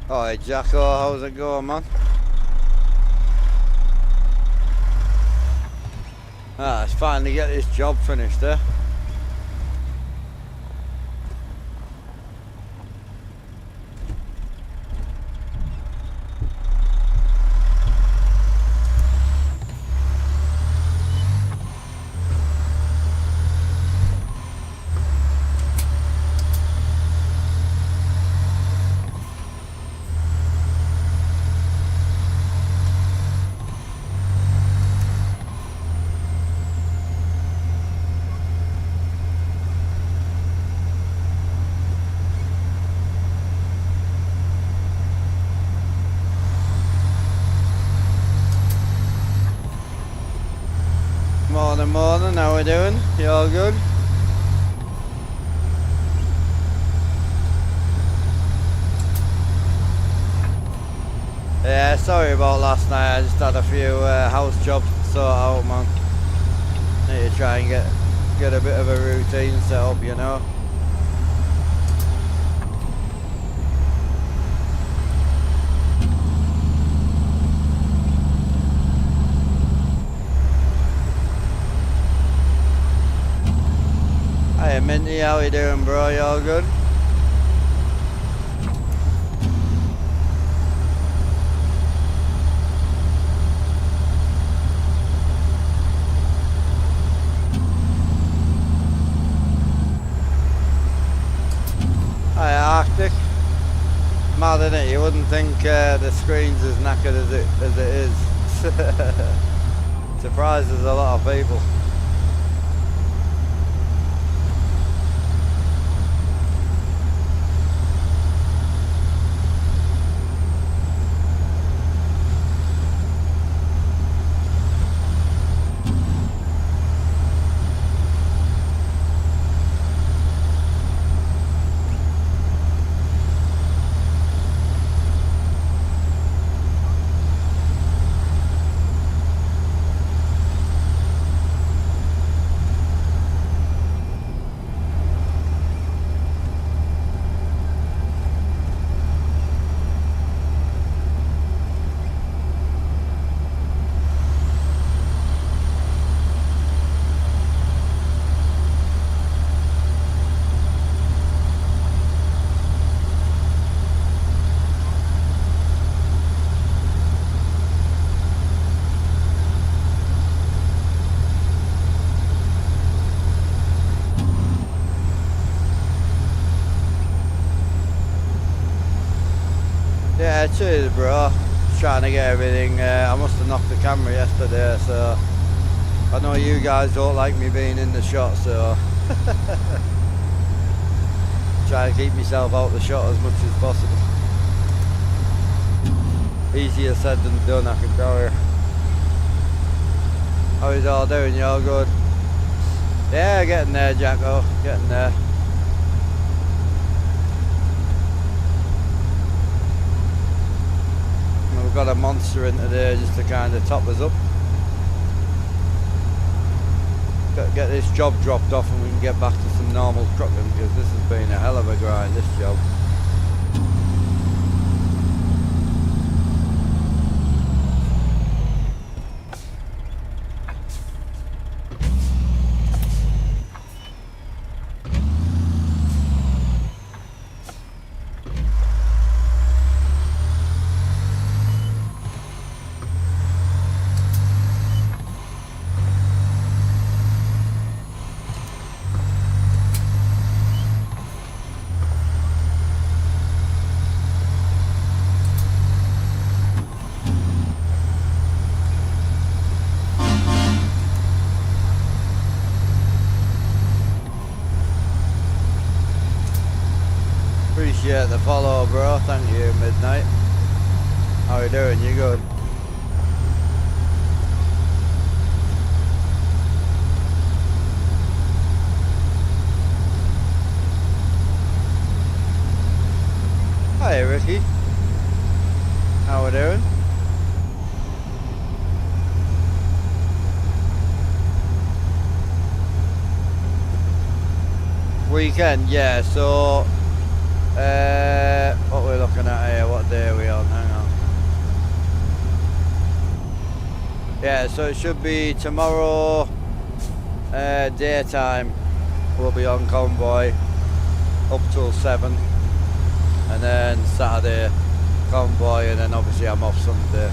Alright, Jacko, how's it going, man? It's finally get this job finished, eh? Morning, morning, how we doing? You all good? Yeah, sorry about last night, I just had a few house jobs to sort out, man. Need to try and get a bit of a routine set up, you know? Hey Minty, how you doing, bro? You all good? Hi Arctic. Mad, innit? You wouldn't think the screen's as knackered as it is. Surprises a lot of people. Yeah, cheers, bro. Just trying to get everything. I must have knocked the camera yesterday, so I know you guys don't like me being in the shot, so try to keep myself out the shot as much as possible. Easier said than done, I can tell you. How is it all doing? You all good? Yeah, getting there, Jacko. Getting there. We've got a monster in today just to kind of top us up. Get this job dropped off and we can get back to some normal trucking, because this has been a hell of a grind, this job. Appreciate the follow, bro. Thank you, Midnight. How you doing? You good? Hi, Ricky. How we doing? Weekend, yeah. So What we're looking at here, what day are we on? Hang on. Yeah, so it should be tomorrow daytime. We'll be on convoy up till 7, and then Saturday convoy, and then obviously I'm off Sunday.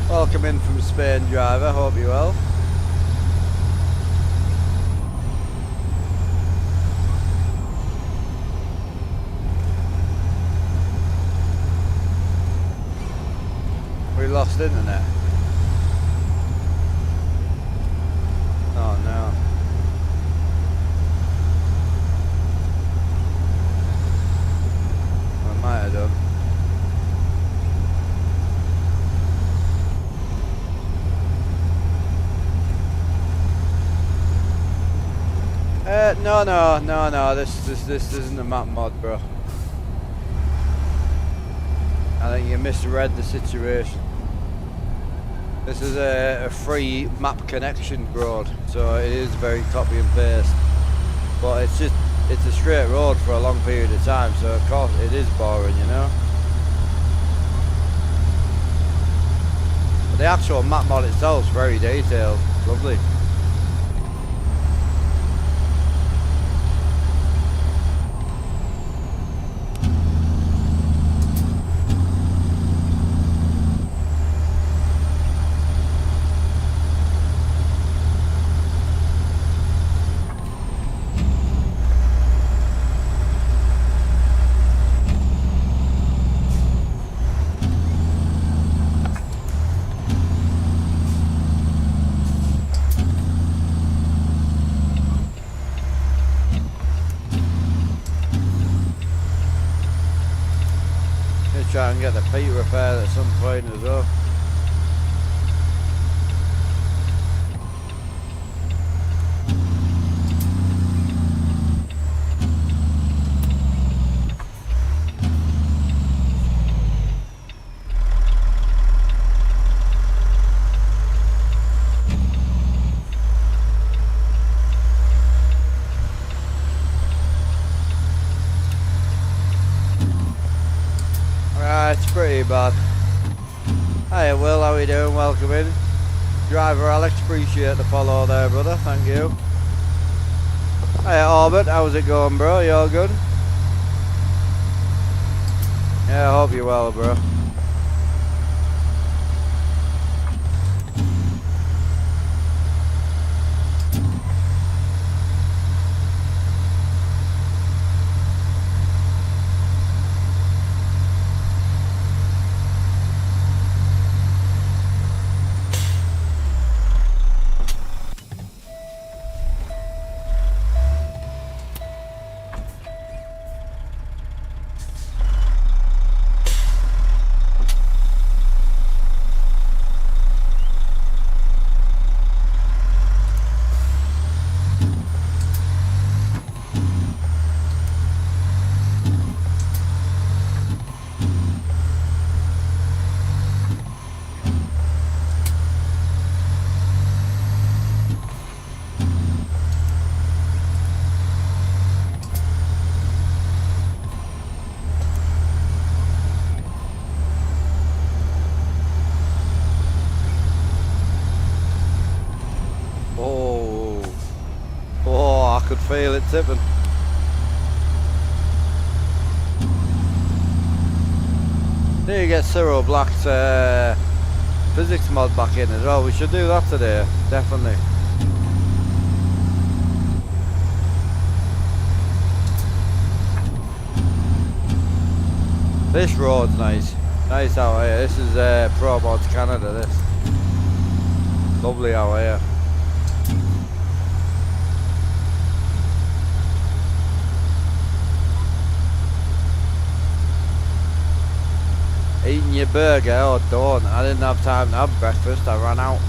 Welcome in from Spain, driver. Hope you're well. We lost internet. Oh no. I might have done. No. This isn't a map mod, bro. I think you misread the situation. This is a free map connection road, so it is very copy and paste. But it's a straight road for a long period of time, so of course it is boring, you know. But the actual map mod itself is very detailed, lovely. Try and get the peat repaired at some point as well. It's pretty bad. Hiya Will, how are you doing? Welcome in. Driver Alex, appreciate the follow there, brother. Thank you. Hiya Orbit, how's it going, bro? You all good? Yeah, I hope you're well, bro. Feel it tipping. Need to get Cyril Black's physics mod back in as well. We should do that today, definitely. This road's nice. Nice out here. This is Pro Mods Canada, this. Lovely out here. Eating your burger? Oh, don't. I didn't have time to have breakfast. I ran out.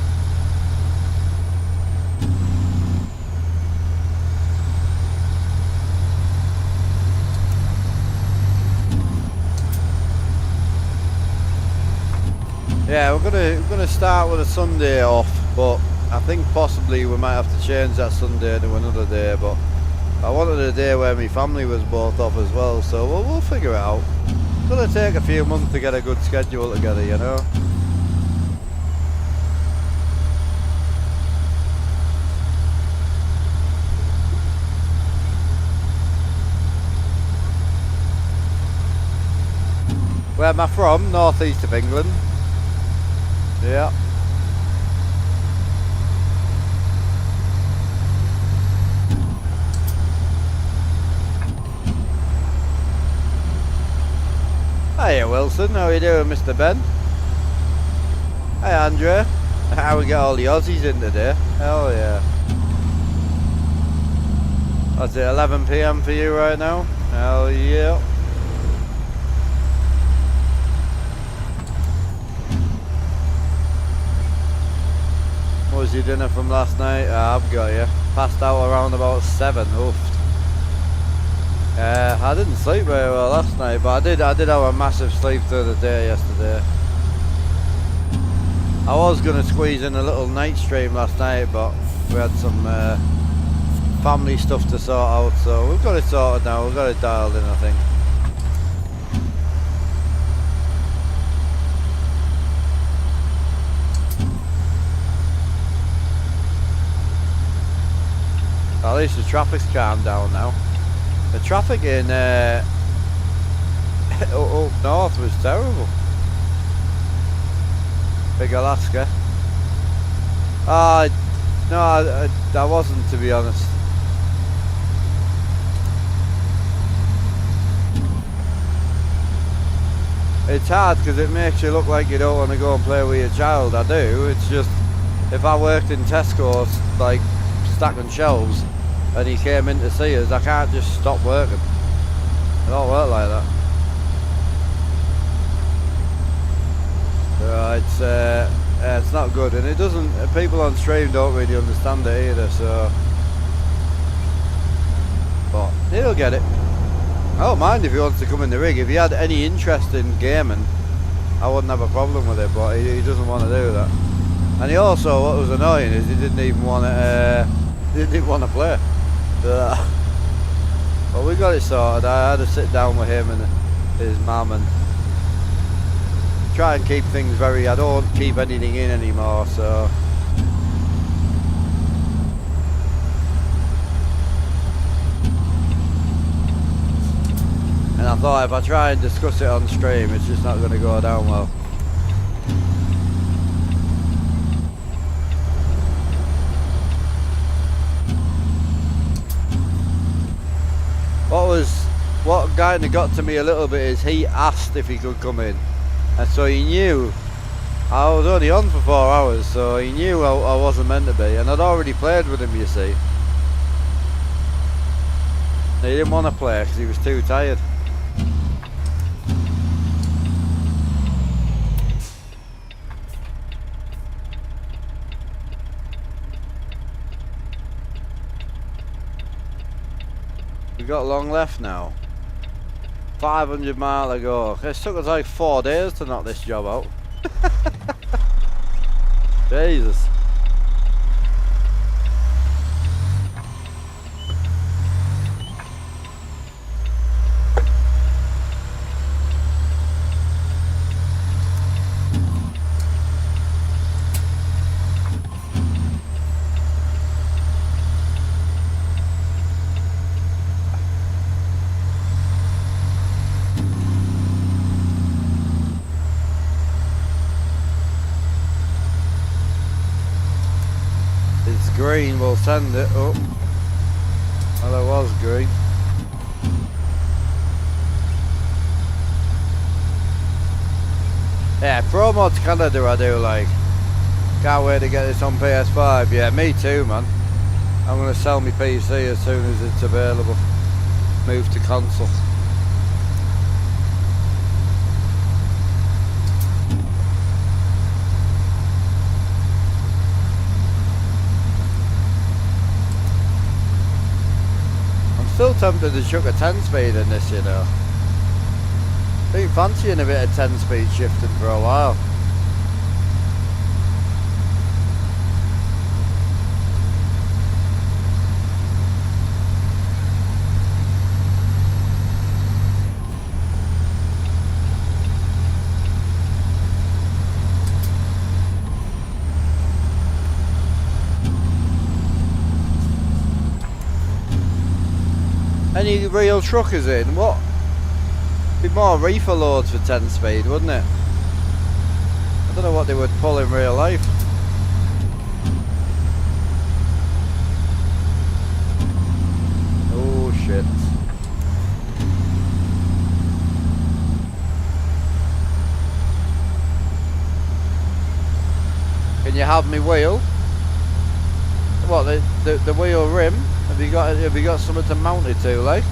Yeah, we're gonna start with a Sunday off, but I think possibly we might have to change that Sunday to another day. But I wanted a day where my family was both off as well, so we'll figure it out. It's gonna take a few months to get a good schedule together, you know. Where am I from? Northeast of England. Yeah. Hiya Wilson, how are you doing, Mr. Ben? Hi Andrea. How we get all the Aussies in today? Hell yeah. What's it, 11 PM for you right now? Hell yeah. What was your dinner from last night? I've got you. Passed out around about 7. Oof. I didn't sleep very well last night, but I did have a massive sleep through the day yesterday. I was going to squeeze in a little night stream last night, but we had some family stuff to sort out, so we've got it sorted now. We've got it dialed in, I think. At least the traffic's calmed down now. The traffic in up north was terrible. Big Alaska. No, I wasn't, to be honest. It's hard because it makes you look like you don't want to go and play with your child. I do. It's just, if I worked in Tesco's, like stacking shelves, and he came in to see us, I can't just stop working. It don't work like that. It's not good, and it doesn't. People on stream don't really understand it either. So, but he'll get it. I don't mind if he wants to come in the rig. If he had any interest in gaming, I wouldn't have a problem with it. But he doesn't want to do that. And he also, what was annoying is he didn't even want to. Didn't even want to play. But we got it sorted. I had to sit down with him and his mum and try and keep things very. I don't keep anything in anymore, so. And I thought if I try and discuss it on stream, it's just not going to go down well. What kind of got to me a little bit is he asked if he could come in, and so he knew I was only on for 4 hours, so he knew I wasn't meant to be, and I'd already played with him, you see. He didn't want to play because he was too tired. We got long left now. 500 mile to go. It took us like 4 days to knock this job out. Jesus. Green, we'll send it up. Well, it was green. Yeah, Pro Mods Canada I do like. Can't wait to get this on PS5. Yeah, me too, man. I'm going to sell my PC as soon as it's available. Move to console. Still tempted to chuck a 10 speed in this, you know. Been fancying a bit of 10 speed shifting for a while. any real truckers in? What? Be more reefer loads for 10 speed, wouldn't it? I don't know what they would pull in real life. Oh shit. Can you have me wheel? What, the wheel rim? Have you got something to mount it to, like?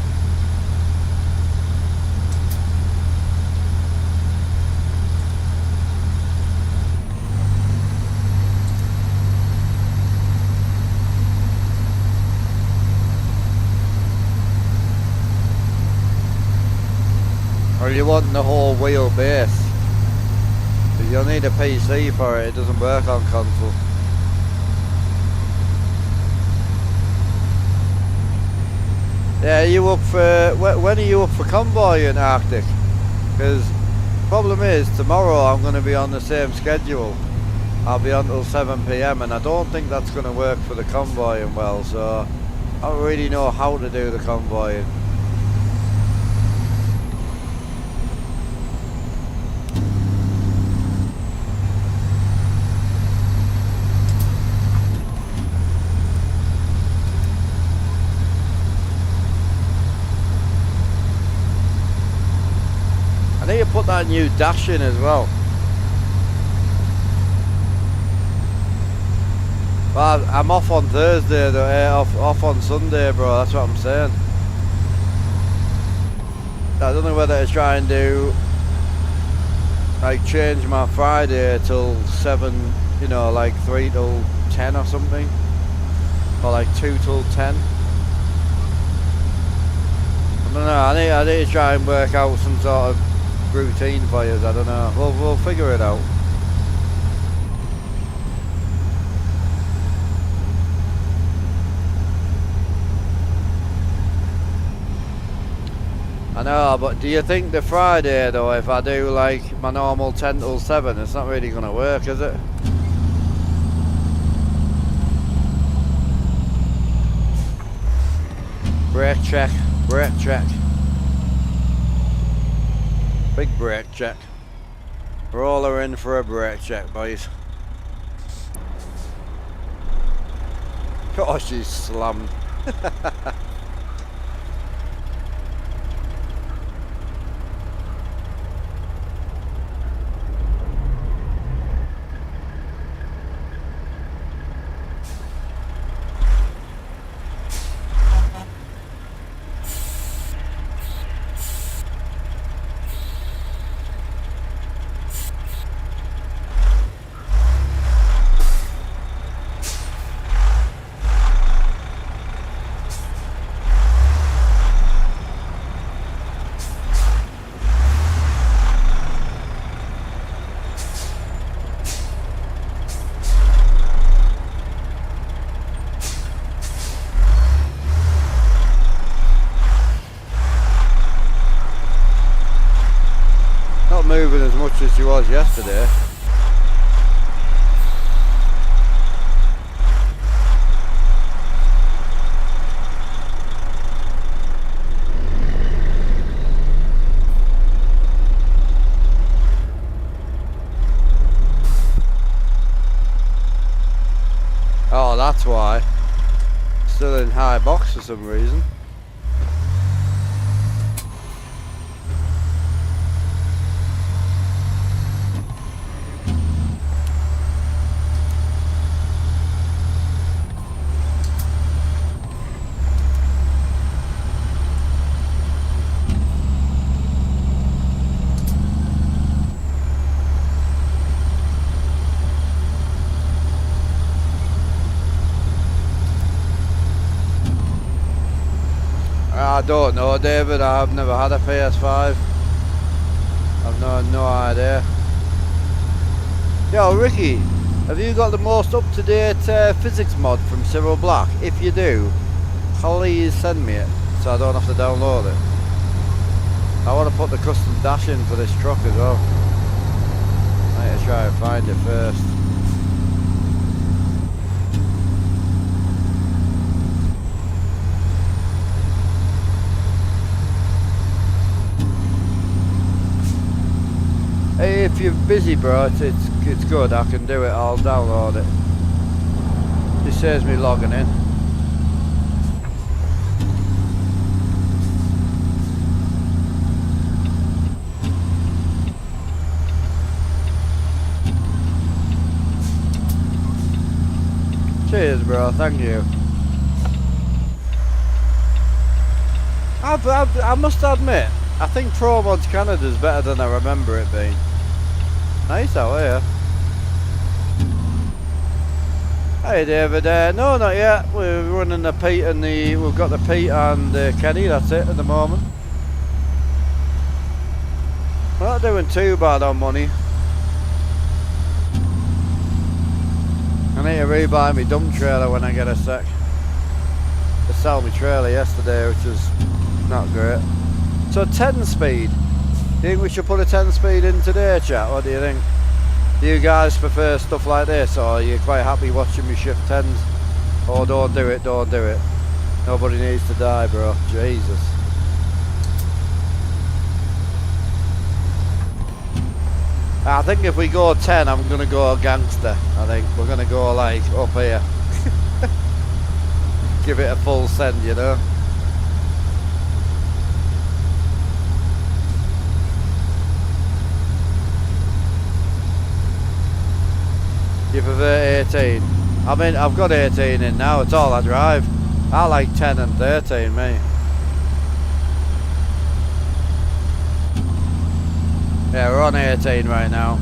Or you want the whole wheelbase? You'll need a PC for it. It doesn't work on console. Yeah, are you up for, when are you up for convoy in Arctic? Because problem is, tomorrow I'm going to be on the same schedule. I'll be on till 7 PM and I don't think that's going to work for the convoying well, so I don't really know how to do the convoying. I need to put that new dash in as well. Well, I'm off on Thursday though, off on Sunday, bro, that's what I'm saying. I don't know whether to try and do, like, change my Friday till 7, you know, like 3 till 10 or something. Or like 2 till 10. I don't know, I need to try and work out some sort of routine for you, I don't know. We'll figure it out. I know, but do you think the Friday though, if I do like my normal 10 till 7, it's not really going to work, is it? Brake check, brake check. Big brake check. Roller in for a brake check, boys. Oh, she's slammed. Moving as much as she was yesterday. Oh, that's why. Still in high box for some reason. I don't know, David. I've never had a PS5. I've no idea. Yo, Ricky, have you got the most up-to-date physics mod from Cyril Black? If you do, please send me it so I don't have to download it. I want to put the custom dash in for this truck as well. I need to try and find it first. busy, bro. It's good. I can do it. I'll download it. This saves me logging in. Cheers, bro. Thank you. I must admit, I think Pro Mods Canada's better than I remember it being. Nice out here. Hey David, no not yet. We're running the Pete and we've got the Pete and Kenny, that's it at the moment. We're not doing too bad on money. I need to rebuy my dump trailer when I get a sec. I sold my trailer yesterday, which was not great. So 10 speed. Do you think we should put a 10 speed in today, chat? What do you think? Do you guys prefer stuff like this, or are you quite happy watching me shift 10s? Oh, don't do it, don't do it. Nobody needs to die, bro. Jesus. I think if we go 10, I'm going to go gangster. I think we're going to go like up here. Give it a full send, you know. You prefer 18? I mean, I've got 18 in now, it's all I drive. I like 10 and 13, mate. Yeah, we're on 18 right now.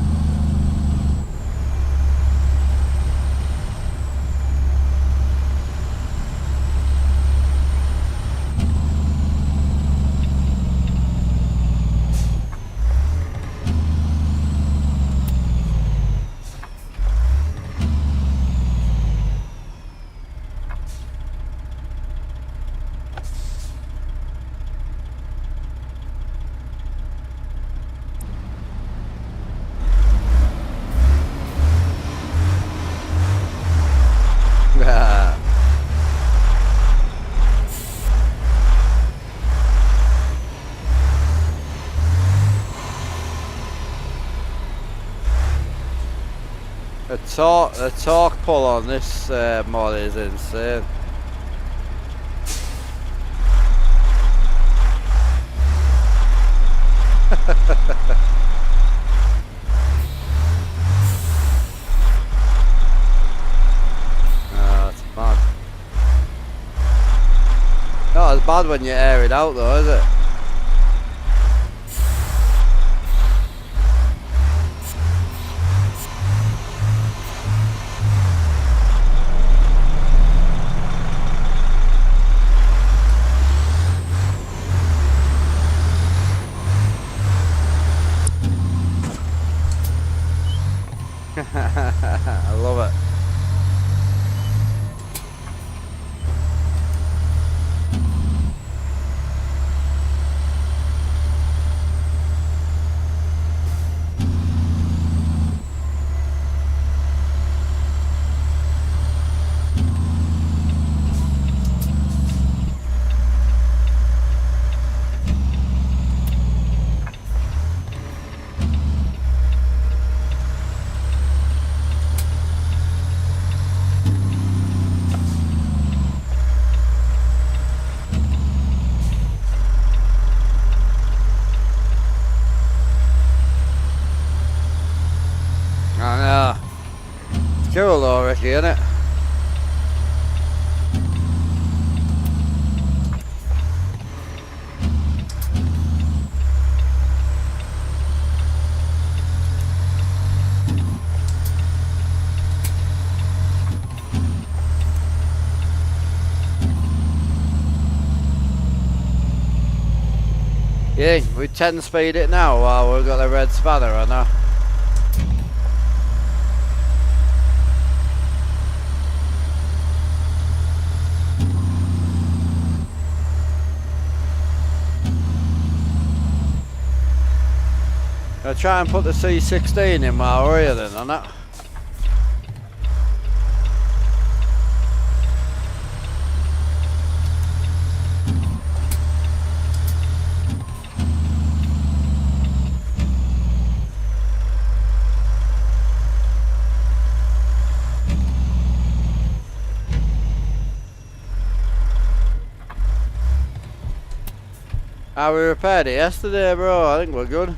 The torque pull on this mod is insane. Oh, it's mad. Not as bad when you air it out though, is it? I love it. Cool though, Ricky, isn't it? Yeah, we 10 speed it now while we've got the red spanner on now. I'll try and put the C16 in while we're here then on that. We repaired it yesterday, bro. I think we're good.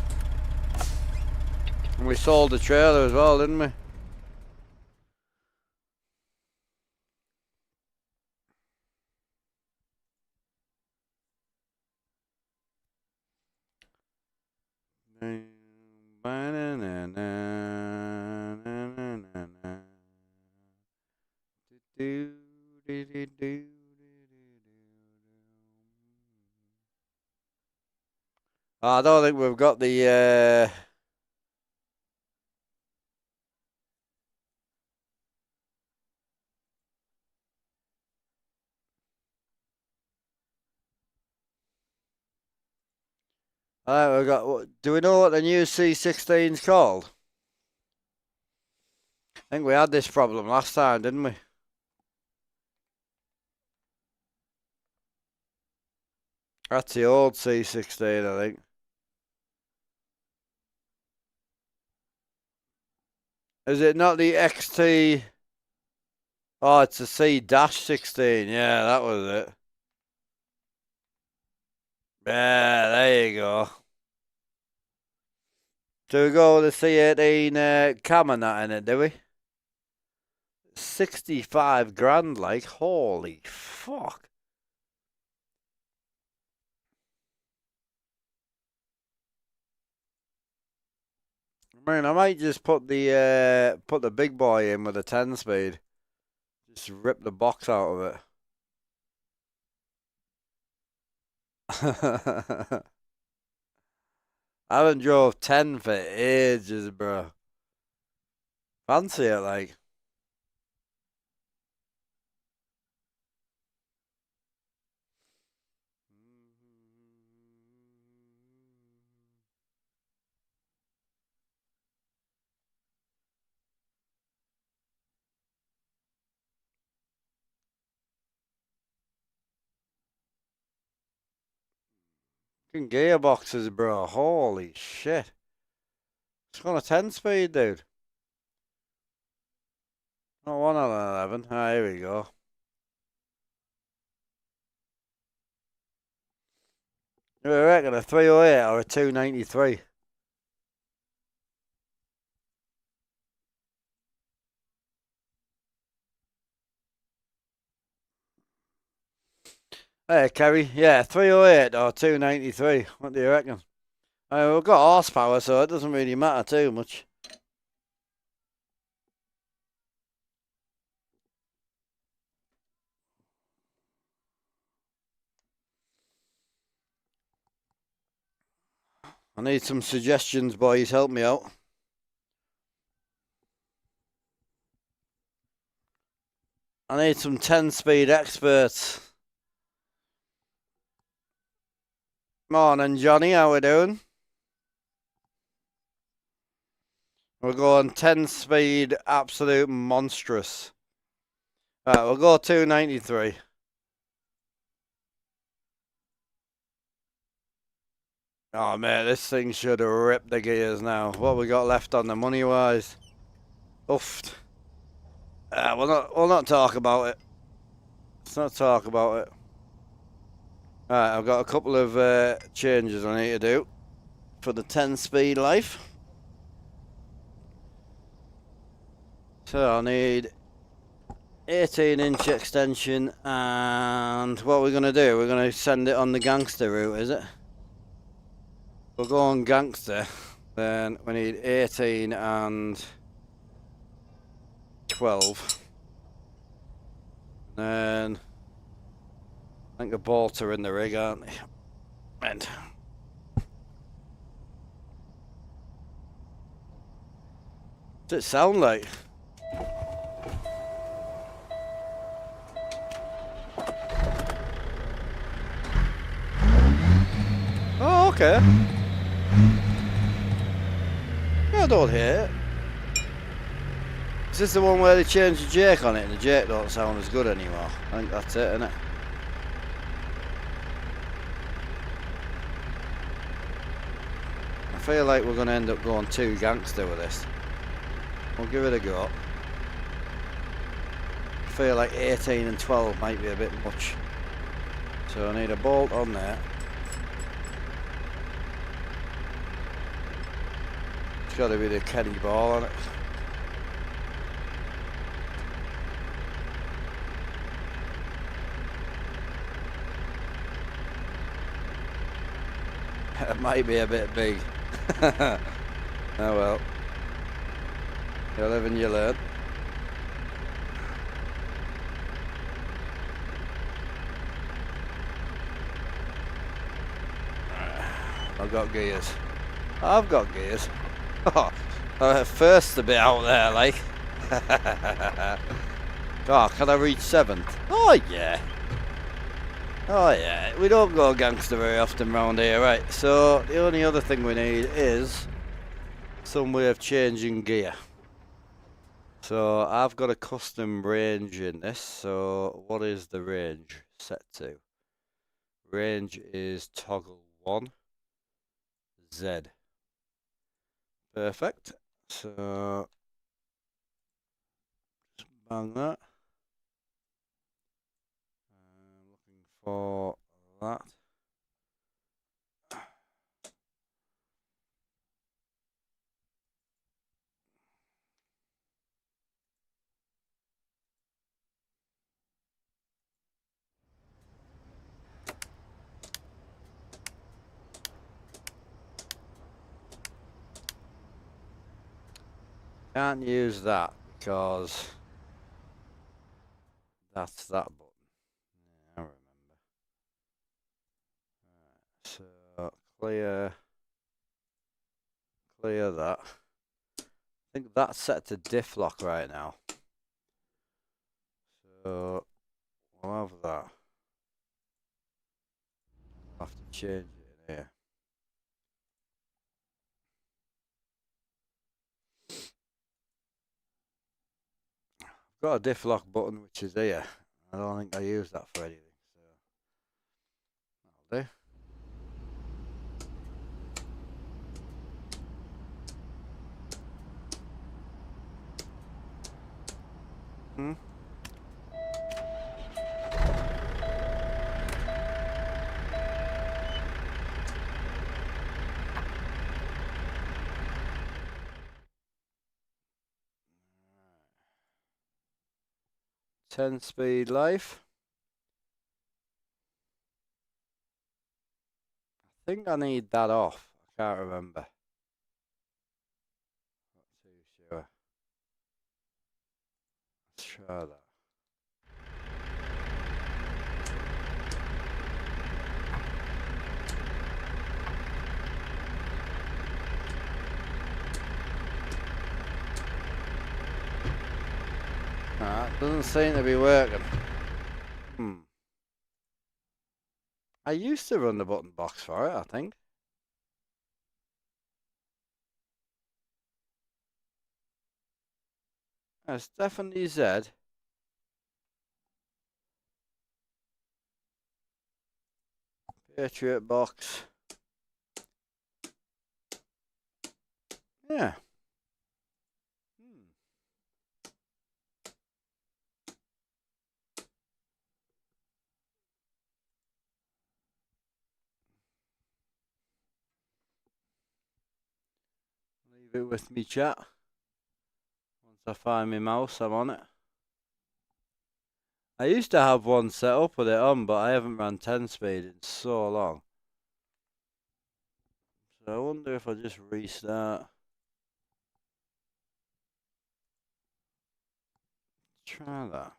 And we sold the trailer as well, didn't we? I don't think we've got the we've got. Do we know what the new C16's called? I think we had this problem last time, didn't we? That's the old C16, I think. Is it not the XT? Oh, it's a C-16. Yeah, that was it. Yeah, there you go. Do we go with the C18 cam and that in it, do we? 65 grand, like, holy fuck. I mean, I might just put the big boy in with a 10 speed. Just rip the box out of it. I haven't drove 10 for ages, bro. Fancy it, like. Fucking gearboxes, bro. Holy shit. It's on a 10 speed, dude. Not one on an 11. Ah, here we go. I reckon a 308 or a 293. Hey, Kerry. Yeah, 308 or 293. What do you reckon? We've got horsepower, so it doesn't really matter too much. I need some suggestions, boys. Help me out. I need some 10-speed experts. Morning, Johnny. How we doing? We're going 10-speed, absolute monstrous. Right, we'll go 293. Oh, mate, this thing should have ripped the gears now. What we got left on the money-wise? Oofed. We'll not talk about it. Let's not talk about it. Right, I've got a couple of changes I need to do for the 10-speed life. So I need 18-inch extension, and what we're going to do, we're going to send it on the gangster route, is it? We'll go on gangster, then we need 18 and 12. Then I think the bolts are in the rig, aren't they? And what's it sound like? Oh, okay. I don't hear it. Is this the one where they changed the jake on it and the jake don't sound as good anymore? I think that's it, isn't it? I feel like we're going to end up going too gangster with this. We'll give it a go. I feel like 18 and 12 might be a bit much. So I need a bolt on there. It's got to be the Kenny ball on it. It might be a bit big. Oh well. You live and you learn. I've got gears. I've got gears. First a bit out there, like. Oh, can I reach 7th? Oh yeah. Oh yeah. We don't go gangster very often round here, right? So the only other thing we need is some way of changing gear. So I've got a custom range in this. So what is the range set to? Range is toggle 1 Z. Perfect. So just bang that. I'm looking for that. Can't use that because that's that button. Yeah, I remember. Right, so clear that. I think that's set to diff lock right now. So we'll have that. I'll have to change it in here. Got a diff lock button which is here. I don't think I use that for anything, so that'll do. Hmm. Right. 10-speed life. I think I need that off. I can't remember. Not too sure. Let's try that. Doesn't seem to be working. I used to run the button box for it, I think. It's definitely Z. Patriot box. Yeah. Leave it with me, chat. Once I find my mouse, I'm on it. I used to have one set up with it on, but I haven't ran 10-speed in so long. So I wonder if I just restart. Try that.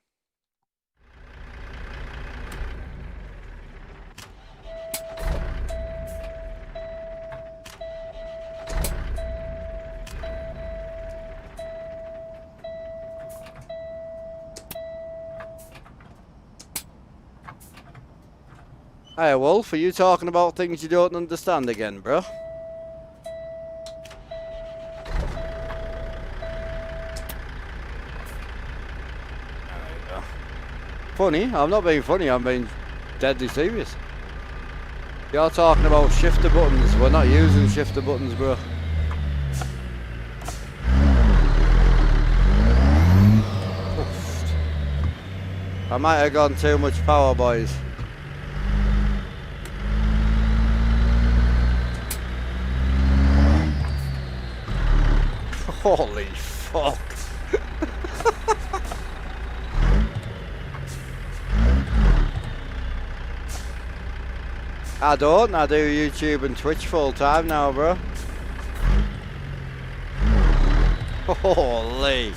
Hey Wolf, are you talking about things you don't understand again, bro? There you go. Funny? I'm not being funny, I'm being deadly serious. You're talking about shifter buttons, we're not using shifter buttons, bro. Oof. I might have gone too much power, boys. Holy fuck. I don't. I do YouTube and Twitch full time now, bro. Holy.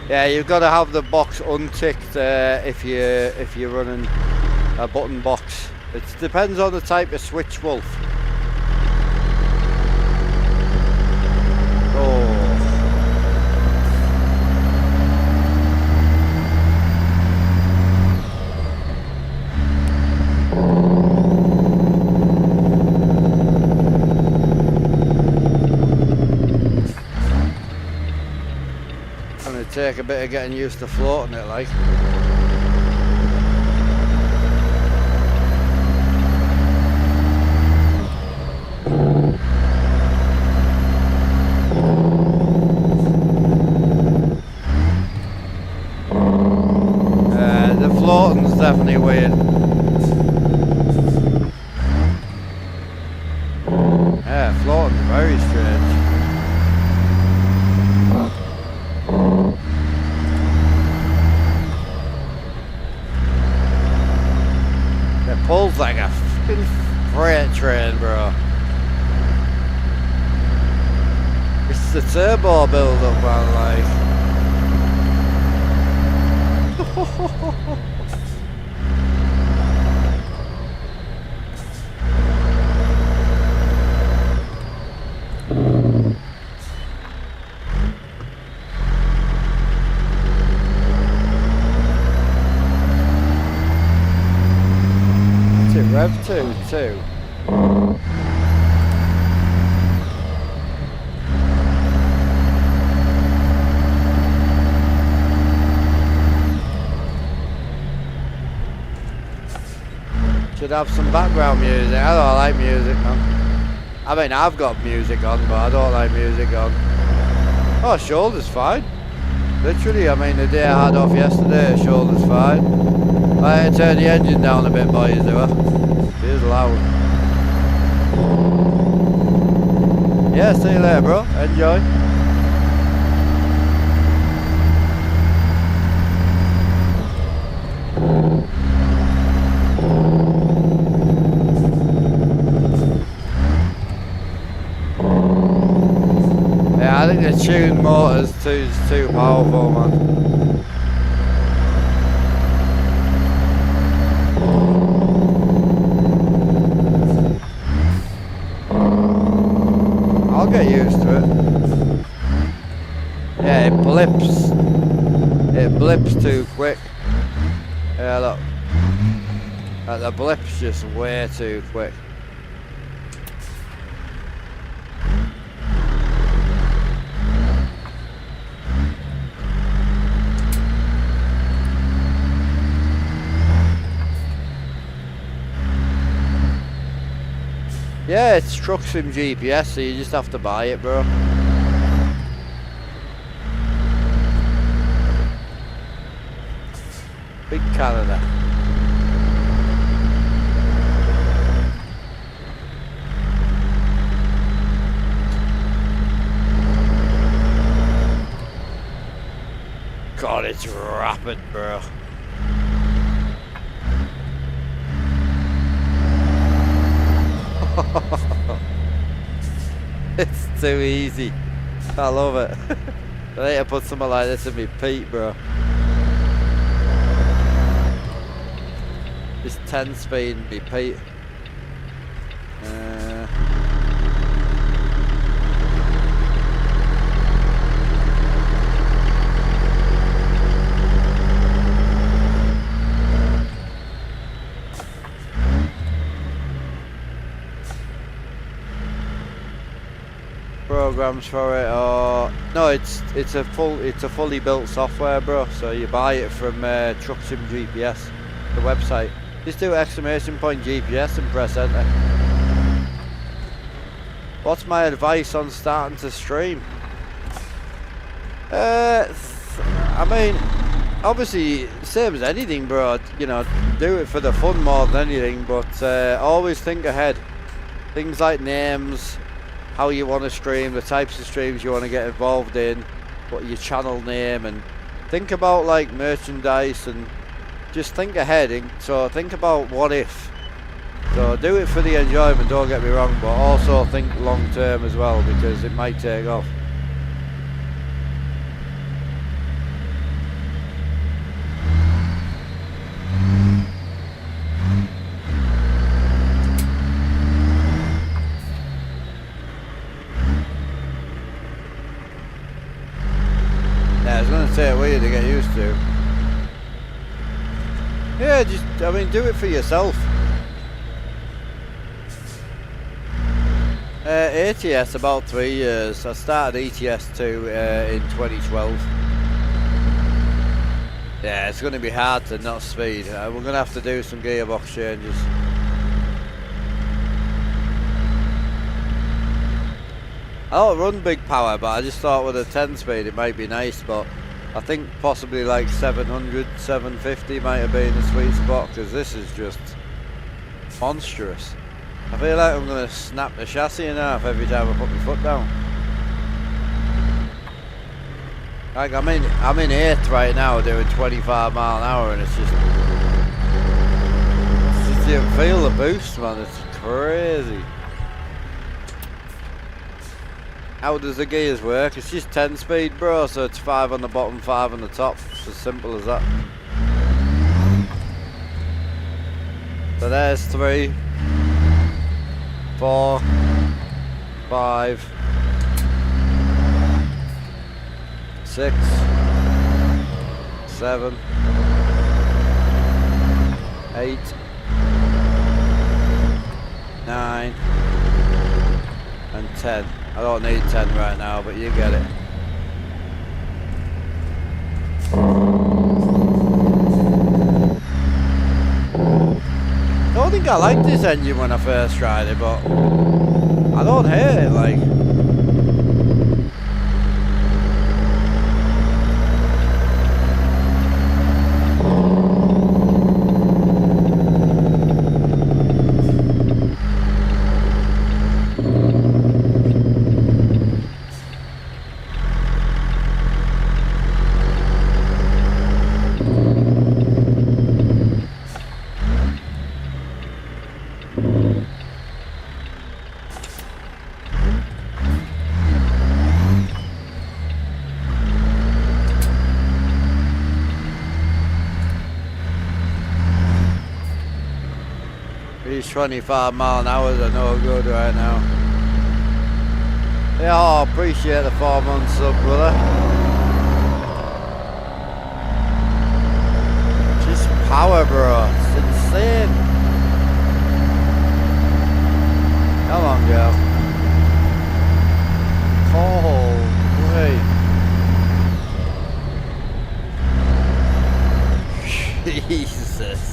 Yeah, you've got to have the box unticked if you're running a button box. It depends on the type of switch, Wolf. Oh. Take a bit of getting used to floating it, like. The floating's definitely weird. Yeah, floating's very strange. Pulls like a fucking freight train, bro. It's the turbo build-up, man, like. Rev 2. Should have some background music. I don't like music, man. I mean, I've got music on, but I don't like music on. Oh, shoulder's fine. Literally, I mean, the day I had off yesterday, shoulder's fine. I had to turn the engine down a bit, boys, do I? It is loud. Yeah, see you later, bro. Enjoy. Yeah, I think the tuned motor's too powerful, man. I'll get used to it. Yeah, it blips. It blips too quick. Yeah, look. The blip's just way too quick. Yeah, it's truck sim GPS, so you just have to buy it, bro. Big Canada. God, it's rapid, bro. It's too easy. I love it. I need to put something like this in my Pete, bro. This 10 speed in my Pete. Programs for it, or no, it's a fully built software, bro. So you buy it from Truck Sim GPS, the website. Just do exclamation point GPS and press enter. What's my advice on starting to stream? I mean, obviously, same as anything, bro. You know, do it for the fun more than anything, but always think ahead. Things like names, how you want to stream, the types of streams you want to get involved in, what your channel name, and think about like merchandise and just think ahead. And so think about what if. So do it for the enjoyment, don't get me wrong, but also think long term as well, because it might take off. Yeah, it's going to take weird to get used to. Yeah, just, I mean, do it for yourself. ATS about 3 years. I started ETS2 in 2012. Yeah, it's going to be hard to not speed. We're going to have to do some gearbox changes. I don't run big power, but I just thought with a 10 speed it might be nice, but I think possibly like 700, 750 might have been the sweet spot, because this is just monstrous. I feel like I'm going to snap the chassis in half every time I put my foot down. Like I'm in 8th right now doing 25 mile an hour, and it's just you can feel the boost, man. It's crazy. How does the gears work? It's just 10 speed, bro, so it's 5 on the bottom, 5 on the top. It's as simple as that. So there's 3, 4, 5, 6, 7, 8, 9, and 10. I don't need 10 right now, but you get it. I don't think I liked this engine when I first tried it, but I don't hate it, like. These 25 mile an hours are no good right now. Yeah, I appreciate the 4 months sub, brother. Just power, bro. It's insane. Come on, girl. Oh, wait. Jesus.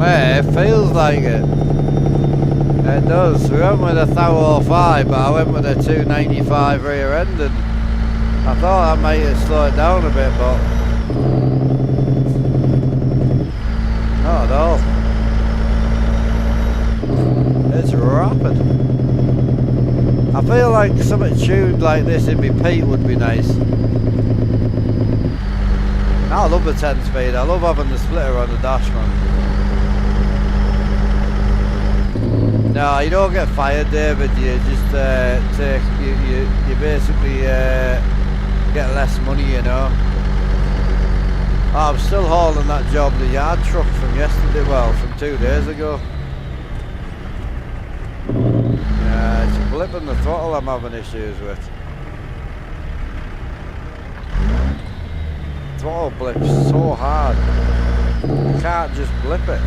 It feels like it. It does. We went with a 1005, but I went with a 295 rear end, and I thought I might have slowed it down a bit, but not at all. It's rapid. I feel like something tuned like this in my peak would be nice. I love the 10 speed. I love having the splitter on the dash, man. No, you don't get fired, David. You just you basically get less money, you know. I'm still hauling that job, the yard truck from yesterday, well, from 2 days ago. Yeah, it's a blip in the throttle I'm having issues with. throttle blips so hard. You can't just blip it.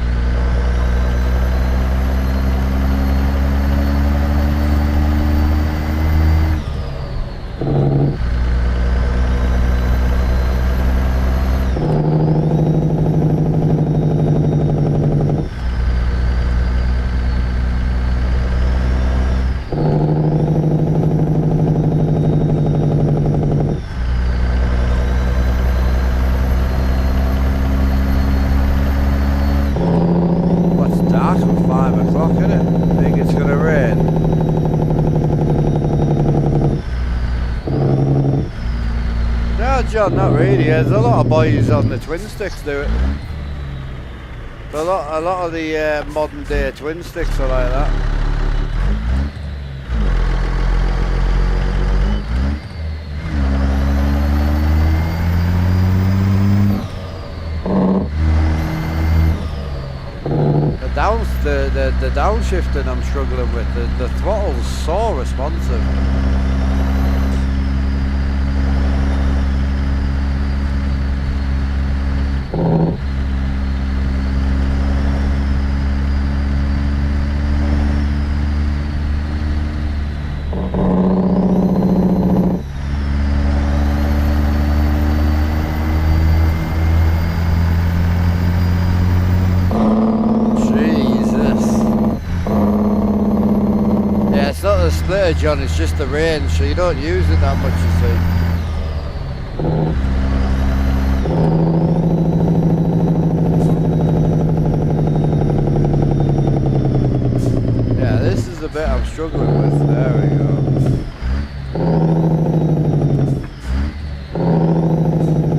John, not really. There's a lot of boys on the twin sticks do it. A lot of the modern day twin sticks are like that. The downshifting I'm struggling with. The throttle's so responsive. Splitter, John, it's just the range, so you don't use it that much, you see. Yeah, this is the bit I'm struggling with. There we go.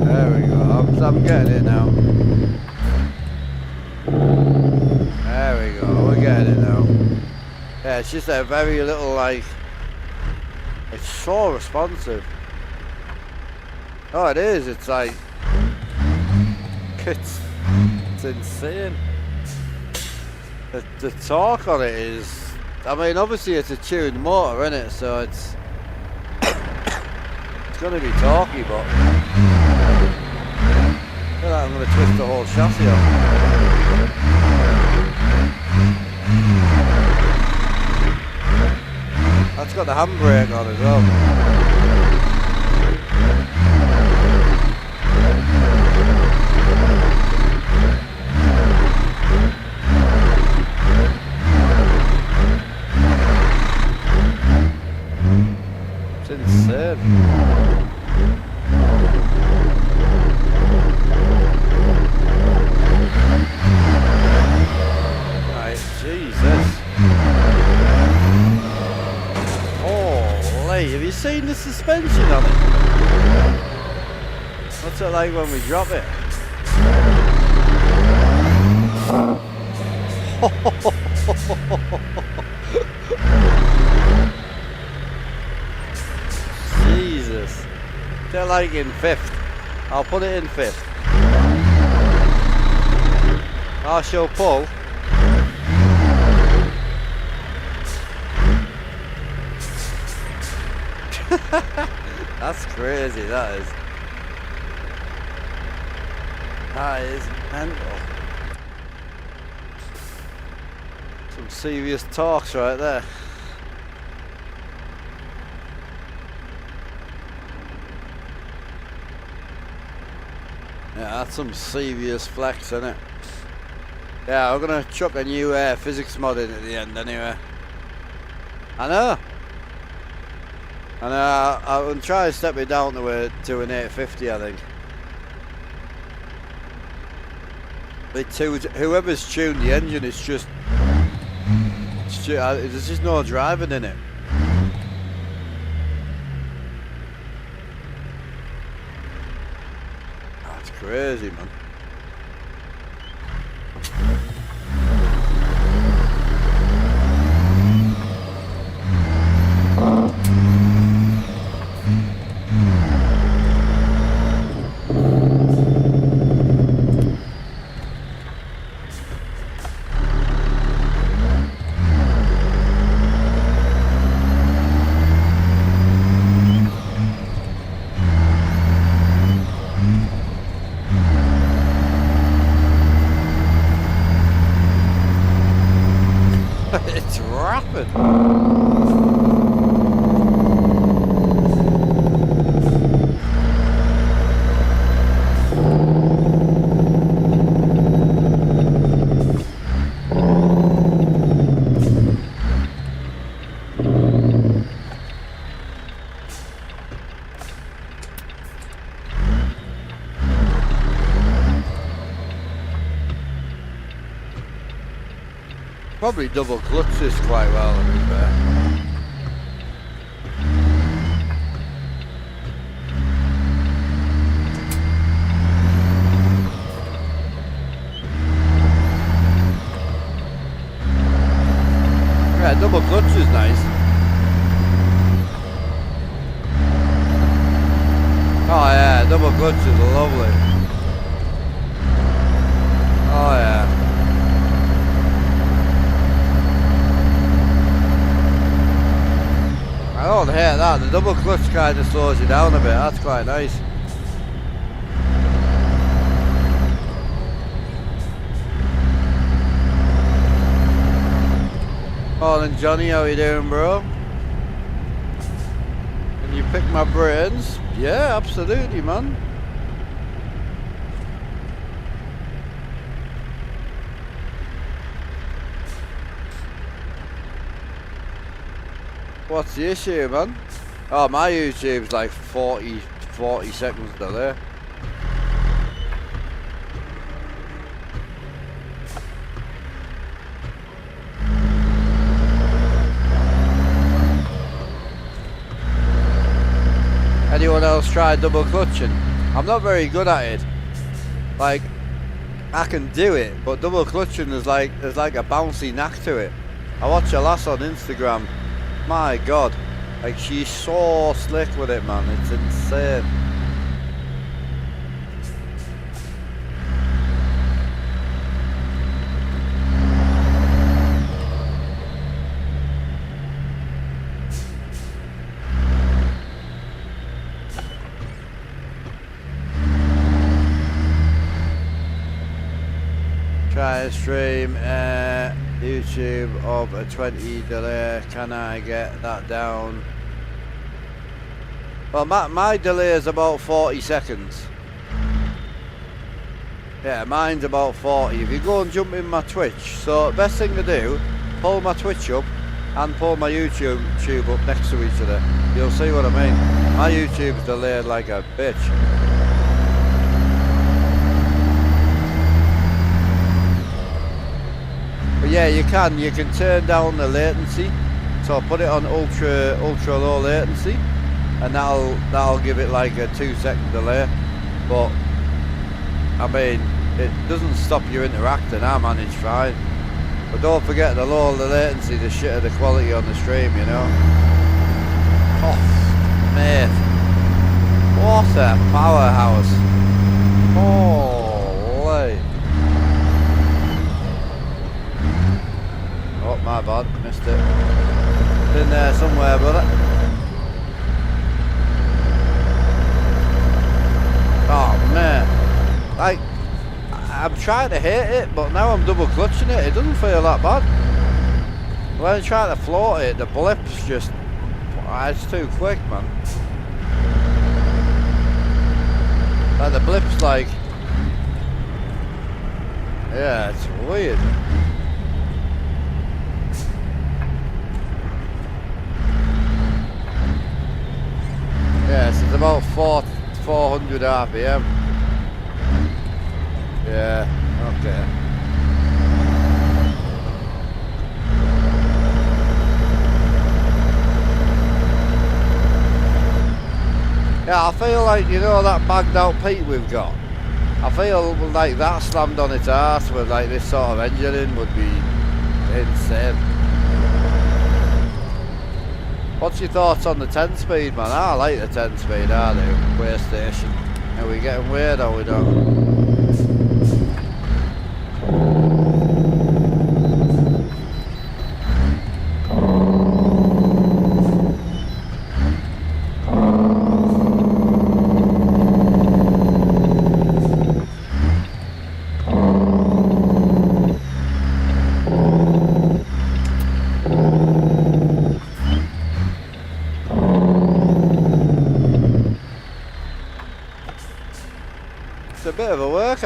There we go. I'm getting it now. There we go. We're getting it now. Yeah, it's just a very little, like, it's so responsive. Oh, it is. It's like, it's insane. The torque on it is, I mean, obviously it's a tuned motor, isn't it? So it's going to be torquey, but I feel like I'm going to twist the whole chassis off. That's got the handbrake on as well. It's insane. Right, Jesus. Have you seen the suspension on it? What's it like when we drop it? Jesus. They're like in fifth. I'll put it in fifth. I shall pull. That's crazy, that is. That is mental. Some serious torques right there. Yeah, that's some serious flex, isn't it? Yeah, we're gonna chuck a new physics mod in at the end anyway. I know. And I'll try to step it down to an 850, I think. Whoever's tuned the engine, there's just no driving in it. That's crazy, man. It's rapid. Probably double clutch this quite well, to be fair. Yeah, double clutch is nice. Oh yeah, double clutch is lovely. Oh yeah. I don't hate that, the double clutch kind of slows you down a bit, that's quite nice. Morning Johnny, how you doing bro? Can you pick my brains? Yeah, absolutely man. What's the issue, man? Oh, my YouTube's like 40 seconds delay. Anyone else try double clutching? I'm not very good at it. Like, I can do it, but double clutching is like, there's like a bouncy knack to it. I watch a lass on Instagram. My God, like she's so slick with it, man. It's insane. Try and stream YouTube of a 20 delay. Can I get that down? Well, my delay is about 40 seconds. Yeah, mine's about 40. If you go and jump in my Twitch, so best thing to do, pull my Twitch up and pull my YouTube up next to each other. You'll see what I mean. My YouTube's delayed like a bitch. But yeah, you can turn down the latency. So put it on ultra low latency, and that'll give it like a 2-second delay. But I mean, it doesn't stop you interacting. I manage fine. But don't forget, the lower the latency, the shitter the quality on the stream, you know. Oh, mate, what a powerhouse! Holy! Oh, my bad, missed it. Been there somewhere, brother. Oh man, like, I'm trying to hit it, but now I'm double clutching it. It doesn't feel that bad. When I try to float it, the blips just, it's too quick, man. Like the blips, like, yeah, it's weird. Yes, it's about 400 RPM. Yeah, okay. Yeah, I feel like, you know, that bagged out Pete we've got, I feel like that slammed on its arse with like this sort of engine in would be insane. What's your thoughts on the 10-speed, man? I like the 10-speed, I do. Way station. Are we getting weird or we don't?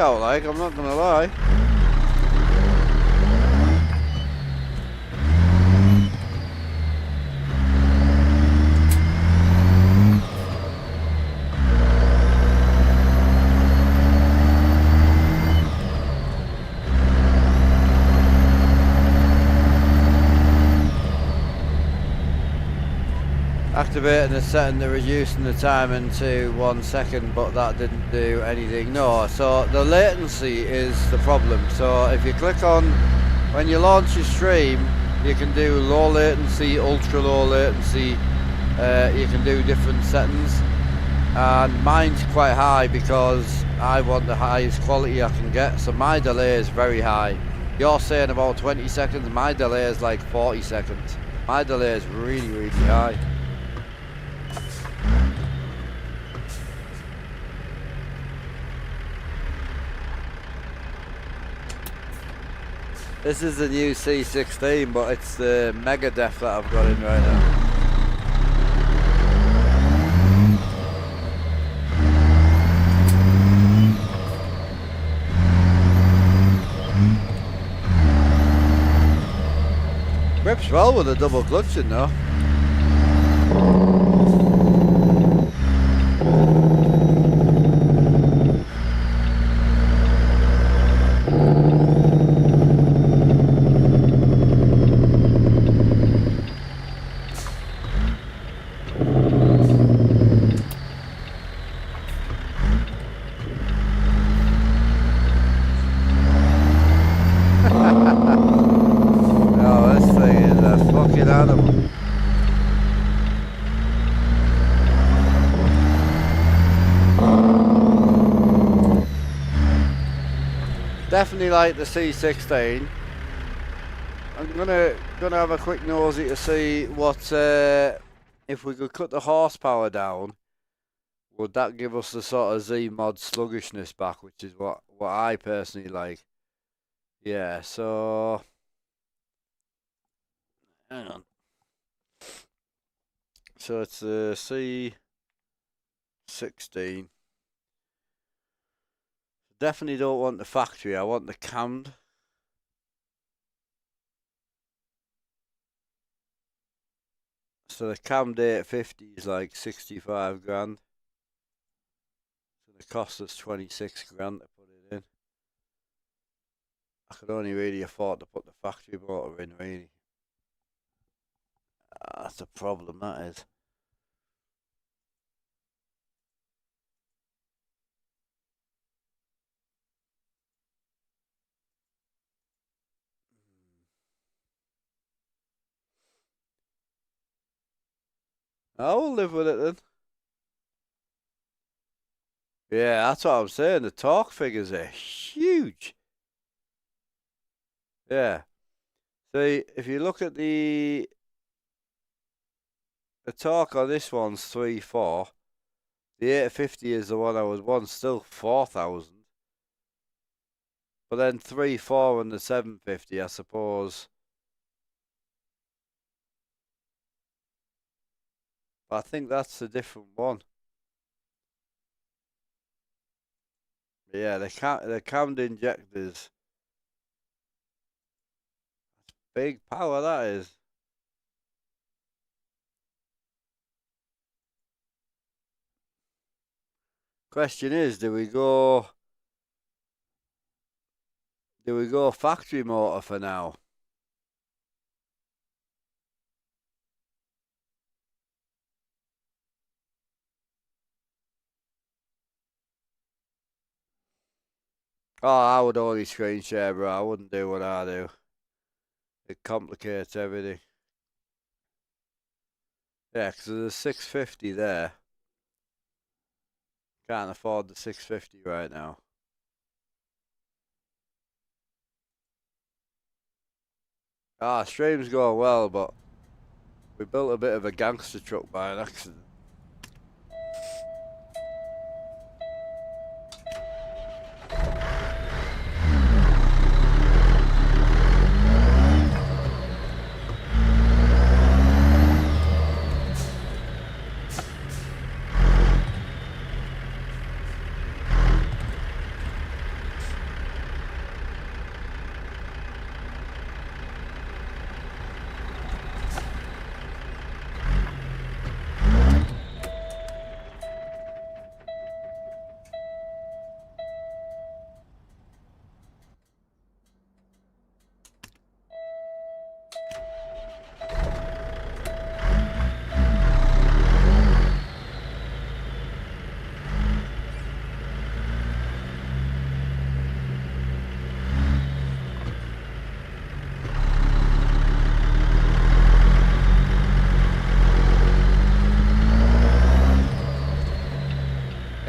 workout, like, I'm not gonna lie. Activating the setting to reducing the timing to 1 second, but that didn't do anything. No, so the latency is the problem. So if you click on, when you launch your stream, you can do low latency, ultra low latency, you can do different settings, and mine's quite high because I want the highest quality I can get, so my delay is very high. You're saying about 20 seconds, my delay is like 40 seconds. My delay is really, really high. This is the new C16, but it's the Mega Def that I've got in right now. Grips well with a double clutching though. Definitely like the C16. I'm gonna have a quick nosy to see what if we could cut the horsepower down, would that give us the sort of Z mod sluggishness back, which is what I personally like. Yeah, so hang on. So it's the C16. Definitely don't want the factory, I want the cammed. So the cammed 850 is like 65 grand. So the cost us 26 grand to put it in. I could only really afford to put the factory motor in, really. That's a problem, that is. I will live with it then. Yeah, that's what I'm saying. The torque figures are huge. Yeah. See, if you look at the torque on this one's 3.4. The 850 is the one I was once, still 4,000. But then 3.4 on the 750, I suppose. But I think that's a different one. Yeah, the cammed injectors. That's big power, that is. Question is, do we go factory motor for now? Oh, I would only screen share, bro. I wouldn't do what I do. It complicates everything. Yeah, because there's a 650 there. Can't afford the 650 right now. Stream's going well, but we built a bit of a gangster truck by an accident.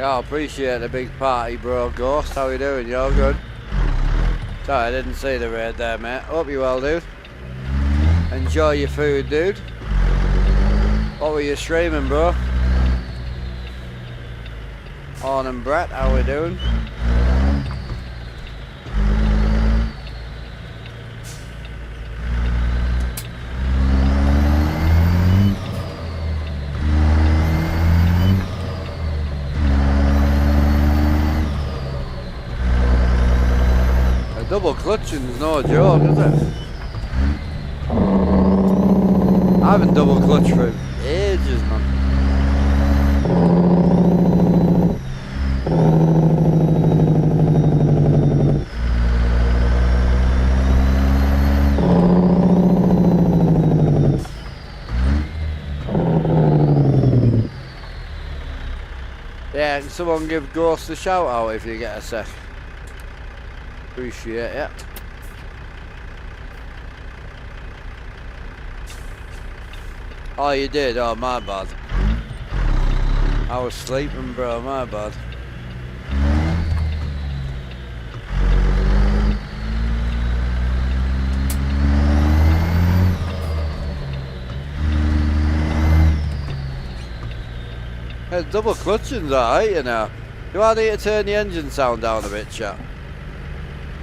Yeah, I appreciate the big party, bro. Ghost, how you doing? You all good? Sorry, I didn't see the raid there, mate. Hope you well, dude. Enjoy your food, dude. What were you streaming, bro? On and Brett, how we doing? Double clutching's no joke, is it? I haven't double clutched for ages, man. Yeah, can someone give Ghost a shout out if you get a sec? Appreciate it. Oh, you did? Oh, my bad. I was sleeping, bro. My bad. It's double clutching's alright, you know. Do I need to turn the engine sound down a bit, chat?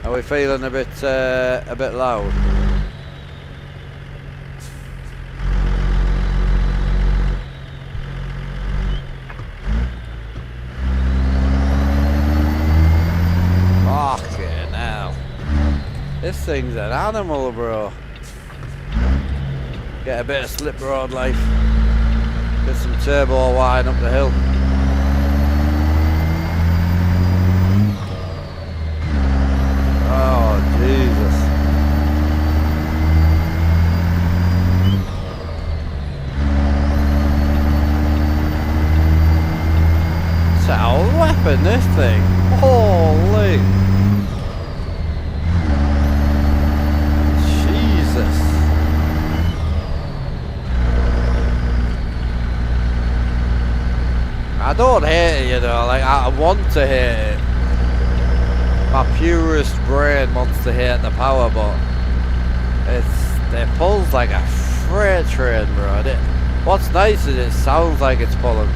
Are we feeling a bit loud? Fucking hell. This thing's an animal, bro. Get a bit of slip road life. Get some turbo wine up the hill. Oh, Jesus. It's a weapon, this thing. Holy. Jesus. I don't hate it, you know, like I want to hate it. My purest brain wants to hate the power, but it pulls like a freight train, bro. What's nice is it sounds like it's pulling.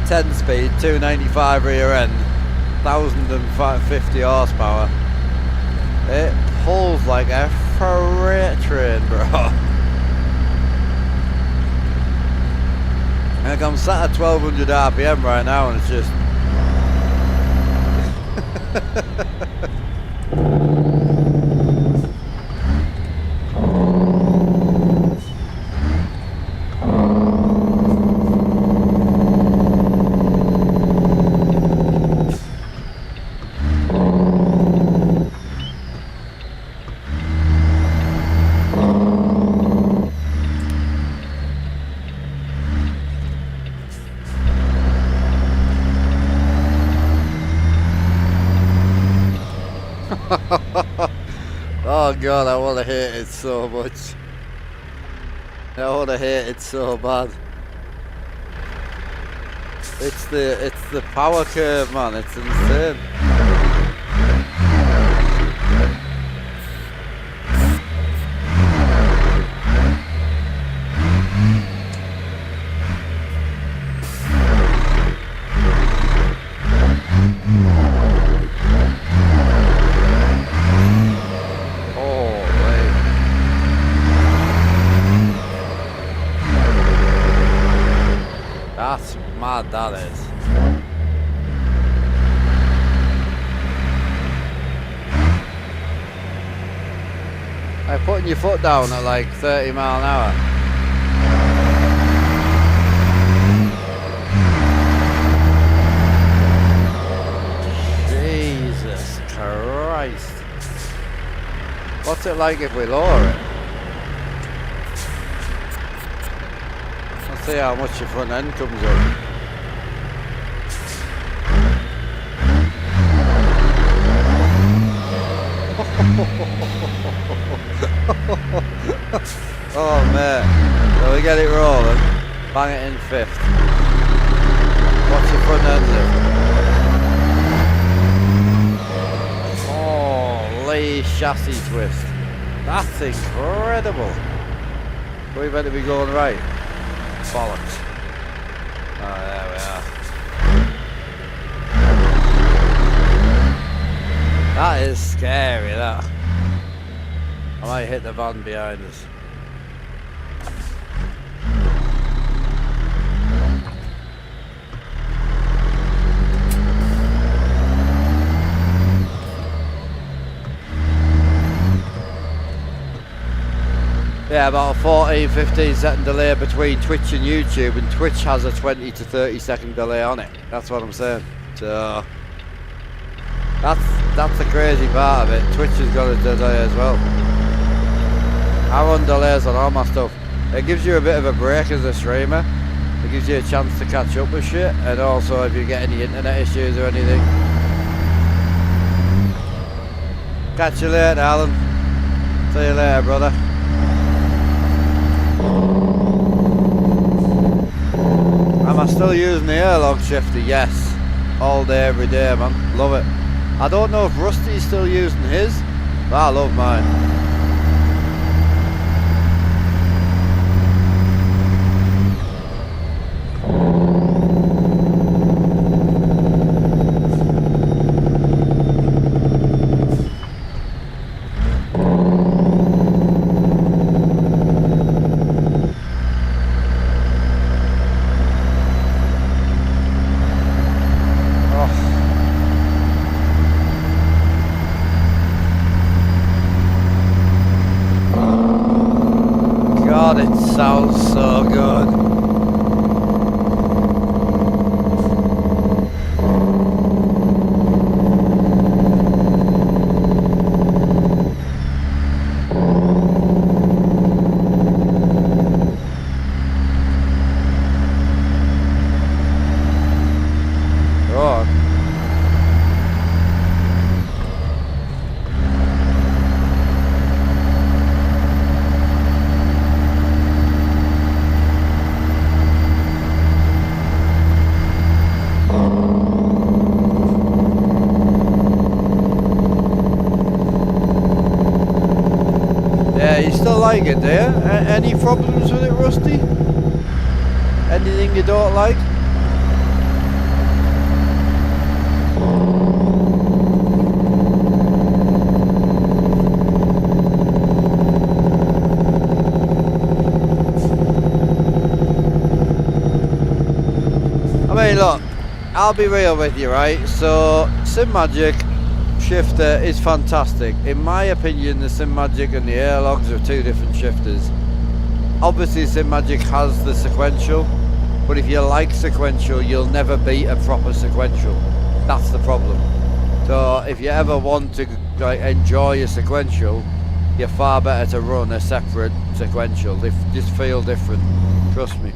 10 speed, 295 rear end, 1050 horsepower. It pulls like a freight train, bro. Like I'm sat at 1200 RPM right now and it's just oh god, I want to hate it so much. I want to hate it so bad. It's the power curve, man. It's insane. That's mad, that is. Like putting your foot down at like 30 mile an hour. Jesus Christ. What's it like if we lower it? See how much your front end comes up. Oh man, so we get it rolling. Bang it in 5th. What's your front end lift? Oh, Lee chassis twist. That's incredible. We're meant to be going right. Bollocks. Oh, there we are. That is scary, that. I might hit the van behind us. Yeah, about a 14-15 second delay between Twitch and YouTube, and Twitch has a 20 to 30 second delay on it. That's what I'm saying. So that's the crazy part of it. Twitch has got a delay as well. I run delays on all my stuff. It gives you a bit of a break as a streamer. It gives you a chance to catch up with shit, and also if you get any internet issues or anything. Catch you later, Alan. See you later, brother. Am I still using the airlock shifter? Yes. All day, every day, man. Love it. I don't know if Rusty's still using his, but I love mine. Sounds so good. Like it there. Any problems with it, Rusty? Anything you don't like? I mean, look, I'll be real with you, right? So, SimMagic shifter is fantastic. In my opinion, the SimMagic and the airlogs are two different shifters. Obviously SimMagic has the sequential, but if you like sequential, you'll never beat a proper sequential. That's the problem. So if you ever want to like enjoy a sequential, you're far better to run a separate sequential. They just feel different, trust me.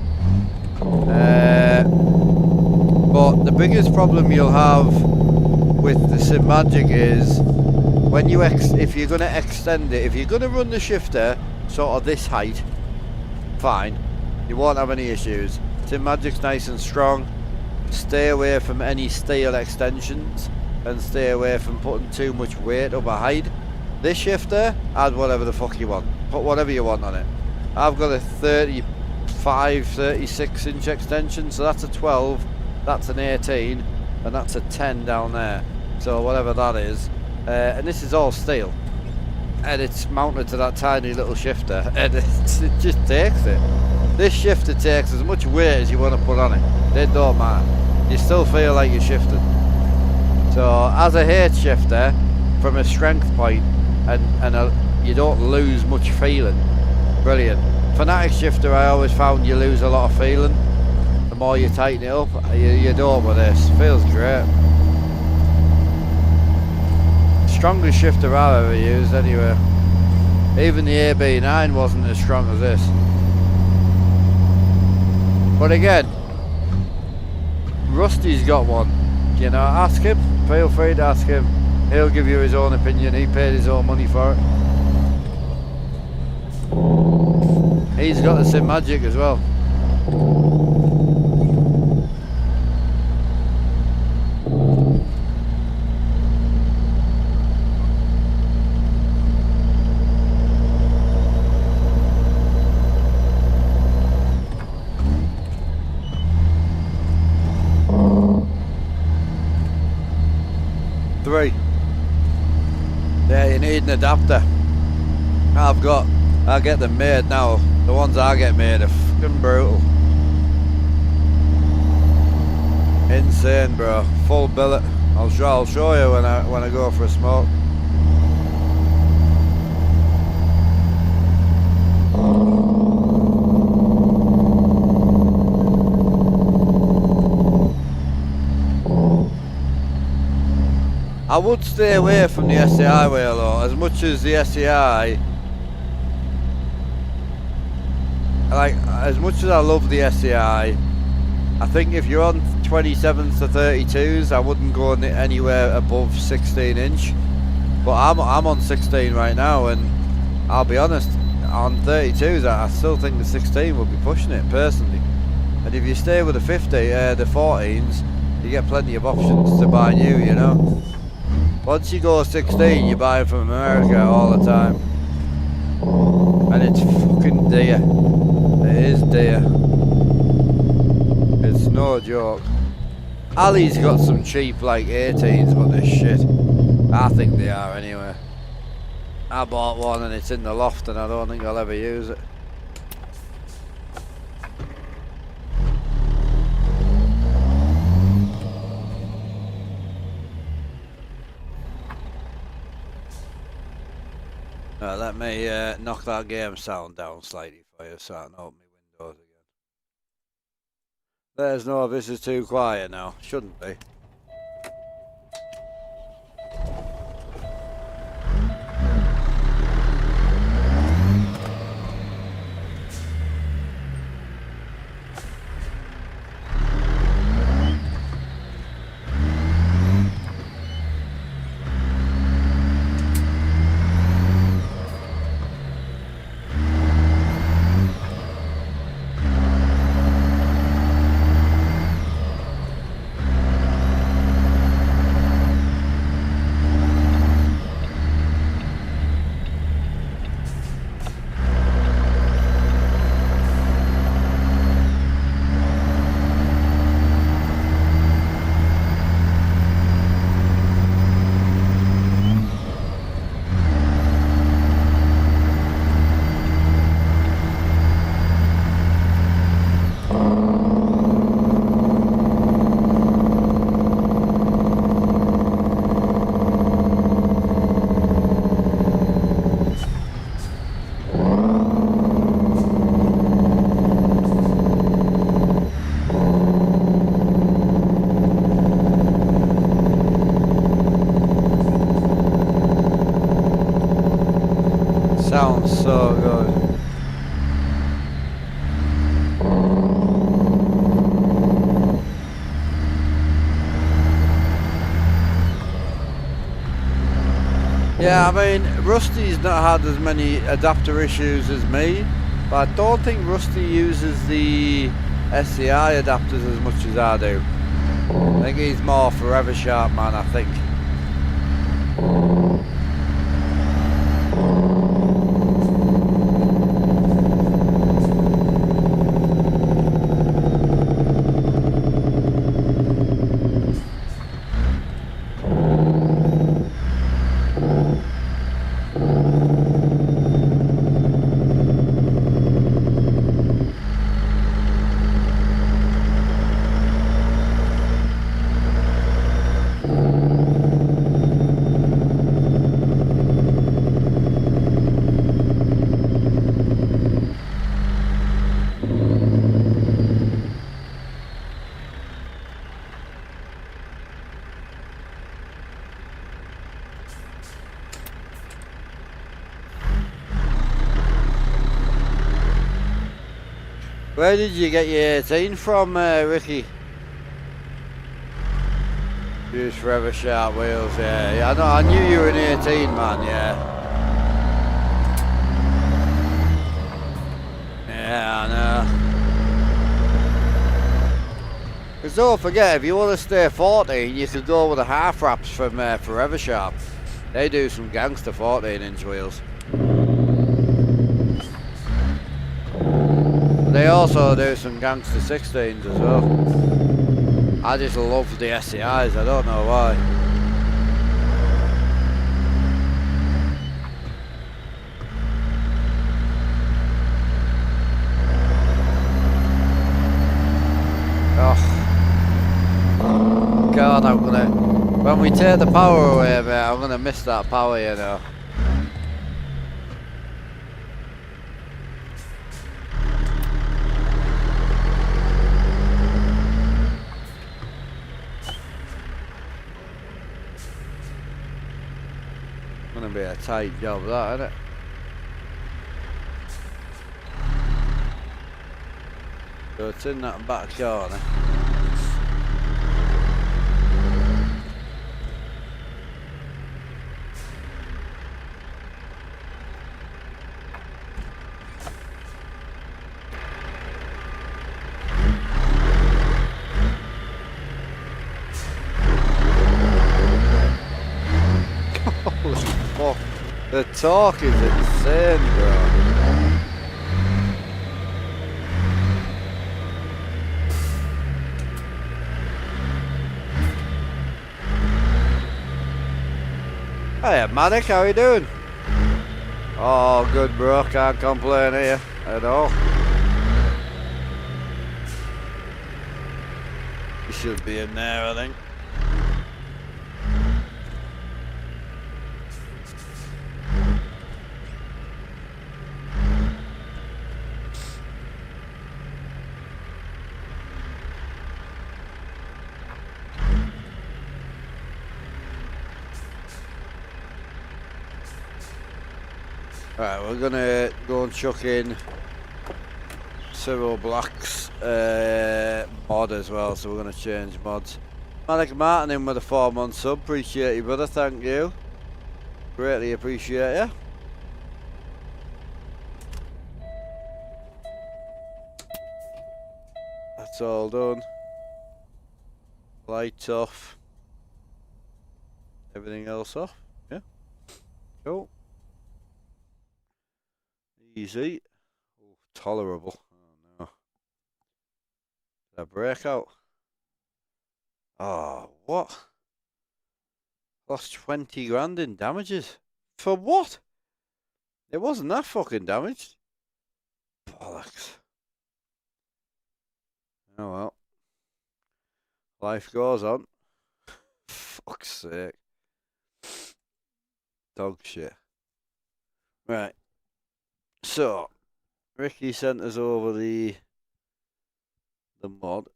But the biggest problem you'll have with the SimMagic is when you if you're going to extend it, if you're going to run the shifter sort of this height, fine, you won't have any issues. SimMagic's nice and strong. Stay away from any steel extensions and stay away from putting too much weight up a height. This shifter, add whatever the fuck you want, put whatever you want on it. I've got a 36 inch extension, so that's a 12, that's an 18, and that's a 10 down there, so whatever that is, and this is all steel, and it's mounted to that tiny little shifter, and it just takes it. This shifter takes as much weight as you want to put on it. It don't matter, you still feel like you're shifting. So as a H shifter, from a strength point, and you don't lose much feeling, brilliant. Fanatic shifter, I always found you lose a lot of feeling. The more you tighten it up, you don't with this. Feels great. Strongest shifter I've ever used anyway. Even the AB9 wasn't as strong as this. But again, Rusty's got one. You know, ask him. Feel free to ask him. He'll give you his own opinion. He paid his own money for it. He's got the SimMagic as well. Three. Yeah, you need an adapter. I get them made now. The ones I get made are fucking brutal. Insane, bro. Full billet. I'll show you when I go for a smoke. I would stay away from the SCI wheel though, as much as the SCI, like, as much as I love the SCI, I think if you're on 27s to 32s, I wouldn't go anywhere above 16 inch. But I'm on 16 right now, and I'll be honest, on 32s, I still think the 16 would be pushing it personally. And if you stay with the 50, the 14s, you get plenty of options to buy new, you know. Once you go 16, you buy from America all the time. And it's fucking dear. It is dear. It's no joke. Ali's got some cheap like 18s, but they're shit. I think they are anyway. I bought one and it's in the loft and I don't think I'll ever use it. Let me knock that game sound down slightly for you so I can open my windows again. There's no, this is too quiet now. Shouldn't be. Sounds so good. Yeah, I mean, Rusty's not had as many adapter issues as me, but I don't think Rusty uses the SCI adapters as much as I do. I think he's more forever sharp man, I think. Where did you get your 18 from, Ricky? Use forever sharp wheels, yeah. I know, I knew you were an 18 man, yeah. Yeah, I know. Because don't forget, if you want to stay 14, you could go with the half wraps from Forever Sharp. They do some gangster 14-inch wheels. They also do some gangster 16s as well. I just love the SCIs, I don't know why. Oh. God, I'm gonna... When we take the power away, mate, I'm gonna miss that power, you know. Gonna be a tight job, that, isn't it? So it's in that back corner. Holy fuck. The torque is insane, bro. Hey, Manic, how you doing? Oh, good, bro. Can't complain here at all. You should be in there, I think. Right, we're gonna go and chuck in Cyril Black's mod as well, so we're gonna change mods. Manic Martin in with a 4-month sub, appreciate you, brother, thank you. Greatly appreciate you. That's all done. Lights off. Everything else off. Yeah. Cool. Easy. Oh, tolerable. Oh no. Did I break out? Oh, what? Lost 20 grand in damages. For what? It wasn't that fucking damaged. Bollocks. Oh well. Life goes on. Fuck's sake. Dog shit. Right. So, Ricky sent us over the mod.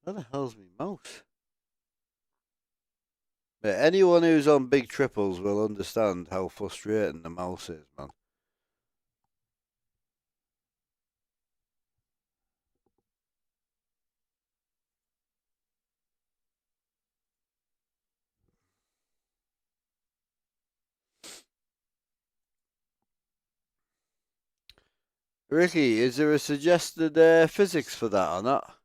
Where the hell's my mouse? But anyone who's on big triples will understand how frustrating the mouse is, man. Ricky, is there a suggested physics for that or not?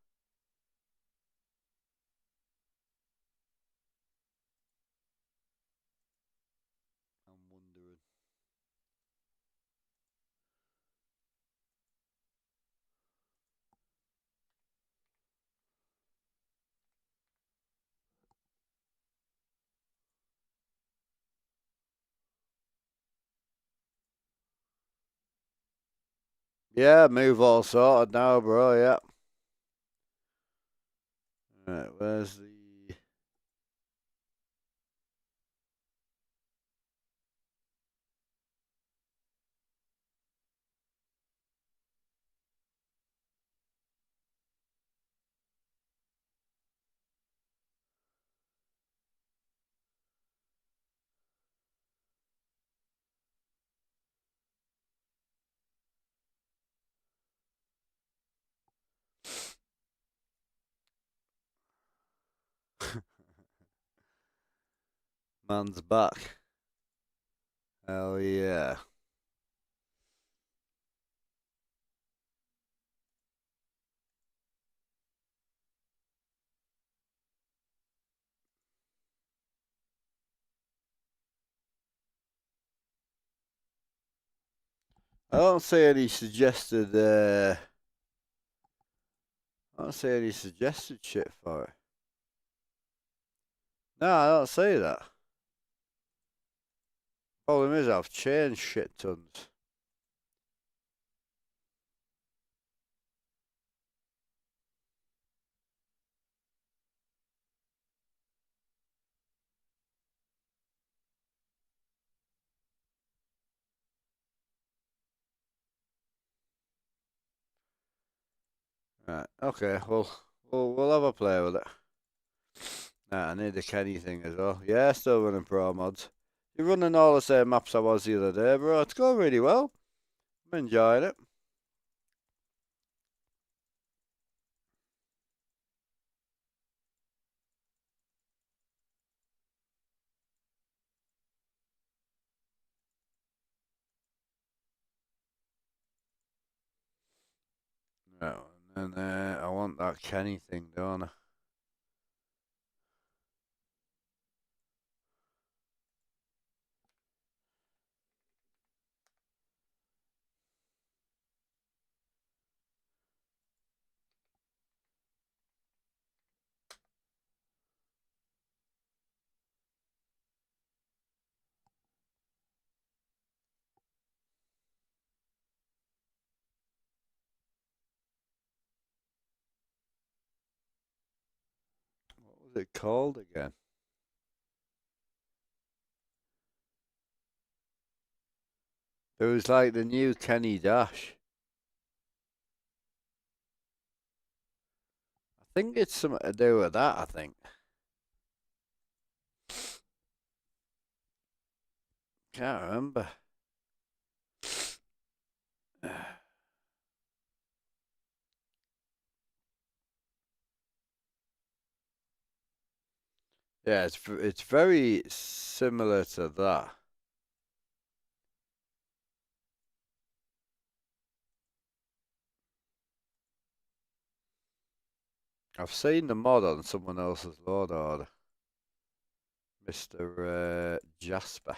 I'm wondering. Yeah, move all sorted now, bro, yeah. Right, where's the... Man's back. Hell yeah. I don't see any suggested. I don't see any suggested shit for it. No, I don't see that. Problem is, I've changed shit tons. Right. Okay. We'll have a play with it. Nah, I need the Kenny thing as well. Yeah, still running pro mods. You're running all the same maps I was the other day, bro. It's going really well. I'm enjoying it. Right, and I want that Kenny thing, don't I? What was it called again? It was like the new Kenny Dash. I think it's something to do with that, I think. Can't remember. Yeah, it's very similar to that. I've seen the mod on someone else's load order. Mr. Jasper.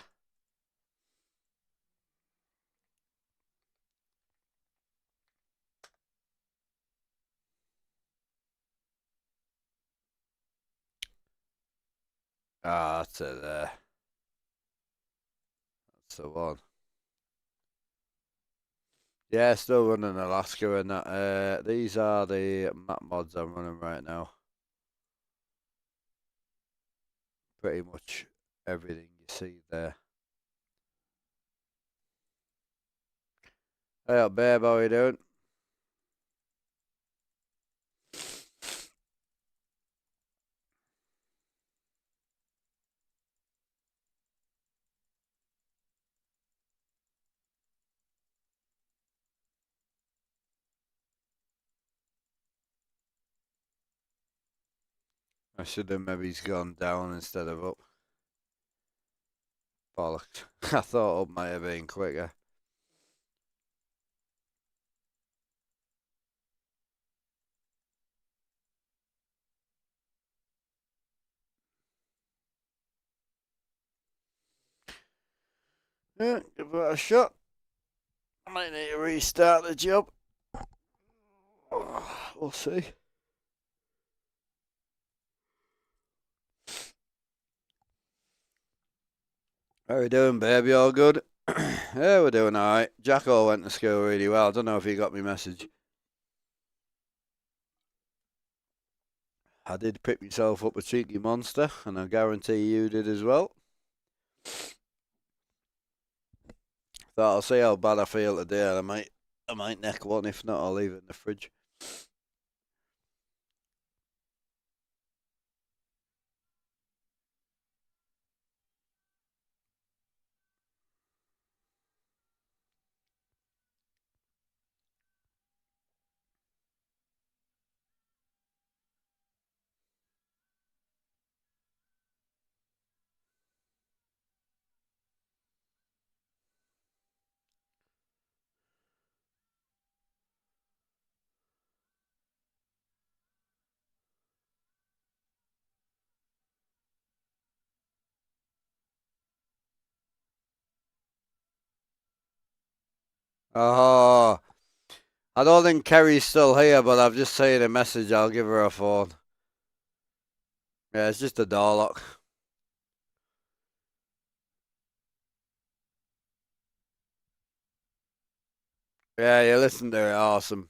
Ah, that's it there. That's the one. Yeah, still running Alaska and that. These are the map mods I'm running right now. Pretty much everything you see there. Hey up, babe, how you doing? I should have maybe gone down instead of up. Bollocks. I thought up might have been quicker. Yeah, give it a shot. I might need to restart the job. We'll see. How you doing, baby? All good? Yeah, we're doing alright. Jacko went to school really well. I don't know if you got my message. I did pick myself up a cheeky monster, and I guarantee you did as well. Thought I'll see how bad I feel today. I might neck one. If not, I'll leave it in the fridge. Oh, I don't think Kerry's still here, but I've just seen a message. I'll give her a phone. Yeah, it's just a door lock. Yeah, you listen to it. Awesome.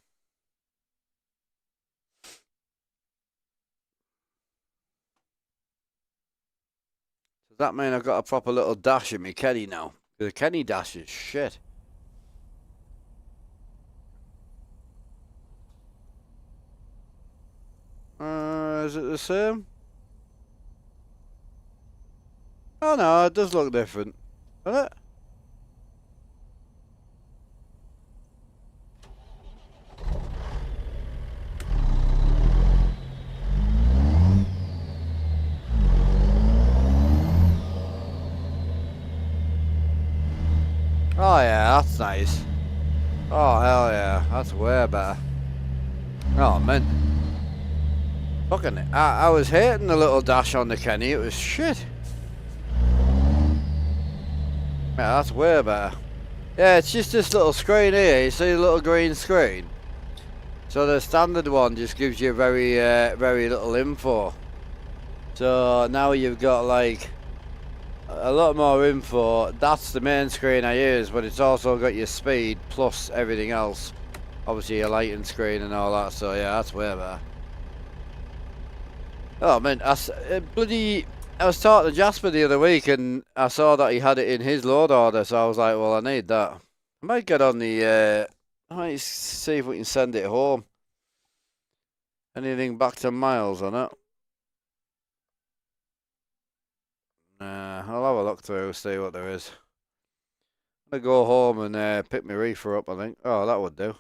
Does that mean I've got a proper little dash in me Kenny now? The Kenny dash is shit. Is it the same? Oh no, it does look different. Doesn't it? Oh yeah, that's nice. Oh hell yeah, that's way better. Oh man. Fucking I was hating the little dash on the Kenny, it was shit. Yeah, that's way better. Yeah, it's just this little screen here, you see the little green screen? So the standard one just gives you very very little info. So now you've got like a lot more info. That's the main screen I use, but it's also got your speed plus everything else. Obviously your lighting screen and all that, so yeah, that's way better. Oh man, I was talking to Jasper the other week and I saw that he had it in his load order, so I was like, well, I need that. I might get on the, I might see if we can send it home. Anything back to miles on it? I'll have a look through, see what there is. I'm gonna go home and pick my reefer up, I think. Oh, that would do.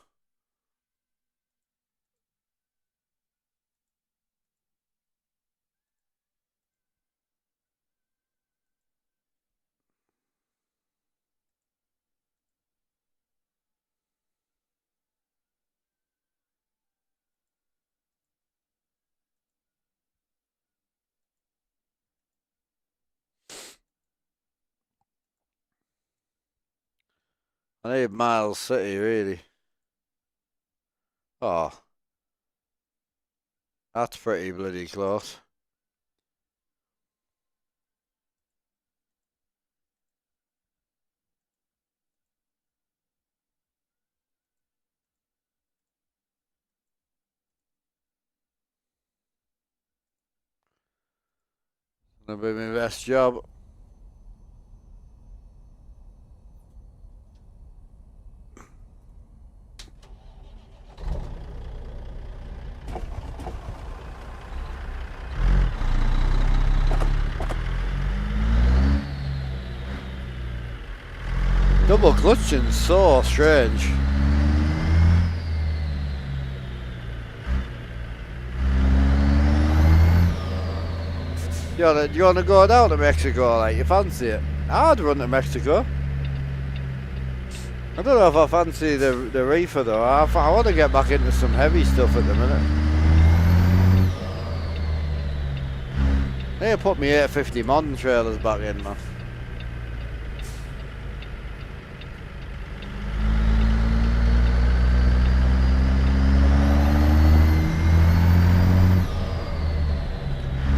I need Miles City, really. Oh, that's pretty bloody close. Gonna be my best job. Double clutching's so strange. You wanna go down to Mexico, like, you fancy it? I'd run to Mexico. I don't know if I fancy the reefer though. I want to get back into some heavy stuff at the minute. They put me 850 modern trailers back in, man.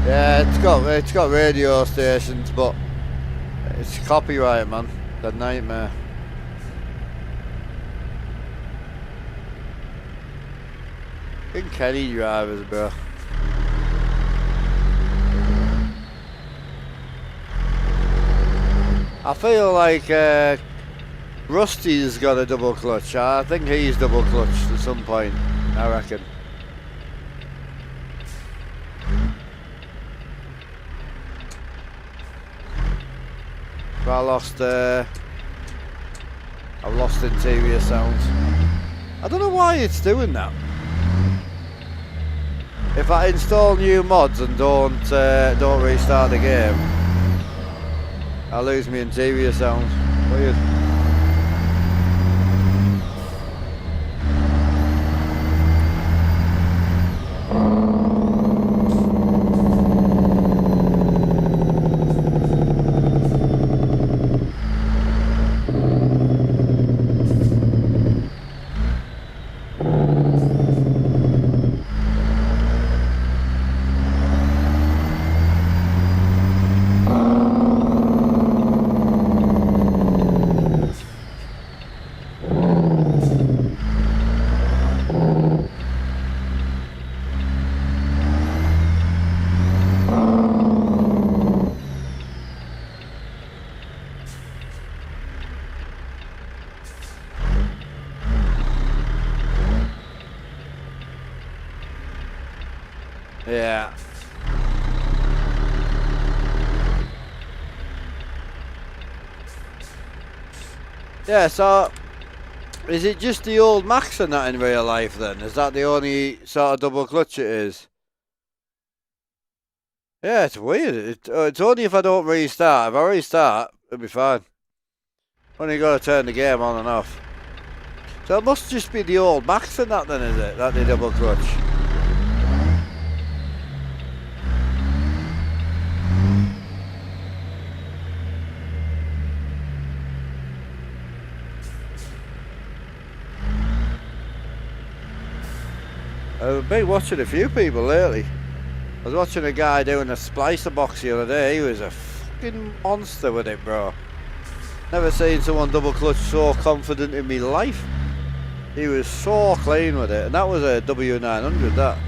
Yeah, it's got radio stations, but it's copyright, man. The nightmare. Fucking Kenny drivers, bro. I feel like Rusty's got a double clutch. I think he's double clutched at some point, I reckon. But I've lost interior sounds. I don't know why it's doing that. If I install new mods and don't restart the game, I lose my interior sounds. Weird. Yeah. Yeah, so is it just the old Max and that in real life then? Is that the only sort of double clutch it is? Yeah, it's weird. It's only if I don't restart. If I restart, it'll be fine. Only got to turn the game on and off. So it must just be the old Max and that then, is it? That the double clutch. I've been watching a few people lately. I was watching a guy doing a splicer box the other day. He was a fucking monster with it, bro. Never seen someone double clutch so confident in my life. He was so clean with it, and that was a W900, that.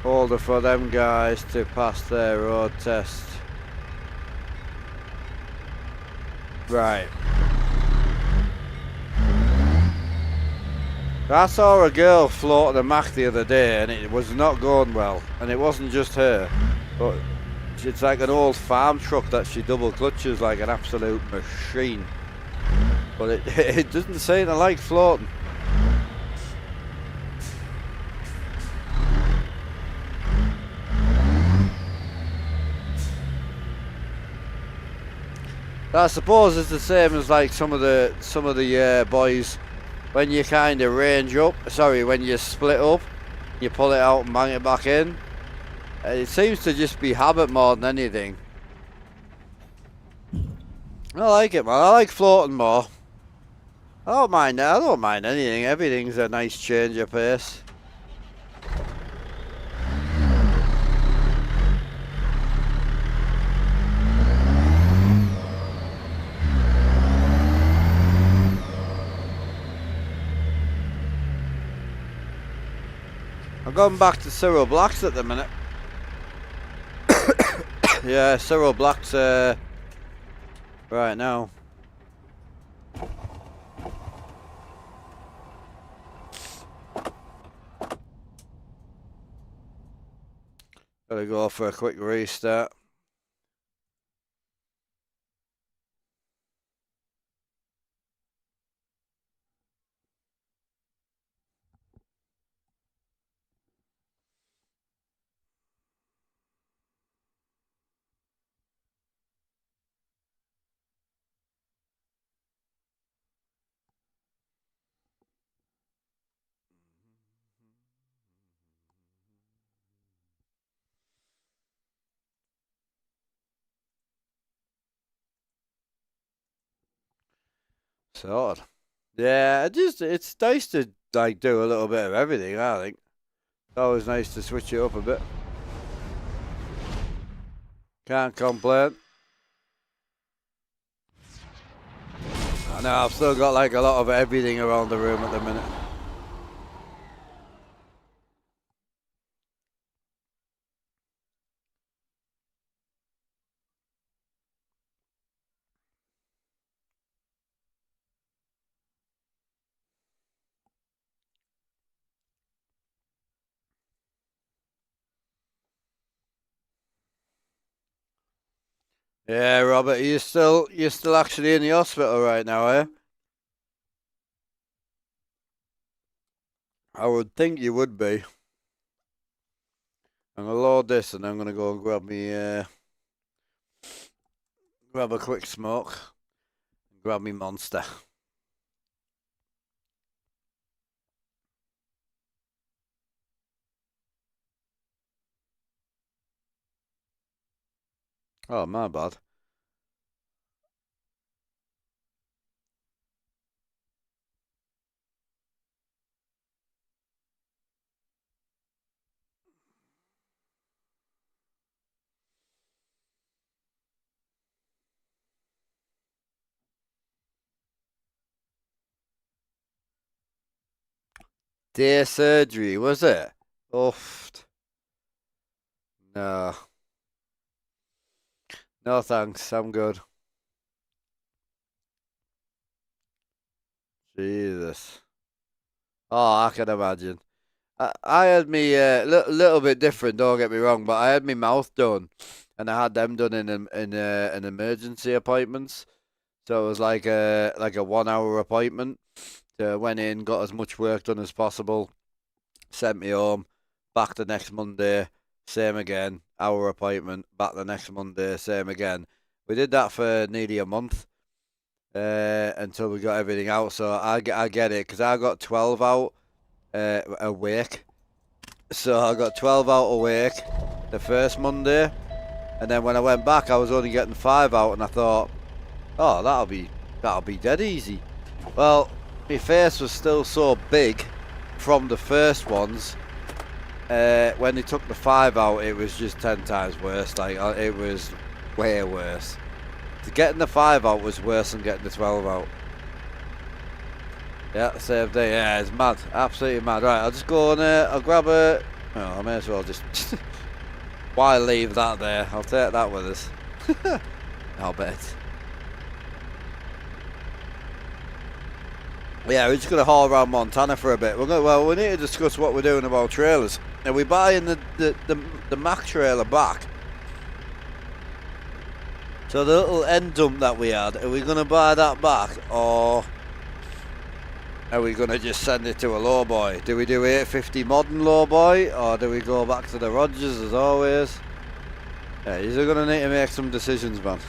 Order for them guys to pass their road test. Right. I saw a girl floating a Mac the other day and it was not going well. And it wasn't just her. But it's like an old farm truck that she double clutches like an absolute machine. But it doesn't seem to like floating. I suppose it's the same as like some of the boys when you kind of range up. Sorry, when you split up, you pull it out and bang it back in. It seems to just be habit more than anything. I like it, man. I like floating more. I don't mind. I don't mind anything. Everything's a nice change of pace. I'm going back to Cyril Black's at the minute. Yeah, Cyril Black's right now. Gotta go for a quick restart. Sorted. Yeah, it's nice to like do a little bit of everything, I think. It's always nice to switch it up a bit. Can't complain. I know I've still got like a lot of everything around the room at the minute. Yeah, Robert, you're still actually in the hospital right now, eh? I would think you would be. I'm gonna load this and I'm gonna go and grab a quick smoke, grab me monster. Oh, my bad. Day surgery, was it? Oof. No. No thanks, I'm good. Jesus. Oh, I can imagine. I had me little bit different. Don't get me wrong, but I had my mouth done, and I had them done in an emergency appointments. So it was like a 1 hour appointment. So went in, got as much work done as possible, sent me home. Back the next Monday, same again. Hour appointment. Back the next Monday, same again. We did that for nearly a month until we got everything out. So I get it because I got 12 out a week. So I got 12 out a week the first Monday, and then when I went back, I was only getting 5 out, and I thought, oh, that'll be dead easy. Well, my face was still so big from the first ones. When they took the 5 out, it was just 10 times worse. Like it was way worse. Getting the 5 out was worse than getting the 12 out. Yeah, same day. Yeah, it's mad. Absolutely mad. Right, I'll just go and I'll grab a... Oh, I may as well just... Why leave that there? I'll take that with us. I'll bet. Yeah, we're just going to haul around Montana for a bit. Well, we need to discuss what we're doing about trailers. Are we buying the Mack trailer back? So the little end dump that we had, are we going to buy that back, or... Are we going to just send it to a lowboy? Do we do 850 modern lowboy, or do we go back to the Rogers as always? Yeah, you're going to need to make some decisions, man.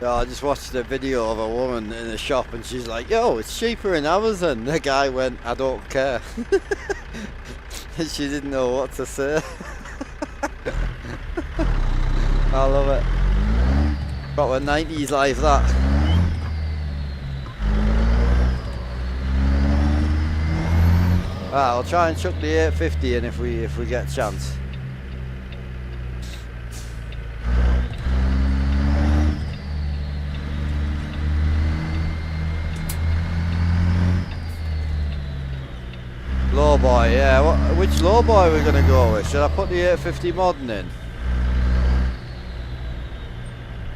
Yeah, I just watched a video of a woman in a shop and she's like, yo, it's cheaper in Amazon. The guy went, I don't care. And she didn't know what to say. I love it. Proper 90s life, that. Right, I'll try and chuck the 850 in if we get a chance. Lowboy, yeah. Which lowboy are we going to go with? Should I put the 850 modern in?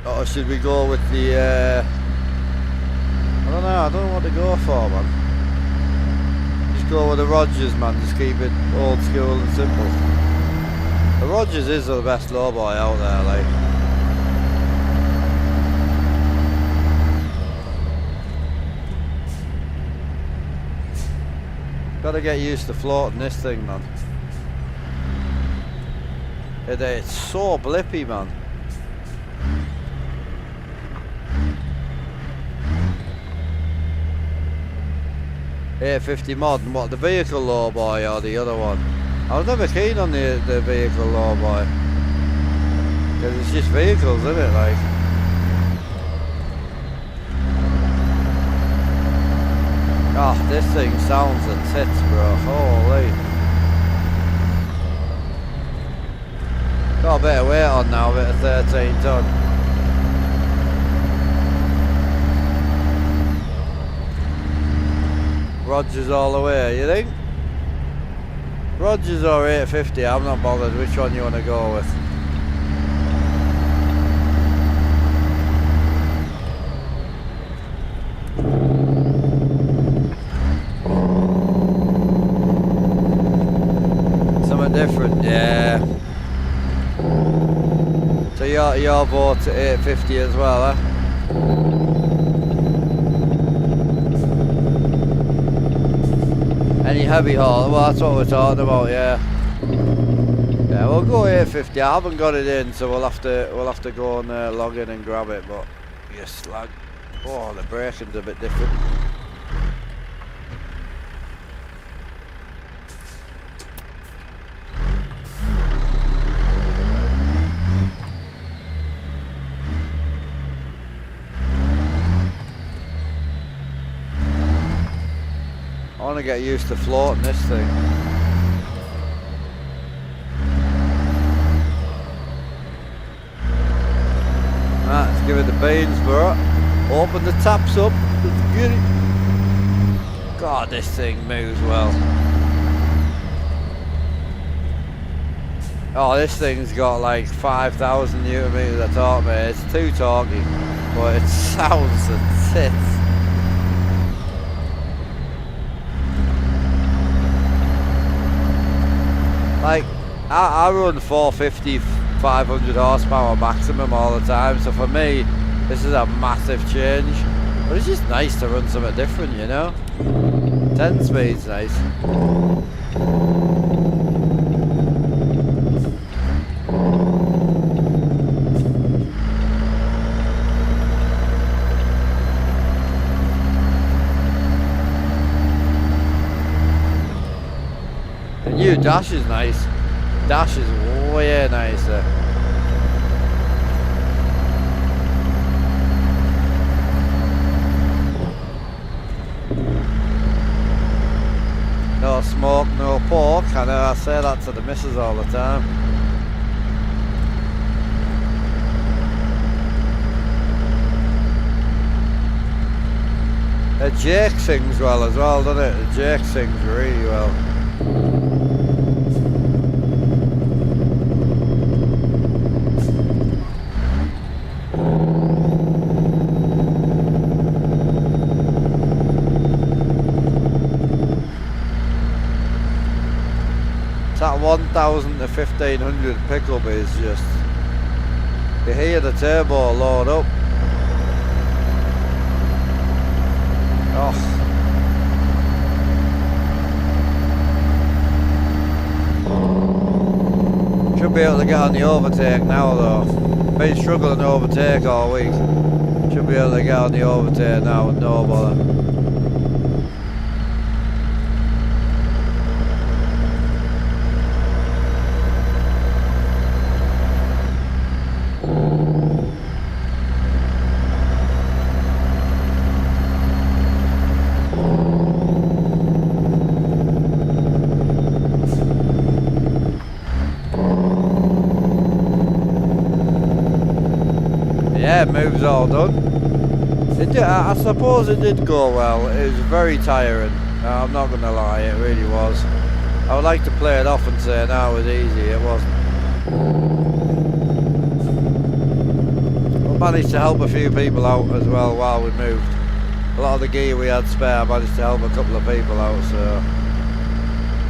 Or should we go with the... I don't know what to go for, man. Just go with the Rogers, man. Just keep it old school and simple. The Rogers is the best lowboy out there, like. Gotta get used to floating this thing, man. It's so blippy, man. $850 modern, what, the vehicle lowboy or the other one? I was never keen on the vehicle lowboy. Because it's just vehicles, isn't it, like? Oh, this thing sounds a tits, bro. Holy. Got a bit of weight on now, a bit of 13 ton. Rogers all the way, you think? Rogers or 850, I'm not bothered which one you want to go with. Different, yeah. So your boat's at 850 as well, huh? Any heavy haul? Well, that's what we're talking about, yeah. Yeah, we'll go 850. I haven't got it in, so we'll have to go and log in and grab it. But yes, slag. Oh, the braking's a bit different. I want to get used to floating this thing. Right, let's give it the beans, bro. Open the taps up. Let's get it. God, this thing moves well. Oh, this thing's got like 5,000 Newton meters of torque, mate. It's too torquey, but it sounds a tits. Like, I run 450, 500 horsepower maximum all the time, so for me, this is a massive change. But it's just nice to run something different, you know? 10 speed's nice. The new dash is nice. Dash is way nicer. No smoke, no pork. I know I say that to the missus all the time. Jake sings well as well, doesn't it? Jake sings really well. That 1,000 to 1,500 pickup is just, you hear the turbo load up. Oh. Should be able to get on the overtake now though. Been struggling to overtake all week. Should be able to get on the overtake now with no bother. Yeah, move's all done. It did, I suppose it did go well. It was very tiring. I'm not going to lie, it really was. I would like to play it off and say no, it was easy. It wasn't. We managed to help a few people out as well while we moved. A lot of the gear we had spare, I managed to help a couple of people out, so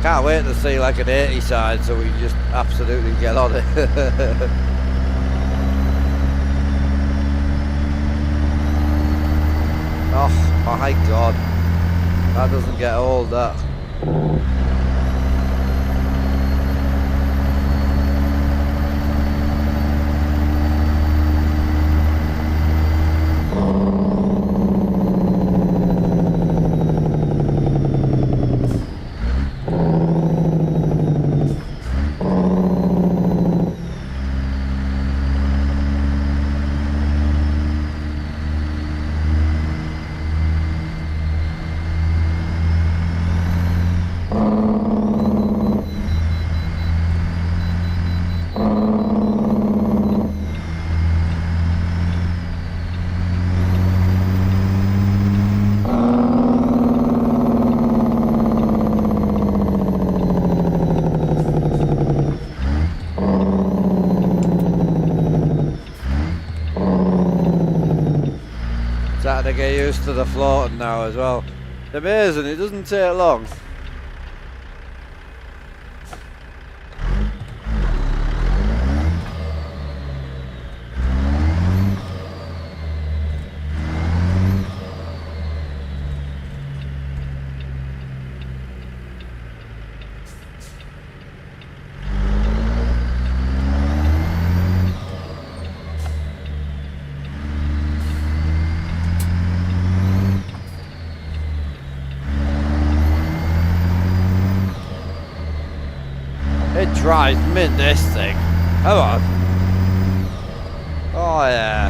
can't wait to see like an 80 side so we can just absolutely get on it. Oh my god, that doesn't get old, that. Starting to get used to the floating now as well. It's amazing, it doesn't take long. It drives mint, this thing. Come on. Oh yeah.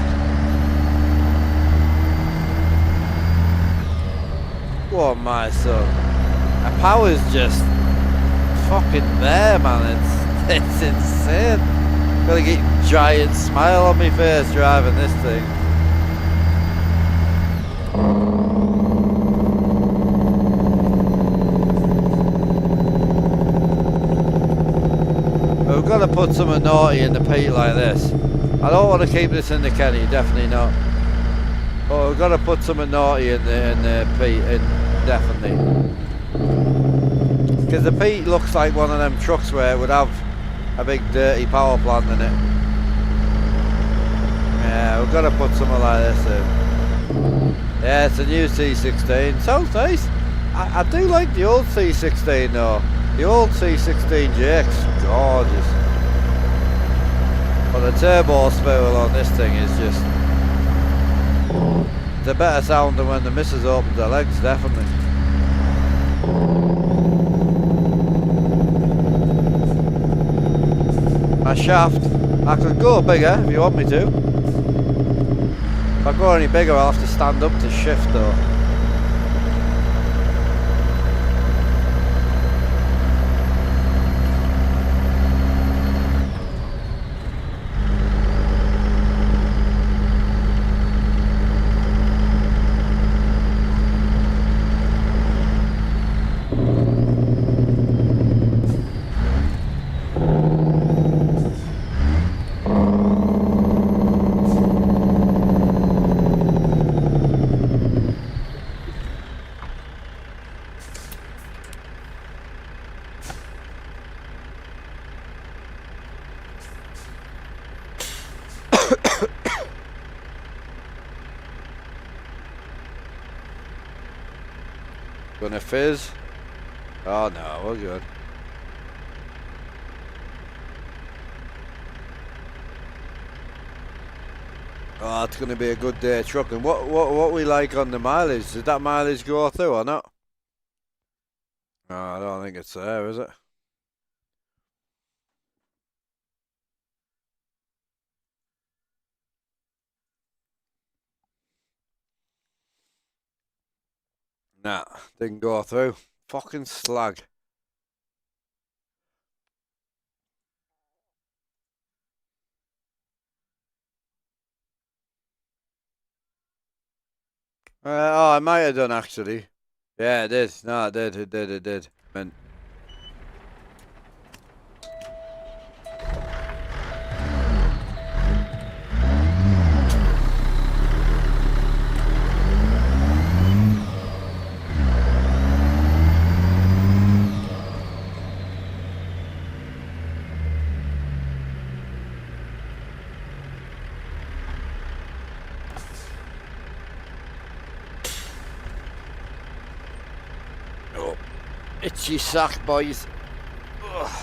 Go on, my son. The power's just fucking there, man. It's insane. Gotta get a giant smile on my face driving this thing. We've got to put something naughty in the peat like this. I don't want to keep this in the Kenny, definitely not. But we've got to put something naughty in the peat, definitely. Because the peat looks like one of them trucks where it would have a big dirty power plant in it. Yeah, we've got to put something like this in. Yeah, it's a new C16. Sounds nice. I do like the old C16 though. The old C16 Jake's gorgeous. But the turbo spool on this thing is just... It's a better sound than when the missus opens her legs, definitely. My shaft, I could go bigger if you want me to. If I go any bigger I'll have to stand up to shift though. Gonna fizz? Oh no, we're good. Oh, it's going to be a good day trucking. What we like on the mileage? Did that mileage go through or not? Oh, I don't think it's there, is it? Nah, didn't go through. Fucking slag. Oh, I might have done actually. Yeah, it did. No, it did. It did. It did. Man. Oh, itchy sack, boys. Ugh.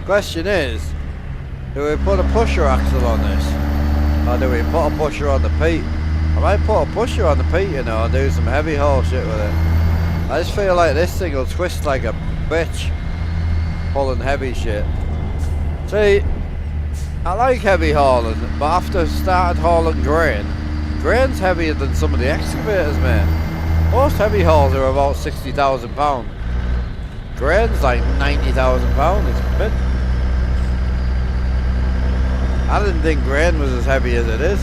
Question is, do we put a pusher axle on this? Or do we put a pusher on the Pete? I might put a pusher on the Pete, you know, and do some heavy haul shit with it. I just feel like this thing will twist like a bitch, pulling heavy shit. See, I like heavy hauling, but after started hauling grain's heavier than some of the excavators, mate. Most heavy hauls are about £60,000. Grain's like £90,000. It's a bit. I didn't think grain was as heavy as it is.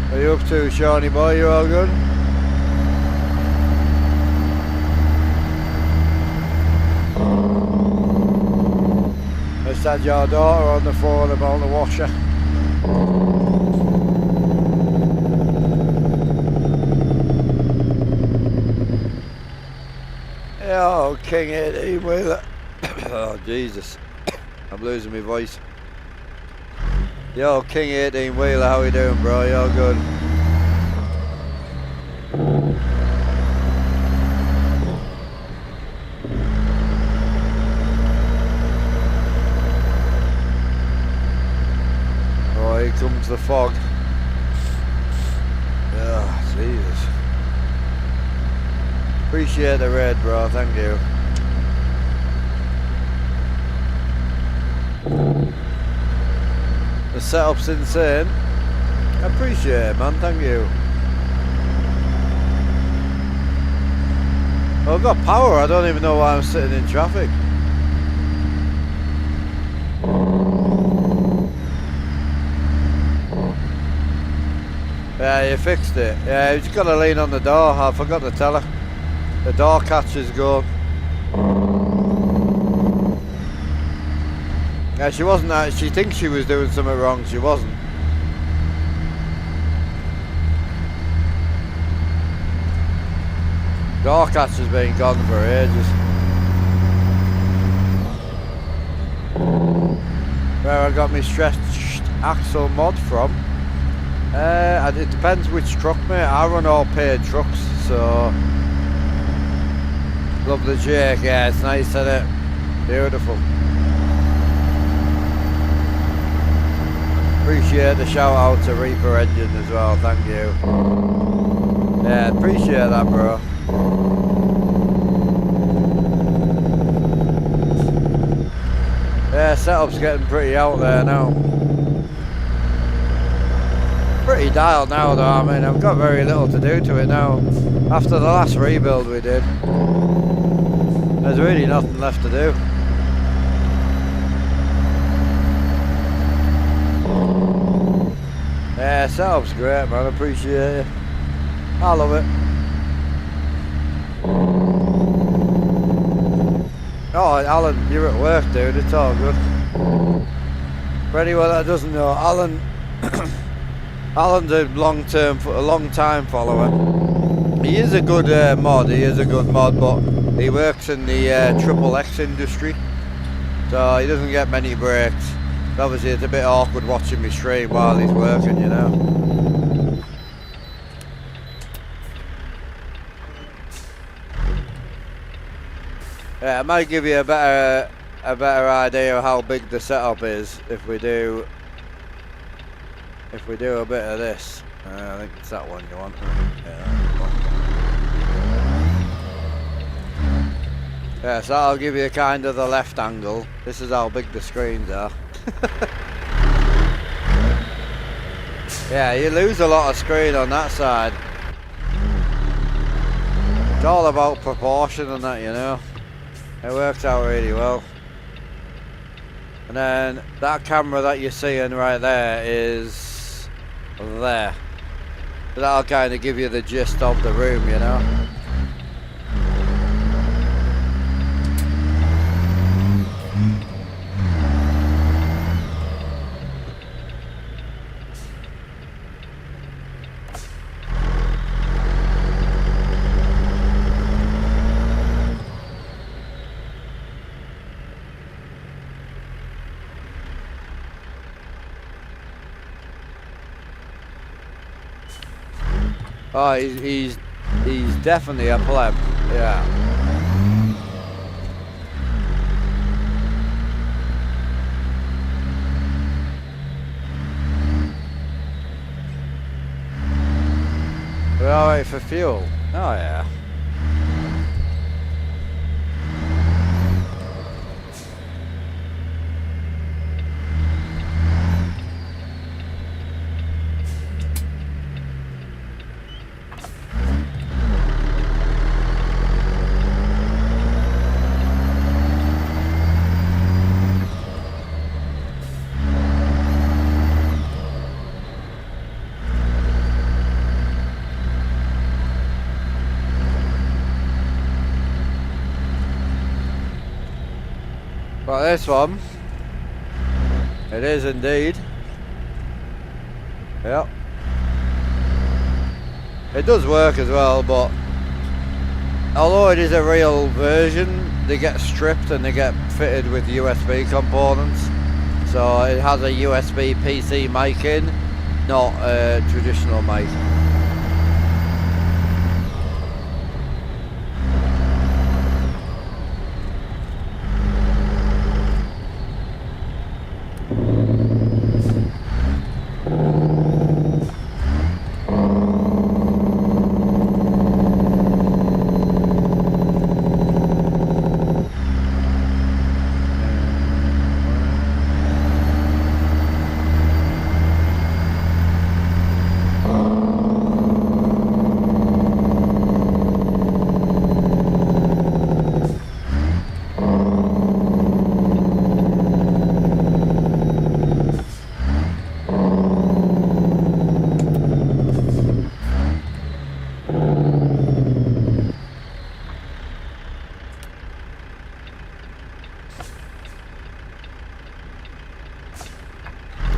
What are you up to, Shawnee boy? You all good? Just had your daughter on the phone about the washer. Oh, King 18 wheeler. Oh, Jesus. I'm losing my voice. Yo, King 18 wheeler, how you doing, bro? You all good? Oh, here comes the fog. Oh, Jesus. Appreciate the raid, bro. Thank you. The setup's insane. I appreciate it, man. Thank you. Well, I've got power. I don't even know why I'm sitting in traffic. Yeah, you fixed it. Yeah, you just got to lean on the door. I forgot to tell her. The door catcher's gone. Yeah, she wasn't that. She thinks she was doing something wrong. She wasn't. Door catcher's been gone for ages. Where I got my stretched axle mod from? It depends which truck, mate. I run all paid trucks, so. Love the Jake, yeah, it's nice, isn't it? Beautiful. Appreciate the shout out to Reaper Engine as well, thank you. Yeah, appreciate that, bro. Yeah, setup's getting pretty out there now. Pretty dialed now though, I mean, I've got very little to do to it now. After the last rebuild we did, there's really nothing left to do. Yeah, setup's great, man. I appreciate it. I love it. Oh, Alan, you're at work, dude. It's all good. For anyone that doesn't know, Alan, Alan's a long-time follower. He is a good mod. He is a good mod, but he works in the XXX industry, so he doesn't get many breaks. Obviously, it's a bit awkward watching me stream while he's working, you know. Yeah, it might give you a better idea of how big the setup is if we do a bit of this. I think it's that one you want. Yeah, so I'll give you kind of the left angle. This is how big the screens are. Yeah, you lose a lot of screen on that side. It's all about proportion and that, you know. It works out really well. And then that camera that you're seeing right there is there. So that'll kind of give you the gist of the room, you know. Oh, he's definitely a pleb, yeah. We're alright for fuel. Oh yeah. But this one, it is indeed. Yep. It does work as well, but although it is a real version, they get stripped and they get fitted with USB components. So it has a USB PC mic in, not a traditional mic.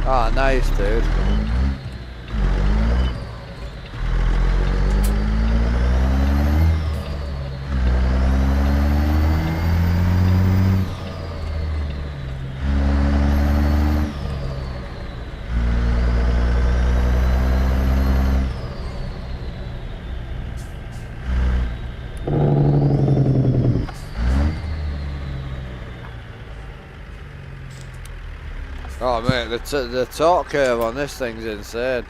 Ah, nice, dude. Oh mate, the torque curve on this thing's insane.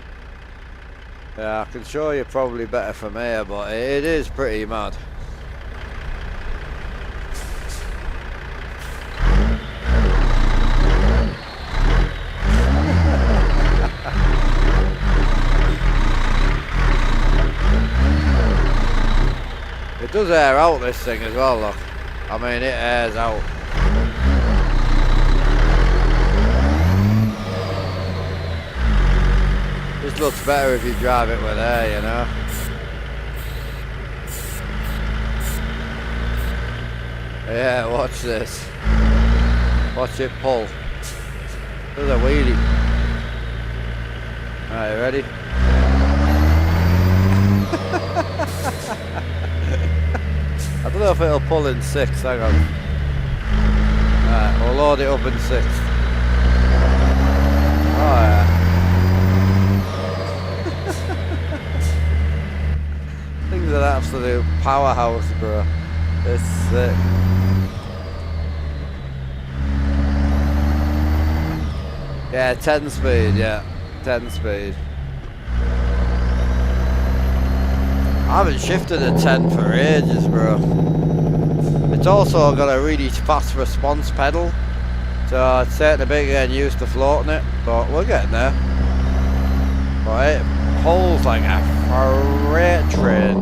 Yeah, I can show you probably better from here, but it is pretty mad. It does air out, this thing as well, look. I mean, it airs out. This looks better if you drive it with air, you know. Yeah, watch this. Watch it pull. There's a wheelie. Alright, you ready? I don't know if it'll pull in 6th, hang on. Alright, we'll load it up in 6th. Oh yeah. Things are an absolute powerhouse, bro. It's sick. Yeah, 10 speed, yeah. 10 speed. I haven't shifted a 10 for ages, bro. It's also got a really fast response pedal, so it's taking a bit getting used to floating it, but we're getting there. But it pulls like a freight train.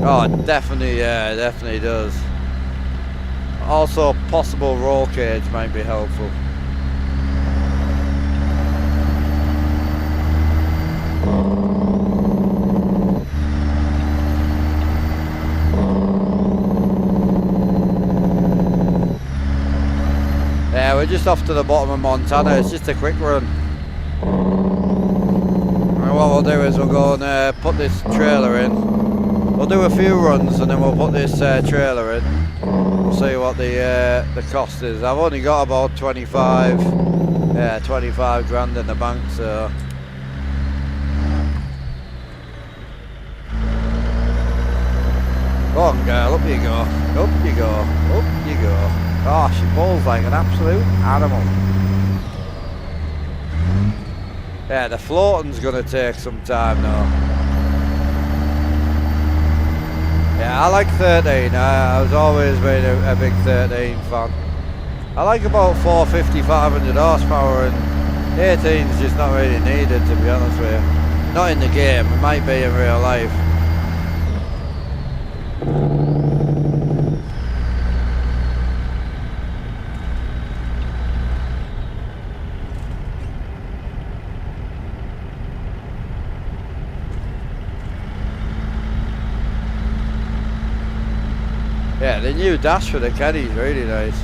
Oh, definitely, yeah, it definitely does. Also, possible roll cage might be helpful. Yeah, we're just off to the bottom of Montana. It's just a quick run. And what we'll do is we'll go and put this trailer in. We'll do a few runs and then we'll put this trailer in. We'll see what the cost is. I've only got about 25 grand in the bank, so. Go on, girl, up you go. Up you go. Up you go. Oh, she pulls like an absolute animal. Yeah, the floating's gonna take some time now. Yeah, I like 13. I was always been a big 13 fan. I like about 450, 500 horsepower, and 18's just not really needed, to be honest with you. Not in the game, it might be in real life. Yeah, the new dash for the caddy is really nice.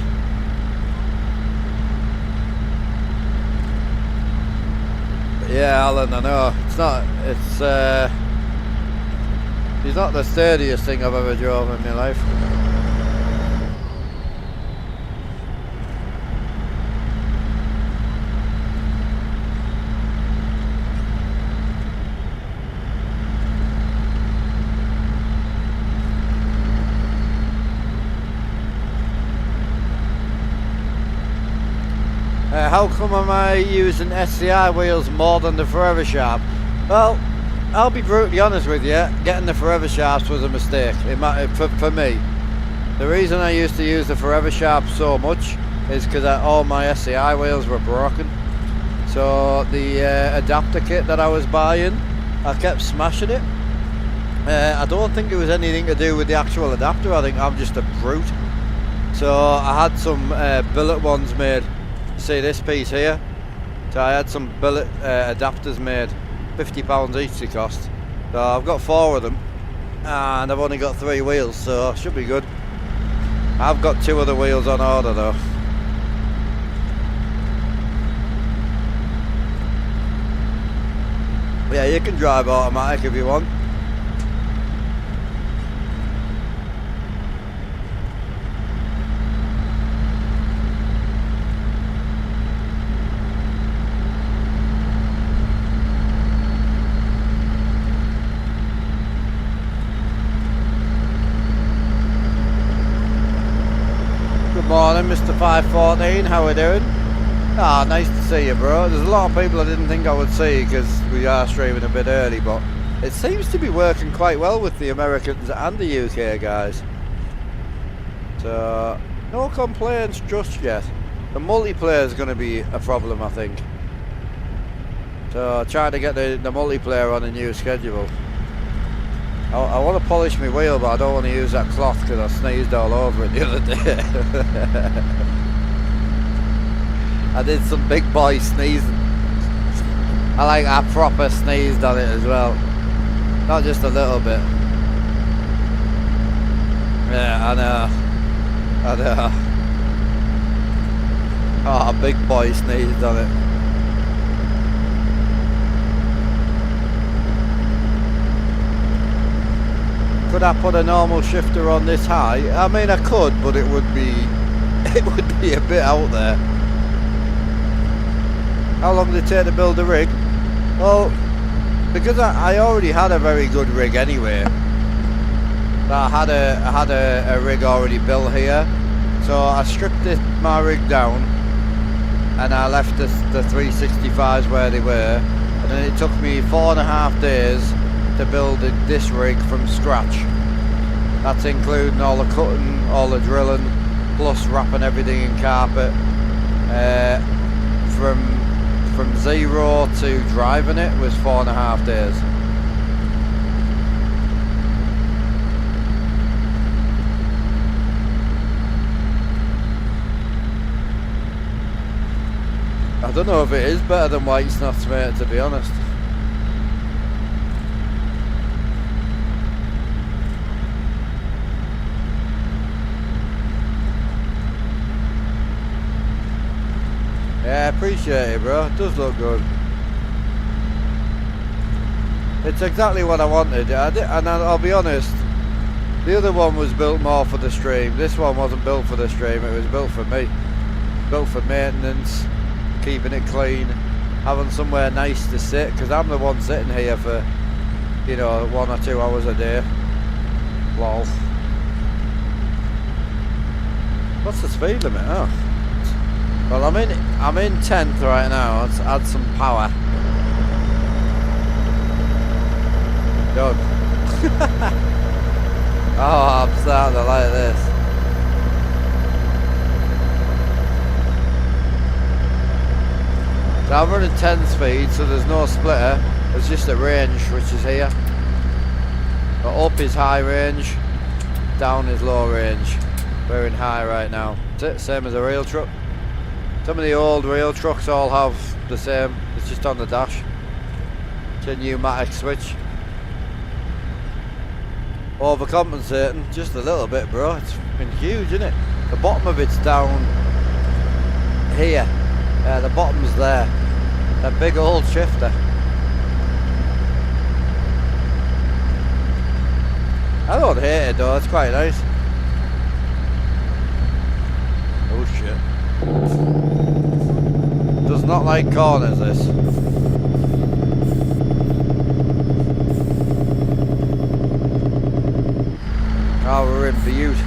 Yeah, Alan, I know. He's not the sturdiest thing I've ever drove in my life. How come am I using SCI wheels more than the Forever Sharp? Well, I'll be brutally honest with you, getting the Forever Sharps was a mistake for me. The reason I used to use the Forever Sharp so much is because all my SCI wheels were broken. So the adapter kit that I was buying, I kept smashing it. I don't think it was anything to do with the actual adapter, I think I'm just a brute. So I had some billet ones made. See this piece here? So I had some billet adapters made, £50 each they cost. So I've got 4 of them and I've only got 3 wheels, so should be good. I've got 2 other wheels on order though. Yeah, you can drive automatic if you want. Good morning, Mr. July 14, how we doing? Ah, nice to see you, bro. There's a lot of people I didn't think I would see because we are streaming a bit early, but it seems to be working quite well with the Americans and the UK guys. So, no complaints just yet. The multiplayer is going to be a problem, I think. So, trying to get the multiplayer on a new schedule. I want to polish my wheel, but I don't want to use that cloth because I sneezed all over it the other day. I did some big boy sneezing. I proper sneezed on it as well. Not just a little bit. Yeah, I know. Oh, a big boy sneezed on it. Could I put a normal shifter on this high? I mean, I could, but it would be a bit out there. How long did it take to build a rig? Well, because I already had a very good rig anyway. I had a rig already built here, so I stripped my rig down and I left the 365s where they were, and then it took me 4.5 days to build this rig from scratch. That's including all the cutting, all the drilling, plus wrapping everything in carpet. From zero to driving it was 4.5 days. I don't know if it is better than White's Knots, mate, to be honest. Yeah, appreciate it, bro. It does look good. It's exactly what I wanted. And I'll be honest, the other one was built more for the stream. This one wasn't built for the stream, it was built for me. Built for maintenance, keeping it clean, having somewhere nice to sit, because I'm the one sitting here for, 1 or 2 hours a day. Lol. What's the speed limit? Oh. Well, I'm in 10th right now. Let's add some power. Done. Oh, I'm starting to like this. So I'm running 10 speed, so there's no splitter. There's just a range, which is here. But up is high range, down is low range. We're in high right now. That's it, same as a rail truck. Some of the old rail trucks all have the same, it's just on the dash. It's a pneumatic switch. Overcompensating, just a little bit, bro. It's been huge, isn't it? The bottom of it's down here. The bottom's there. That big old shifter. I don't hate it though, it's quite nice. Oh shit. Does not like corners, this. Oh, we're in Butte.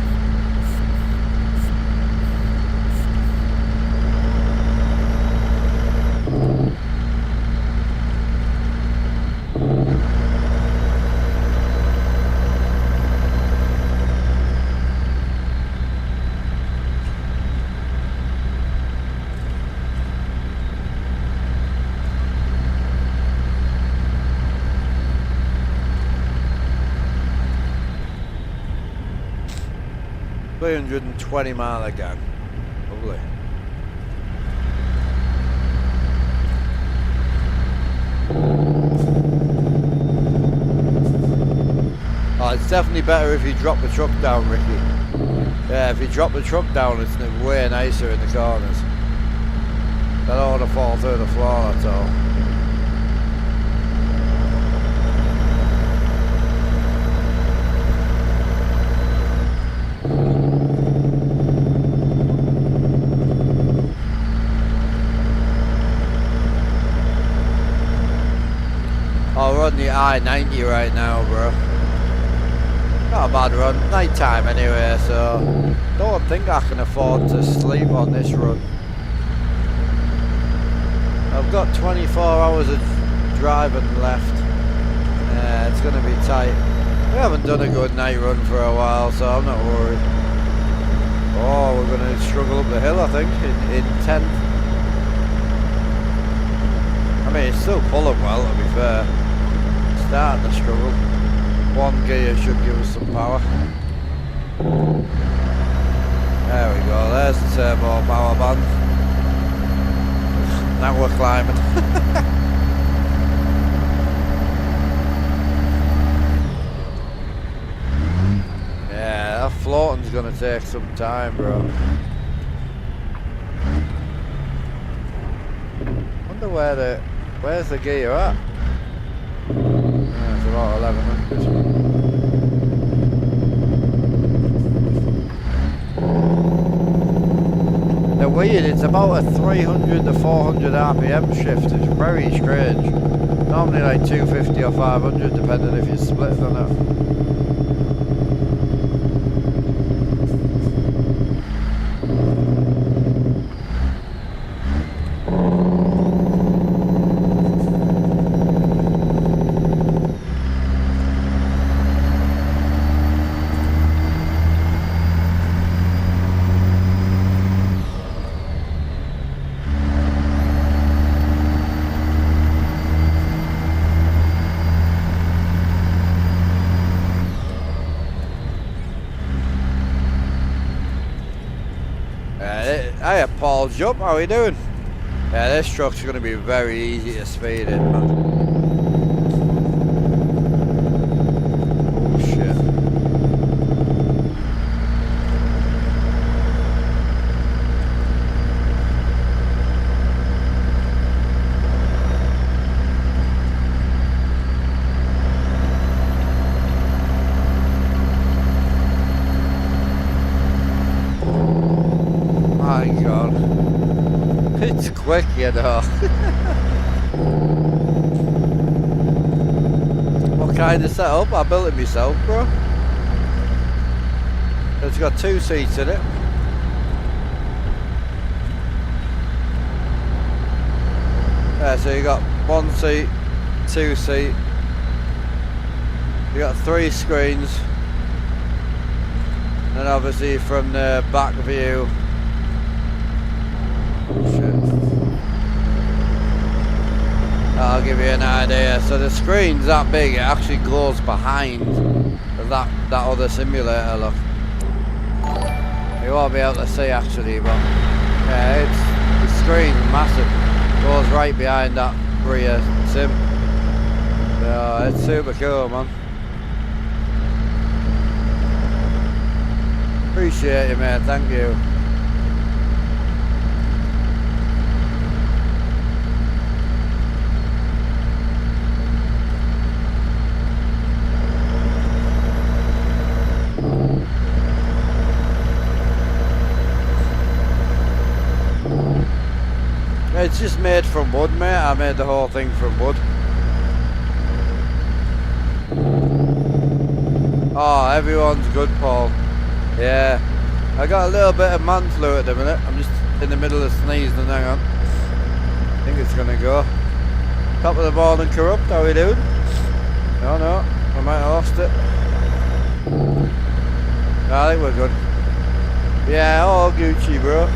$320 again. Lovely. Oh, it's definitely better if you drop the truck down, Ricky. Yeah, if you drop the truck down, it's way nicer in the corners. I don't want to fall through the floor at all. Oh, we're on the I-90 right now, bro. Not a bad run, night time anyway, so don't think I can afford to sleep on this run. I've got 24 hours of driving left. It's going to be tight. We haven't done a good night run for a while, so I'm not worried. Oh, we're going to struggle up the hill, I think, in 10th. I mean, it's still pulling well, to be fair. Starting to struggle. One gear should give us some power. There we go, there's the turbo power band. Now we're climbing. Yeah, that floating's gonna take some time, bro. Wonder where's the gear at? It's about 1100. They're weird, it's about a 300 to 400 RPM shift. It's very strange. Normally like 250 or 500 depending if you're splitting on it. Hiya Paul Jump, how are you doing? Yeah, this truck's going to be very easy to speed in, man. Oh shit. My god. It's quick, you know. What kind of setup? I built it myself, bro. It's got 2 seats in it. Yeah, so you got 1 seat, 2 seat. You got 3 screens. And obviously from the back view. I'll give you an idea. So the screen's that big, it actually goes behind that other simulator, look. You won't be able to see actually, but yeah, the screen's massive. Goes right behind that rear sim. Yeah, it's super cool, man. Appreciate it, mate, thank you. It's just made from wood, mate. I made the whole thing from wood. Oh, everyone's good, Paul. Yeah. I got a little bit of man flu at the minute. I'm just in the middle of sneezing. Hang on. I think it's gonna go. Top of the morning, Corrupt. How are we doing? No. I might have lost it. No, I think we're good. Yeah, all Gucci, bro.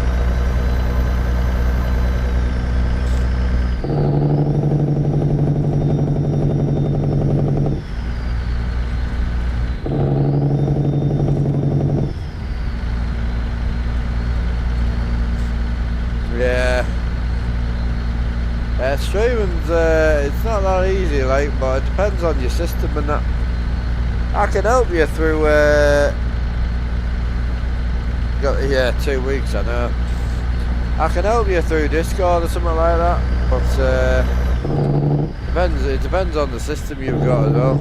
Streaming's, it's not that easy, like, but it depends on your system and that. I can help you through, yeah, 2 weeks, I know. I can help you through Discord or something like that, but, it depends on the system you've got as well.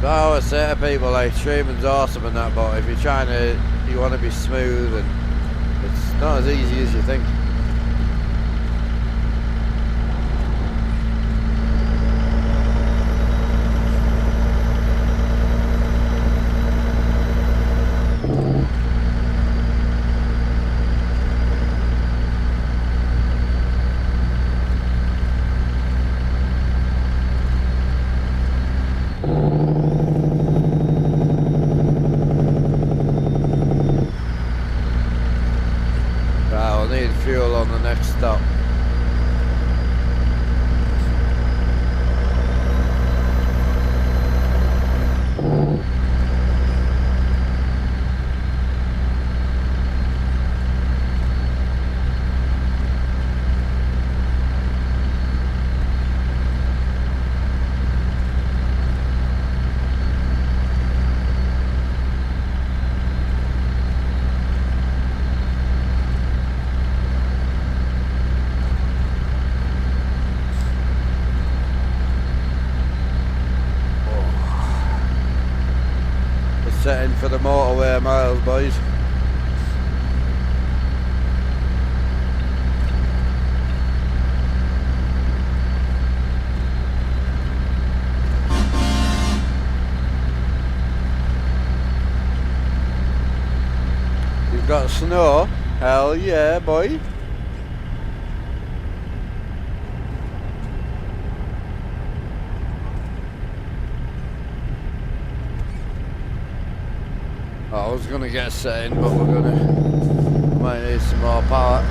But I always say to people, like, streaming's awesome and that, but if you're trying to, you want to be smooth, and it's not as easy as you think. need fuel on the next stop. Setting for the motorway miles, boys. You've got snow? Hell yeah, boy. I was gonna get set in, but might need some more power.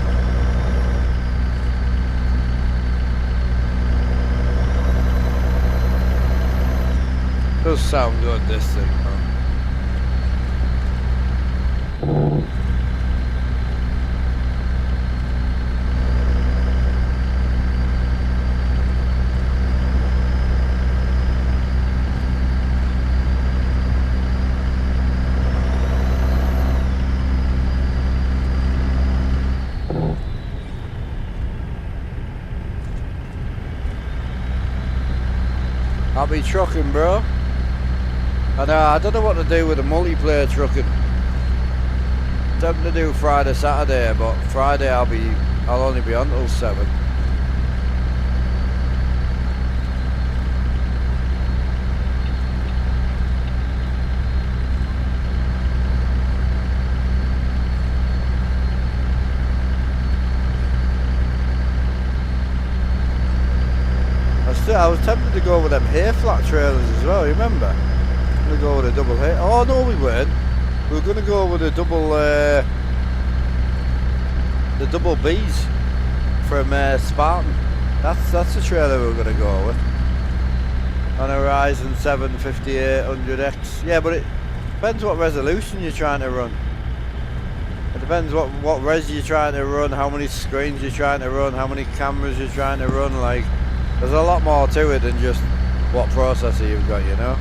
Does sound good, this thing, man. I'll be trucking, bro. I know, I don't know what to do with the multiplayer trucking. Tempting to do Friday, Saturday, but Friday I'll only be on till 7. I was tempted to go with them hay flat trailers as well, you remember? I'm going to go with a double hay. Oh no, we weren't. We were going to go with a double, the double Bs from Spartan. That's the trailer we were going to go with. On a Horizon 7 5800X. Yeah, but it depends what resolution you're trying to run. It depends what res you're trying to run, how many screens you're trying to run, how many cameras you're trying to run, like. There's a lot more to it than just what processor you've got, you know?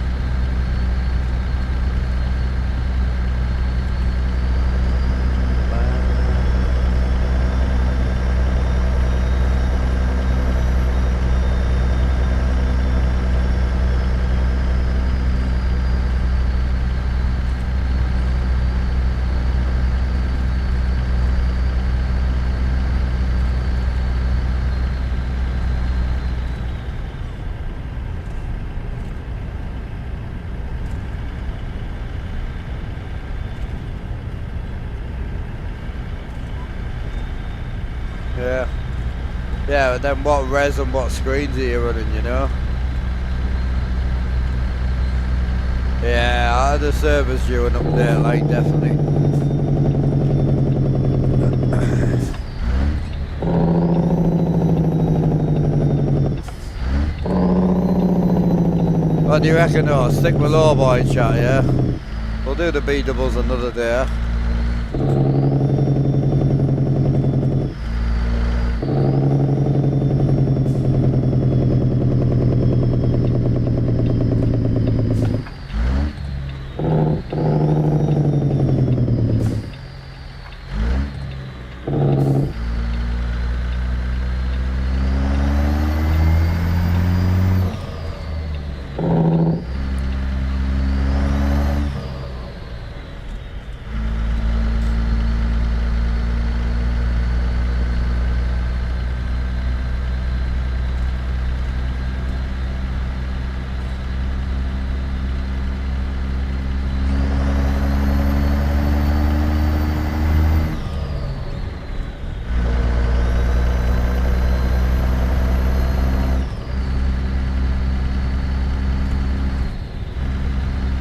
Yeah, but then what res and what screens are you running, you know? Yeah, the server's due an update, like, definitely. What do you reckon? Oh, stick with low boy chat, yeah? We'll do the B doubles another day.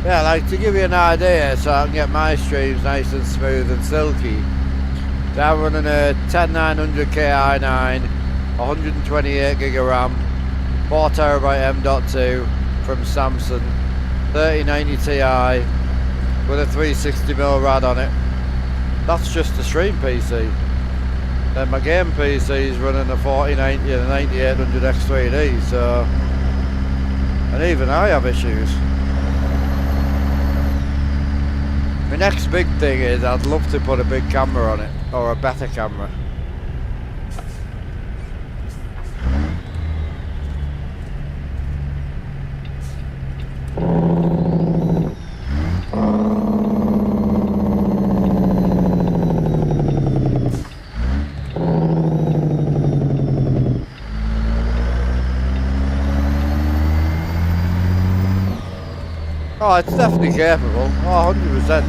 Yeah, like to give you an idea, so I can get my streams nice and smooth and silky. So I'm running a 10900K i9, 128 gig of RAM, 4TB M.2 from Samsung, 3090 Ti with a 360mm rad on it. That's just the stream PC. Then my game PC is running a 4090 and a 9800 X3D, so, and even I have issues. My next big thing is I'd love to put a big camera on it, or a better camera. Oh, it's definitely capable. Oh, 100%.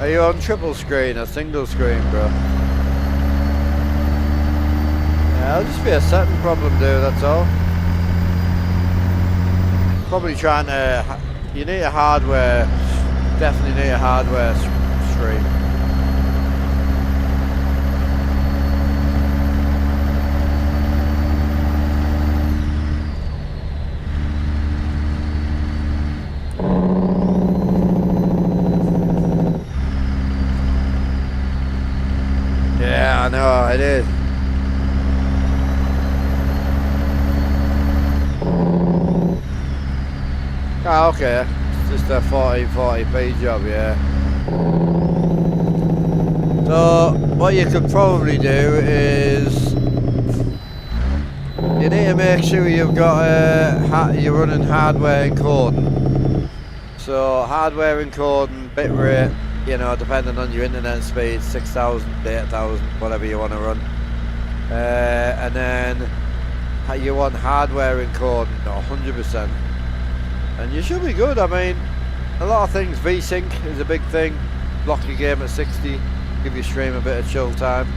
Are you on triple screen or single screen, bro? Yeah, it'll just be a setting problem, dude, that's all. Probably trying to... You need a hardware... Definitely need a hardware stream. Yeah, I know, it is. Oh, okay. It's just a 1440p job, yeah. So, what you could probably do is... You need to make sure you've got you're running hardware encoding. So, hardware encoding, bitrate, you know, depending on your internet speed, 6,000, 8,000, whatever you want to run. And then you want hardware encoding 100%. And you should be good. I mean, a lot of things, VSync is a big thing. Lock your game at 60, give your stream a bit of chill time.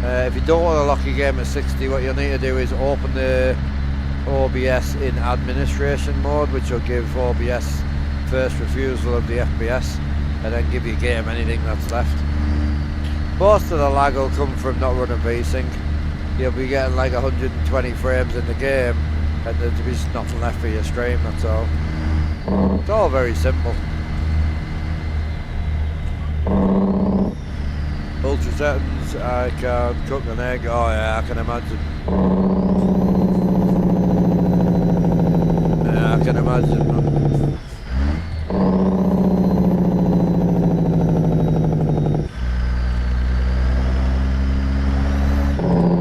If you don't want to lock your game at 60, what you'll need to do is open the OBS in administration mode, which will give OBS first refusal of the FPS, and then give your game anything that's left. Most of the lag will come from not running VSync. You'll be getting like 120 frames in the game, and there'll be nothing left for your stream, that's all. It's all very simple. Ultra settings, I can cook an egg, oh yeah, I can imagine. Yeah, I can imagine.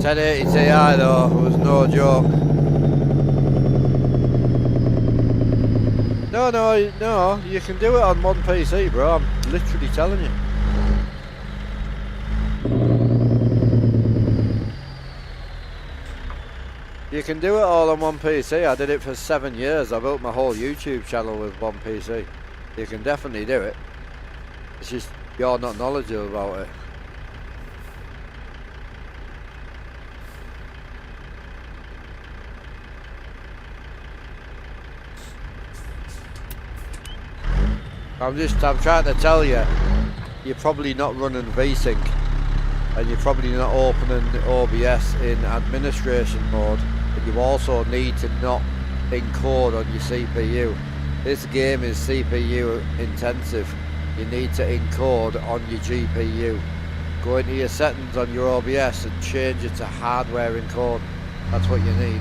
1080 Ti though, was no joke. No, you can do it on one PC, bro, I'm literally telling you. You can do it all on one PC. I did it for 7 years. I built my whole YouTube channel with one PC. You can definitely do it. It's just you're not knowledgeable about it. I'm trying to tell you, you're probably not running VSync, and you're probably not opening OBS in administration mode, and you also need to not encode on your CPU. This game is CPU intensive. You need to encode on your GPU. Go into your settings on your OBS and change it to hardware encode. That's what you need.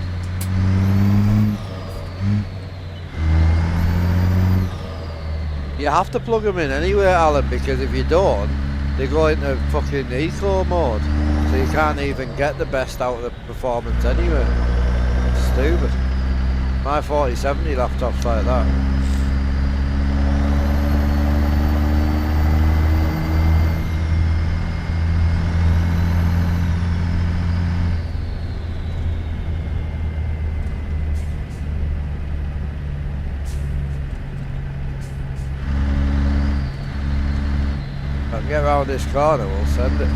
You have to plug them in anyway, Alan, because if you don't, they go into fucking eco mode, so you can't even get the best out of the performance anyway. It's stupid. My 4070 laptop's like that. If I can get around this corner, we'll send it.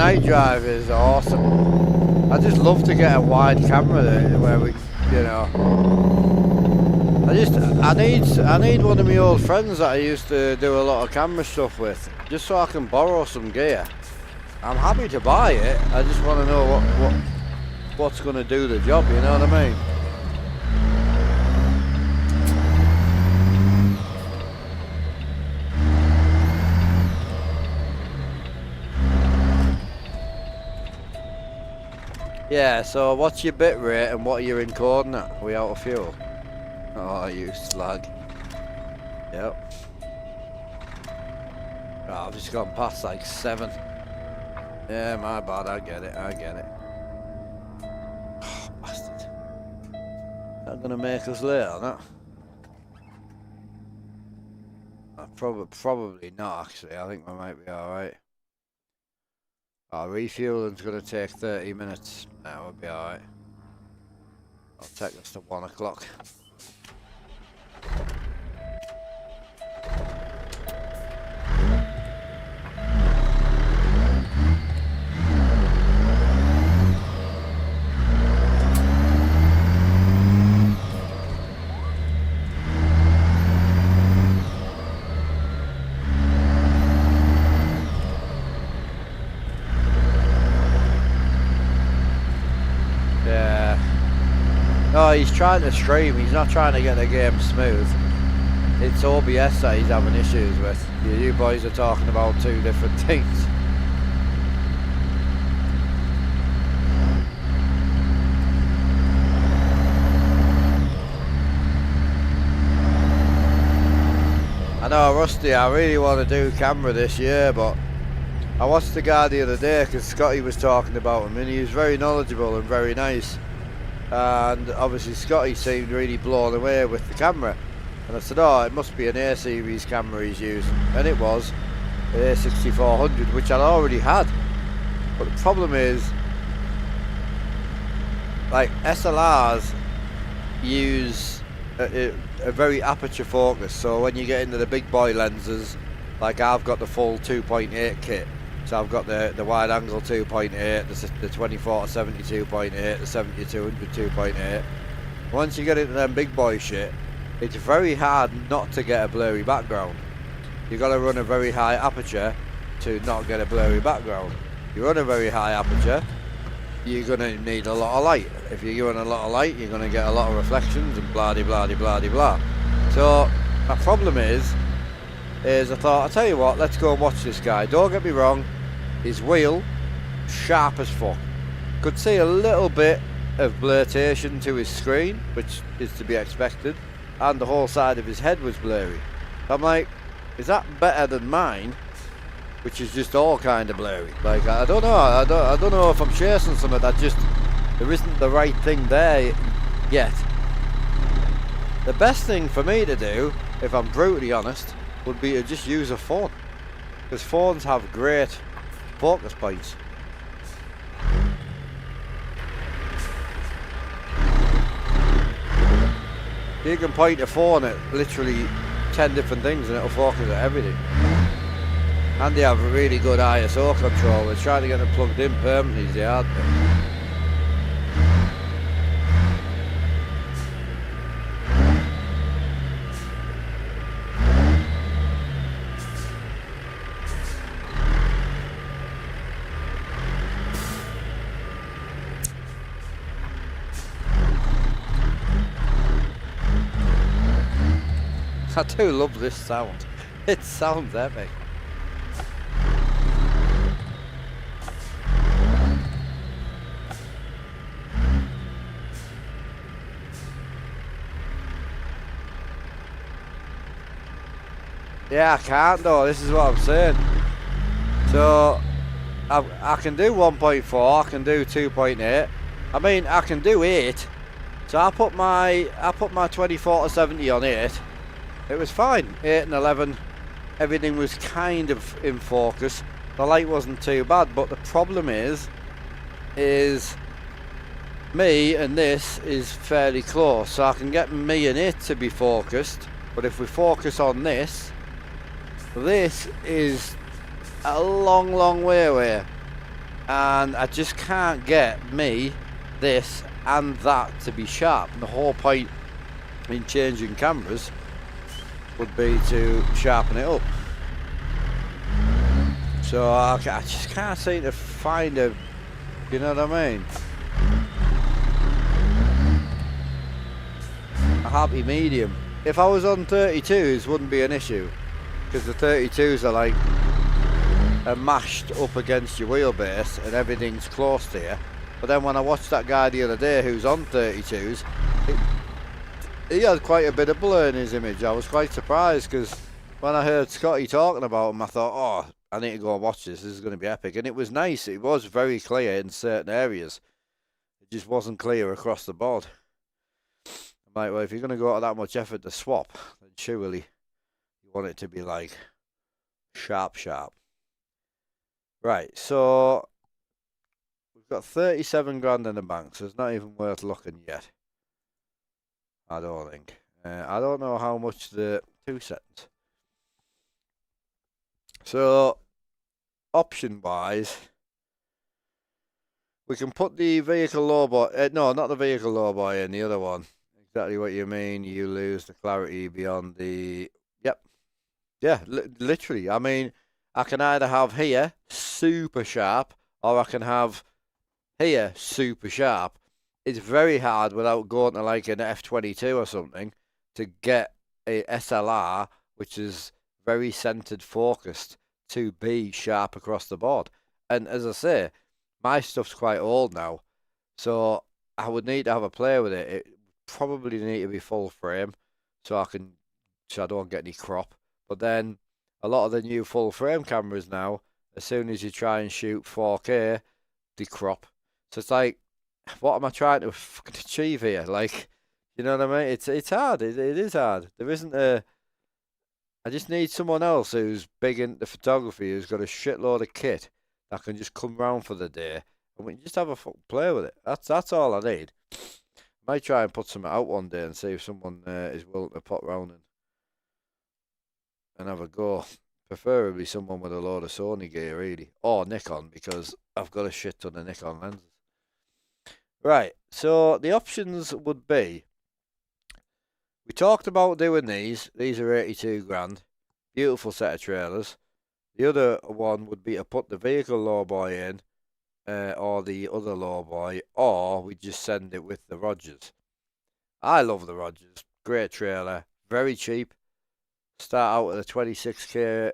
night drive is awesome. I just love to get a wide camera there where we, you know. I need one of my old friends that I used to do a lot of camera stuff with, just so I can borrow some gear. I'm happy to buy it. I just want to know what's going to do the job. You know what I mean? Yeah, so what's your bit rate and what are you encoding at? Are we out of fuel? Oh, you slag. Yep. Oh, I've just gone past like 7. Yeah, my bad, I get it. Oh, bastard. Not gonna make us late on that? Probably not, actually. I think we might be alright. Oh, refueling's gonna take 30 minutes. Nah, we'll be alright. I'll take us to 1 o'clock. No, he's trying to stream, he's not trying to get the game smooth. It's OBS that he's having issues with. You boys are talking about 2 different things. I know, Rusty, I really want to do camera this year, but I watched the guy the other day because Scotty was talking about him and he was very knowledgeable and very nice. And obviously Scotty seemed really blown away with the camera. And I said, oh, it must be an A-series camera he's using. And it was an A6400, which I'd already had. But the problem is, like, SLRs use a very aperture focus. So when you get into the big boy lenses, like I've got the full 2.8 kit. So I've got the wide angle 2.8, the 24 to 70 2.8, the 70 to 200 2.8. Once you get into them big boy shit, it's very hard not to get a blurry background. You've got to run a very high aperture to not get a blurry background. You run a very high aperture, you're going to need a lot of light. If you're giving a lot of light, you're going to get a lot of reflections and blah de blah de blah de blah. So my problem is I thought, I'll tell you what, let's go and watch this guy. Don't get me wrong, his wheel, sharp as fuck. Could see a little bit of blurtation to his screen, which is to be expected, and the whole side of his head was blurry. I'm like, is that better than mine, which is just all kind of blurry? Like, I don't know, I don't know if I'm chasing something that just, there isn't the right thing there yet. The best thing for me to do, if I'm brutally honest, would be to just use a phone, because phones have great focus points. You can point a phone at literally 10 different things and it'll focus at everything. And they have a really good ISO control. We're trying to get them plugged in permanently is the hard bit. I do love this sound. It sounds epic. Yeah, I can't though, this is what I'm saying. So I can do 1.4, I can do 2.8. I mean, I can do 8. So I put my 24 to 70 on 8. It was fine. 8 and 11, everything was kind of in focus. The light wasn't too bad, but the problem is me and this is fairly close, so I can get me and it to be focused. But if we focus on this is a long way away. and I just can't get me, this and that to be sharp. And the whole point in changing cameras would be to sharpen it up. So I just can't seem to find a, you know what I mean? A happy medium. If I was on 32s, wouldn't be an issue, because the 32s are like mashed up against your wheelbase and everything's close to you. But then when I watched that guy the other day who's on 32s, he had quite a bit of blur in his image. I was quite surprised, because when I heard Scotty talking about him, I thought, oh, I need to go and watch this. This is going to be epic. And it was nice. It was very clear in certain areas. It just wasn't clear across the board. I'm like, well, if you're going to go to that much effort to swap, then surely you want it to be like sharp. Right, so we've got 37 grand in the bank, so it's not even worth looking yet. I don't think. I don't know how much the 2 seconds. So, option-wise, we can put the vehicle lowboy. No, not the vehicle lowboy in, the other one. Exactly what you mean. You lose the clarity beyond the. Yep. Yeah, literally. I mean, I can either have here super sharp, or I can have here super sharp. It's very hard without going to like an F22 or something to get a SLR which is very centered focused to be sharp across the board. And as I say, my stuff's quite old now, so I would need to have a play with it. It probably need to be full frame so I don't get any crop. But then a lot of the new full frame cameras now, as soon as you try and shoot 4K, they crop. So it's like, what am I trying to fucking achieve here? Like, you know what I mean? It's hard. It is hard. There isn't a. I just need someone else who's big into photography, who's got a shitload of kit that can just come round for the day and we can just have a fucking play with it. That's all I need. Might try and put something out one day and see if someone is willing to pop round and have a go. Preferably someone with a load of Sony gear, really, or Nikon, because I've got a shit ton of Nikon lenses. Right, so the options would be, we talked about doing these. These are 82 grand. Beautiful set of trailers. The other one would be to put the vehicle lowboy in, or the other lowboy, or we just send it with the Rogers. I love the Rogers. Great trailer. Very cheap. Start out at a 26k.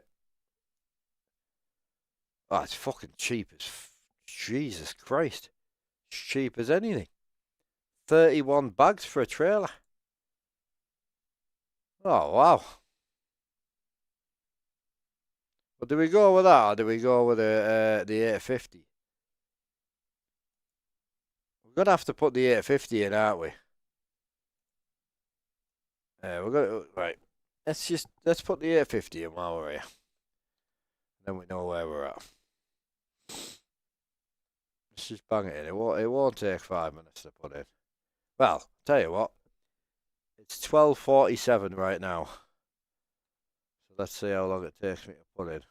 Oh, it's fucking cheap as Jesus Christ. It's cheap as anything. 31 bags for a trailer. Oh, wow. But do we go with that, or do we go with the 850? We're going to have to put the 850 in, aren't we? We're going to, right. Let's put the 850 in while we're here. Then we know where we're at. Let's just bang it in. It won't take 5 minutes to put in. Well, tell you what. It's 12:47 right now. So let's see how long it takes me to put in.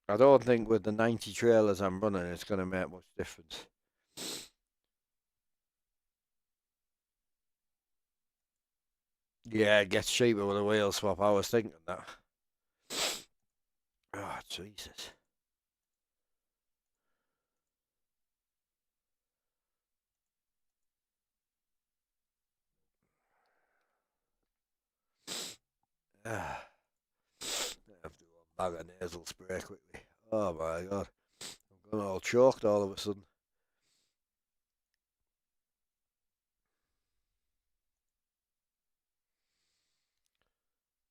I don't think with the 90 trailers I'm running, it's going to make much difference. Yeah, it gets cheaper with a wheel swap. I was thinking that. Oh, Jesus. I have to go and bag a nasal spray quickly. Oh my god. I'm going all choked all of a sudden.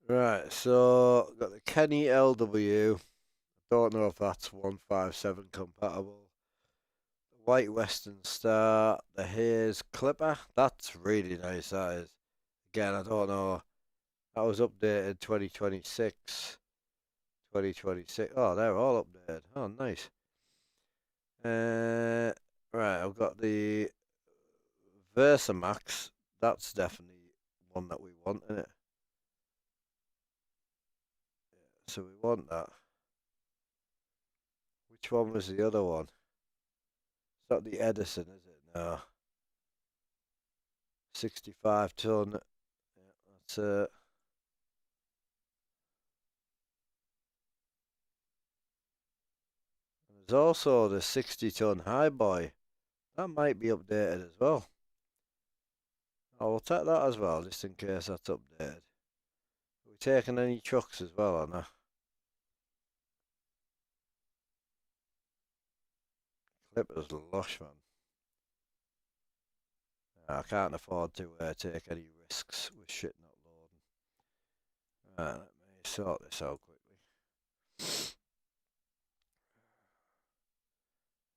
Right, so got the Kenny LW. Don't know if that's 157 compatible. The White Western Star, the Hayes Clipper. That's really nice, that is. Again, I don't know. That was updated 2026. 2026. Oh, they're all updated. Oh, nice. Right, I've got the Versamax. That's definitely one that we want, isn't it? so we want that. Which one was the other one? It's not the Edison, is it? No. 65 ton. Yeah, that's there's also the 60-ton high boy. That might be updated as well. I will take that as well, just in case that's updated. Are we taking any trucks as well or not? Clippers lush, man. I can't afford to take any risks with shit not loading. Right, let me sort this out quickly.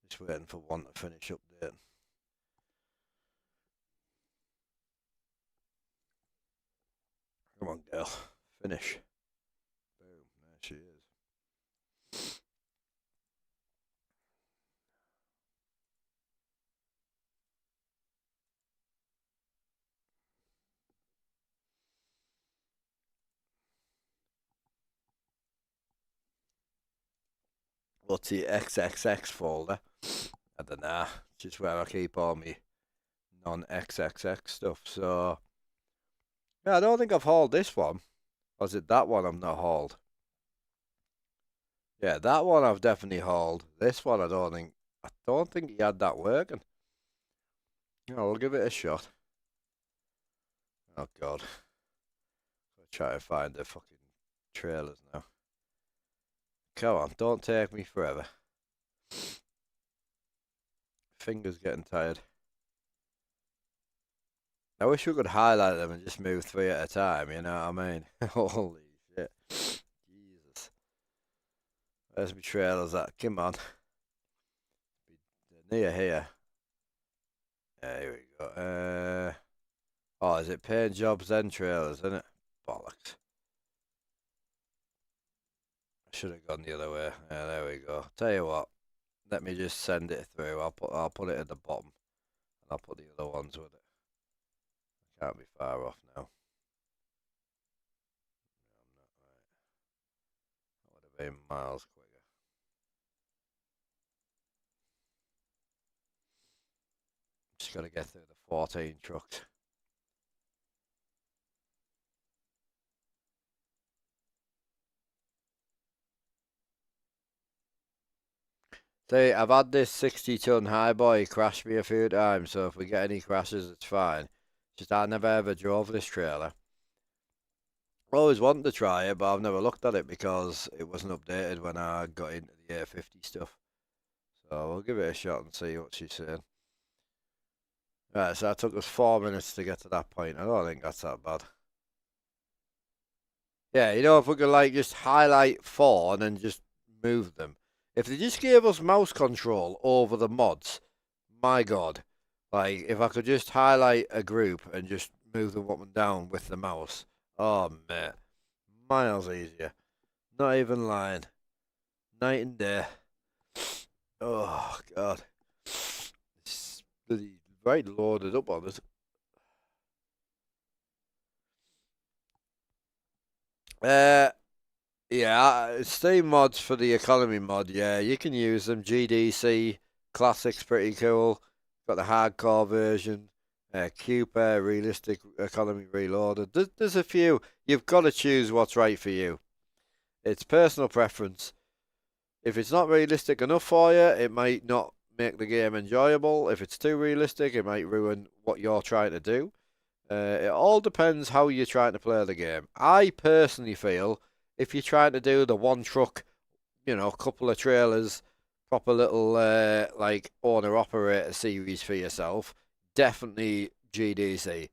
Just waiting for one to finish updating. Come on, girl. Finish. Boom. There she is. What's the XXX folder? I don't know. Just where I keep all my non-XXX stuff. So, yeah, I don't think I've hauled this one. Or is it that one I've not hauled? Yeah, that one I've definitely hauled. This one I don't think. I don't think he had that working. Yeah, we'll give it a shot. Oh God. I'll try to find the fucking trailers now. Come on, don't take me forever. Fingers getting tired. I wish we could highlight them and just move 3 at a time, you know what I mean? Holy shit. Jesus. Where's my trailers at? Come on. They're near here. Yeah, here we go. Oh, is it paint jobs then trailers, isn't it? Bollocks. I should have gone the other way. Yeah, there we go. Tell you what. Let me just send it through. I'll put it at the bottom. And I'll put the other ones with it. Can't be far off now. No, I'm not right. That would have been miles quicker. Just got to get through the 14 trucks. See, I've had this 60-ton high boy crash me a few times, so if we get any crashes, it's fine. Just I never ever drove this trailer. I always wanted to try it, but I've never looked at it because it wasn't updated when I got into the 850 stuff. So we'll give it a shot and see what she's saying. Right, so that took us 4 minutes to get to that point. I don't think that's that bad. Yeah, you know, if we could like just highlight 4 and then just move them. If they just gave us mouse control over the mods, my God. Like, if I could just highlight a group and just move them up and down with the mouse. Oh, man. Miles easier. Not even lying. Night and day. Oh, God. It's bloody right loaded up on this. Yeah, Steam mods for the economy mod. Yeah, you can use them. GDC Classic's pretty cool. Got the hardcore version. Cooper Realistic Economy Reloaded. There's a few. You've got to choose what's right for you. It's personal preference. If it's not realistic enough for you, it might not make the game enjoyable. If it's too realistic, it might ruin what you're trying to do. It all depends how you're trying to play the game. I personally feel if you're trying to do the one truck, you know, couple of trailers, proper little like owner operator series for yourself, definitely GDC.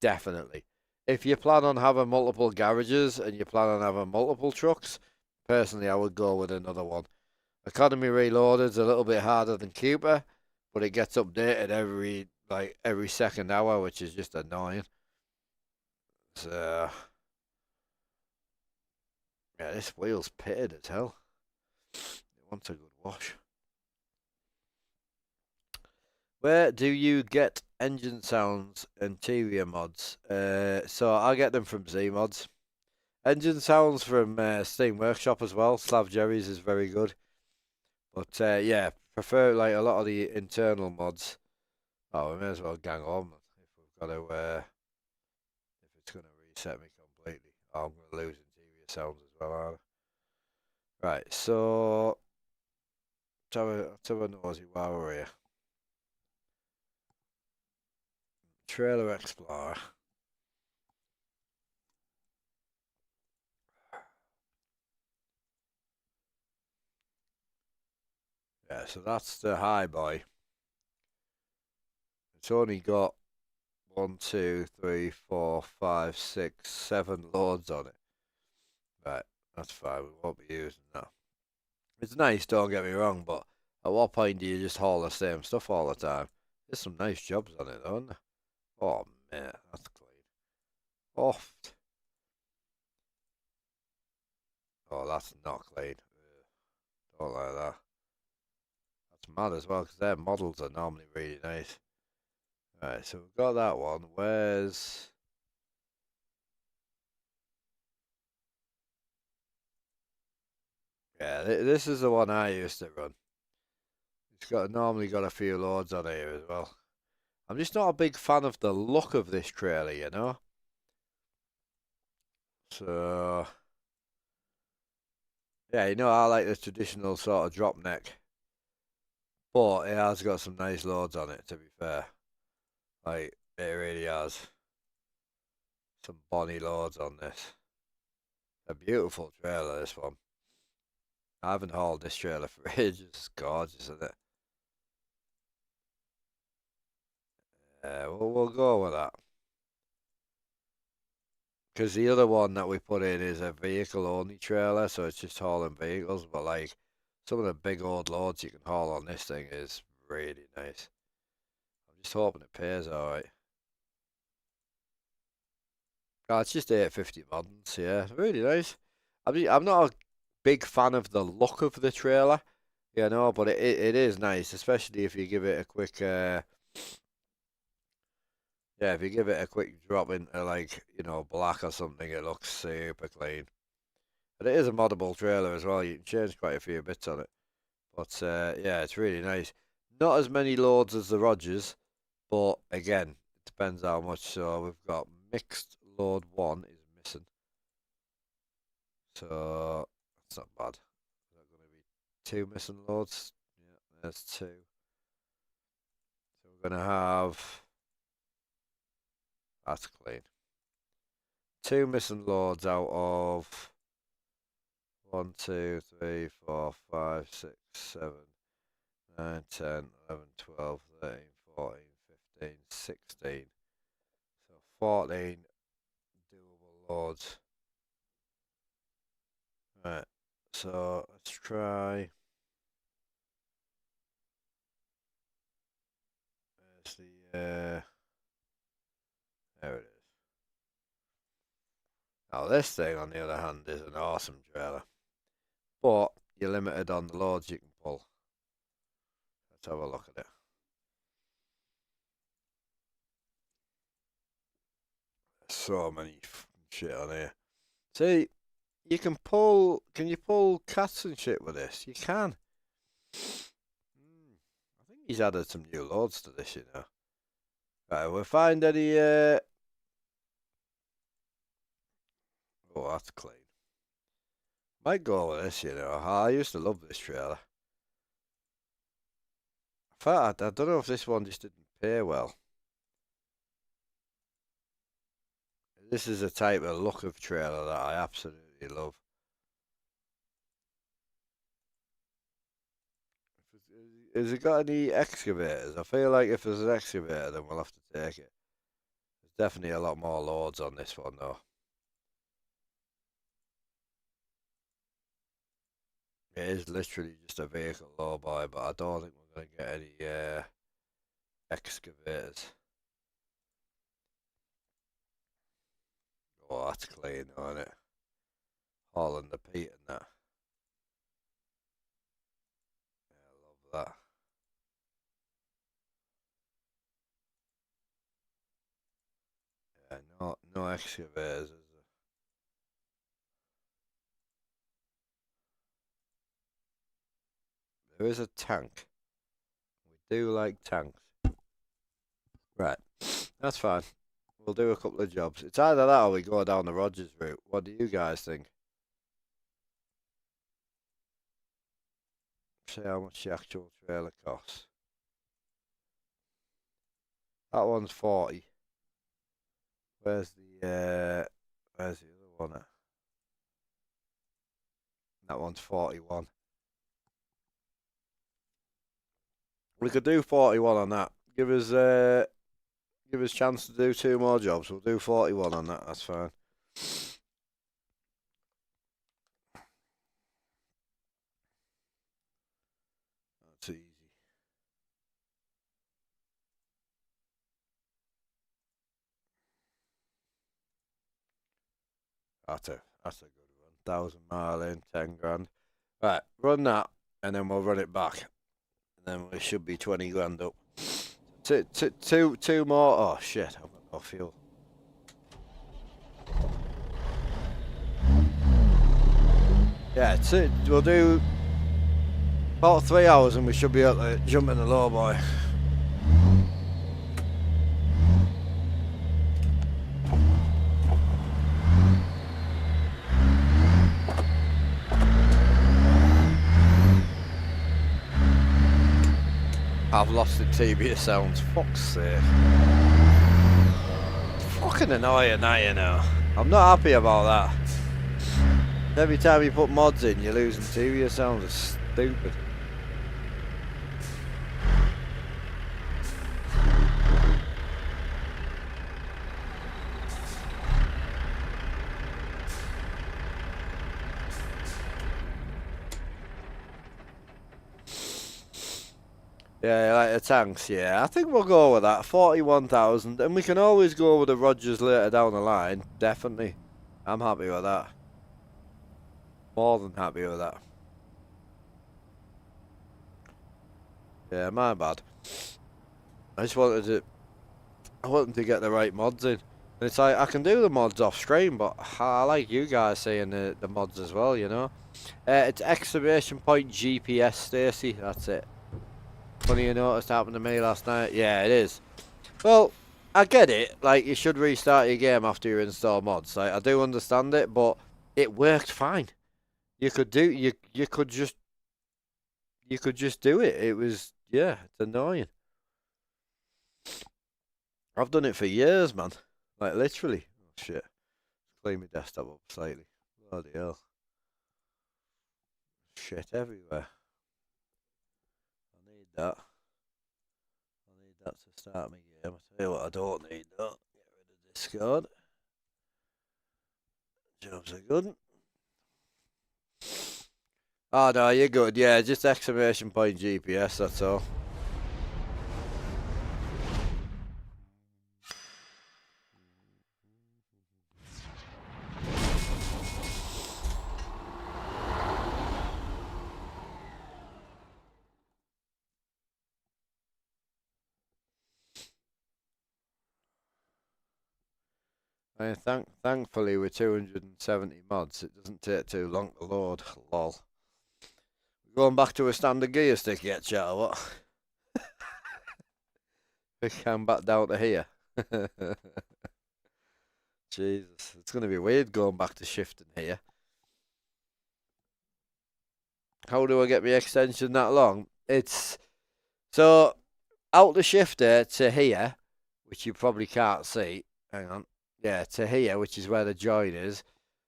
Definitely. If you plan on having multiple garages and you plan on having multiple trucks, personally I would go with another one. Economy Reloaded's a little bit harder than Cooper, but it gets updated every second hour, which is just annoying. So yeah, this wheel's pitted as hell. It wants a good wash. Where do you get engine sounds interior mods? So I get them from Z mods. Engine sounds from Steam Workshop as well. Slav Jerry's is very good. But yeah, prefer like a lot of the internal mods. Oh, we may as well gang on if we've got to. If it's going to reset me completely, oh, I'm going to lose interior sounds as well, aren't I? Right, so let's have a nosy while we're here. Trailer Explorer. Yeah, so that's the high boy. It's only got one, two, three, four, five, six, 7 loads on it. Right, that's fine. We won't be using that. It's nice, don't get me wrong, but at what point do you just haul the same stuff all the time? There's some nice jobs on it, though, isn't there? Oh, man, that's clean. Oft. Oh, that's not clean. Ugh, don't like that. That's mad as well, because their models are normally really nice. Right, so we've got that one. Where's... Yeah, this is the one I used to run. It's got normally got a few loads on here as well. I'm just not a big fan of the look of this trailer, you know? So, yeah, you know, I like the traditional sort of drop neck. But it has got some nice loads on it, to be fair. Like, it really has. Some bonny loads on this. A beautiful trailer, this one. I haven't hauled this trailer for ages. It's gorgeous, isn't it? Yeah, we'll go with that. Because the other one that we put in is a vehicle only trailer, so it's just hauling vehicles. But like some of the big old loads you can haul on this thing is really nice. I'm just hoping it pays alright. Oh, it's just 850 mods, yeah, really nice. I mean, I'm not a big fan of the look of the trailer, you know, but it is nice, especially if you give it a quick, yeah, if you give it a quick drop into like, you know, black or something, it looks super clean. But it is a moddable trailer as well. You can change quite a few bits on it. But yeah, it's really nice. Not as many loads as the Rogers, but again, it depends how much. So we've got mixed load one is missing. So that's not bad. Is that going to be 2 missing loads? Yeah, there's 2. So we're going to have. That's clean. 2 missing loads out of 1, 2, 3, 4, 5, 6, 7, 9, 10, 11, 12, 13, 14, 15, 16. So 14 doable loads. Right. So let's try. There's the there it is. Now this thing on the other hand is an awesome trailer. But you're limited on the loads you can pull. Let's have a look at it. So many shit on here. See, you can pull. Can you pull cats and shit with this? You can. I think he's added some new loads to this, you know. Right, we'll find any. Oh, that's clean. Might go with this, you know. I used to love this trailer. In fact, I don't know if this one just didn't pay well. This is a type of look of trailer that I absolutely love. Has it got any excavators? I feel like if there's an excavator, then we'll have to take it. There's definitely a lot more loads on this one, though. It is literally just a vehicle low boy, but I don't think we're going to get any excavators. Oh, that's clean, isn't it? Hauling the peat and that. Yeah, I love that. Yeah, no excavators, is there? There is a tank. We do like tanks. Right. That's fine. We'll do a couple of jobs. It's either that or we go down the Rogers route. What do you guys think? See how much the actual trailer costs. That one's 40. Where's the other one at? That one's 41. We could do 41 on that. Give us a chance to do 2 more jobs. We'll do 41 on that. That's fine. That's easy. That's a good run. 1,000 mile in, 10 grand. Right, run that, and then we'll run it back. And then we should be 20 grand up. Two more. Oh shit! I've got no fuel. Yeah, we'll do about 3 hours, and we should be able to jump in the low boy. I've lost the TBS sounds. Fuck's sake. It's fucking annoying now, you know. I'm not happy about that. Every time you put mods in, you're losing TBS sounds. It's stupid. Yeah, like the tanks, yeah. I think we'll go with that. 41,000. And we can always go with the Rogers later down the line. Definitely. I'm happy with that. More than happy with that. Yeah, my bad. I wanted to get the right mods in. And it's like, I can do the mods off stream, but I like you guys saying the mods as well, you know. It's exclamation point GPS, Stacy. That's it. Funny you noticed happened to me last night. Yeah, it is. Well, I get it. Like, you should restart your game after you install mods. Like, I do understand it, but it worked fine. You could just do it. It was, yeah, it's annoying. I've done it for years, man. Like, literally. Oh, shit. Clean my desktop up slightly. Bloody hell. Shit everywhere. That. I need that to start my game. I'll tell you what, I don't need that. Get rid of Discord. Jobs are good. Oh no, you're good. Yeah, just exclamation point GPS, that's all. I mean, thankfully with 270 mods, it doesn't take too long to load. Lol. Going back to a standard gear stick yet, chat, or what? We came back down to here. Jesus, it's going to be weird going back to shifting here. How do I get my extension that long? It's so out the shifter to here, which you probably can't see. Hang on. Yeah, to here, which is where the join is.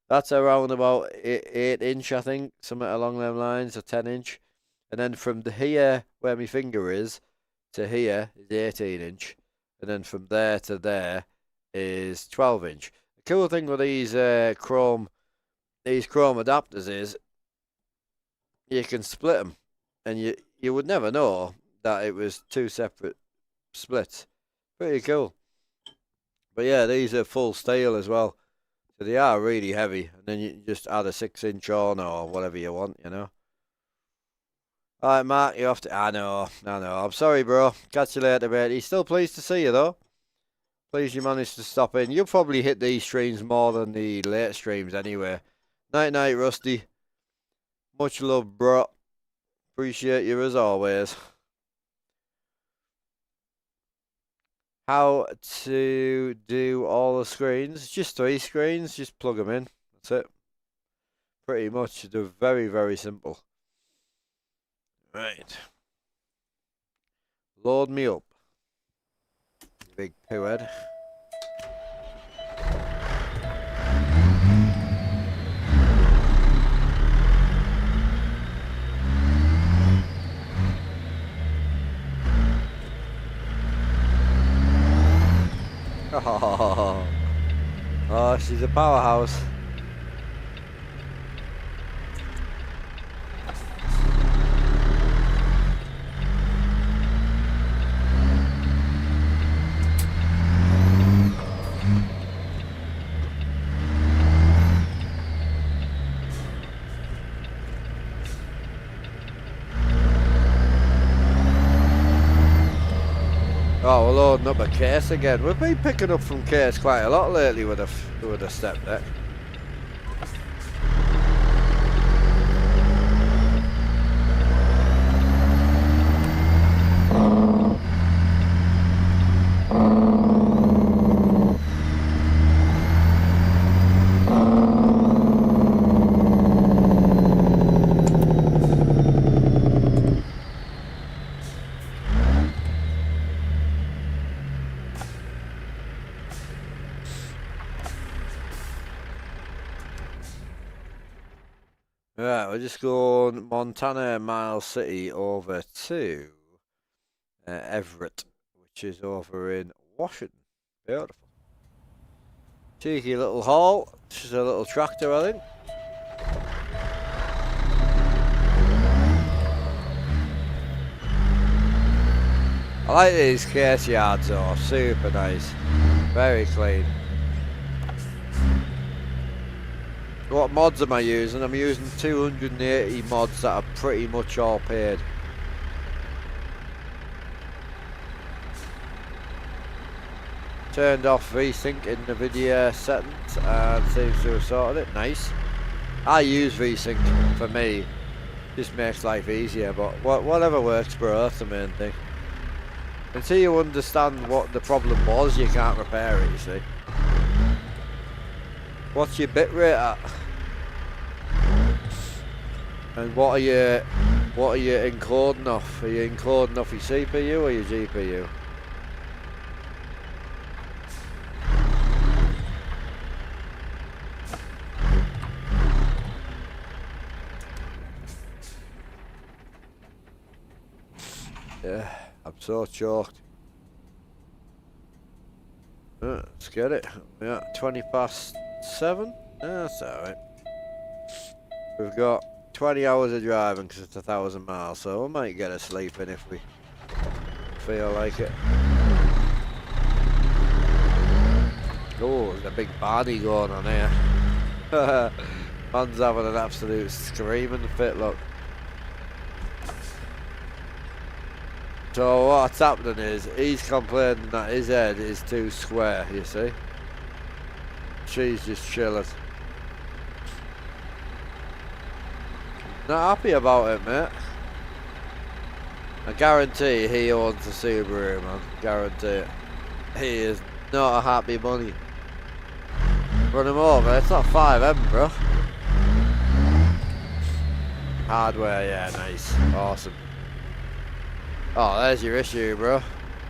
That's around about 8 inch, I think, something along them lines, or 10 inch. And then from here, where my finger is, to here is 18 inch. And then from there to there is 12 inch. The cool thing with these chrome adapters is you can split them. And you would never know that it was 2 separate splits. Pretty cool. But yeah, these are full steel as well. So they are really heavy. And then you just add a 6 inch on or whatever you want, you know. Alright, Mark, you have to... I know. I'm sorry, bro. Catch you later, mate. He's still pleased to see you, though. Pleased you managed to stop in. You'll probably hit these streams more than the late streams anyway. Night, Rusty. Much love, bro. Appreciate you as always. How to do all the screens? Just 3 screens, just plug them in. That's it. Pretty much, they're very, very simple. Right. Load me up. Big poo head. Oh, she's a powerhouse. Oh, we're loading up a case again. We've been picking up from case quite a lot lately with a step deck. Right, we're just going Montana, Miles City over to Everett, which is over in Washington. Beautiful. Cheeky little haul. Just a little tractor, I think. I like these case yards though, super nice. Very clean. What mods am I using? I'm using 280 mods that are pretty much all paid. Turned off VSync in the video settings and seems to have sorted it. Nice. I use VSync for me. Just makes life easier, but whatever works, bro, that's the main thing. Until you understand what the problem was, you can't repair it, you see. What's your bitrate at? And what are you encoding off? Are you encoding off your CPU or your GPU? Yeah, I'm so choked. Let's get it. Yeah, 7:20. That's alright. We've got 20 hours of driving because it's 1,000 miles, so we might get a sleep in if we feel like it. Oh, there's a big body going on here. Man's having an absolute screaming fit, look. So what's happening is, he's complaining that his head is too square, you see. She's just chilling. Not happy about it, mate. I guarantee he owns a Subaru, man. Guarantee it. He is not a happy bunny. Run him over. It's not 5M, bro. Hardware, yeah, nice. Awesome. Oh, there's your issue, bro.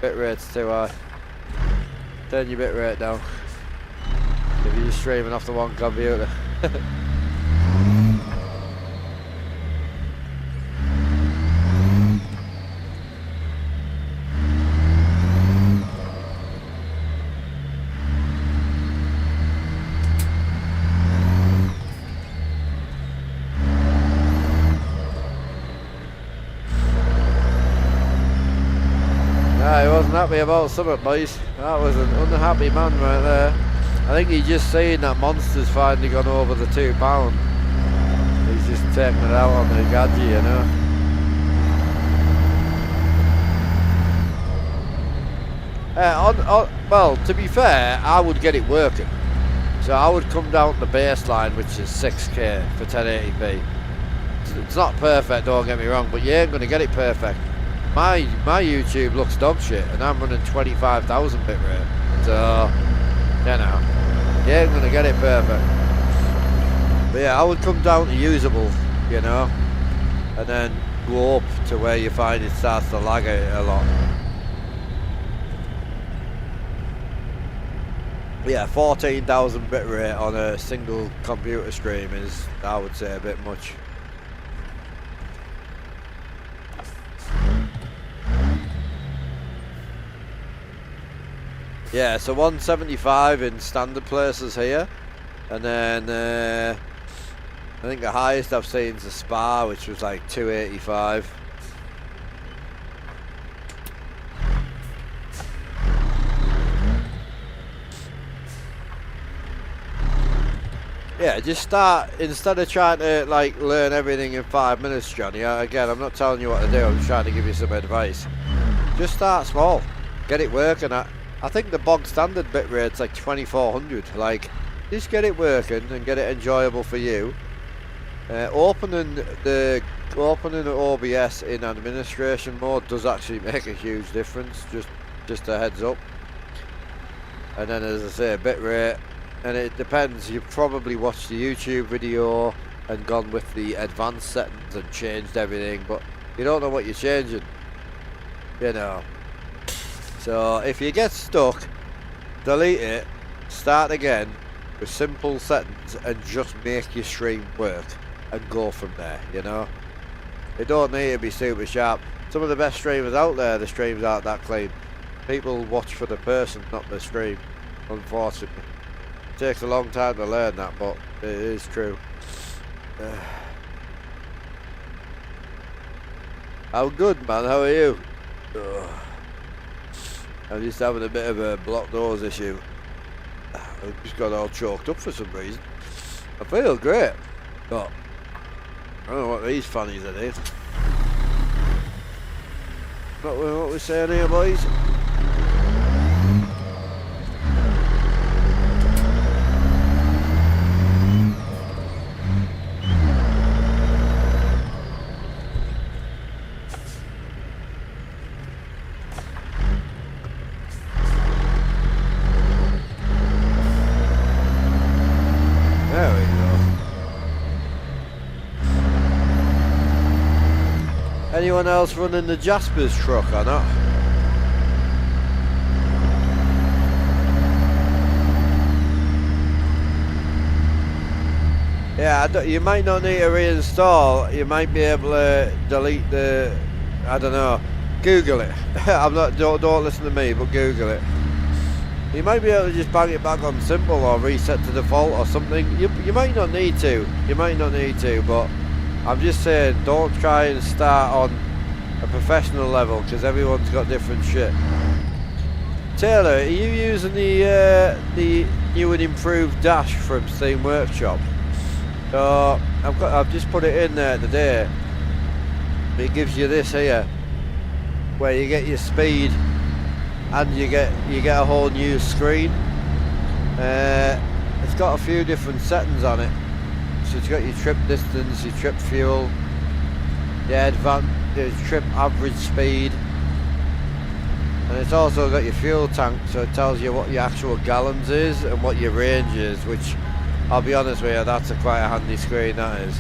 Bitrate's too high. Turn your bitrate down. If you're streaming off the one computer. He wasn't happy about something, boys. That was an unhappy man right there. I think he's just saying that Monster's finally gone over the £2. He's just taking it out on the gadget, you know. Well, to be fair, I would get it working. So I would come down to the baseline, which is 6K for 1080p, to it's not perfect, don't get me wrong, but you ain't gonna get it perfect. My YouTube looks dog shit, and I'm running 25,000 bit rate, so you know, you ain't gonna get it perfect. But yeah, I would come down to usable, you know, and then go up to where you find it starts to lag a lot. Yeah, 14,000 bit rate on a single computer stream is, I would say, a bit much. Yeah, so 175 in standard places here, and then I think the highest I've seen is a Spa, which was like 285. Yeah, just start, instead of trying to like learn everything in 5 minutes, Johnny. Again, I'm not telling you what to do, I'm just trying to give you some advice. Just start small, get it working. I think the bog standard bit rate's like 2400. Like, just get it working and get it enjoyable for you. Opening the OBS in administration mode does actually make a huge difference. Just a heads up. And then, as I say, bit rate. And it depends, you've probably watched the YouTube video and gone with the advanced settings and changed everything, but you don't know what you're changing, you know. So if you get stuck, delete it, start again with simple settings and just make your stream work and go from there, you know. It don't need to be super sharp. Some of the best streamers out there, the streams aren't that clean. People watch for the person, not the stream, unfortunately. It takes a long time to learn that, but it is true. How good, man? How are you? I'm just having a bit of a blocked nose issue. I've just got all choked up for some reason. I feel great, but I don't know what these fannies are doing. What we're saying here, boys? Anyone else running the Jasper's truck or not? Yeah, you might not need to reinstall. You might be able to delete the, I don't know, Google it. Don't listen to me, but Google it. You might be able to just bang it back on simple or reset to default or something. You might not need to. You might not need to, but I'm just saying, don't try and start on a professional level because everyone's got different shit. Taylor, are you using the new and improved dash from Steam Workshop? So I've just put it in there today. It gives you this here, where you get your speed and you get a whole new screen. It's got a few different settings on it. So it's got your trip distance, your trip fuel, your trip average speed, and it's also got your fuel tank, so it tells you what your actual gallons is and what your range is, which I'll be honest with you, that's quite a handy screen, that is.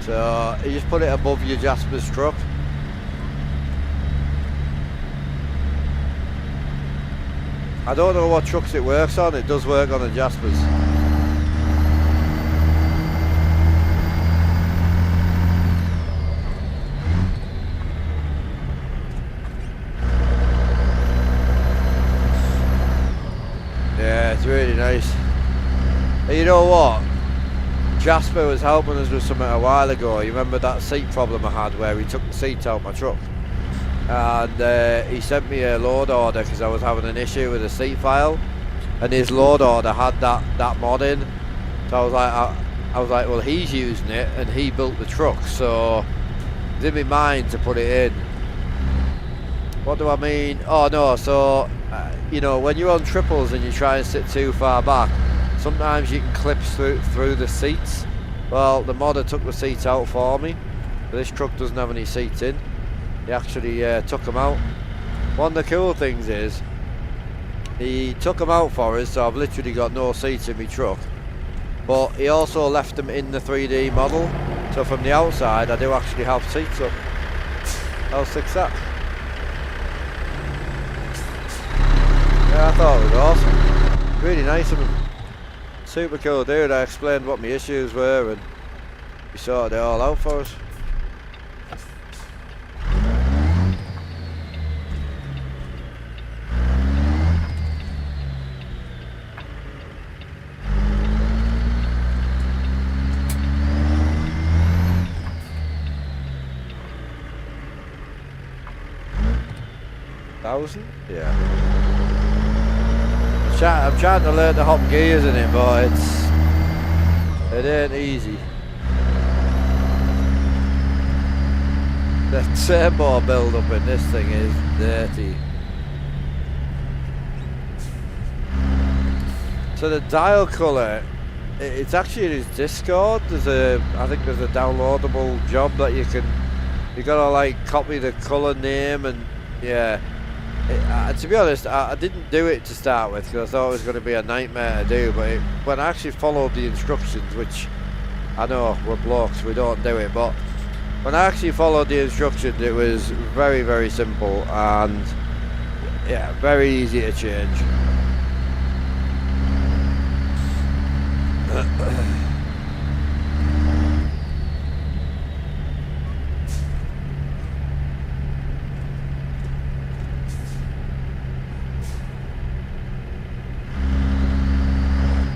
So you just put it above your Jasper's truck. I don't know what trucks it works on. It does work on the Jaspers. Yeah, it's really nice. And you know what? Jasper was helping us with something a while ago. You remember that seat problem I had where he took the seat out of my truck? And he sent me a load order because I was having an issue with the seat file, and his load order had that mod in. So I was like, well, he's using it and he built the truck, so it's in my mind to put it in. What do I mean? Oh no, so you know, when you're on triples and you try and sit too far back, sometimes you can clip through the seats, Well, the modder took the seats out for me. This truck doesn't have any seats in. He actually took them out. One of the cool things is, he took them out for us, so I've literally got no seats in my truck. But he also left them in the 3D model, so from the outside I do actually have seats up. How sick's that? Yeah, I thought it was awesome. Really nice of him. Super cool dude. I explained what my issues were and he sorted it all out for us. Yeah. I'm trying to learn the hop gears in it, but it ain't easy. The turbo build up in this thing is dirty. So the dial colour, it's actually in his Discord. I think there's a downloadable job that you gotta like copy the colour name and yeah. To be honest, I didn't do it to start with because I thought it was going to be a nightmare to do, but when I actually followed the instructions, which I know we're blokes, we don't do it, but when I actually followed the instructions it was very, very simple and yeah, very easy to change.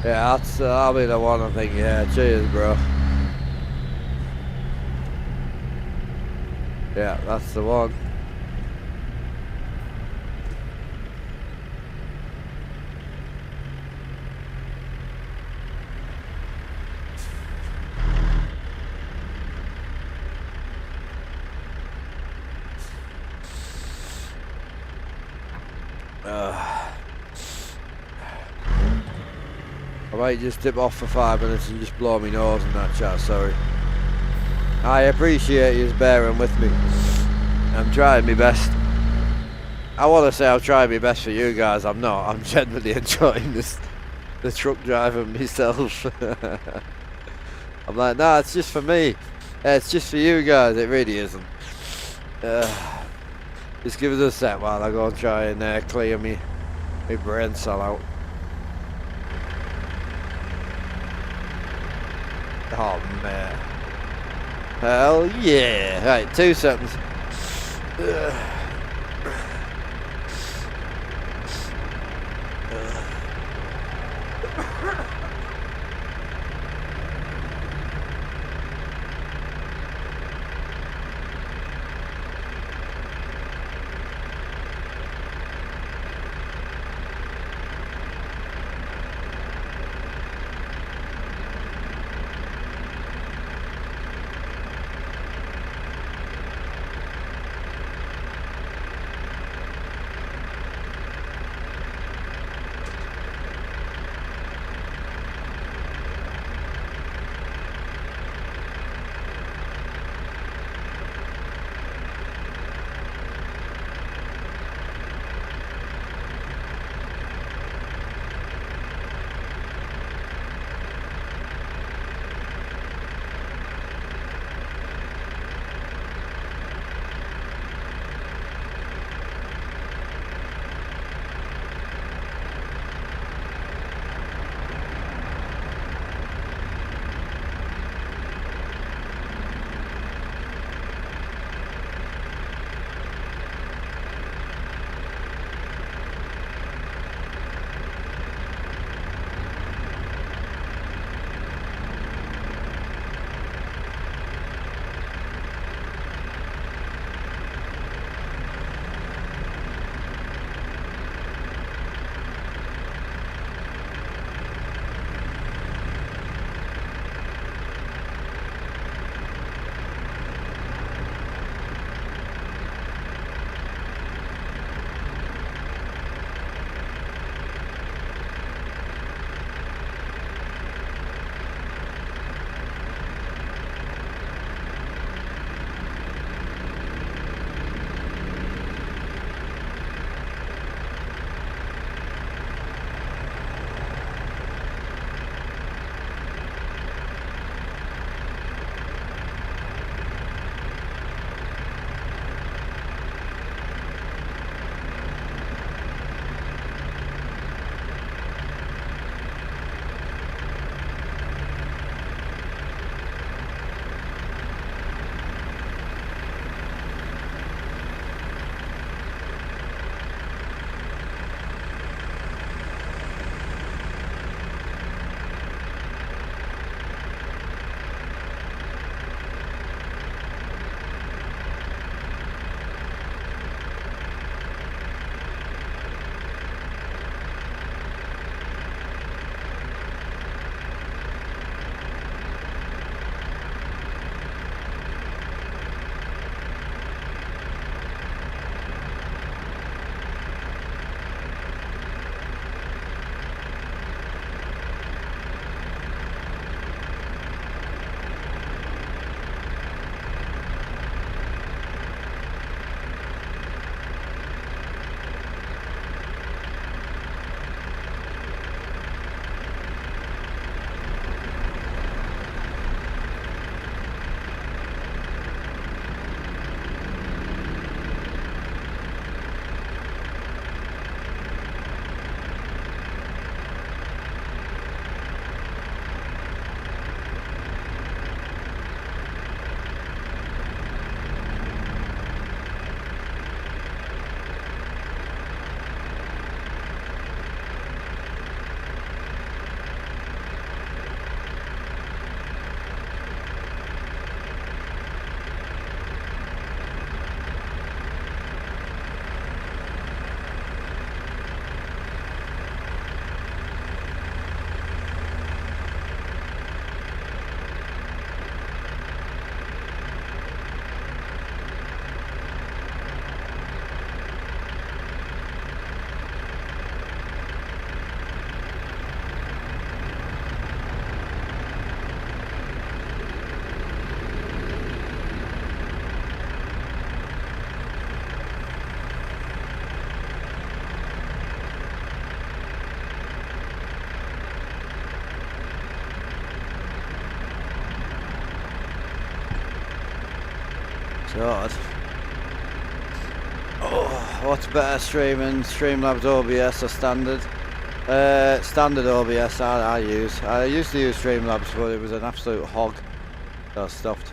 Yeah, that'll be the one I think, yeah, cheers bro. Yeah, that's the one. I might just dip off for 5 minutes and just blow my nose in that chat, sorry. I appreciate you bearing with me. I'm trying my best. I want to say I'm trying my best for you guys, I'm not. I'm genuinely enjoying the truck driving myself. I'm like, nah, it's just for me. It's just for you guys, it really isn't. Just give us a sec while I go and try and clear my brain cell out. Oh man. Hell yeah. Right, 2 seconds. God. Oh, what's better streaming? Streamlabs OBS or standard? Standard OBS I use. I used to use Streamlabs, but it was an absolute hog. So I stopped.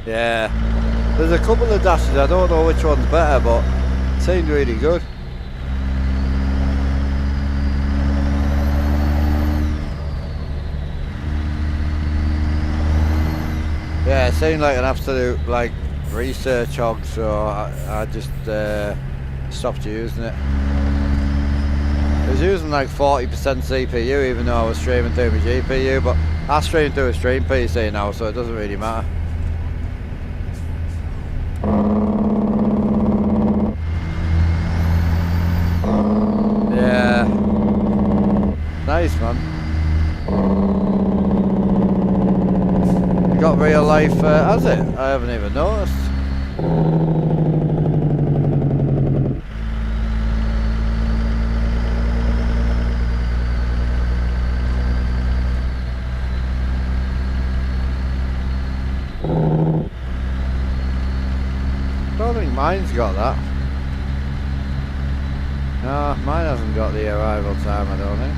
Yeah, there's a couple of dashes, I don't know which one's better, but it seemed really good. Yeah, it seemed like an absolute research hog, so I just stopped using it. I was using like 40% CPU even though I was streaming through my GPU, but I stream through a stream PC now, so it doesn't really matter. Yeah, nice man. You got real life, has it? I haven't even noticed. I don't think mine's got that. No, mine hasn't got the arrival time, I don't think.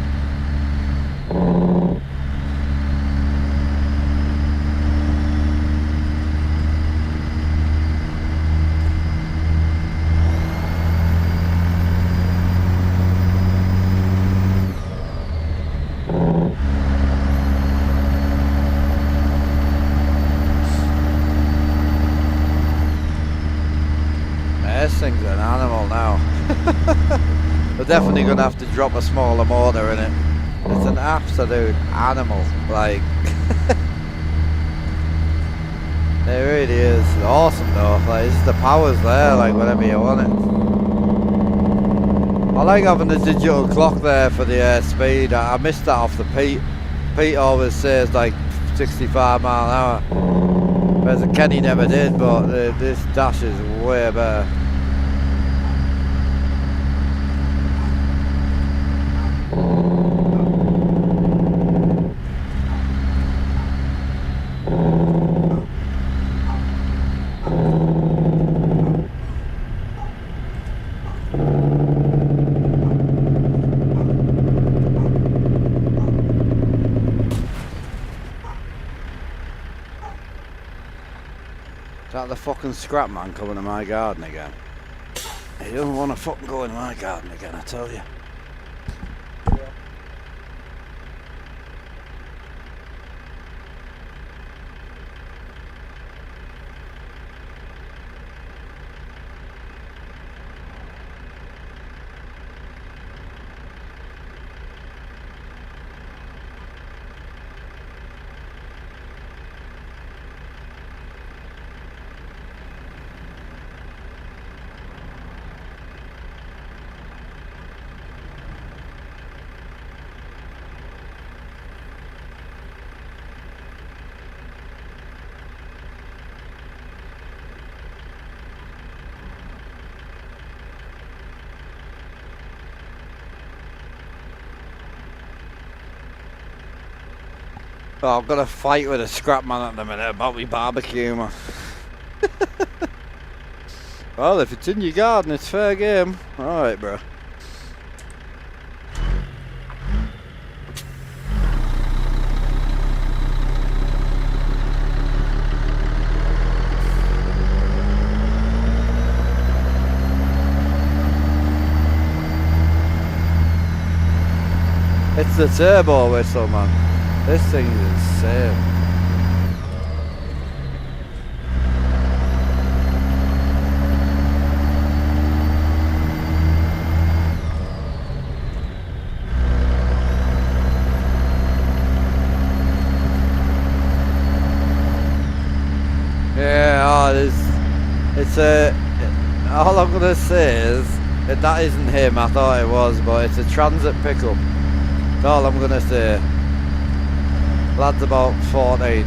This thing's an animal now. We're definitely going to have to drop a smaller motor in it. It's an absolute animal, like. It really is awesome though. Like, the power's there, like whenever you want it. I like having the digital clock there for the speed. I missed that off the Pete. Pete always says like 65 mile an hour. Whereas Kenny never did, but this dash is way better. Is that the fucking scrap man coming to my garden again? He doesn't want to fucking go in my garden again, I tell you. Oh, I've got a fight with a scrap man at the minute about me barbecue, man. Well, if it's in your garden, it's fair game. Alright, bro. It's the turbo whistle, man. This thing is insane. Yeah, it's all I'm gonna say is that isn't him. I thought it was, but it's a transit pickup. That's all I'm gonna say. Lad's about 14.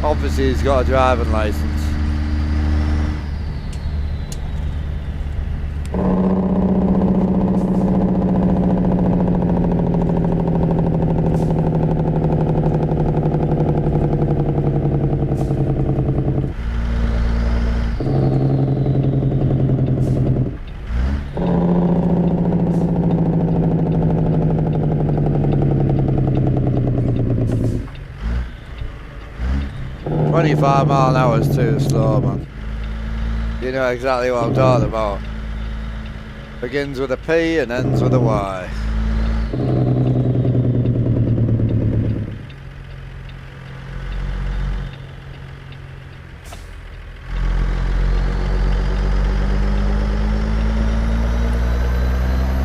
Obviously he's got a driving licence. £25 mph is too slow, man. You know exactly what I'm talking about. Begins with a P and ends with a Y.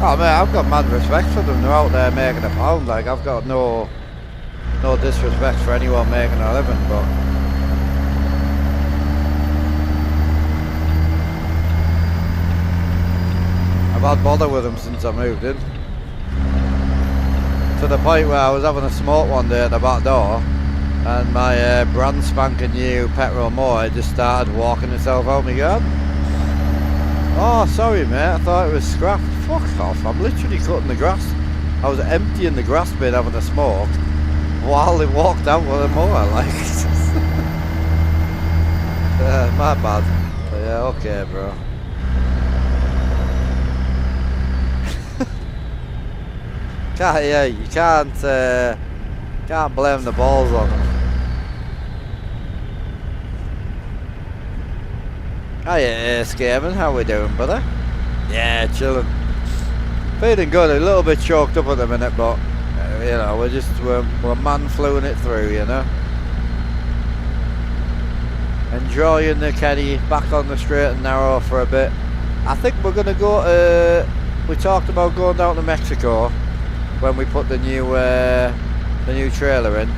Oh man, I've got mad respect for them. They're out there making a pound. Like, I've got no disrespect for anyone making a living, but I've had bother with them since I moved in. To the point where I was having a smoke one day at the back door and my brand spanking new petrol mower just started walking itself out my garden. Oh, sorry mate, I thought it was scrap. Fuck off, I'm literally cutting the grass. I was emptying the grass bin having a smoke while they walked out with a mower, like. My bad. But yeah, okay bro. Yeah, you can't blame the balls on them. Hiya, Scaven, how we doing, brother? Yeah, chilling. Feeling good, a little bit choked up at the minute, but you know, we're man-fluing it through, you know. Enjoying the Kenny, back on the straight and narrow for a bit. I think we're gonna go to. We talked about going down to Mexico when we put the new trailer in.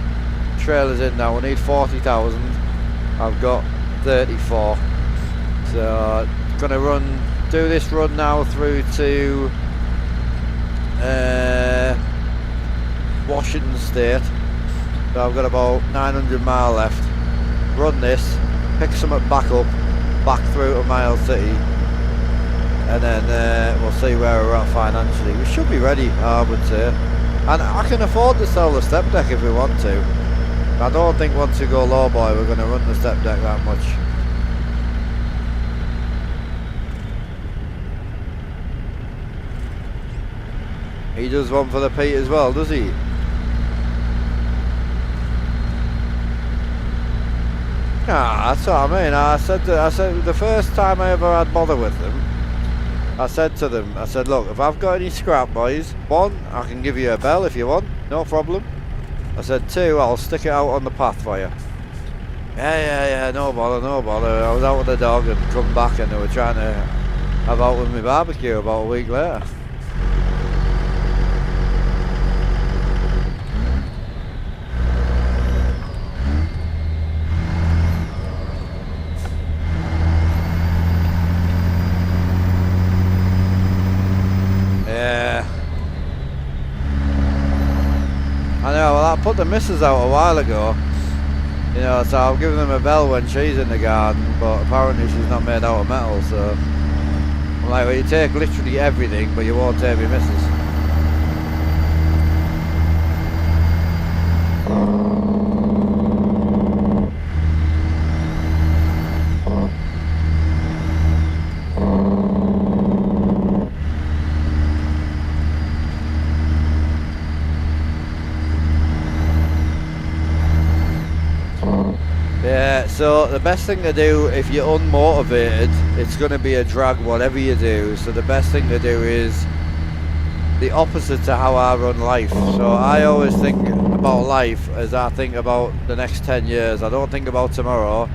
Trailer's in now. We need 40,000. I've got 34. So gonna do this run now through to Washington State. So I've got about 900 miles left. Run this, pick some back up, back through to Miles City, and then we'll see where we're at financially. We should be ready, I would say, and I can afford to sell the step deck if we want to. I don't think once we go low boy we're going to run the step deck that much. He does one for the Pete as well, does he? Ah, that's what I mean. I said the first time I ever had bother with them, I said to them, I said, look, if I've got any scrap, boys, one, I can give you a bell if you want, no problem. I said, two, I'll stick it out on the path for you. Yeah, no bother. I was out with the dog and come back and they were trying to have out with me barbecue about a week later. I know, well I put the missus out a while ago, you know, so I'll give them a bell when she's in the garden, but apparently she's not made out of metal, so I'm like, well you take literally everything, but you won't take me missus. So the best thing to do if you're unmotivated, it's going to be a drag whatever you do. So the best thing to do is the opposite to how I run life. So I always think about life as I think about the next 10 years. I don't think about tomorrow.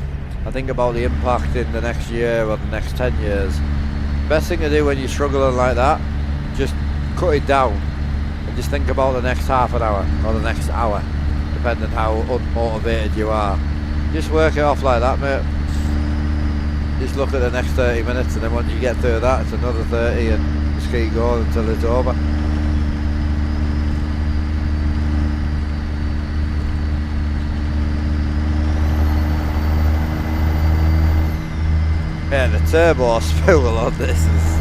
I think about the impact in the next year or the next 10 years. Best thing to do when you're struggling like that, just cut it down and just think about the next half an hour or the next hour, depending how unmotivated you are. Just work it off like that, mate. Just look at the next 30 minutes and then once you get through that, it's another 30 and just keep going until it's over. Yeah, the turbo spool on this is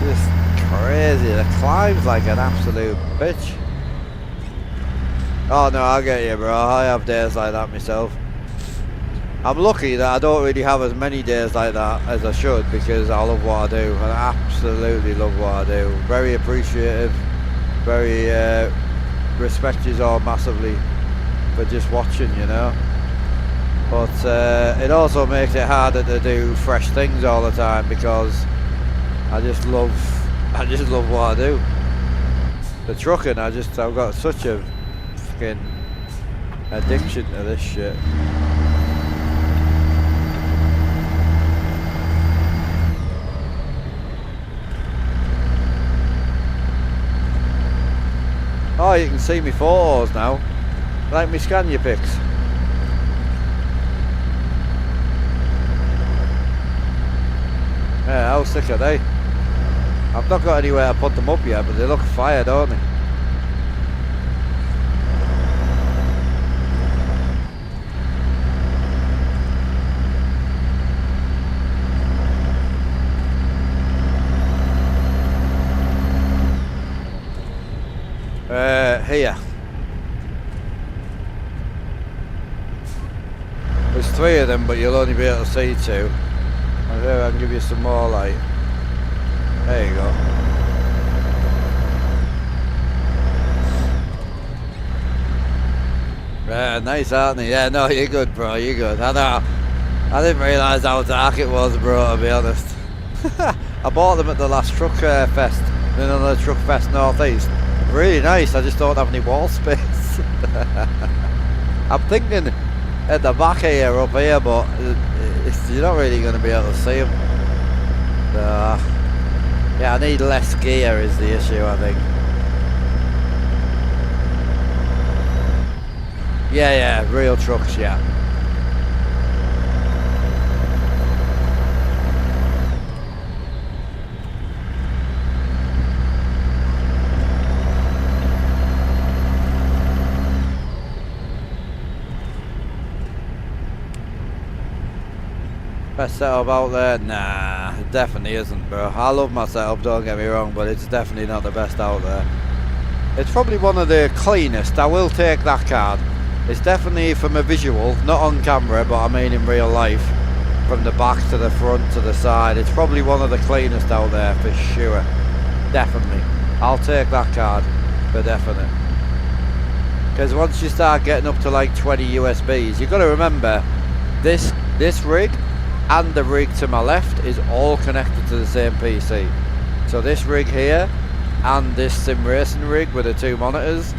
just crazy. The climb's like an absolute bitch. Oh no, I get you, bro. I have days like that myself. I'm lucky that I don't really have as many days like that as I should, because I love what I do. I absolutely love what I do. Very appreciative. Very respect you all massively for just watching, you know. But it also makes it harder to do fresh things all the time, because I just love what I do. The trucking, I've got such a fucking addiction to this shit. Oh, you can see me photos now. Like me scan your pics. Yeah, how sick are they? I've not got anywhere to put them up yet, but they look fire, don't they? Here. There's 3 of them, but you'll only be able to see 2. I can give you some more light. There you go. Nice, aren't they? Yeah, no, you're good, bro. You're good. I know. I didn't realise how dark it was, bro, to be honest. I bought them at the last truck fest. The Truck Fest North East. Really nice, I just don't have any wall space. I'm thinking at the back here, up here, but you're not really going to be able to see them. Yeah, I need less gear is the issue, I think. Yeah, real trucks, yeah. Best setup out there? Nah, it definitely isn't, bro. I love my setup, don't get me wrong, but it's definitely not the best out there. It's probably one of the cleanest, I will take that card. It's definitely, from a visual, not on camera, but I mean in real life, from the back to the front to the side, it's probably one of the cleanest out there for sure. Definitely. I'll take that card for definite. Because once you start getting up to like 20 USBs, you've got to remember, this rig and the rig to my left is all connected to the same PC. So this rig here and this sim racing rig with the 2 monitors,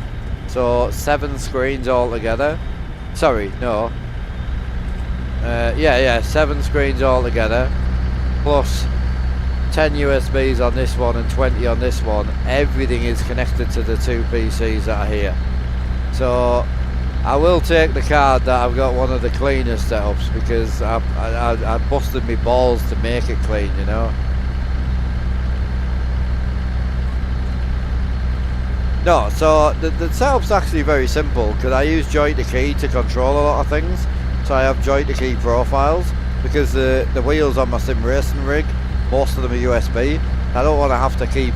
so 7 screens all together. Sorry, no. Yeah, 7 screens all together, plus 10 USBs on this one and 20 on this one. Everything is connected to the 2 PCs that are here. So I will take the card that I've got one of the cleanest setups, because I busted my balls to make it clean, you know. No, so the setup's actually very simple, because I use joy to key to control a lot of things. So I have joy to key profiles, because the wheels on my sim racing rig, most of them are USB. I don't want to have to keep,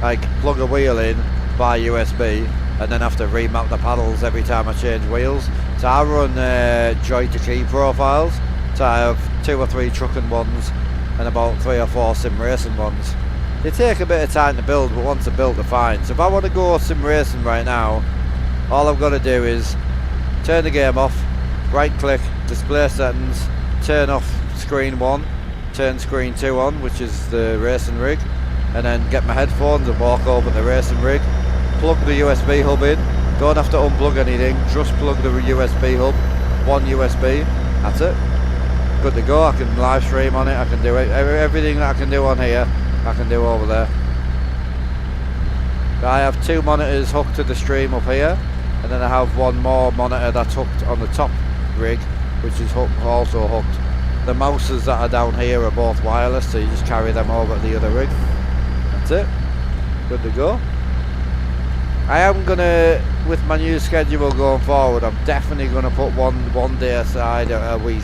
like, plug a wheel in by USB and then have to remap the paddles every time I change wheels. So I run joy to key profiles. So I have 2 or 3 trucking ones and about 3 or 4 sim racing ones. They take a bit of time to build, but once they're built they're fine. So if I want to go sim racing right now, all I've got to do is turn the game off, right click, display settings, turn off screen 1, turn screen 2 on, which is the racing rig, and then get my headphones and walk over to the racing rig, plug the USB hub in, don't have to unplug anything, just plug the USB hub, 1 USB, that's it, good to go. I can live stream on it, I can do it, everything that I can do on here, I can do over there. I have 2 monitors hooked to the stream up here, and then I have 1 more monitor that's hooked on the top rig, which is also hooked. The mouses that are down here are both wireless, so you just carry them over to the other rig. That's it, good to go. I am gonna, with my new schedule going forward, I'm definitely gonna put one day aside a week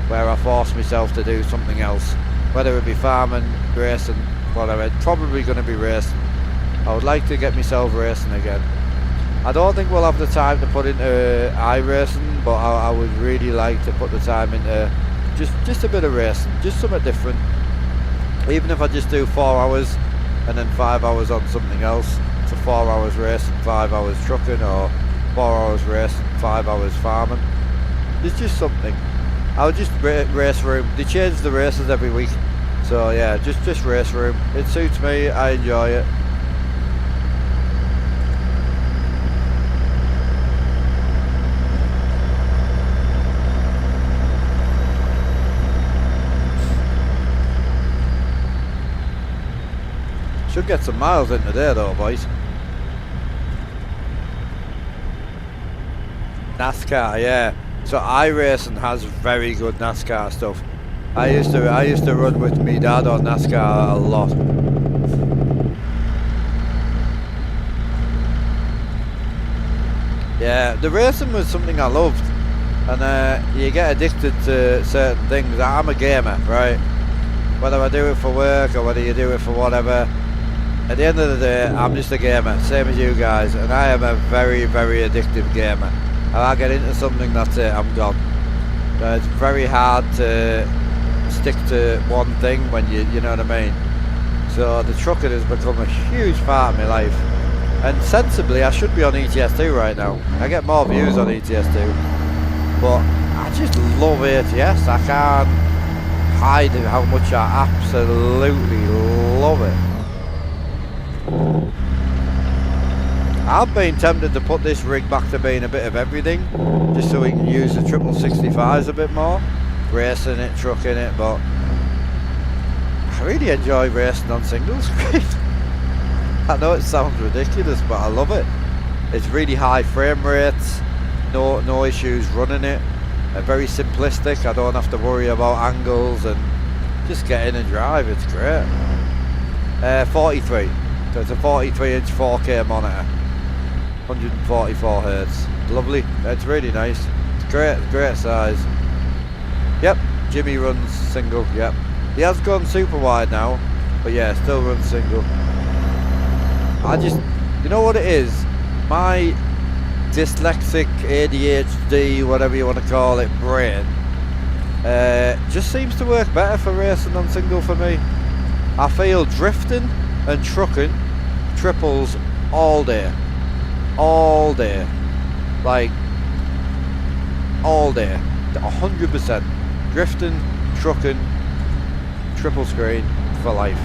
where I force myself to do something else, whether it be farming, racing, whatever. It's probably going to be racing. I would like to get myself racing again. I don't think we'll have the time to put into iRacing, but I would really like to put the time into just a bit of racing, just something different. Even if I just do 4 hours and then 5 hours on something else, so 4 hours racing, 5 hours trucking, or 4 hours racing, 5 hours farming. It's just something. I would just race room. They change the races every week, so yeah, just race room. It suits me. I enjoy it. Should get some miles in today though, boys. NASCAR, yeah. So iRacing has very good NASCAR stuff. I used to run with me dad on NASCAR a lot. Yeah, the racing was something I loved, and you get addicted to certain things. I'm a gamer, right? Whether I do it for work or whether you do it for whatever, at the end of the day, I'm just a gamer, same as you guys, and I am a very, very addictive gamer. And I get into something, that's it, I'm gone. It's very hard to stick to one thing when you know what I mean. So the trucking has become a huge part of my life. And sensibly, I should be on ETS2 right now. I get more views on ETS2. But I just love ATS. I can't hide how much I absolutely love it. I've been tempted to put this rig back to being a bit of everything, just so we can use the 65s a bit more, racing it, trucking it, but I really enjoy racing on single screen. I know it sounds ridiculous, but I love it. It's really high frame rates, no issues running it, very simplistic. I don't have to worry about angles and just get in and drive. It's great. 43, so it's a 43-inch 4K monitor. 144 hertz. Lovely. It's really nice. It's great size. Yep, Jimmy runs single. Yep, he has gone super wide now, but yeah, still runs single. You know what it is? My dyslexic, ADHD, whatever you want to call it, brain just seems to work better for racing on single for me. I feel drifting and trucking triples all day. All day, like all day, 100%. Drifting, trucking, triple screen for life.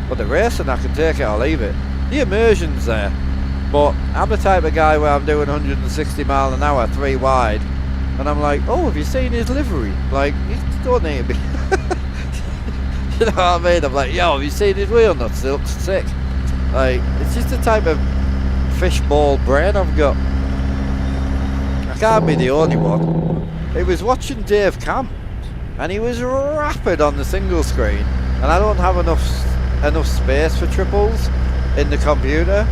But the racing, I can take it or leave it. The immersion's there, but I'm the type of guy where I'm doing 160 mile an hour, 3 wide, and I'm like, oh, have you seen his livery? Like, you don't need to be. You know what I mean? I'm like, yo, have you seen his wheel nuts? They look sick. Like, it's just the type of fishbowl brain I've got. I can't be the only one. He was watching Dave Camp and he was rapid on the single screen, and I don't have enough space for triples in the computer,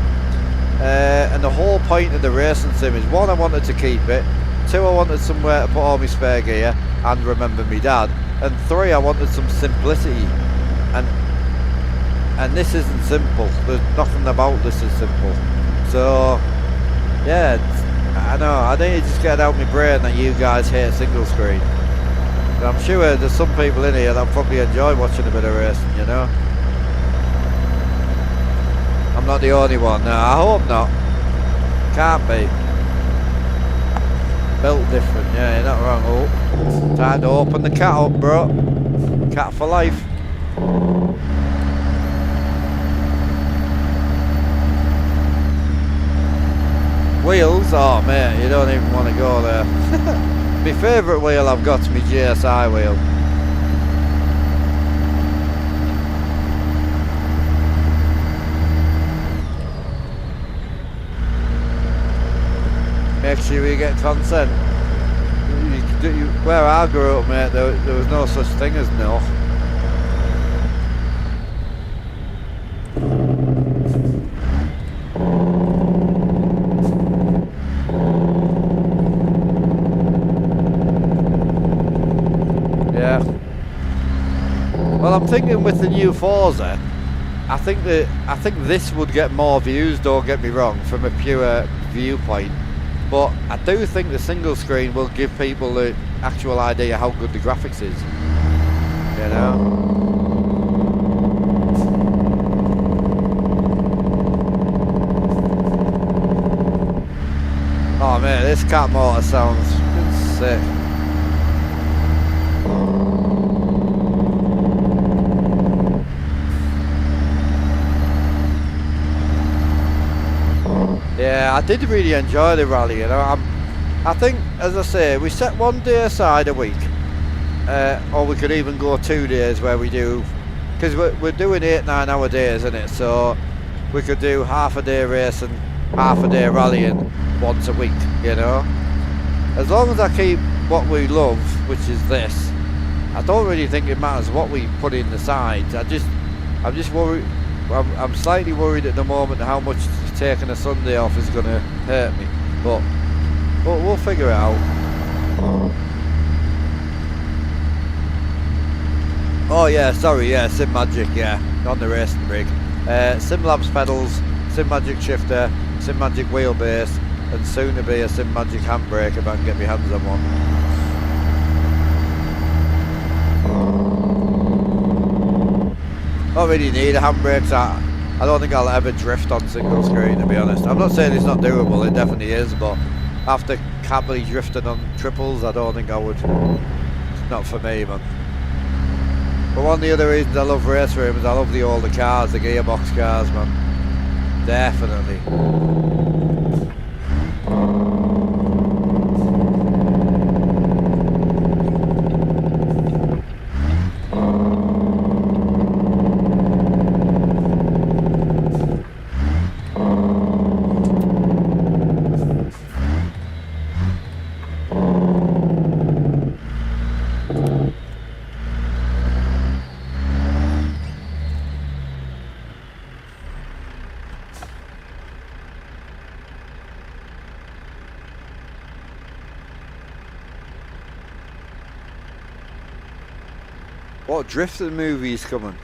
and the whole point of the racing sim is, 1, I wanted to keep it, 2, I wanted somewhere to put all my spare gear and remember me dad, and 3, I wanted some simplicity, and this isn't simple. There's nothing about this is simple. So, yeah, I know, I need to just get out of my brain that you guys hate single screen. But I'm sure there's some people in here that probably enjoy watching a bit of racing, you know? I'm not the only one, no, I hope not. Can't be. Built different, yeah, you're not wrong. Oh, time to open the cat up, bro. Cat for life. Wheels, oh mate, you don't even want to go there. My favourite wheel I've got's my GSI wheel. Make sure you get consent. Where I grew up, mate, there was no such thing as no. I'm thinking with the new Forza, I think this would get more views, don't get me wrong, from a pure viewpoint. But I do think the single screen will give people the actual idea how good the graphics is. You know? Oh man, this cat motor sounds sick. Yeah, I did really enjoy the rally, you know. I think, as I say, we set one day aside a week, or we could even go 2 days where we do, because we're doing 8-9 hour days, isn't it? So we could do half a day racing, half a day rallying once a week, you know. As long as I keep what we love, which is this, I don't really think it matters what we put in the sides. I'm just worried. I'm slightly worried at the moment how much taking a Sunday off is going to hurt me, but we'll figure it out. Oh yeah, sorry, yeah, Sim Magic, yeah, on the racing rig. Sim Labs pedals, Sim Magic shifter, Sim Magic wheelbase, and soon to be a Sim Magic handbrake if I can get my hands on one. Don't really need a handbrake. I don't think I'll ever drift on single screen, to be honest. I'm not saying it's not doable, it definitely is, but after happily drifting on triples, I don't think I would. It's not for me, man. But one of the other reasons I love race rooms, I love the older cars, the gearbox cars, man. Definitely. What drifting movie is coming?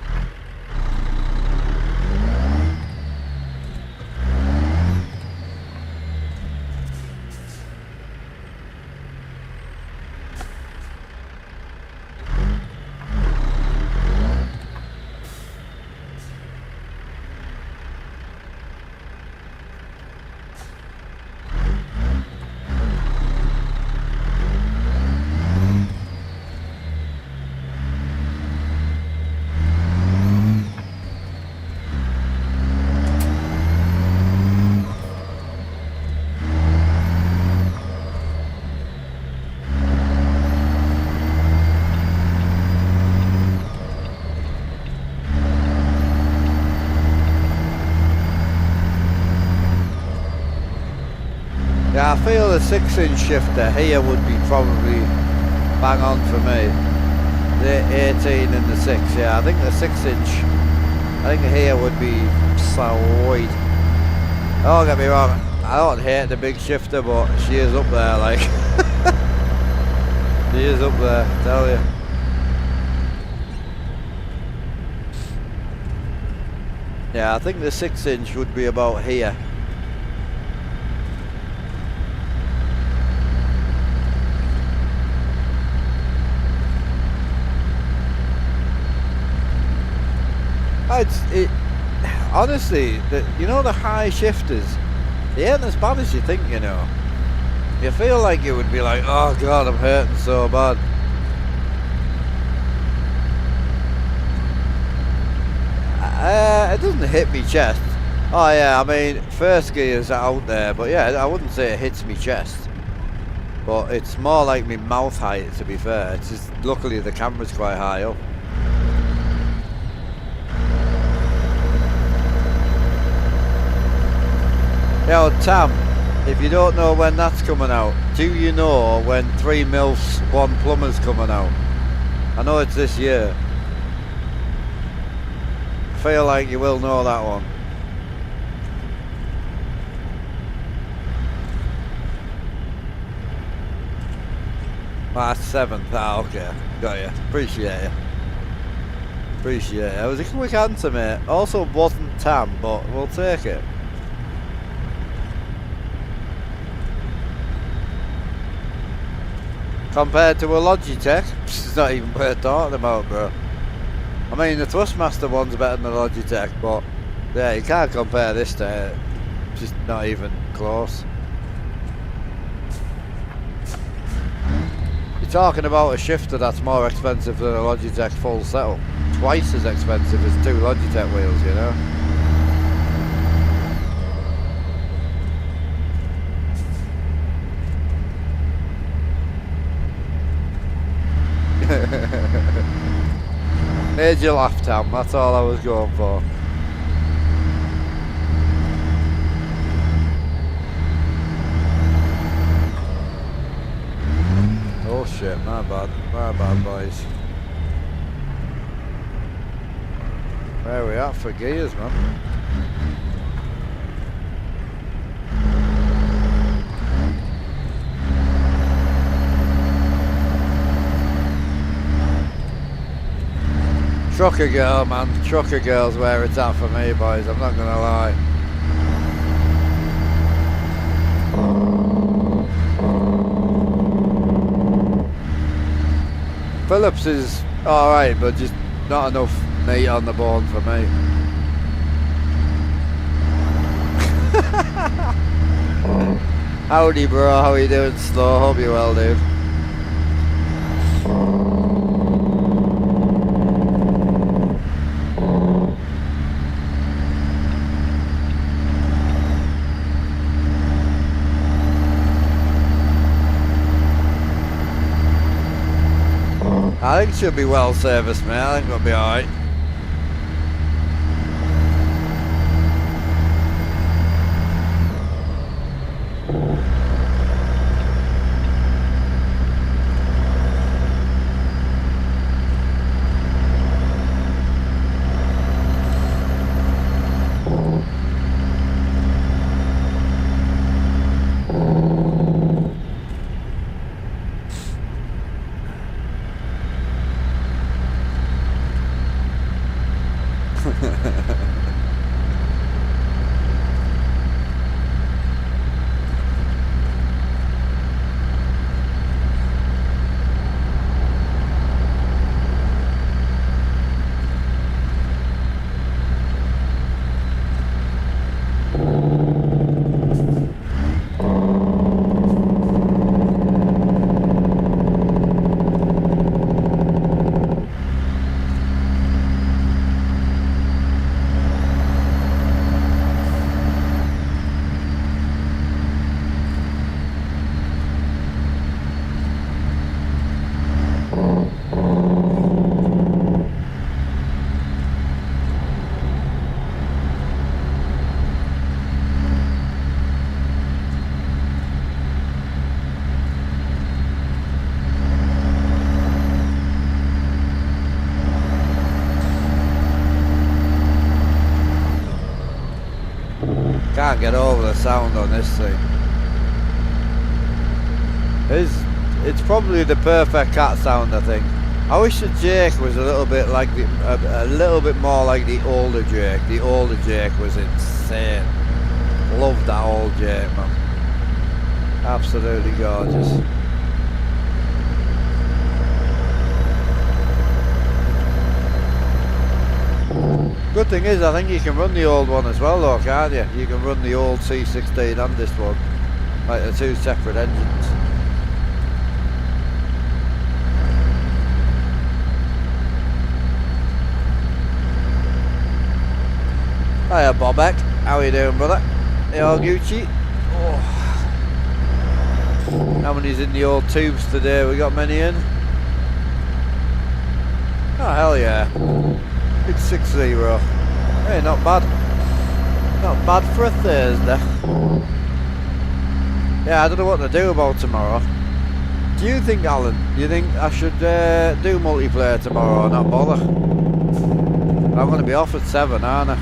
Yeah, I feel the 6-inch shifter here would be probably bang on for me. The 18 and the 6, yeah, I think the 6-inch, I think here would be sweet. Don't get me wrong, I don't hate the big shifter, but she is up there, like. She is up there, I tell you. Yeah, I think the 6-inch would be about here. Honestly, you know, the high shifters, they ain't as bad as you think, you know. You feel like it would be like, oh god, I'm hurting so bad. It doesn't hit me chest. Oh yeah, I mean, first gear's out there, but yeah, I wouldn't say it hits me chest. But it's more like me mouth height, to be fair. It's just, luckily the camera's quite high up. Yo, Tam, if you don't know when that's coming out, do you know when 3 MILFs, 1 Plumber's coming out? I know it's this year. I feel like you will know that one. March 7th, okay, got you, appreciate you. Appreciate it. It was a quick answer, mate. Also wasn't tan, but we'll take it. Compared to a Logitech, it's not even worth talking about, bro. I mean, the Thrustmaster one's better than the Logitech, but yeah, you can't compare this to it. Just not even close. You're talking about a shifter that's more expensive than a Logitech full setup. Twice as expensive as 2 Logitech wheels, you know? Made you laugh, Tam, that's all I was going for. Oh shit, my bad boys. Where are we at for gears, man? Trucker girl, man. Trucker girl's where it's at for me, boys. I'm not gonna lie. Phillips is alright, but just not enough meat on the bone for me. Howdy, bro. How are you doing, Slow? Hope you're well, dude. I think it should be well serviced, mate. I think it'll be alright. Can't get over the sound on this thing. It's probably the perfect cat sound, I think. I wish the Jake was a little bit like a little bit more like the older Jake. The older Jake was insane. Loved that old Jake, man. Absolutely gorgeous. Good thing is, I think you can run the old one as well, though, can't you? You can run the old C16 and this one, like the 2 separate engines. Hiya, Bobek. How are you doing, brother? You all Gucci? Oh. How many's in the old tubes today? We got many in? Oh, hell yeah. Big 6-0. Hey, not bad. Not bad for a Thursday. Yeah, I don't know what to do about tomorrow. Do you think, Alan, do you think I should do multiplayer tomorrow or not bother? I'm going to be off at 7, aren't I?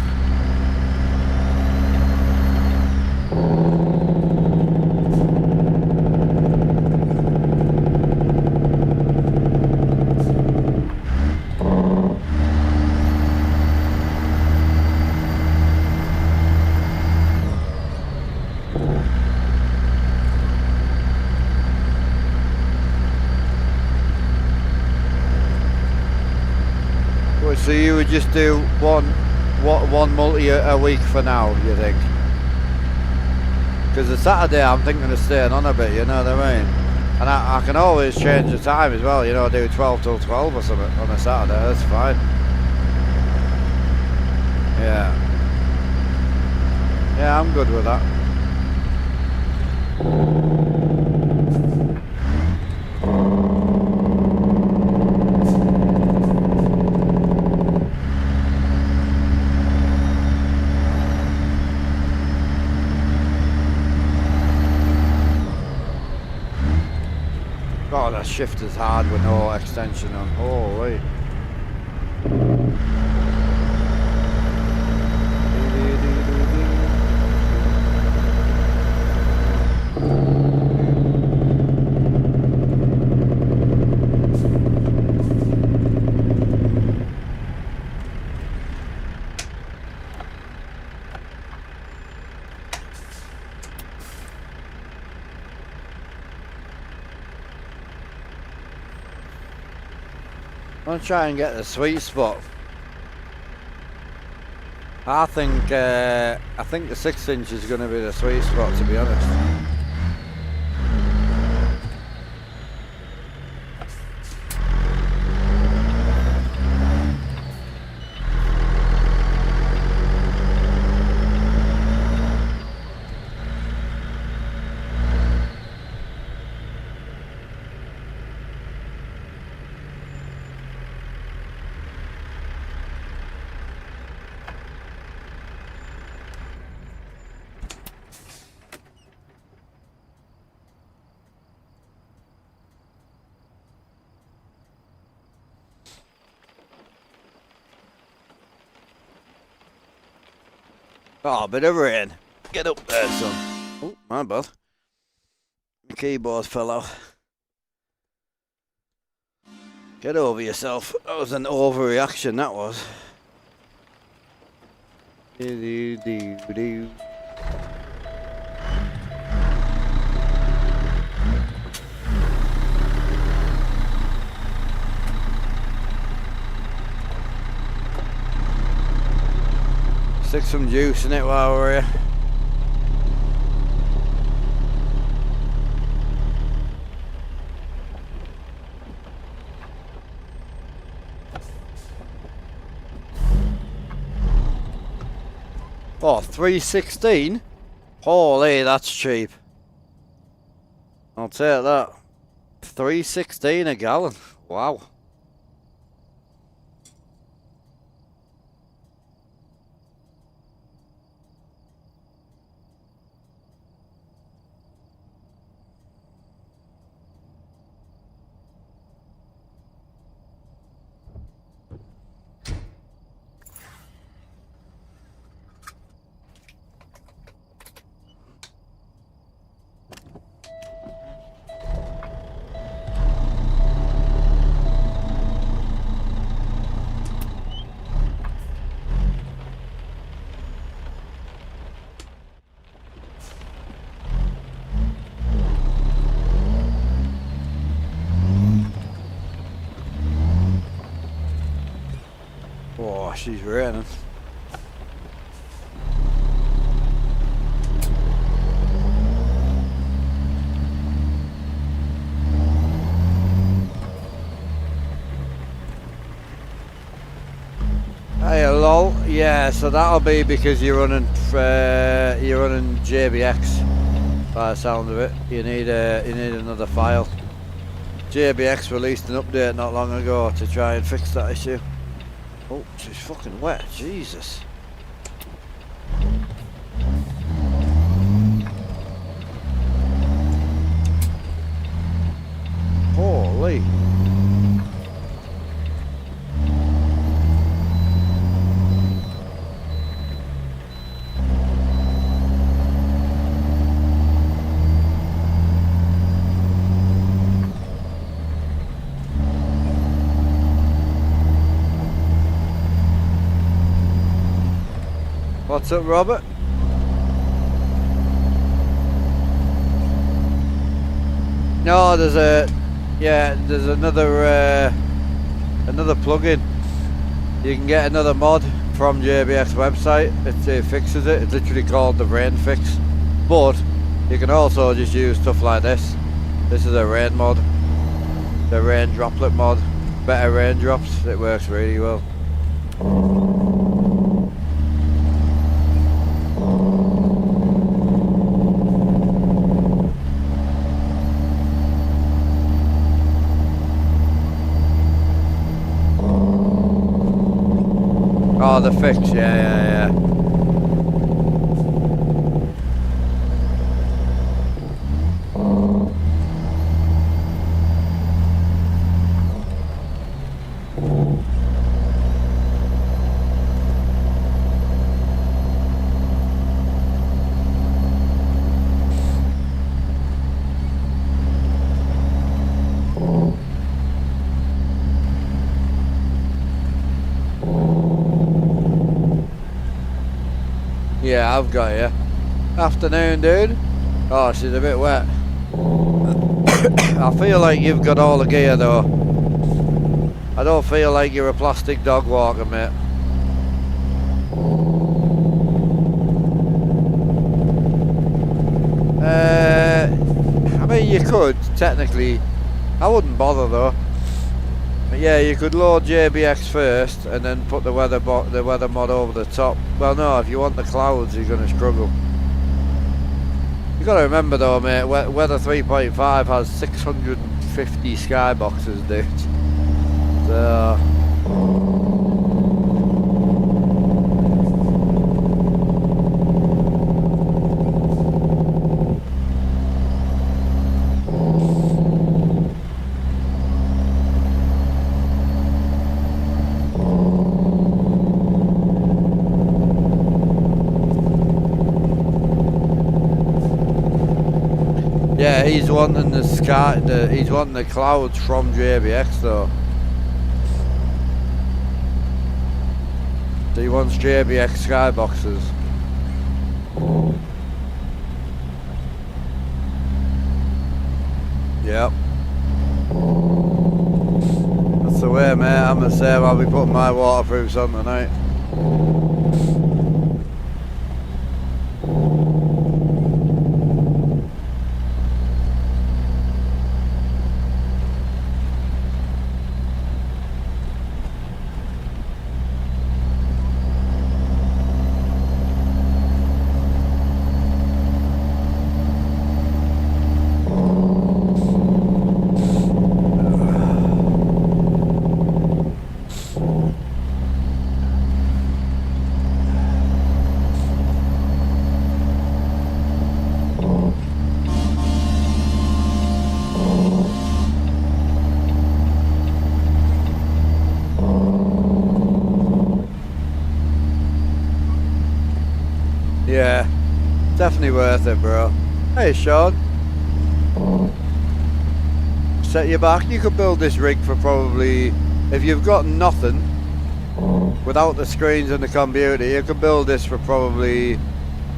So you would just do one multi a week for now, you think? Because the Saturday I'm thinking of staying on a bit, you know what I mean? And I can always change the time as well, you know, do 12 till 12 or something on a Saturday, that's fine. Yeah. Yeah, I'm good with that. God, that shift is hard with no extension on. Holy. I'm try and get the sweet spot. I think the 6-inch is going to be the sweet spot, to be honest. Oh, a bit of rain. Get up there, son. Oh, my bad. My keyboard fell out. Get over yourself. That was an overreaction, that was. Stick some juice in it while we're here. Oh, 316? Holy, that's cheap. I'll take that. 316 a gallon. Wow. Oh, she's raining. Hey, lol. Yeah, so that'll be because you're running JBX. By the sound of it, you need another file. JBX released an update not long ago to try and fix that issue. Oh, she's fucking wet, Jesus. Holy. What's up, Robert? No, there's another plugin You can get another mod from JBX website. It fixes it. It's literally called the rain fix. But you can also just use stuff like this. This is a rain mod. The rain droplet mod. Better raindrops. It works really well. Oh, the fix, yeah. Yeah, I've got you. Afternoon, dude. Oh, she's a bit wet. I feel like you've got all the gear, though. I don't feel like you're a plastic dog walker, mate. I mean, you could, technically. I wouldn't bother, though. But yeah, you could load JBX first and then put the weather mod over the top. Well, no, if you want the clouds, you're going to struggle. You got to remember, though, mate, Weather 3.5 has 650 skyboxes, dude. So... yeah, he's wanting the sky. He's wanting the clouds from JBX, though. So he wants JBX skyboxes. Yep. That's the way, mate. I'm the same. I'll be putting my waterproofs on tonight. Yeah, definitely worth it, bro. Hey, Sean. Set your back. You could build this rig for probably, if you've got nothing, without the screens and the computer, you could build this for probably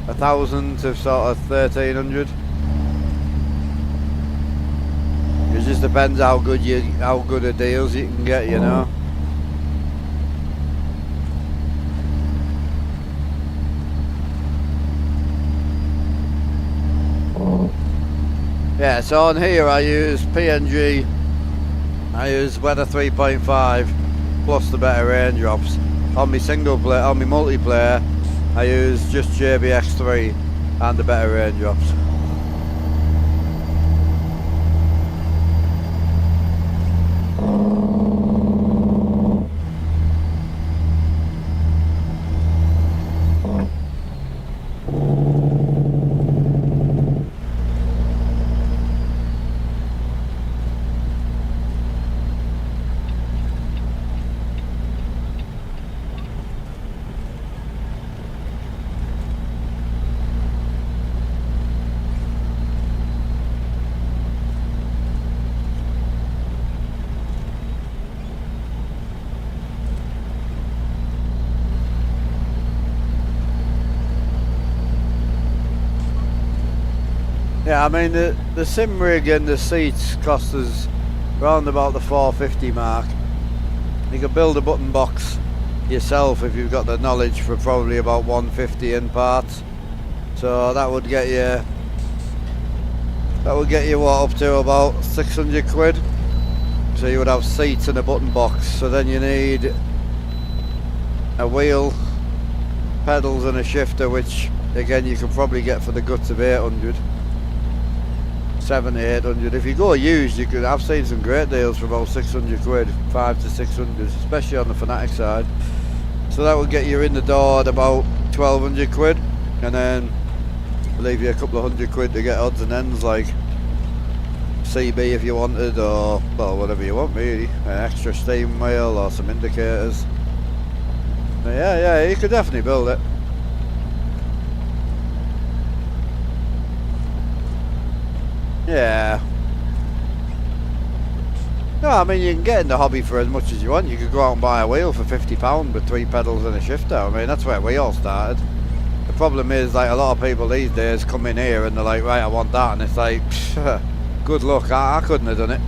1,000 to sort of 1,300. It just depends how good a deals you can get, you know. Yeah, so on here I use PNG, I use Weather 3.5 plus the better raindrops. On my single player, on my multiplayer, I use just JBX3 and the better raindrops. Yeah, I mean the sim rig and the seats cost us around about the 450 mark. You can build a button box yourself if you've got the knowledge for probably about 150 in parts. So that would get you what, up to about 600 quid. So you would have seats and a button box. So then you need a wheel, pedals and a shifter, which again you can probably get for the guts of 800, 700, 800. If you go used, you could. I've seen some great deals for about 600 quid, 5 to 600, especially on the Fanatic side. So that would get you in the door at about 1200 quid, and then leave you a couple of hundred quid to get odds and ends like CB if you wanted, or well, whatever you want really, an extra steam wheel or some indicators. But yeah, you could definitely build it. Yeah. No, I mean, you can get in the hobby for as much as you want. You could go out and buy a wheel for £50 with 3 pedals and a shifter. I mean, that's where we all started. The problem is, like, a lot of people these days come in here and they're like, right, I want that, and it's like, good luck, I couldn't have done it.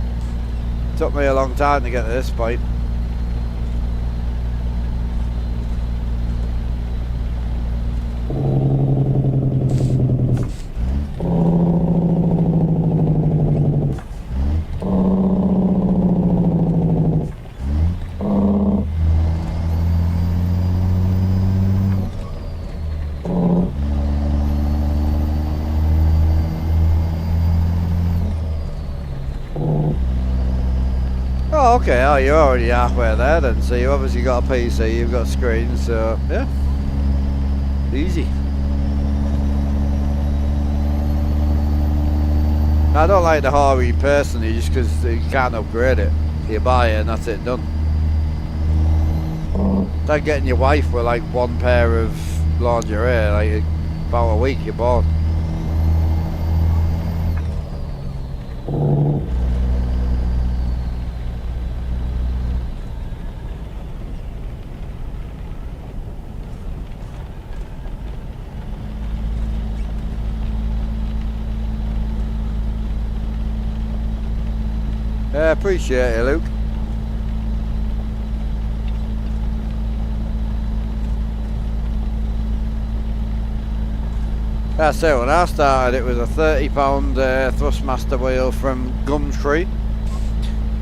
It took me a long time to get to this point. Oh, okay, oh, you're already halfway there then, so you obviously got a PC, you've got screens, so yeah, easy. I don't like the Ferry personally, just because you can't upgrade it. You buy it and that's it, done. It's like getting your wife with like one pair of lingerie, like about a week you're bored. Yeah, appreciate it, Luke. That's it, when I started it was a £30 Thrustmaster wheel from Gumtree,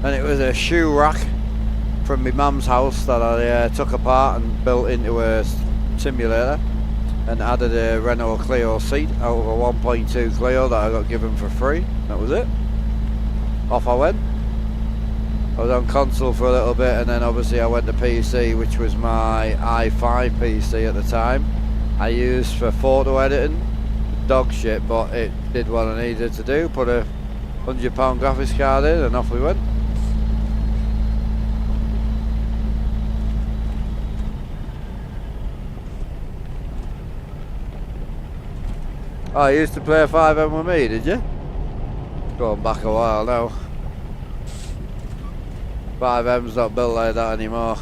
and it was a shoe rack from my mum's house that I took apart and built into a simulator, and added a Renault Clio seat out of a 1.2 Clio that I got given for free. That was it. Off I went. I was on console for a little bit, and then obviously I went to PC, which was my i5 PC at the time. I used for photo editing, dog shit, but it did what I needed to do. Put a £100 graphics card in and off we went. Oh, you used to play 5M with me, did you? Going back a while now. 5M's not built like that anymore.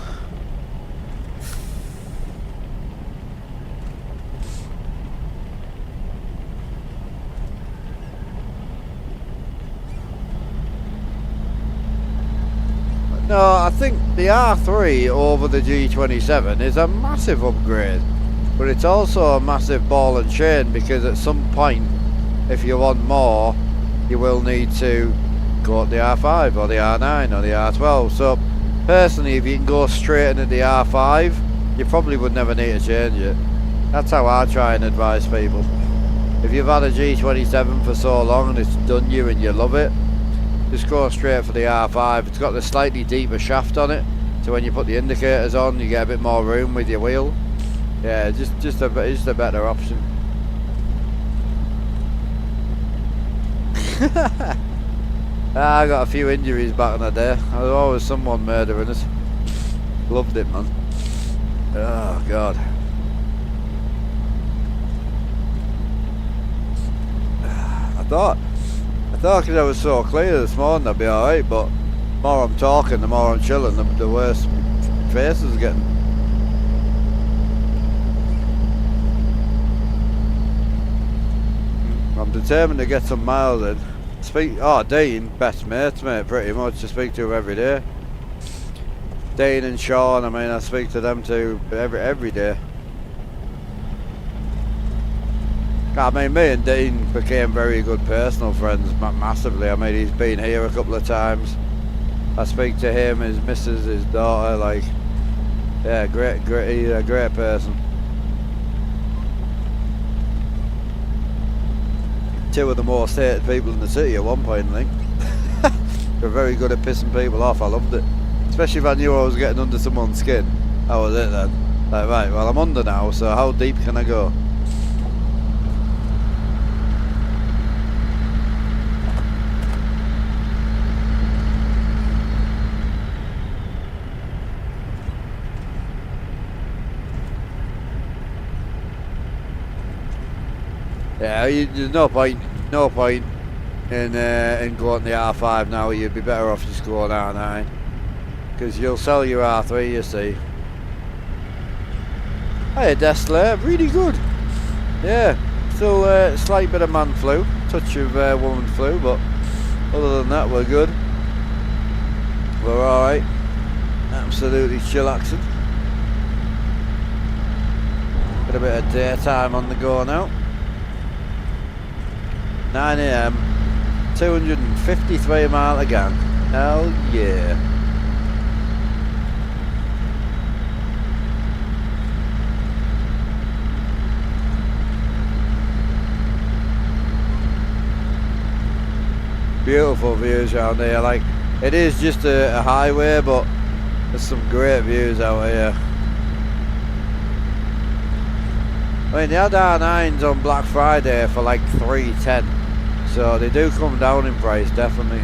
No, I think the R3 over the G27 is a massive upgrade, but it's also a massive ball and chain, because at some point, if you want more, you will need to go up the R5 or the R9 or the R12. So personally, if you can go straight into the R5, you probably would never need to change it. That's how I try and advise people. If you've had a G27 for so long and it's done you and you love it, just go straight for the R5. It's got the slightly deeper shaft on it, so when you put the indicators on, you get a bit more room with your wheel. Yeah, just a better option. I got a few injuries back in the day. There was always someone murdering us. Loved it, man. Oh god. I thought because I was so clear this morning I'd be alright, but the more I'm talking, the more I'm chilling, the worse my face is getting. I'm determined to get some miles in. Dean, best mates, mate, pretty much. I speak to him every day. Dean and Sean, I mean, I speak to them too every day. I mean, me and Dean became very good personal friends, massively. I mean, he's been here a couple of times. I speak to him, his missus, his daughter, like, yeah, he's a great person. Two of the most hated people in the city at one point, I think. They're very good at pissing people off. I loved it. Especially if I knew I was getting under someone's skin. That was it then. Like, right, well, I'm under now, so how deep can I go? Yeah, there's no point in going the R5 now. You'd be better off just going R9, because you'll sell your R3, you see. Hey, Destler, really good. Yeah, still a slight bit of man flu, touch of woman flu, but other than that, we're good. We're alright. Absolutely chillaxing. Got a bit of daytime on the go now. 9 AM, 253 mile again. Hell yeah. Beautiful views around here. Like, it is just a highway, but there's some great views out here. I mean, they had R9s on Black Friday for like $310, so they do come down in price, definitely.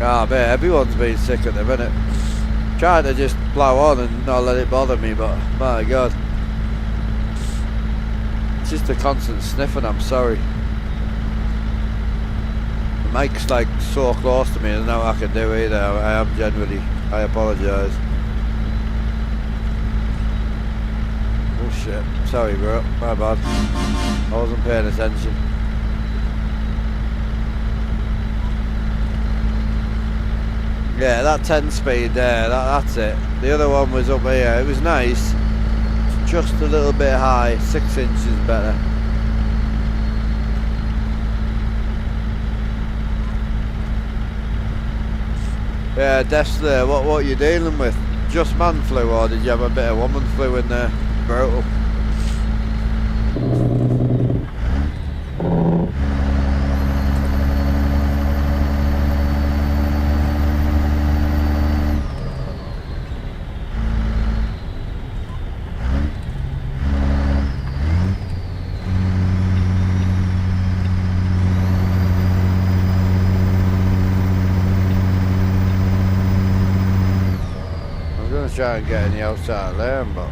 Ah, I bet everyone's been sick at the minute. Trying to just plough on and not let it bother me, but my God. It's just a constant sniffing, I'm sorry. The mic's like so close to me, there's nothing I can do either. I am generally, I apologise. Oh shit, sorry bro, my bad. I wasn't paying attention. Yeah, that 10 speed there, that's it. The other one was up here, it was nice. Just a little bit high, 6 inches better. Yeah, Destler, what are you dealing with? Just man flu, or did you have a bit of woman flu in there? Brutal. I'm going to try and get in the outside lane, but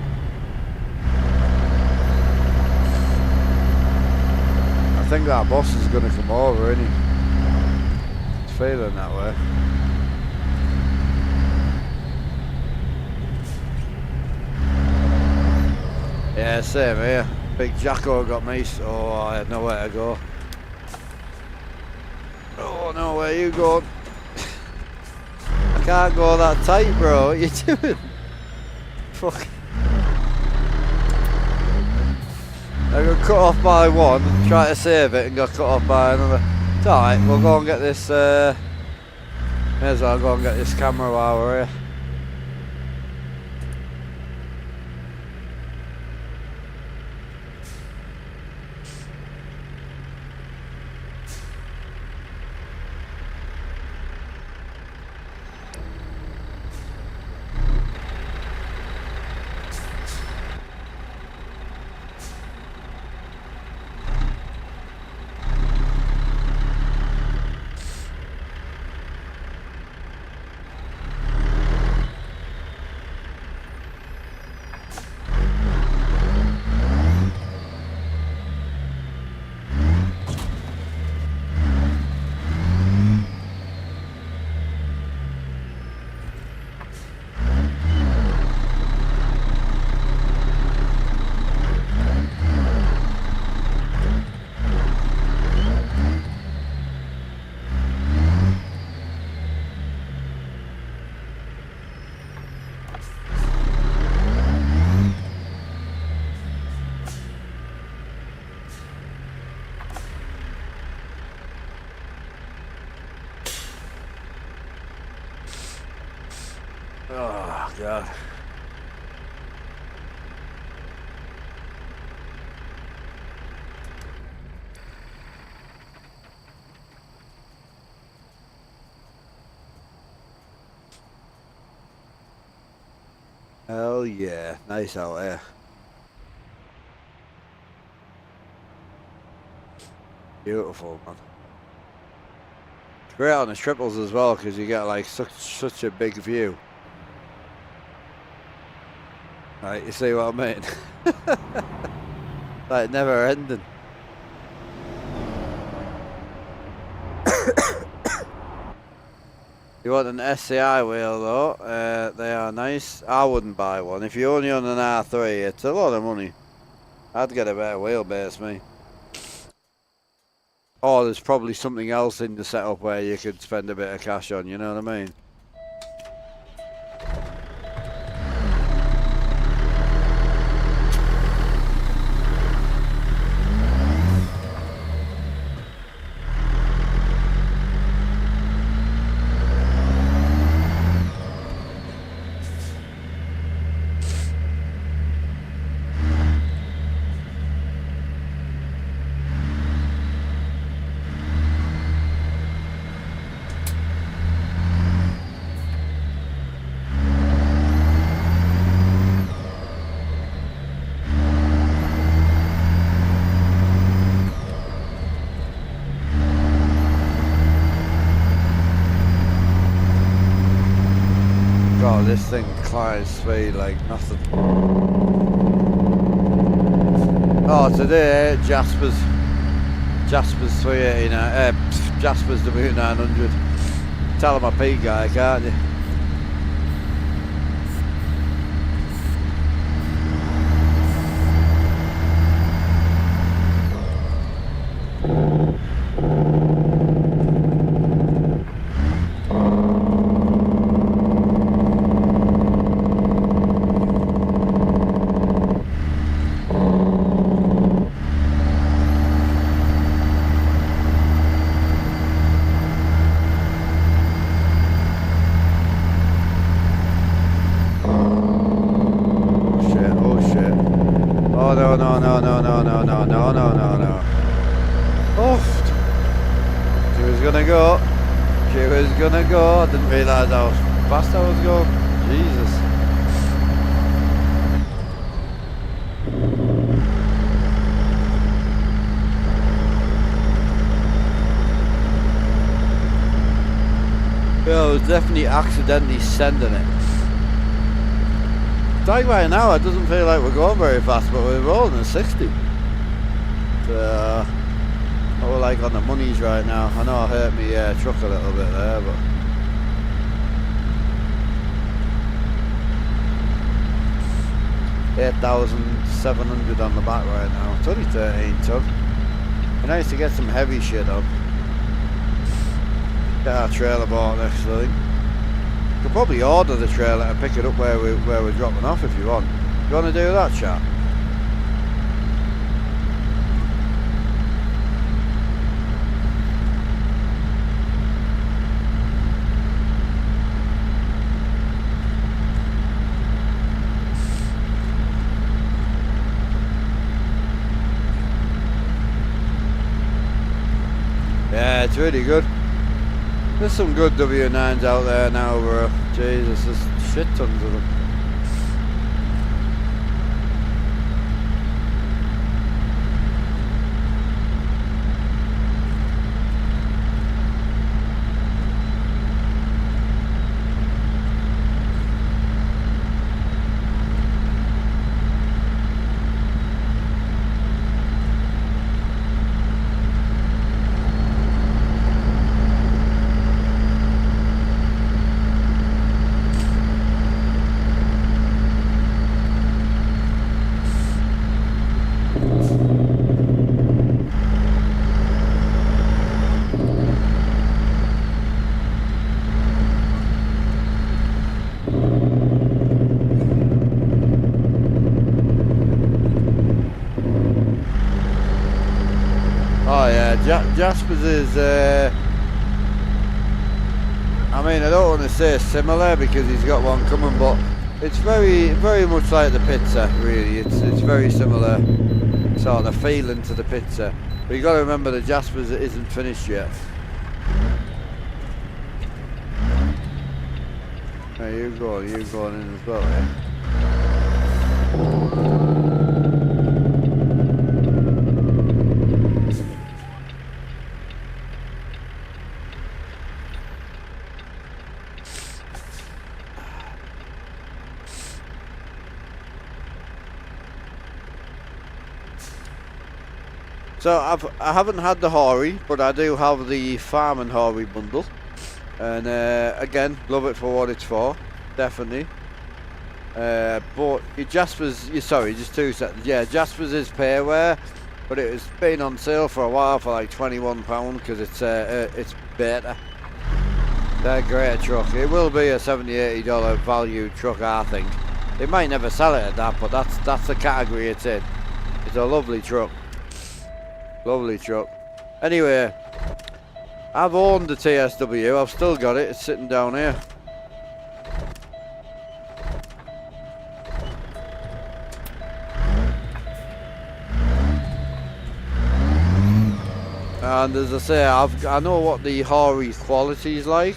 I think that bus is going to come over, isn't he? It's feeling that way. Yeah, same here. Big Jacko got me, so I had nowhere to go. Oh no, where you going? I can't go that tight, bro. What are you doing? Fuck. I got cut off by one, tried to save it and got cut off by another. It's alright, we'll go and get this, may as well go and get this camera while we're here. Oh, God. Hell yeah. Nice out there. Beautiful, man. It's great on the triples as well because you get like such a big view. Right, you see what I mean? Like never ending. You want an SCI wheel though, they are nice. I wouldn't buy one. If you only own an R3, it's a lot of money. I'd get a better wheelbase, me. Or there's probably something else in the setup where you could spend a bit of cash on, you know what I mean? God, this thing climbs speed like nothing. Oh, today, Jasper's 389, Jasper's W900. Tell him a P guy, can't you? No. Oh, she was gonna go. She was gonna go. I didn't realise how fast I was going. Jesus. Yeah, I was definitely accidentally sending it. It's like right now, it doesn't feel like we're going very fast, but we're rolling at 60. What we're like on the monies right now. I know I hurt me truck a little bit there, but 8,700 on the back right now. It's only 13 ton. Be nice to get some heavy shit up. Get our trailer bought next week. Could probably order the trailer and pick it up where we're dropping off if you want. You want to do that, chap? Yeah, it's really good. There's some good W9s out there now, bro. Jesus, there's shit tons of them. Jasper's is I mean, I don't want to say similar because he's got one coming, but it's very much like the pizza, really. It's very similar sort of feeling to the pizza. But you got to remember the Jasper's isn't finished yet. Now you're going in as well, yeah? So I haven't had the Hori, but I do have the Farm and Hori bundle, and again, love it for what it's for, definitely. But your Jasper's, sorry, just 2 seconds. Yeah, Jasper's is payware, but it's been on sale for a while for like £21 because it's beta. They're a great truck. It will be a $70–80 value truck, I think. They might never sell it at that, but that's the category it's in. It's a lovely truck. Lovely truck. Anyway, I've owned the TSW. I've still got it. It's sitting down here. And as I say, I know what the Hori's quality is like.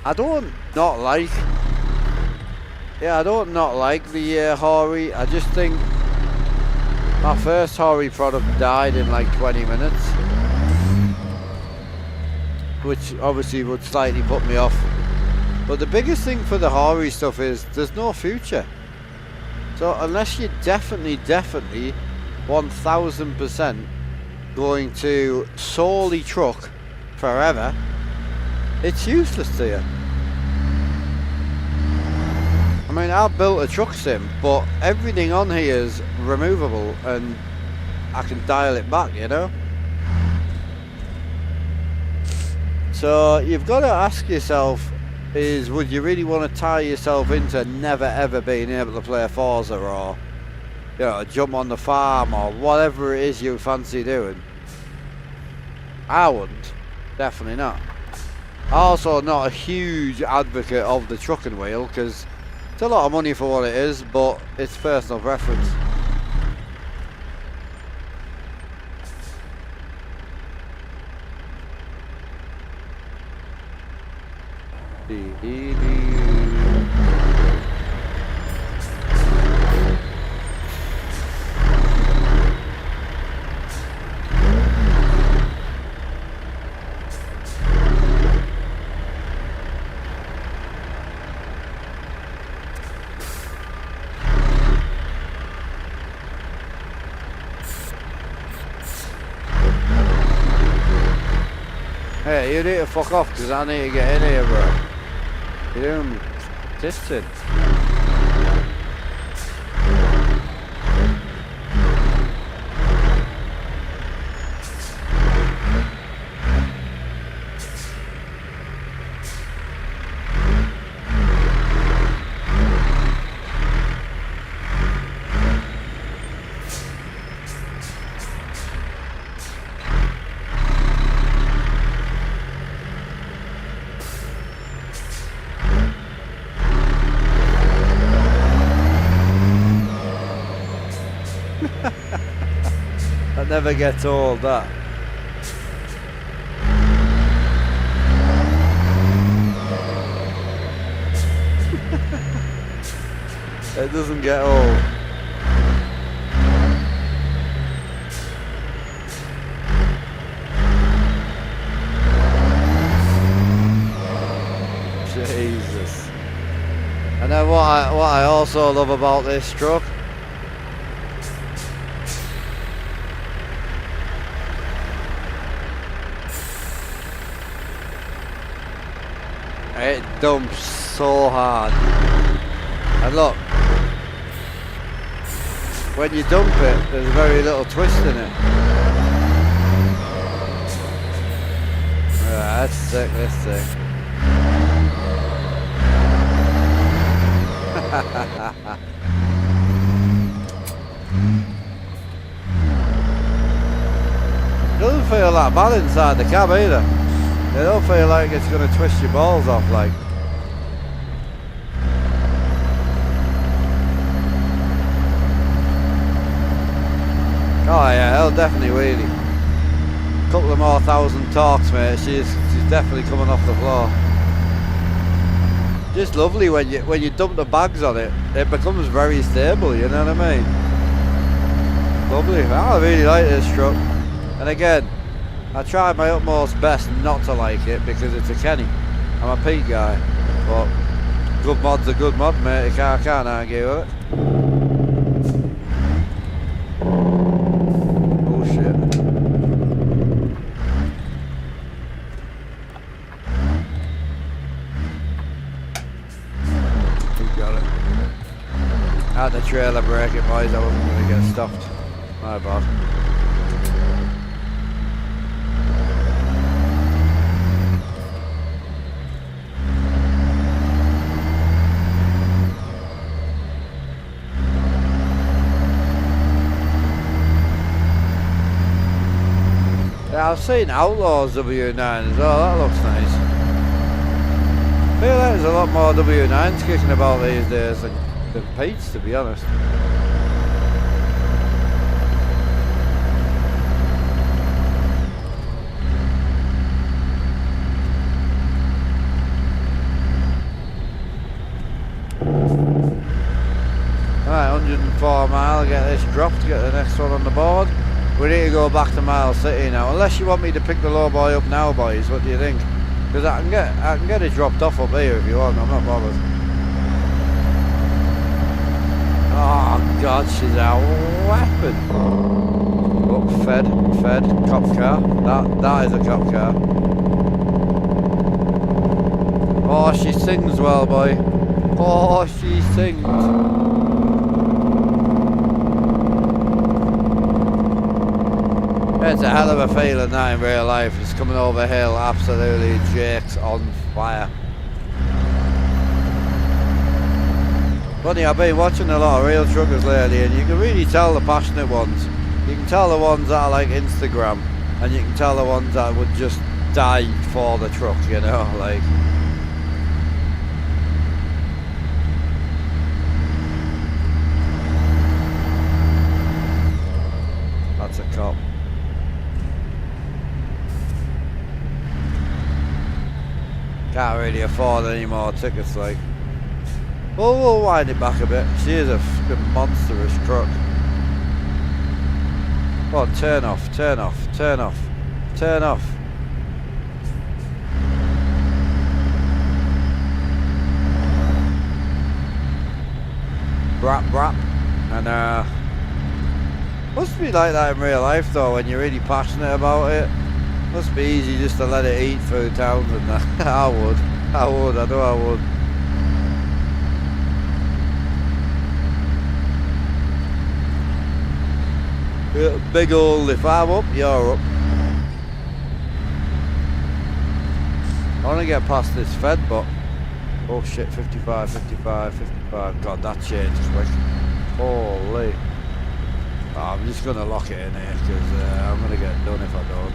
I don't not like the Hori. I just think my first Hori product died in like 20 minutes, which obviously would slightly put me off. But the biggest thing for the Hori stuff is there's no future. So unless you're definitely 1000% going to solely truck forever, it's useless to you. I mean, I built a truck sim, but everything on here is removable and I can dial it back, you know? So you've got to ask yourself, would you really want to tie yourself into never ever being able to play a Forza, or, you know, jump on the farm, or whatever it is you fancy doing? I wouldn't. Definitely not. Also not a huge advocate of the trucking wheel, because it's a lot of money for what it is, but it's personal preference. Hey, you need to fuck off because I need to get in here, bro. You're doing testing. That never gets old, that. It doesn't get old. Jesus. And then what I also love about this truck, it dumps so hard. And look, when you dump it, there's very little twist in it. That's sick, this thing. Doesn't feel that bad inside the cab either. They don't feel like it's going to twist your balls off, like. Oh yeah, it'll definitely wheelie. Couple of more thousand torques, mate. She's definitely coming off the floor. Just lovely when you dump the bags on it. It becomes very stable. You know what I mean? Lovely. I really like this truck. And again, I tried my utmost best not to like it because it's a Kenny. I'm a Pete guy, but good mod's a good mod, mate. I can't argue with it. Oh shit. Had the trailer brake it, boys. I wasn't going to get stopped. My bad. Yeah, I've seen Outlaws W9 as well. That looks nice. I feel like there's a lot more W9s kicking about these days than Pete's, to be honest. Right, 104 mile, get this dropped, get the next one on the board. We need to go back to Mile City now, unless you want me to pick the low boy up now, boys. What do you think? Because I can get it dropped off up here if you want. I'm not bothered. Oh God, she's a weapon. Oh, fed, cop car. That is a cop car. Oh, she sings well, boy. Oh, she sings. It's a hell of a feeling now in real life. It's coming over hill, absolutely jakes on fire. Funny, I've been watching a lot of real truckers lately, and you can really tell the passionate ones. You can tell the ones that are like Instagram, and you can tell the ones that would just die for the truck, you know, like. That's a cop. Can't really afford any more tickets, like. Well, we'll wind it back a bit. She is a fucking monstrous truck. Oh, turn off, turn off, turn off, turn off. Brap, brap. And, must be like that in real life, though, when you're really passionate about it. Must be easy just to let it eat through towns and that. I know I would. Big old, if I'm up, you're up. I want to get past this fed, but oh shit, 55, 55, 55. God, that changed quick. Holy. Oh, I'm just going to lock it in here because I'm going to get done if I don't.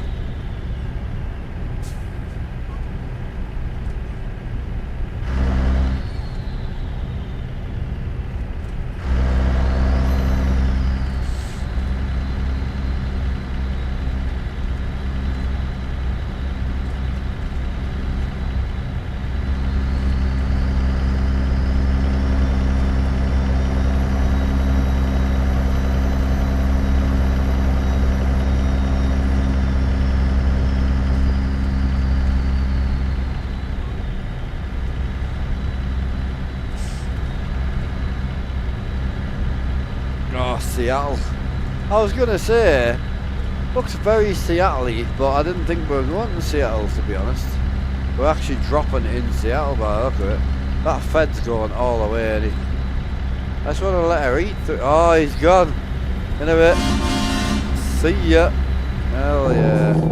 Seattle. I was gonna say, looks very Seattle-y, but I didn't think we were going to Seattle, to be honest. We're actually dropping in Seattle by the look of it. That Fed's going all the way, and I just want to let her eat through. Oh, he's gone. In a bit. See ya. Hell yeah.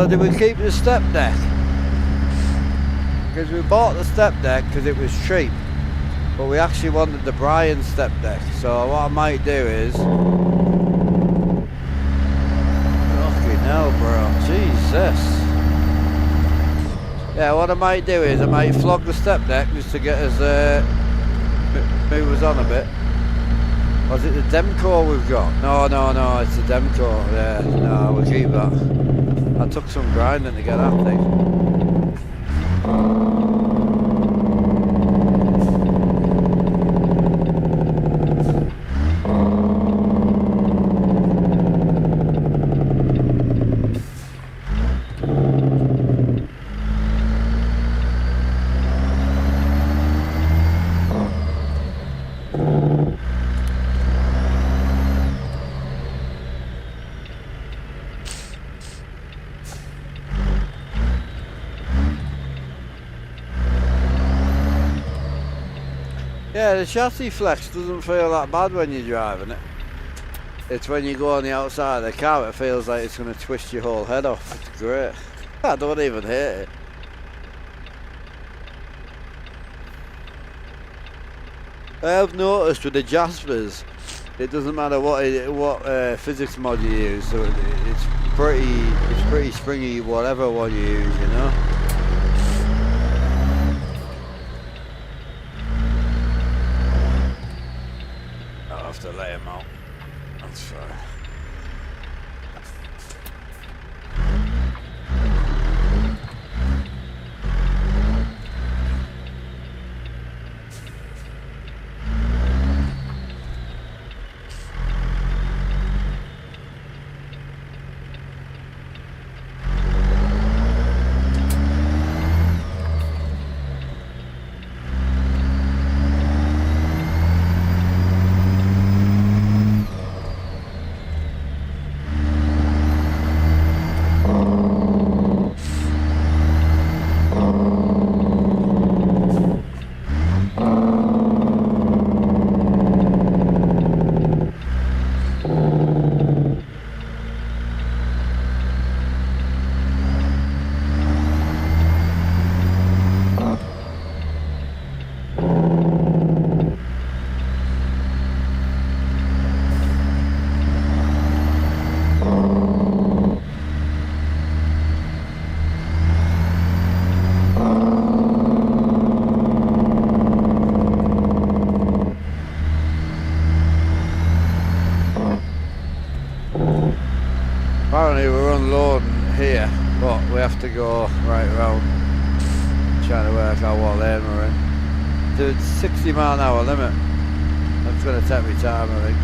So did we keep the step deck? Because we bought the step deck because it was cheap, but we actually wanted the Brian step deck. So what I might do is, fucking hell, bro, Jesus. Yeah, what I might do is I might flog the step deck just to get us move us on a bit. Or is it the Demco we've got? No, it's the Demco. Yeah, no, we'll keep that. I took some grinding to get that thing. Yeah, the chassis flex doesn't feel that bad when you're driving it. It's when you go on the outside of the car, it feels like it's going to twist your whole head off. It's great. I don't even hate it. I have noticed with the Jaspers, it doesn't matter what physics mod you use, so it's pretty springy whatever one you use, you know. To let him out. That's fine. Apparently we're unloading here, but we have to go right round, trying to work out what lane we're in. It's 60 mile an hour limit. That's going to take me time, I think.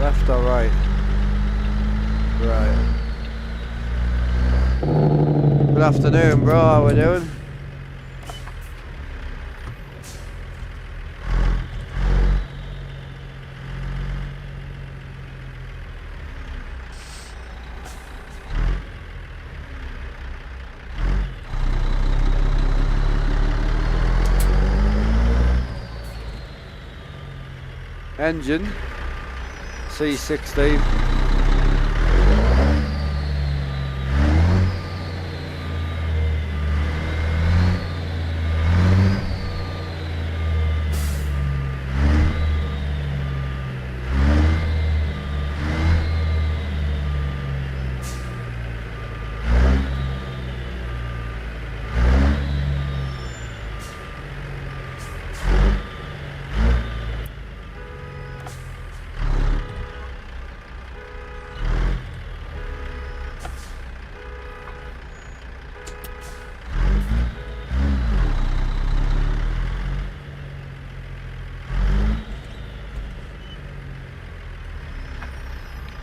Left or right? Right. Good afternoon, bro. How we doing? Engine C16.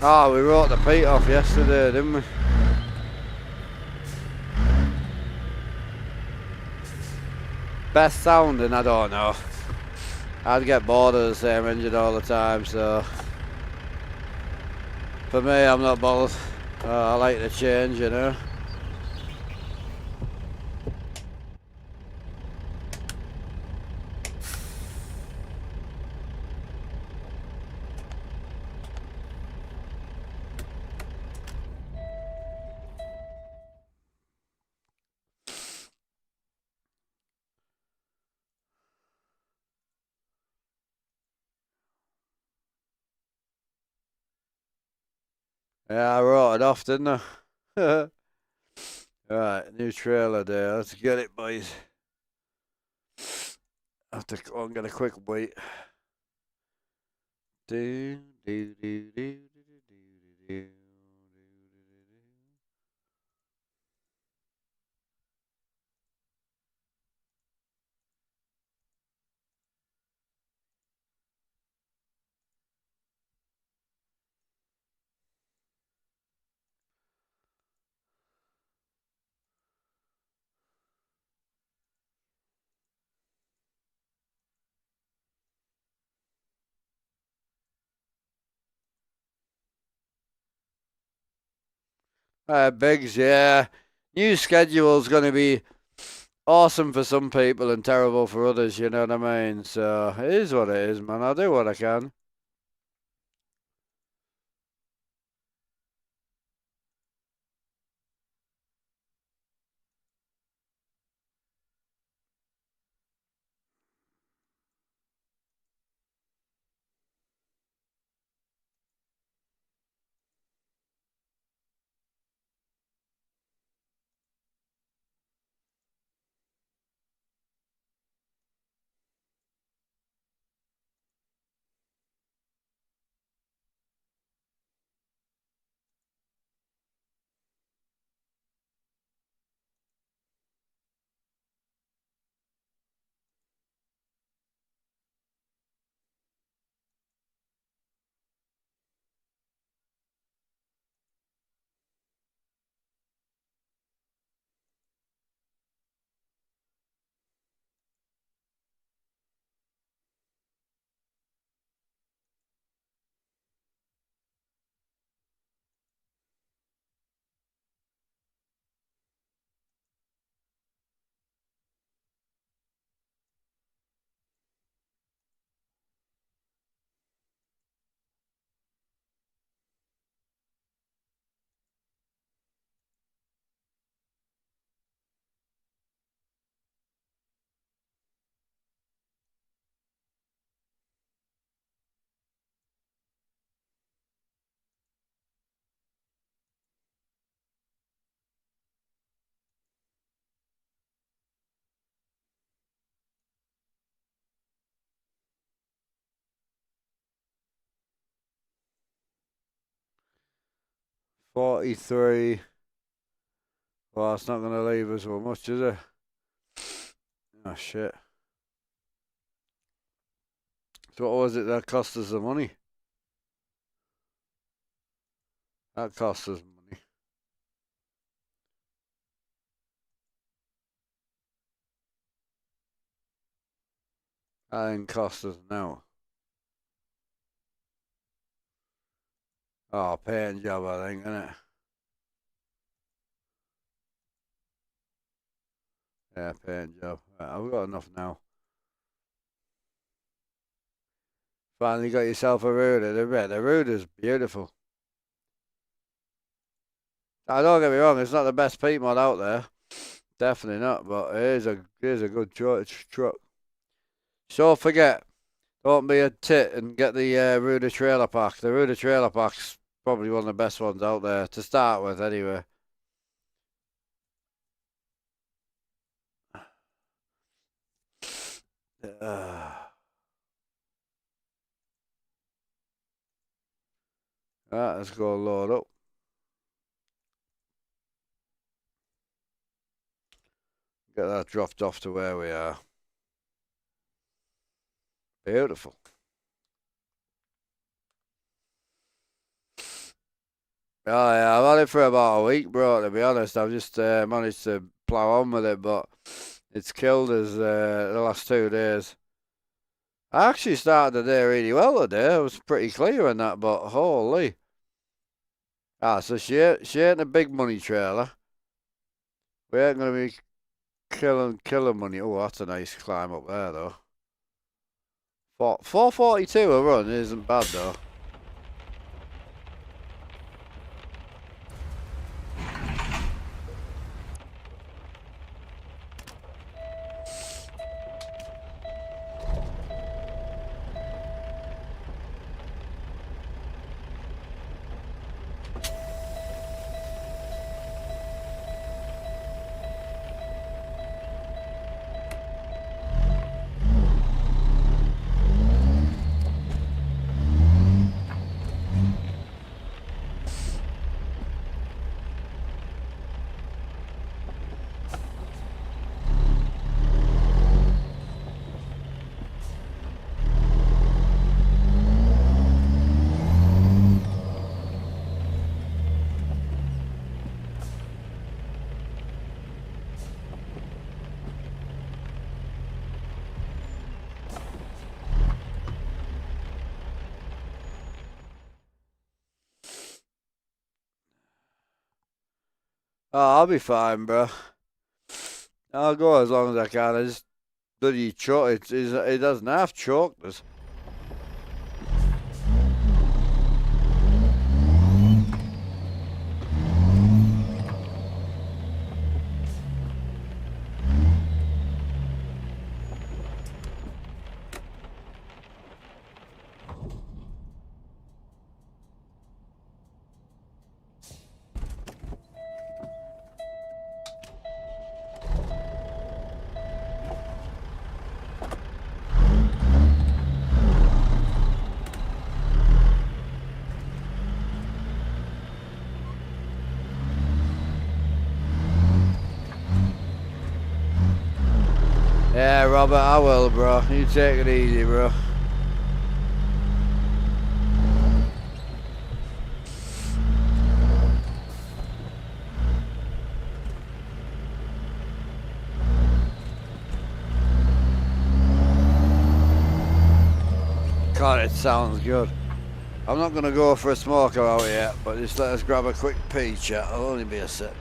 Oh, we wrote the Pete off yesterday, didn't we? Best sounding, I don't know. I'd get bored of the same engine all the time, so for me, I'm not bothered. I like the change, you know. Yeah, I wrote it off, didn't I? Right, new trailer day. Let's get it, boys. I have to go and get a quick wait. Do, do, do, do, do, do, do. Biggs, yeah. New schedule's going to be awesome for some people and terrible for others, you know what I mean? So it is what it is, man. I'll do what I can. $43. Well, it's not going to leave us with much, is it? Oh, shit. So what was it that cost us the money? That cost us money. That didn't cost us now. Oh, paint job, I think, innit? Yeah, paint job. Right, I've got enough now. Finally got yourself a Ruder. The Ruder's beautiful. Now, don't get me wrong, it's not the best peat mod out there. Definitely not, but it is a good truck. So forget, don't be a tit and get the Ruder trailer pack. The Ruder trailer pack's probably one of the best ones out there to start with, anyway. Right, let's go load up. Get that dropped off to where we are. Beautiful. Oh yeah, I've had it for about a week, bro. To be honest, I've just managed to plough on with it, but it's killed us the last 2 days. I actually started the day really well today. I was pretty clear on that, but holy. Ah, so she ain't a big money trailer. We ain't gonna be killing money. Oh, that's a nice climb up there though. 442 a run isn't bad though. Oh, I'll be fine, bro. I'll go as long as I can. I just bloody choke. It doesn't half choked us. Yeah, Robert, I will, bro. You take it easy, bro. God, it sounds good. I'm not going to go for a smoke out yet, but just let us grab a quick pee, chat. I'll only be a sec.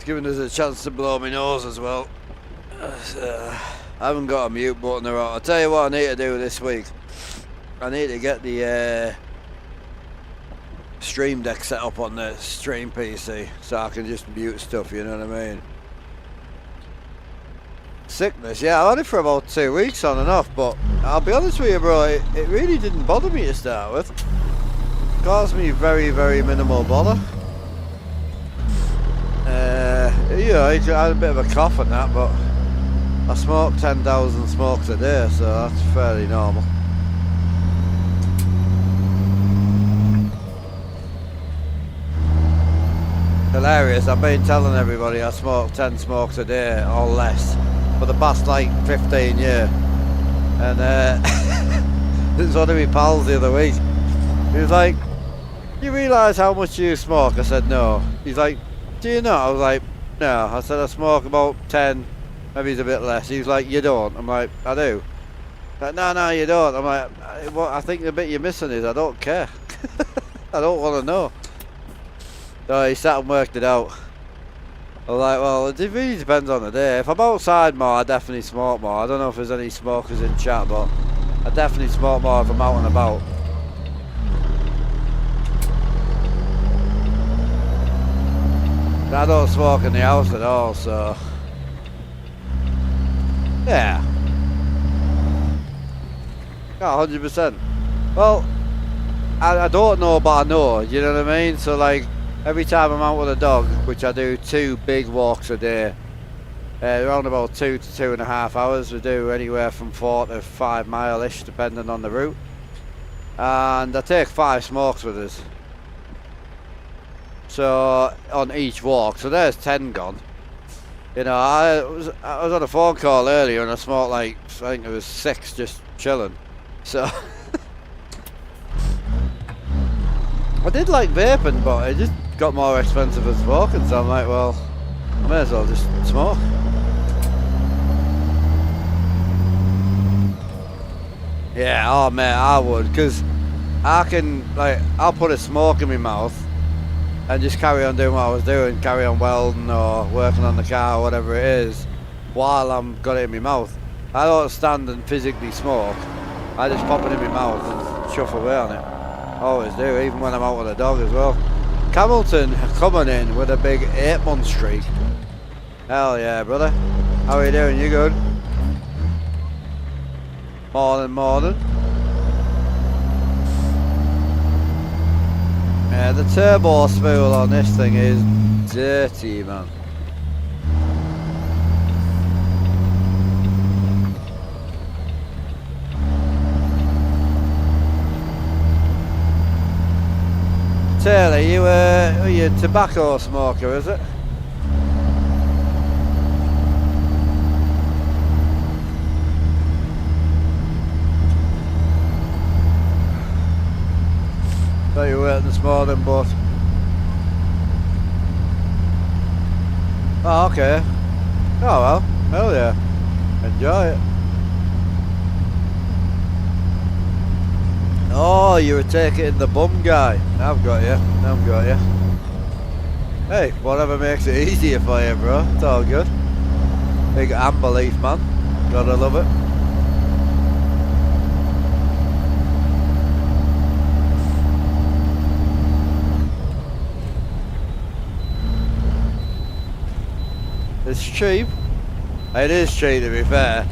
Giving us a chance to blow my nose as well. I haven't got a mute button around. I'll tell you what I need to do this week. I need to get the Stream Deck set up on the stream PC, so I can just mute stuff, you know what I mean? Sickness, yeah, I had it for about 2 weeks on and off, but I'll be honest with you, bro, it really didn't bother me to start with. It caused me very, very minimal bother. Yeah, I had a bit of a cough and that, but I smoke 10,000 smokes a day, so that's fairly normal. Hilarious, I've been telling everybody I smoke 10 smokes a day or less for the past like 15 years. And this is one of my pals the other week. He was like, "You realise how much you smoke?" I said, "No." He's like, "Do you not?" I was like, "No." I said, "I smoke about 10, maybe it's a bit less." He was like, "You don't?" I'm like, "I do." Like, "No, you don't." I'm like, "What I think the bit you're missing is I don't care." I don't want to know. So he sat and worked it out. I was like, well, it really depends on the day. If I'm outside more, I definitely smoke more. I don't know if there's any smokers in chat, but I definitely smoke more if I'm out and about. I don't smoke in the house at all, so yeah. 100%. Well, I don't know, but I know, you know what I mean? So like, every time I'm out with a dog, which I do 2 big walks a day, around about 2 to 2.5 hours, we do anywhere from 4 to 5 mile-ish, depending on the route. And I take 5 smokes with us. So, on each walk, so there's 10 gone. You know, I was on a phone call earlier and I smoked like, I think it was 6 just chilling. So, I did like vaping, but it just got more expensive than smoking, so I'm like, well, I may as well just smoke. Yeah, oh mate, I would, because I can, like, I'll put a smoke in my mouth and just carry on doing what I was doing, carry on welding or working on the car or whatever it is, while I'm got it in my mouth. I don't stand and physically smoke, I just pop it in my mouth and chuff away on it. Always do, even when I'm out with a dog as well. Hamilton coming in with a big 8-month streak. Hell yeah, brother. How are you doing? You good? Morning. Yeah, the turbo spool on this thing is dirty, man. Taylor, are you a tobacco smoker, is it? Thought you were working this morning, but... Oh, okay. Oh well, hell yeah. Enjoy it. Oh, you were taking it in the bum guy. I've got you. Hey, whatever makes it easier for you, bro. It's all good. Big amber leaf, man. Gotta love it. It's cheap. It is cheap, to be fair.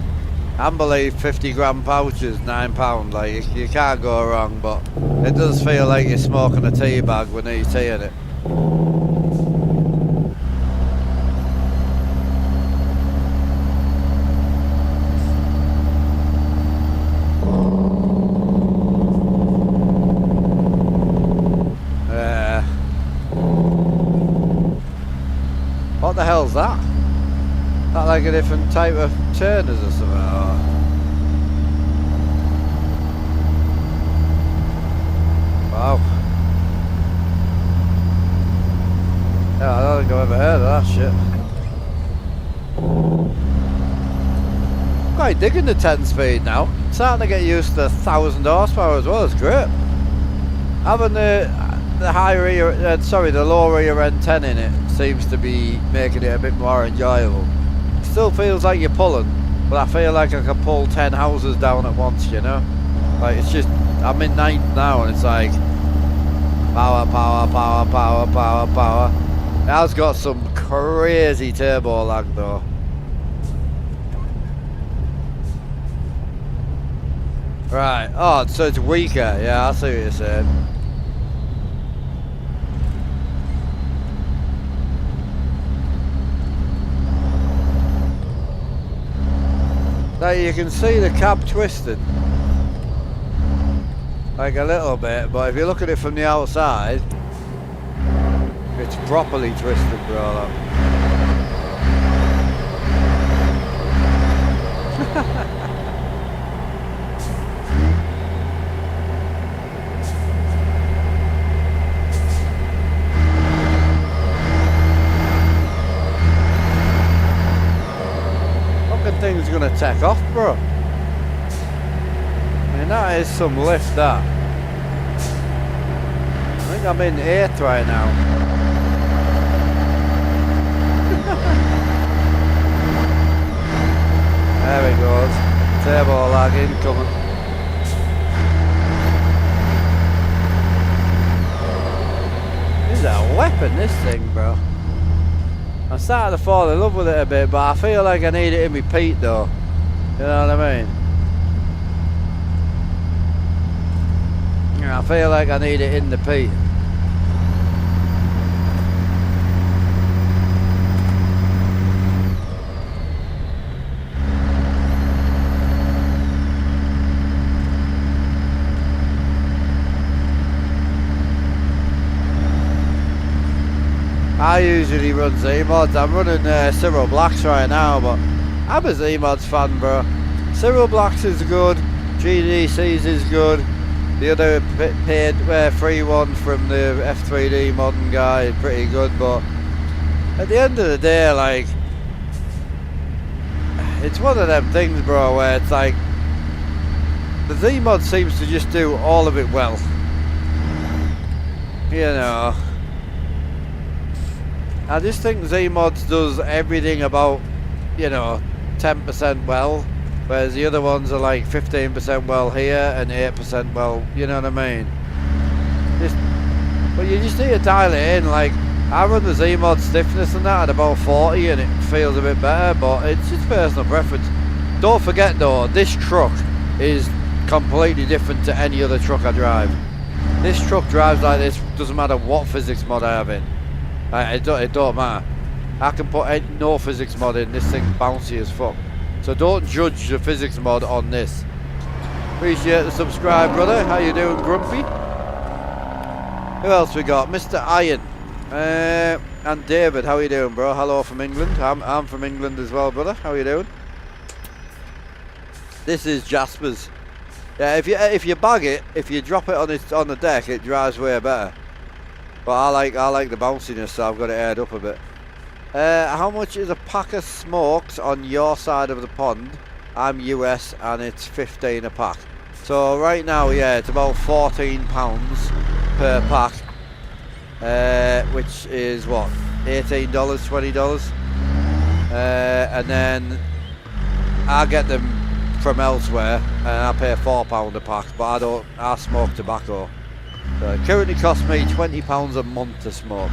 Amber leaf 50-gram pouches, £9. Like, you can't go wrong, but it does feel like you're smoking a tea bag with no tea in it. What the hell's that? That like a different type of turners or something? Or... Wow. Yeah, I don't think I've ever heard of that shit. Quite digging the 10 speed now. Starting to get used to the 1,000 horsepower as well. It's great. Having the higher rear, the lower rear end 10 in it seems to be making it a bit more enjoyable. Still feels like you're pulling, but I feel like I can pull 10 houses down at once, you know? Like, it's just, I'm in 9th now and it's like, Power, power, power, power, power, power. It has got some crazy turbo lag though. Right, oh, so it's weaker. Yeah, I see what you're saying. Now you can see the cab twisted. Like a little bit, but if you look at it from the outside, it's properly twisted, bro. Fucking thing's gonna take off, bro. I mean, that is some lift, that. I think I'm in 8th right now. There he goes. Turbo lag incoming. This is a weapon, this thing, bro. I'm starting to fall in love with it a bit, but I feel like I need it in my Pete, though. You know what I mean? I feel like I need it in the Pete. I usually run Z-Mods. I'm running Cyril Blacks right now, but I'm a Z-Mods fan, bro. Cyril Blacks is good, GDC's is good. The other paid free one from the F3D modern guy is pretty good, but at the end of the day, like, it's one of them things, bro, where it's like the Z-Mod seems to just do all of it well. You know, I just think Z-Mods does everything about, you know, 10% well, whereas the other ones are like 15% well here and 8% well, you know what I mean? But you just need to dial it in. Like, I run the Z-Mod stiffness and that at about 40 and it feels a bit better, but it's just personal preference. Don't forget though, this truck is completely different to any other truck I drive. This truck drives like this, doesn't matter what physics mod I have in. It don't matter. I can put no physics mod in, this thing's bouncy as fuck. So don't judge the physics mod on this. Appreciate the subscribe, brother. How you doing, Grumpy? Who else we got? Mr. Iron. And David, how you doing, bro? Hello from England. I'm from England as well, brother. How you doing? This is Jasper's. Yeah, if you bag it, if you drop it on the deck, it drives way better. But I like the bounciness, so I've got it aired up a bit. How much is a pack of smokes on your side of the pond? I'm US and it's 15 a pack. So right now, yeah, it's about £14 per pack, which is what, $18, $20, and then I get them from elsewhere and I pay £4 a pack, but I smoke tobacco. So it currently costs me £20 a month to smoke.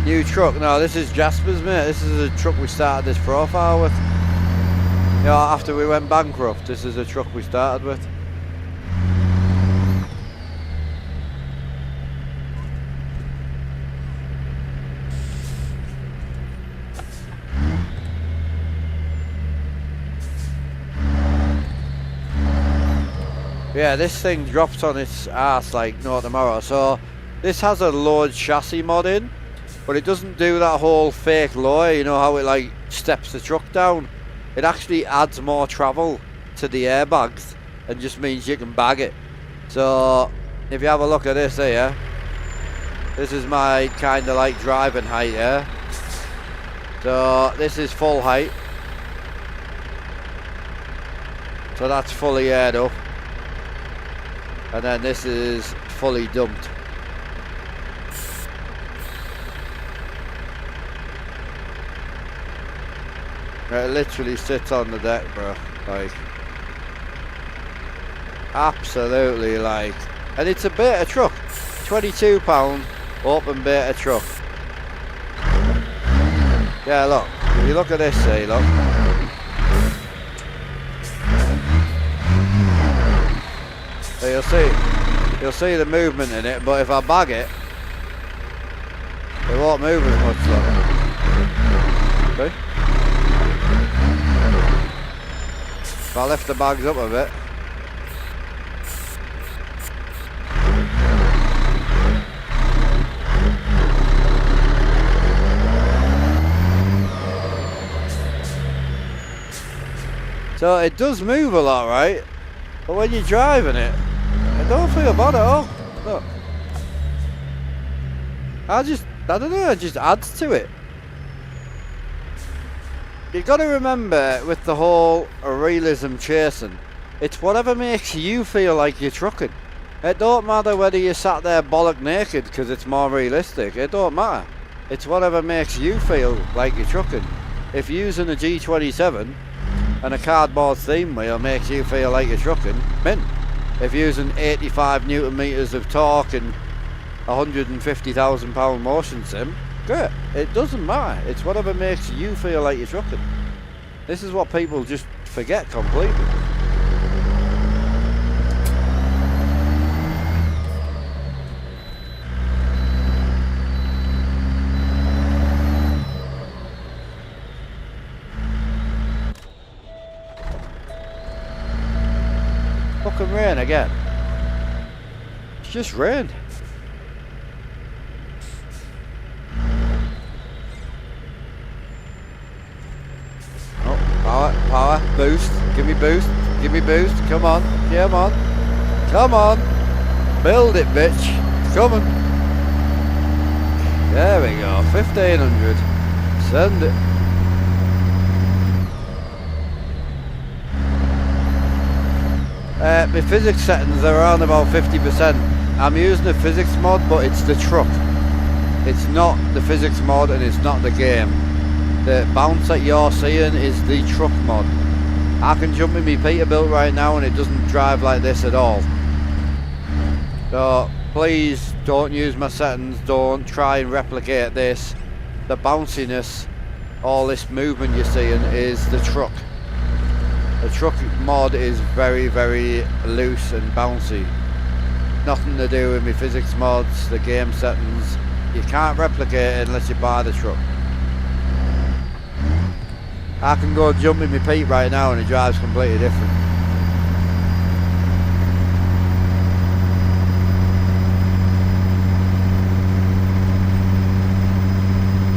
New truck? No, this is Jasper's, mate. This is a truck we started this profile with. You know, after we went bankrupt, this is a truck we started with. Yeah, this thing drops on its ass like no tomorrow. So this has a lowered chassis mod in, but it doesn't do that whole fake lower, you know how it like steps the truck down. It actually adds more travel to the airbags and just means you can bag it. So if you have a look at this here, this is my kind of like driving height here. So this is full height. So that's fully aired up. And then this is fully dumped. It literally sits on the deck, bro. Like, Absolutely, like, and it's a beta truck, £22 open beta truck. Yeah, look, if you look at this, see, look. So you'll see the movement in it, but if I bag it, it won't move as much, look. See? If I lift the bags up a bit. So it does move a lot, right? But when you're driving it, I don't feel bad at all. Look. I don't know, it just adds to it. You've got to remember with the whole realism chasing, it's whatever makes you feel like you're trucking. It don't matter whether you sat there bollock naked because it's more realistic. It don't matter. It's whatever makes you feel like you're trucking. If using a G27 and a cardboard steam wheel makes you feel like you're trucking, mint. If using 85 newton meters of torque and 150,000 pound motion sim, great. It doesn't matter. It's whatever makes you feel like you're trucking. This is what people just forget completely. Fucking rain again. It's just rain. Oh, power, boost. Give me boost. Come on. Come on. Build it, bitch. It's coming. There we go. 1500. Send it. My physics settings are around about 50%. I'm using the physics mod, but it's the truck. It's not the physics mod and it's not the game. The bounce that you're seeing is the truck mod. I can jump in my Peterbilt right now and it doesn't drive like this at all. So please don't use my settings, don't try and replicate this. The bounciness, all this movement you're seeing is the truck. The truck mod is very, very loose and bouncy. Nothing to do with my physics mods, the game settings. You can't replicate it unless you buy the truck. I can go jump in my Pete right now and it drives completely different.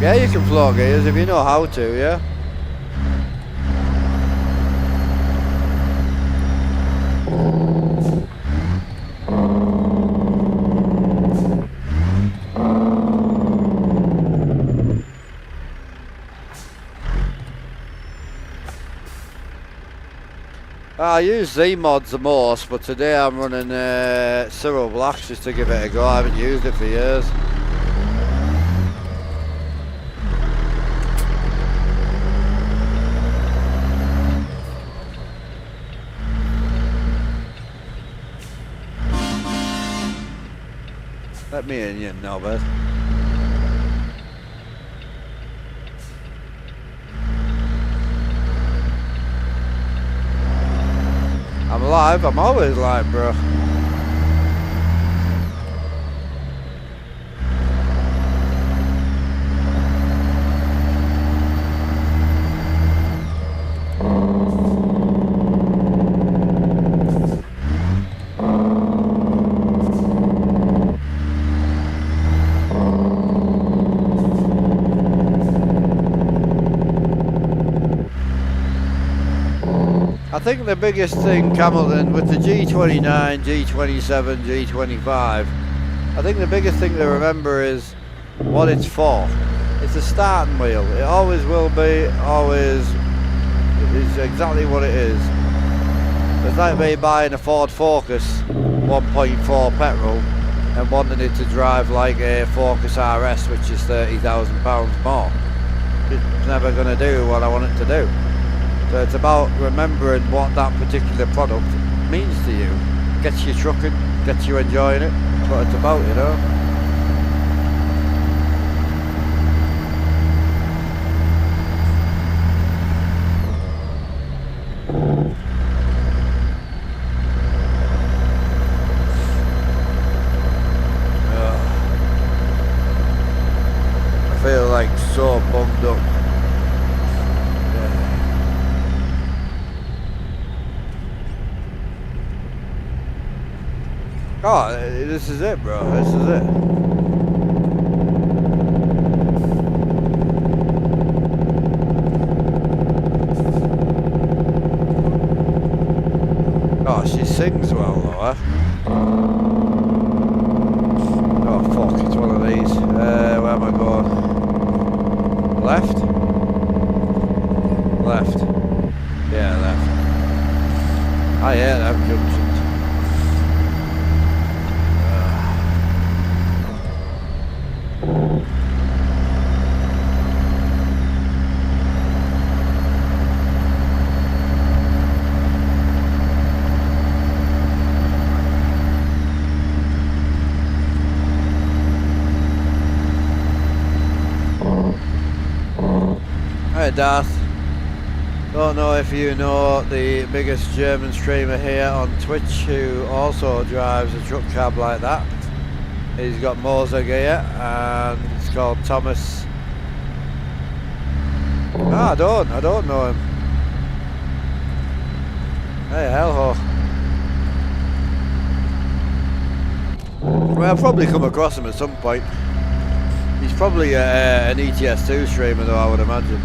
Yeah, you can float gears if you know how to, yeah? I use Z mods the most, but today I'm running Cyril Blacks just to give it a go. I haven't used it for years. Let me in, you knobhead. I'm live, I'm always live, bro. I think the biggest thing, Camilton, with the G29, G27, G25, I think the biggest thing to remember is what it's for. It's a starting wheel. It always will be, always is exactly what it is. It's like me buying a Ford Focus 1.4 petrol and wanting it to drive like a Focus RS, which is £30,000 more. It's never going to do what I want it to do. So it's about remembering what that particular product means to you. gets you trucking, gets you enjoying it. That's what it's about, you know. I feel like so bummed up. Oh, this is it, bro. This is it. Oh, she sings well, though, eh? Oh, fuck, it's one of these. Where am I going? Left? Left. Yeah, left. I hate that junction. Hey Darth, don't know if you know the biggest German streamer here on Twitch who also drives a truck cab like that. He's got Moser gear and it's called Thomas. I don't know him. Hey, hell-ho. Well, I'll probably come across him at some point. He's probably an ETS2 streamer though, I would imagine.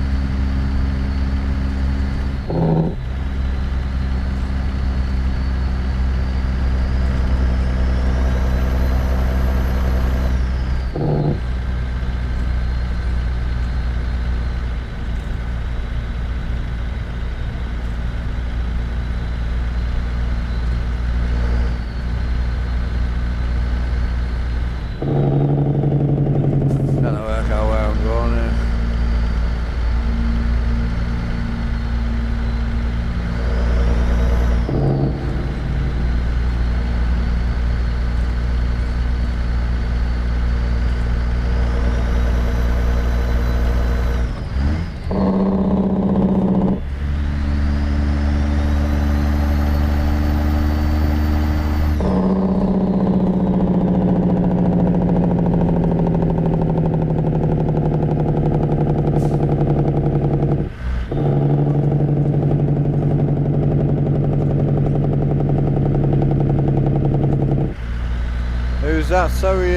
Who's that? Sorry,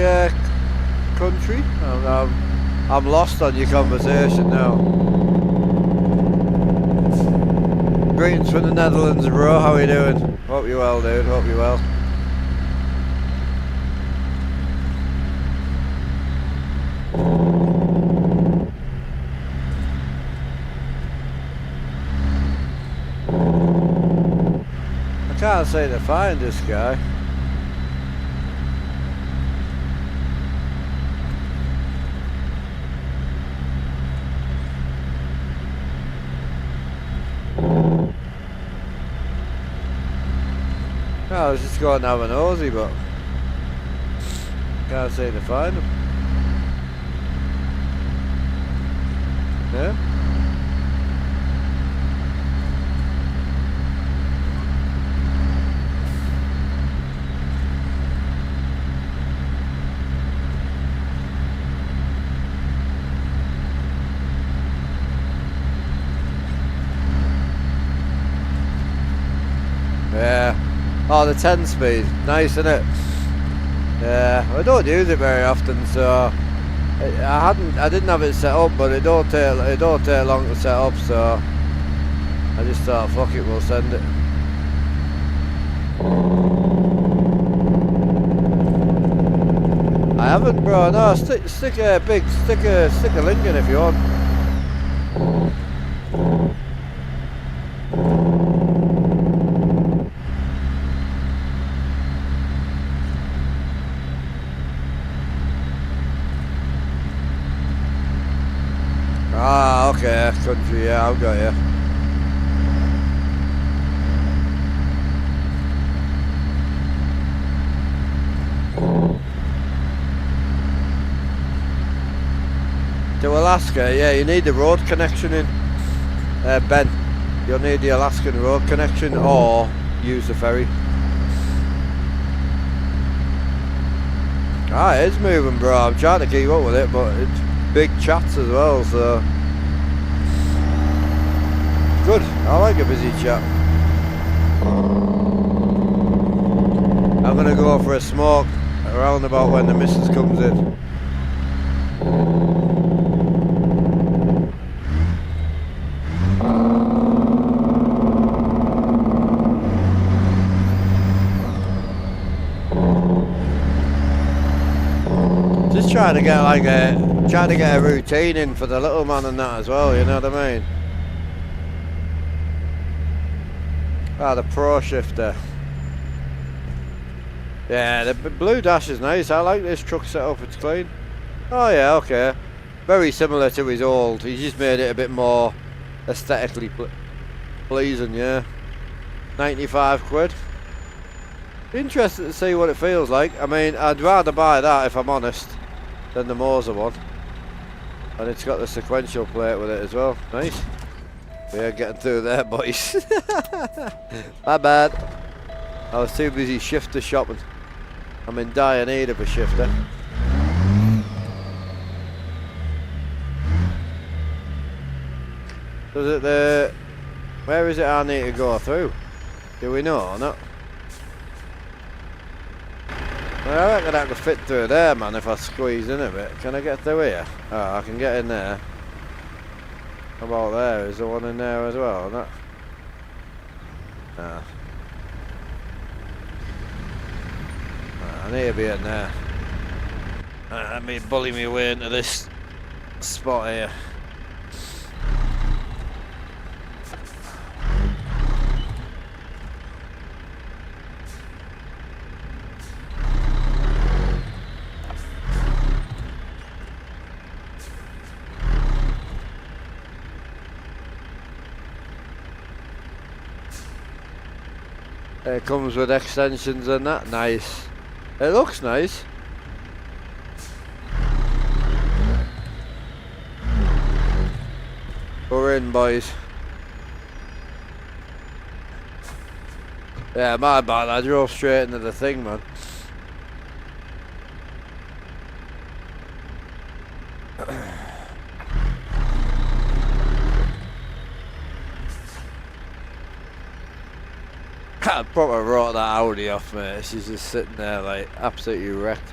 country? I'm lost on your conversation now. Greetings from the Netherlands, bro. How are you doing? Hope you're well, dude. Hope you're well. I can't seem to find this guy. I was just going to have a nosy, but can't seem to find him. Yeah? Yeah. Oh, the 10 speed, nice, isn't it? Yeah, I don't use it very often, so I didn't have it set up, but it don't take long to set up, so I just thought, fuck it, we'll send it. I haven't, bro. No, stick a link in if you want. Ah, okay, country, yeah, I've got you. To Alaska, yeah, you need the road connection in. Ben, you'll need the Alaskan road connection or use the ferry. Ah, it is moving, bro. I'm trying to keep up with it, but it's big chats as well, so. Good, I like a busy chat. I'm gonna go for a smoke around about when the missus comes in. Just trying to get a routine in for the little man and that as well, you know what I mean? Ah, the Pro Shifter. Yeah, the blue dash is nice. I like this truck setup, it's clean. Oh yeah, okay. Very similar to his old. He just made it a bit more aesthetically pleasing, yeah. 95 quid. Interested to see what it feels like. I mean, I'd rather buy that, if I'm honest, than the Moser one. And it's got the sequential plate with it as well. Nice. We are getting through there, boys. My bad. I was too busy shifter shopping. I'm in dire need of a shifter. Does it where is it I need to go through? Do we know or not? Well, I reckon I could fit through there, man, if I squeeze in a bit. Can I get through here? Oh, I can get in there. How about there? Is there one in there as well or not? Nah. I need to be in there. Let me bully me way into this spot here. It comes with extensions and that. Nice. It looks nice. We're in, boys. Yeah, my bad. I drove straight into the thing, man. I probably wrote that Audi off, mate. She's just sitting there like absolutely wrecked.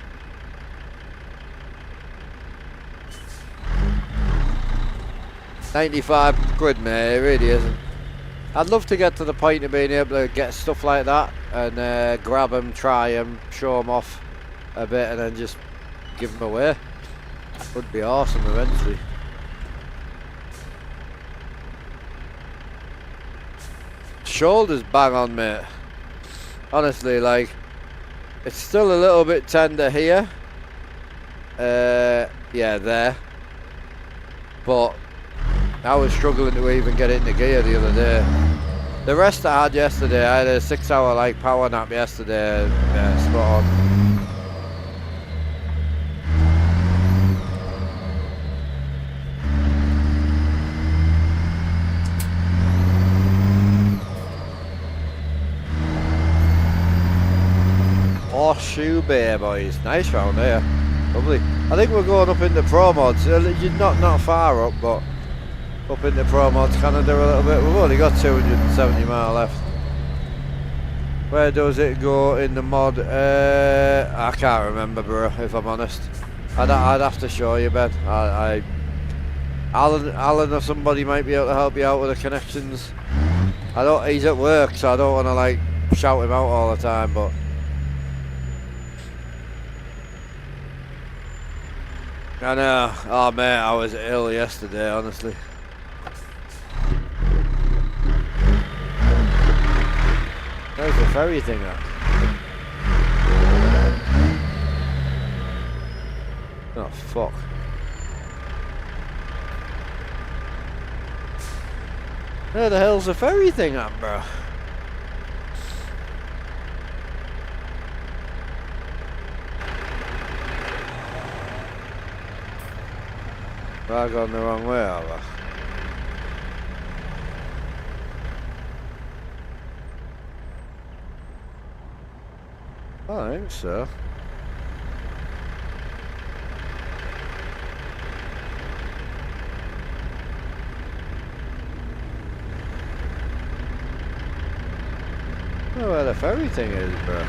£95, mate. It really isn't. I'd love to get to the point of being able to get stuff like that and grab them, try them, show them off a bit, and then just give them away. Would be awesome eventually. Shoulders bang on, mate. Honestly, like, it's still a little bit tender here. Yeah, there. But I was struggling to even get it into gear the other day. The rest I had yesterday, I had a 6-hour like power nap yesterday. Yeah, spot on. Horseshoe Bay, boys. Nice round here. Lovely. I think we're going up into Pro Mods. You're not far up, but up into Pro Mods Canada a little bit. We've only got 270 mile left. Where does it go in the mod? I can't remember, bro, if I'm honest. I'd have to show you, Ben. Alan or somebody might be able to help you out with the connections. He's at work, so I don't want to like shout him out all the time, but I know. Oh mate, I was ill yesterday, honestly. Where's the ferry thing at? Oh fuck. Where the hell's the ferry thing at, bro? I've gone the wrong way, have I? I think so. I don't know where the ferry thing is, bro.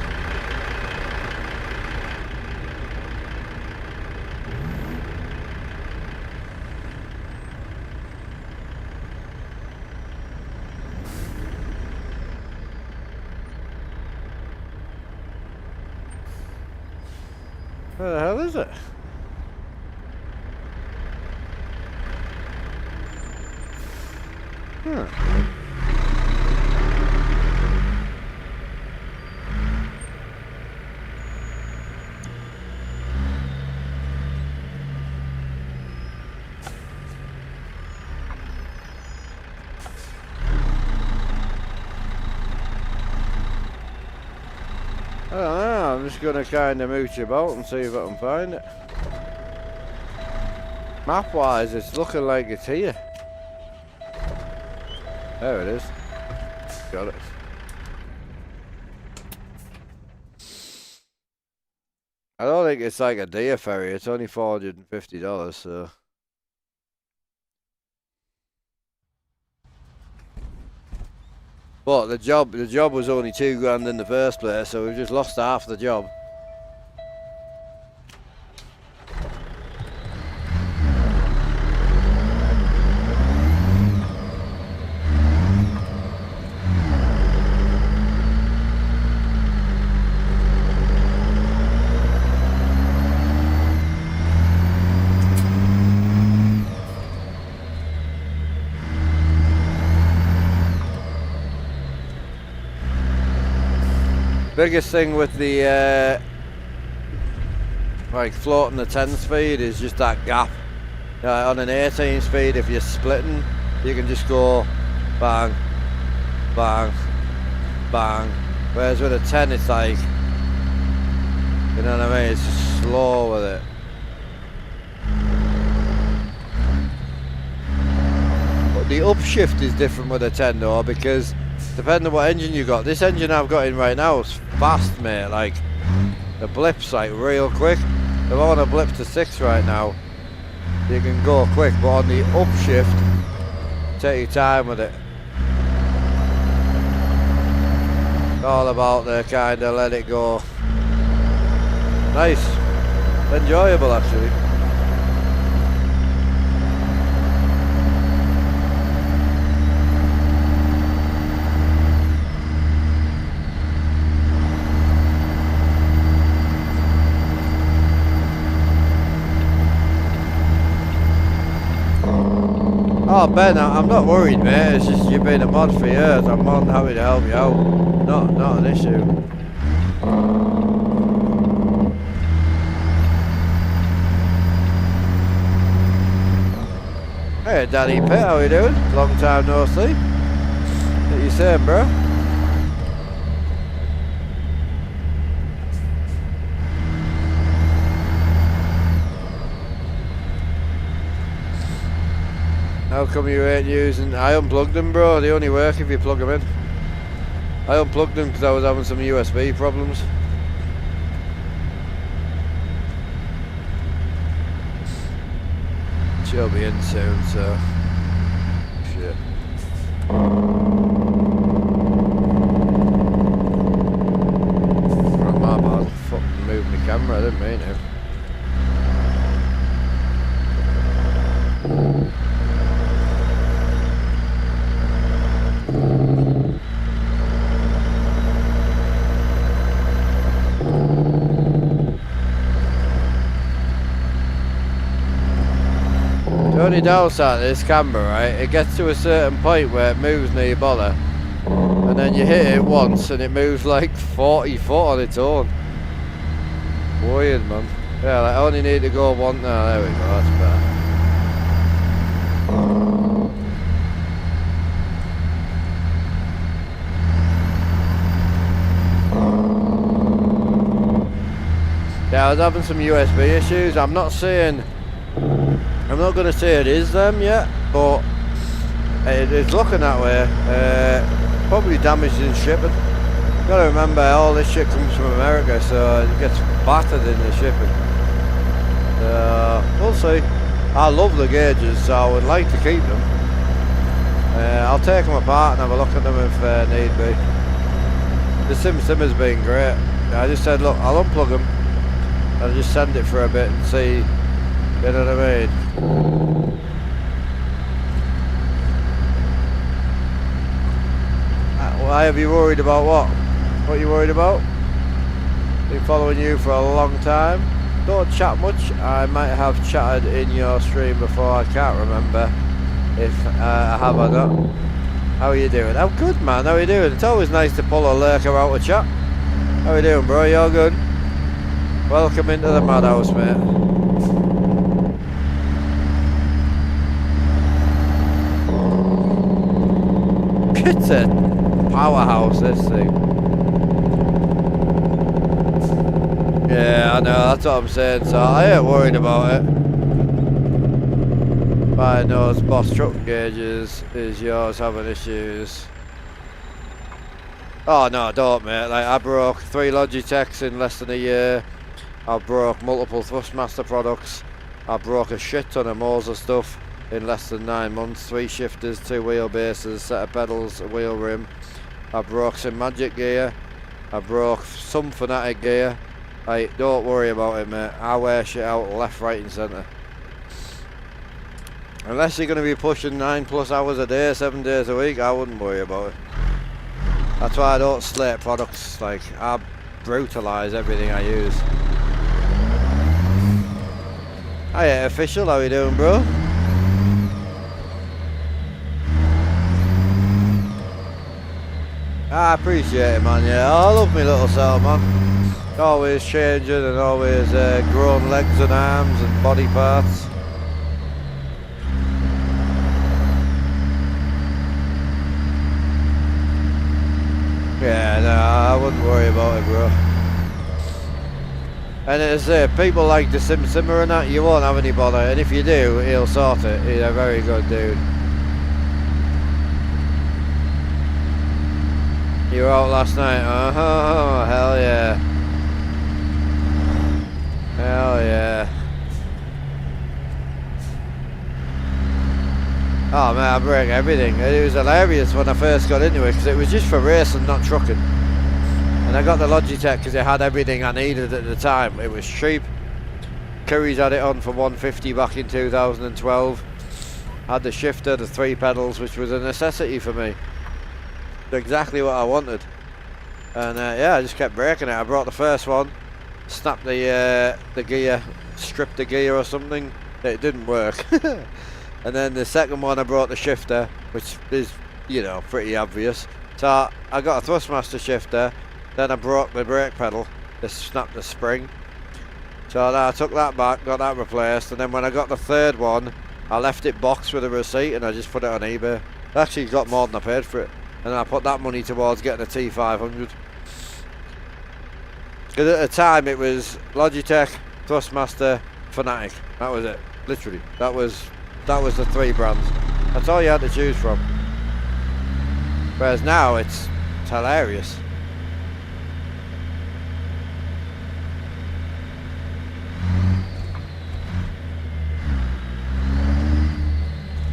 Where the hell is it? I don't know, I'm just gonna kind of mooch about and see if I can find it. Map wise, it's looking like it's here. There it is. Got it. I don't think it's like a day ferry, it's only $450, so. But the job was only $2,000 in the first place, so we've just lost half the job. Biggest thing with the like floating the 10 speed is just that gap. On an 18 speed, if you're splitting, you can just go bang, bang, bang. Whereas with a 10, it's like, you know what I mean? It's just slow with it. But the upshift is different with a 10 though, because depending on what engine you got. This engine I've got in right now is fast, mate. Like, the blip's like real quick. If I want to blip to 6 right now, you can go quick, but on the upshift, take your time with it. It's all about the kind of let it go. Nice. Enjoyable, actually. Oh Ben, I'm not worried mate, it's just you've been a mod for years, I'm more than happy to help you out. Not an issue. Hey Danny Pitt, how you doing? Long time no see. What you saying, bro? How come you ain't using... I unplugged them, bro. They only work if you plug them in. I unplugged them because I was having some USB problems. She'll be in soon, so... Shit. Right, my bad. Fucking moved my camera, I didn't mean to. The only downside of this camera, right, it gets to a certain point where it moves near your bother, and then you hit it once and it moves like 40 foot on its own. Weird, man. Yeah, like, I only need to go one now. There we go, that's better. Yeah, I was having some USB issues. I'm not saying I'm not going to say it is them yet, but it's looking that way. Probably damaged in shipping. You got to remember, all this shit comes from America, so it gets battered in the shipping. We'll see. I love the gauges, so I would like to keep them. I'll take them apart and have a look at them if need be. The Simmer's been great. I just said, look, I'll unplug them. I'll just send it for a bit and see. You know what I mean? Why have you worried about what? What are you worried about? Been following you for a long time. Don't chat much. I might have chatted in your stream before. I can't remember if I have or not. How are you doing? I'm good, man. How are you doing? It's always nice to pull a lurker out of chat. How are you doing, bro? You all good? Welcome into the madhouse, mate. It's a powerhouse, this thing. Yeah, I know, that's what I'm saying, so I ain't worried about it. My nose boss truck gauges, is yours having issues? Oh no, don't mate, like I broke 3 Logitechs in less than a year. I broke multiple Thrustmaster products. I broke a shit ton of Moser stuff in less than 9 months. 3 shifters, 2 wheelbases, set of pedals, a wheel rim. I broke some Magic gear. I broke some Fanatic gear. Like, don't worry about it, mate. I wear shit out left, right and centre. Unless you're going to be pushing 9+ hours a day, 7 days a week, I wouldn't worry about it. That's why I don't slate products. Like, I brutalise everything I use. Hiya, Official. How you doing, bro? I appreciate it, man. Yeah, I love my little self, man. Always changing and always growing legs and arms and body parts. Yeah, no, I wouldn't worry about it, bro. And as people like the Simmer and that, you won't have any bother. And if you do, he'll sort it. He's a very good dude. You were out last night? Oh, hell yeah. Hell yeah. Oh man, I break everything. It was hilarious when I first got into it because it was just for racing, not trucking. And I got the Logitech because it had everything I needed at the time. It was cheap. Curry's had it on for 150 back in 2012. Had the shifter, the 3 pedals, which was a necessity for me. Exactly what I wanted. And yeah, I just kept breaking it. I brought the first one, snapped the gear, stripped the gear or something. It didn't work. And then the second one I brought the shifter, which is, you know, pretty obvious. So I got a Thrustmaster shifter, then I broke the brake pedal, just snapped the spring. So then I took that back, got that replaced, and then when I got the third one, I left it boxed with a receipt and I just put it on eBay. I actually got more than I paid for it. And then I put that money towards getting a T500. Because at the time it was Logitech, Thrustmaster, Fanatic. That was it, literally. That was the 3 brands. That's all you had to choose from. Whereas now it's hilarious.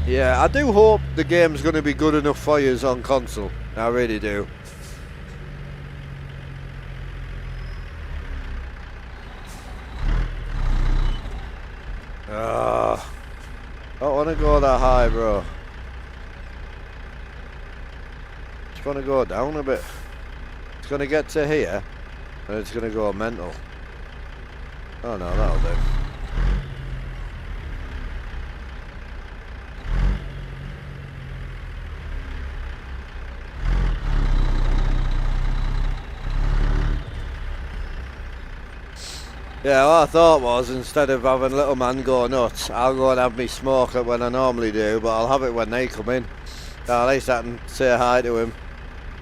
Yeah, I do hope the game's going to be good enough for you on console. I really do. I don't want to go that high, bro. Just want to go down a bit. It's going to get to here, and it's going to go mental. Oh no, that'll do. Yeah, what I thought was, instead of having little man go nuts, I'll go and have me smoke it when I normally do, but I'll have it when they come in. At least I can say hi to him,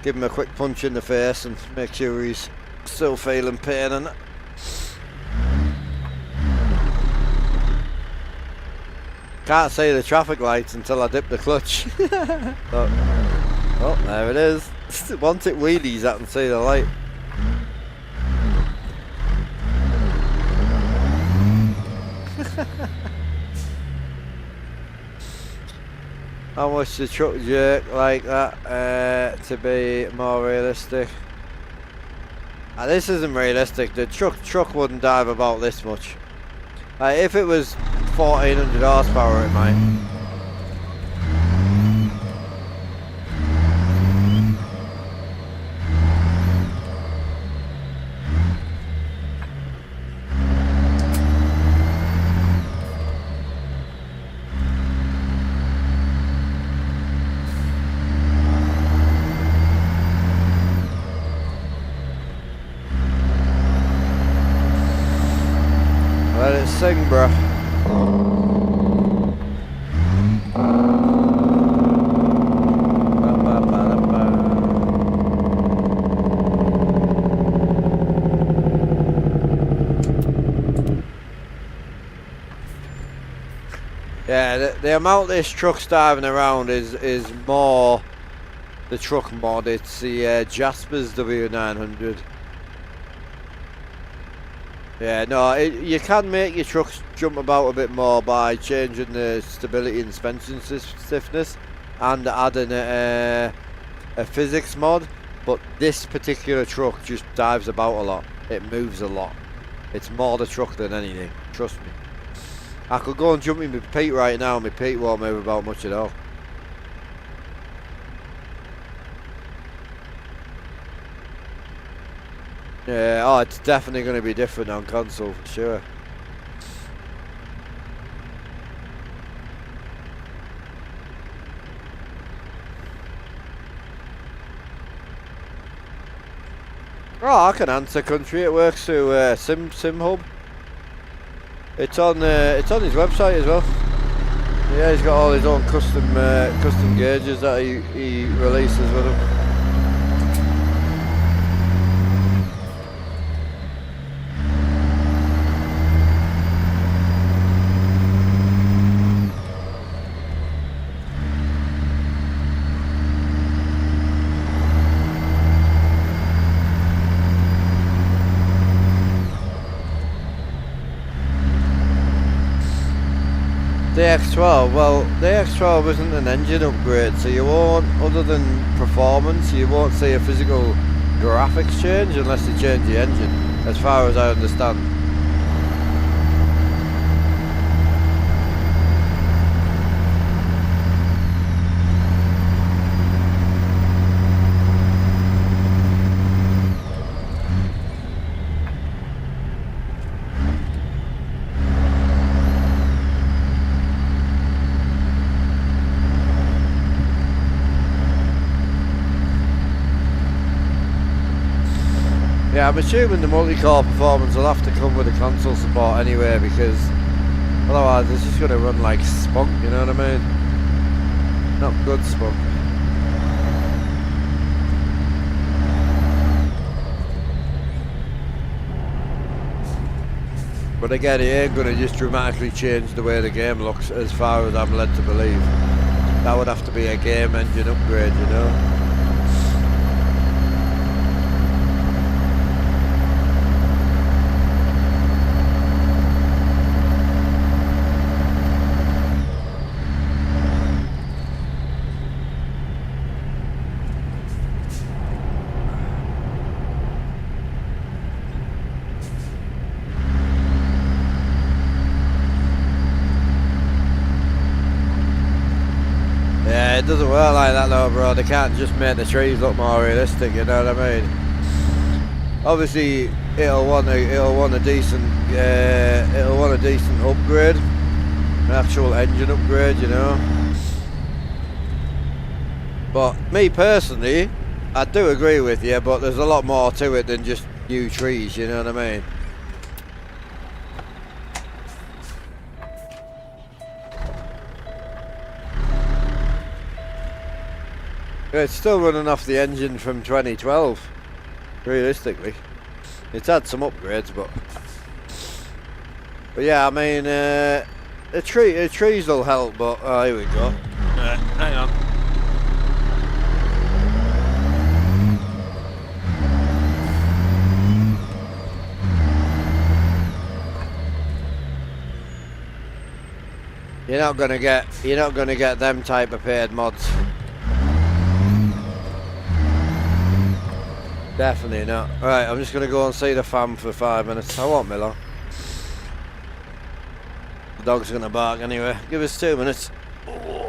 give him a quick punch in the face and make sure he's still feeling pain and that. Can't see the traffic lights until I dip the clutch. Oh, there it is. Once it wheelies, I can see the light. How much the truck jerk like that to be more realistic? This isn't realistic. The truck wouldn't dive about this much. If it was 1400 horsepower, it might. Let it sing, bruh. Yeah, the amount this truck's diving around is more the truck mod. It's the Jasper's W900. Yeah, no, you can make your trucks jump about a bit more by changing the stability and suspension stiffness and adding a physics mod, but this particular truck just dives about a lot. It moves a lot. It's more the truck than anything, trust me. I could go and jump in my Pete right now and my Pete won't move about much at all. Yeah, oh, it's definitely going to be different on console for sure. Oh, I can answer country. It works through SimHub. It's on his website as well. Yeah, he's got all his own custom gauges that he releases with him. The X12, well, the X12 isn't an engine upgrade, so you won't, other than performance, you won't see a physical graphics change unless they change the engine, as far as I understand. Yeah, I'm assuming the multi-core performance will have to come with the console support anyway, because otherwise it's just going to run like spunk, you know what I mean? Not good spunk. But again, it ain't going to just dramatically change the way the game looks, as far as I'm led to believe. That would have to be a game engine upgrade, you know? It doesn't work like that though, bro. They can't just make the trees look more realistic, you know what I mean? Obviously it'll want a decent upgrade, an actual engine upgrade, you know. But me personally, I do agree with you, but there's a lot more to it than just new trees, you know what I mean? It's still running off the engine from 2012, realistically. It's had some upgrades, but yeah, I mean, The trees will help, but here we go. Hang on. You're not gonna get them type of paid mods. Definitely not. Right, I'm just gonna go and see the fam for 5 minutes. I won't be long. The dog's gonna bark anyway. Give us 2 minutes. Oh.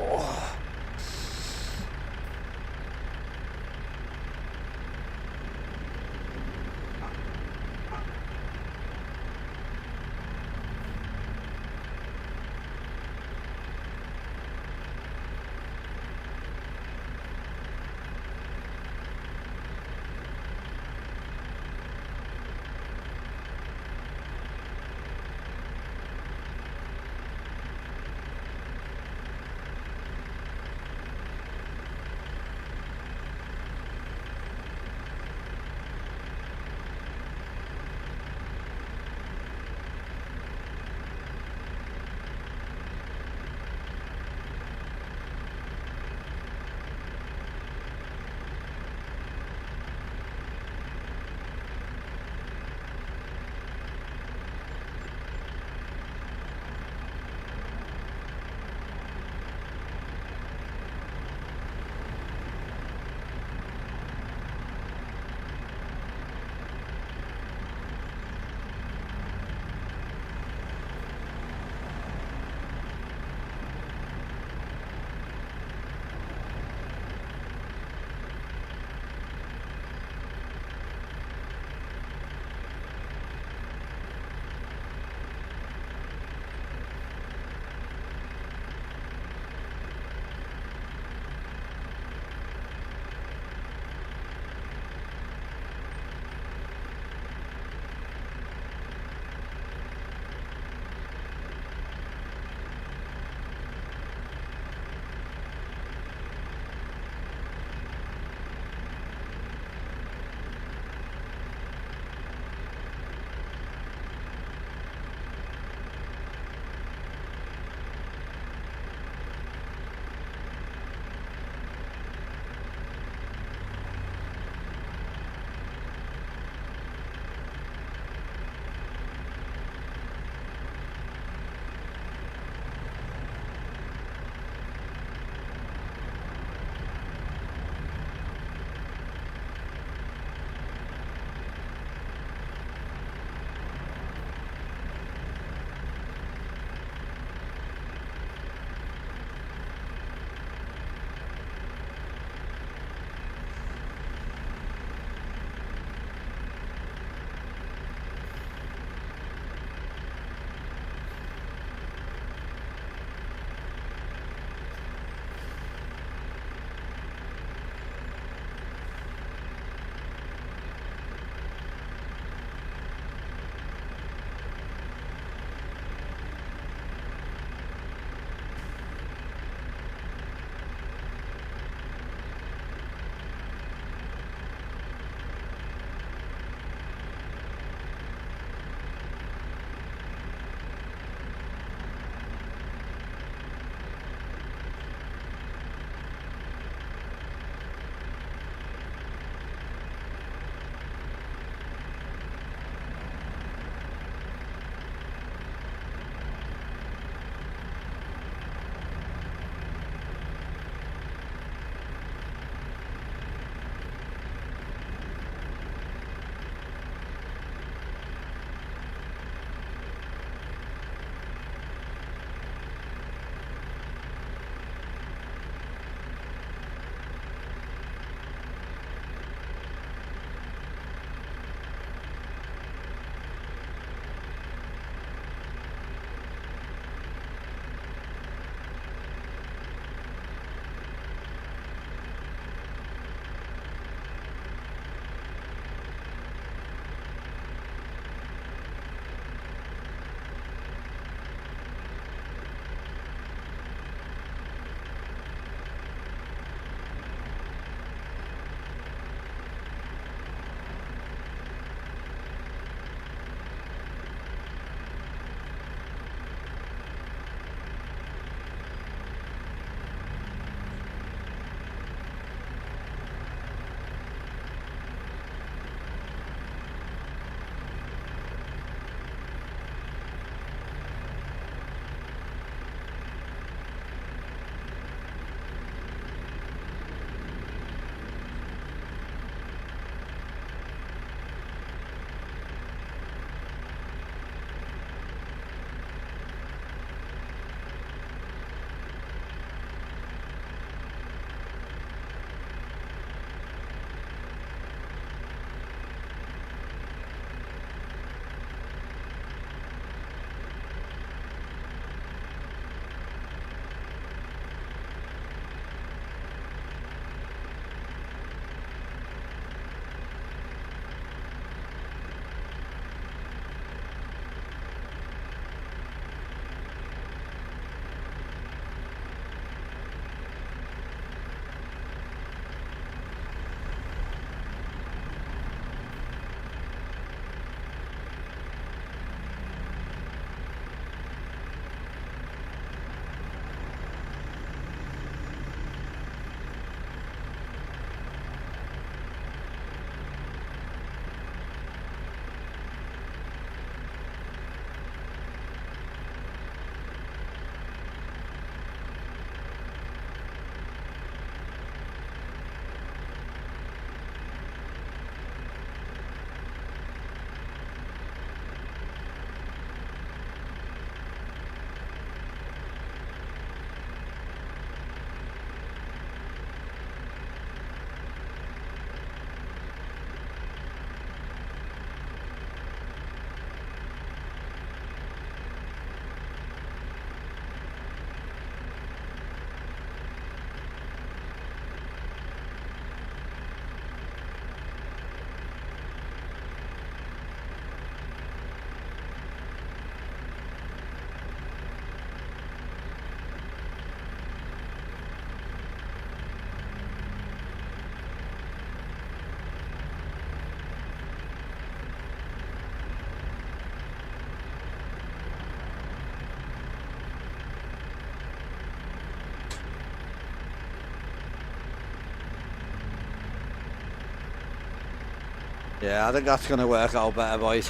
Yeah, I think that's going to work out better, boys.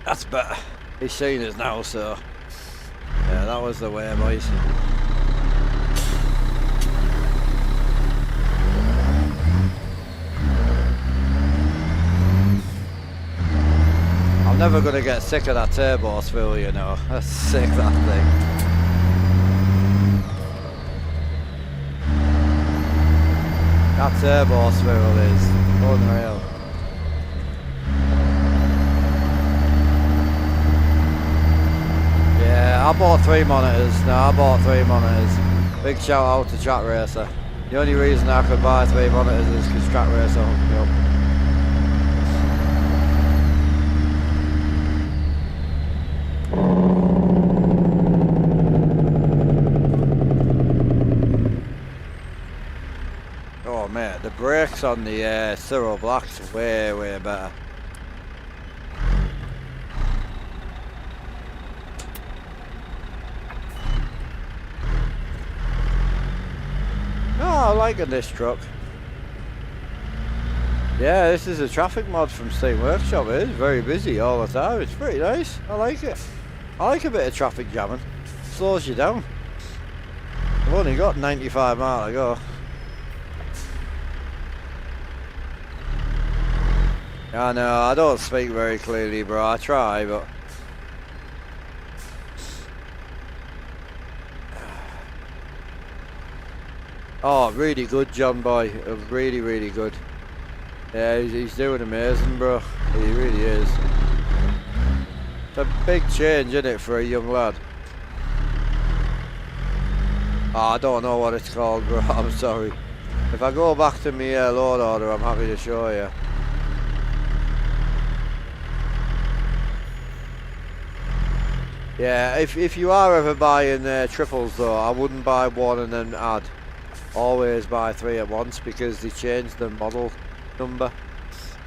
That's better. He's seen us now, so yeah, that was the way, boys. I'm never going to get sick of that turbo spill, you know. That's sick, that thing. That turbo spill is unreal. Yeah, I bought 3 monitors. No, I bought 3 monitors. Big shout out to Track Racer. The only reason I could buy 3 monitors is because Track Racer hooked me up. Oh mate, the brakes on the Cyril Black's way better. Oh, I'm liking this truck. Yeah, this is a traffic mod from Steam Workshop. It is very busy all the time. It's pretty nice. I like it. I like a bit of traffic jamming. Slows you down. I've only got 95 miles to go. I know, I don't speak very clearly, bro. I try, but oh, really good, John boy. Really good. Yeah, he's doing amazing, bro. He really is. It's a big change, isn't it, for a young lad? Oh, I don't know what it's called, bro. I'm sorry. If I go back to my load order, I'm happy to show you. Yeah, if you are ever buying triples though, I wouldn't buy one and then add. Always buy 3 at once because they change the model number.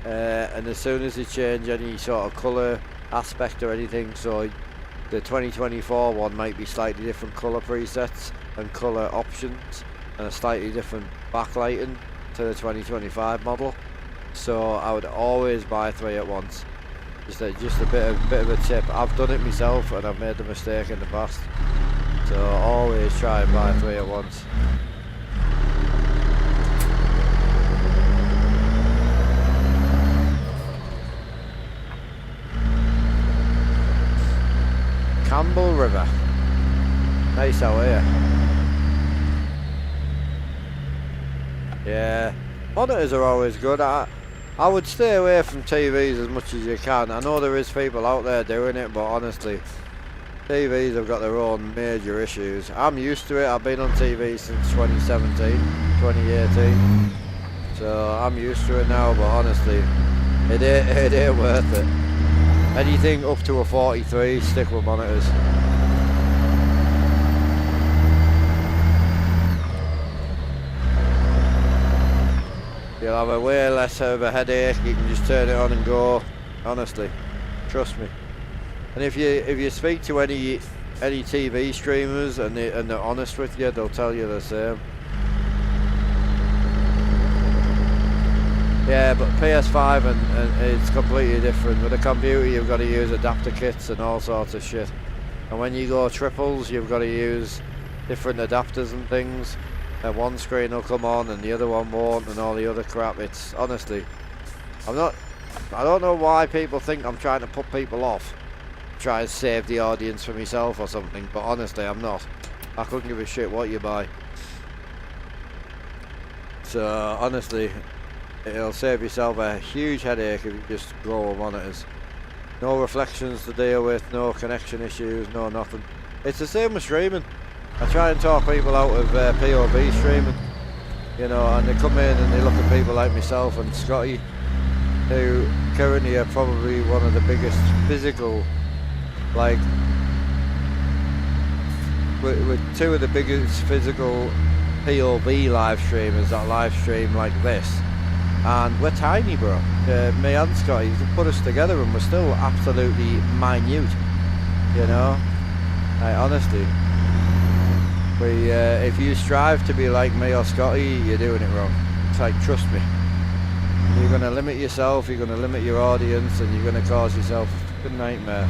And as soon as they change any sort of colour aspect or anything, so the 2024 one might be slightly different colour presets and colour options and a slightly different backlighting to the 2025 model. So I would always buy 3 at once. Just a bit of a tip. I've done it myself and I've made the mistake in the past. So always try and buy 3 at once. Campbell River. Nice out here. Yeah. Monitors are always good. I would stay away from TVs as much as you can. I know there is people out there doing it, but honestly, TVs have got their own major issues. I'm used to it. I've been on TV since 2017, 2018. So I'm used to it now, but honestly, it ain't worth it. Anything up to a 43, stick with monitors. You'll have a way less of a headache. You can just turn it on and go. Honestly, trust me. And if you speak to any TV streamers and they're honest with you, they'll tell you the same. Yeah, but PS5 and it's completely different. With a computer, you've got to use adapter kits and all sorts of shit. And when you go triples, you've got to use different adapters and things. And one screen will come on and the other one won't, and all the other crap. It's honestly, I don't know why people think I'm trying to put people off, try and save the audience for myself or something, but honestly I'm not. I couldn't give a shit what you buy. So honestly, it'll save yourself a huge headache if you just go with monitors. No reflections to deal with, no connection issues, no nothing. It's the same with streaming. I try and talk people out of POV streaming, you know, and they come in and they look at people like myself and Scotty, who currently are probably one of the biggest physical, like, with 2 of the biggest physical POV live streamers that live stream like this. And we're tiny, bro. Me and Scotty, you can put us together and we're still absolutely minute, you know. Like, honestly. If you strive to be like me or Scotty, you're doing it wrong. It's like, trust me. You're going to limit yourself, you're going to limit your audience, and you're going to cause yourself a fucking nightmare.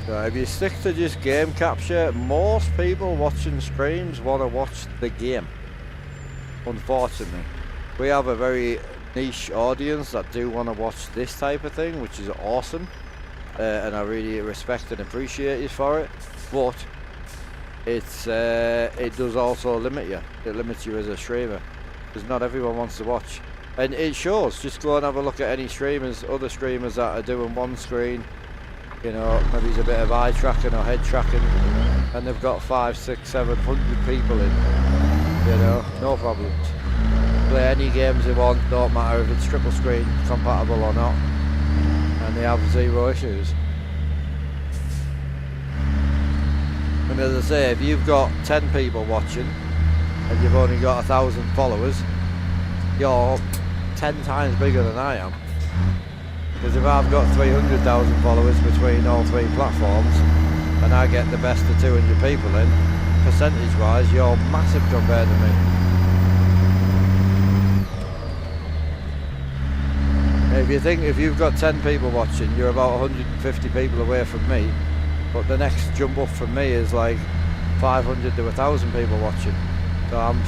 So if you stick to just game capture, most people watching streams want to watch the game. Unfortunately, we have a very niche audience that do want to watch this type of thing, which is awesome, and I really respect and appreciate you for it. But it's it does also limit you. It limits you as a streamer, because not everyone wants to watch, and it shows. Just go and have a look at any streamers, other streamers that are doing one screen. You know, maybe it's a bit of eye tracking or head tracking, and they've got 500, 600, 700 people in. You know, no problems. Play any games they want, don't matter if it's triple screen compatible or not, and they have zero issues. And as I say, if you've got 10 people watching and you've only got 1,000 followers, you're 10 times bigger than I am. Because if I've got 300,000 followers between all three platforms and I get the best of 200 people in, percentage wise you're massive compared to me. If you've got 10 people watching, you're about 150 people away from me, but the next jump up from me is like 500 to 1,000 people watching. So I'm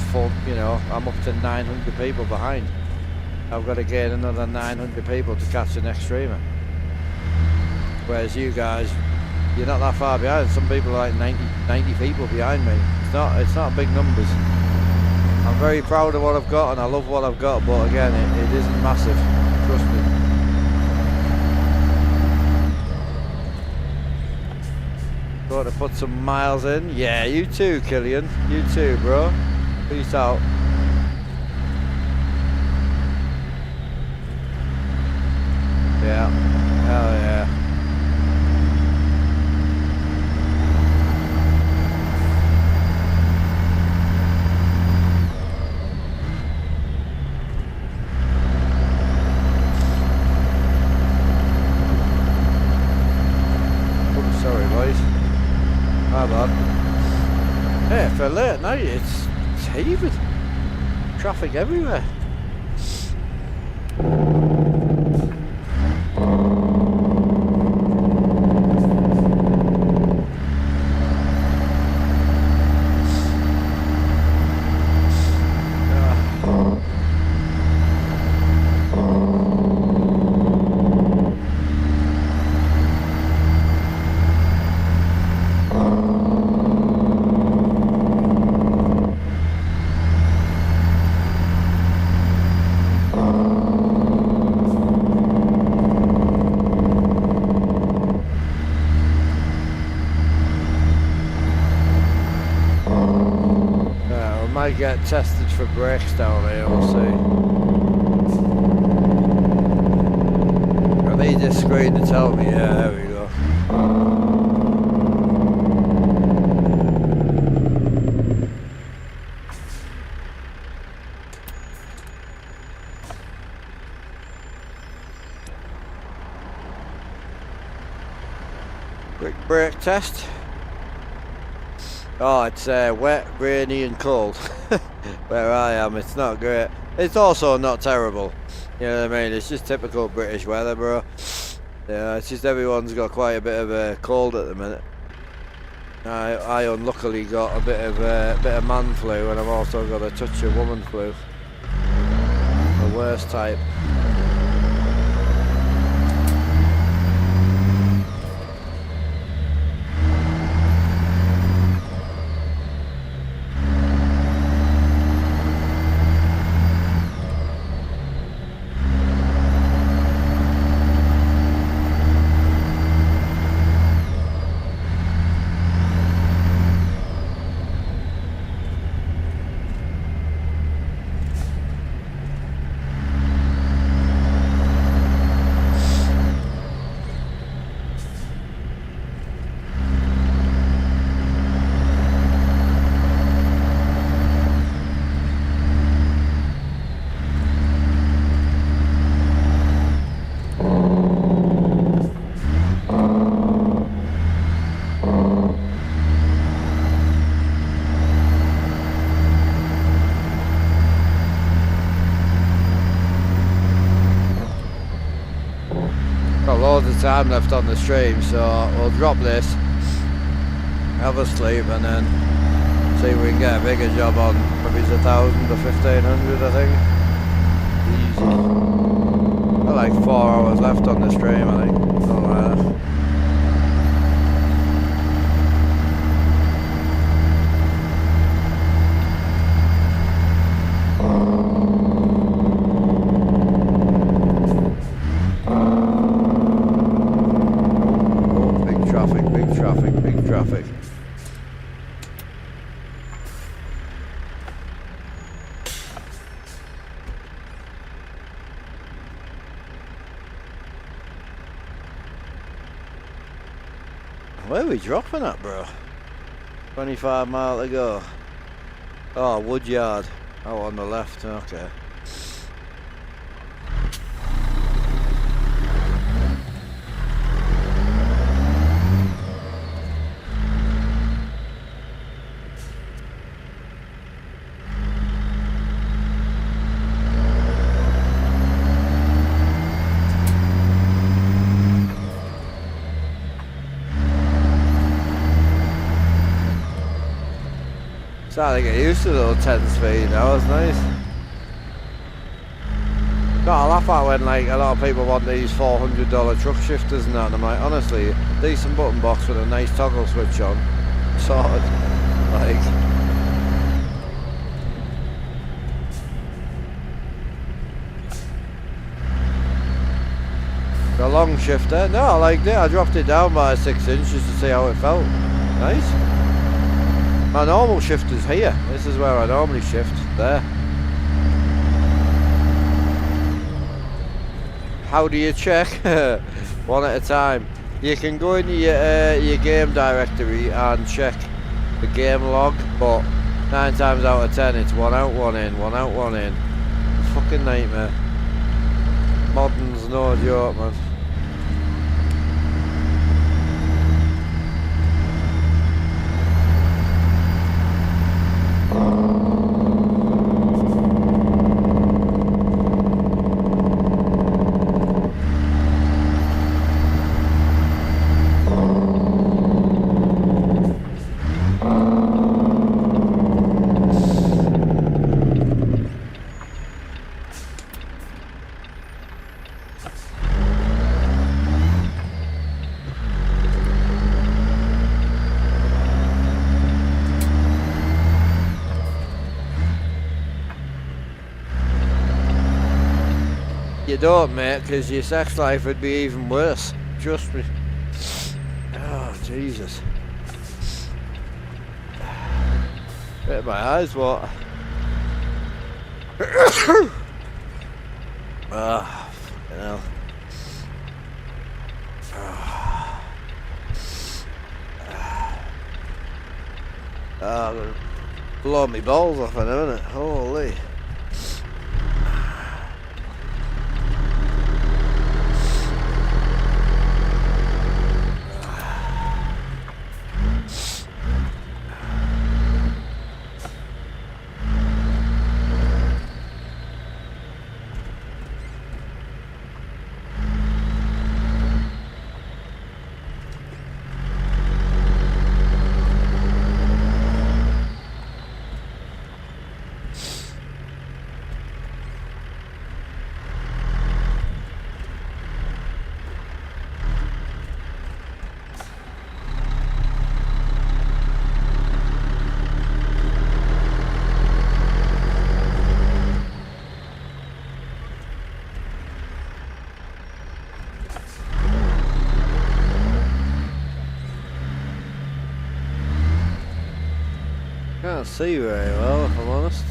I'm up to 900 people behind. I've got to gain another 900 people to catch the next streamer. Whereas you guys, you're not that far behind. Some people are like 90 people behind me. It's not big numbers. I'm very proud of what I've got and I love what I've got, but again, it isn't massive. Trust me. Got to put some miles in. Yeah, you too, Killian. You too, bro. Peace out. Yeah, hell yeah. Oh, sorry boys. My bad. Yeah, for late night it's heaving. Traffic everywhere. Get tested for brakes down here, we'll see. I need this screen to tell me, yeah, there we go. Quick brake test. Oh, it's wet, rainy and cold. Where I am, it's not great. It's also not terrible. You know what I mean? It's just typical British weather, bro. Yeah, it's just everyone's got quite a bit of a cold at the minute. I unluckily got a bit of man flu, and I've also got a touch of woman flu. The worst type. loads of time left on the stream, so we'll drop this, have a sleep, and then see if we can get a bigger job on. Maybe it's 1,000 or 1,500, I think. Easy. Got like 4 hours left on the stream, I think. Something like that. Big traffic. Where are we dropping at, bro? 25 mile to go. Oh, Woodyard. Oh, on the left, okay. Starting to get used to the little 10 speed now, it's nice. Got to laugh at when like a lot of people want these $400 truck shifters and that, and I'm like, honestly, decent button box with a nice toggle switch on, sorted, like. A long shifter, no, I liked it, I dropped it down by 6 inches to see how it felt, nice. My normal shifter's here. This is where I normally shift. There. How do you check? One at a time. You can go into your game directory and check the game log, but 9 times out of 10 it's 1 out, 1 in, 1 out, 1 in. Fucking nightmare. Modern's no joke, man. You don't, mate, because your sex life would be even worse. Trust me. Oh, Jesus. Bit my eyes water. Ah, fucking hell. I'm gonna blow me balls off in a minute. Holy. Can't see very well, if I'm honest.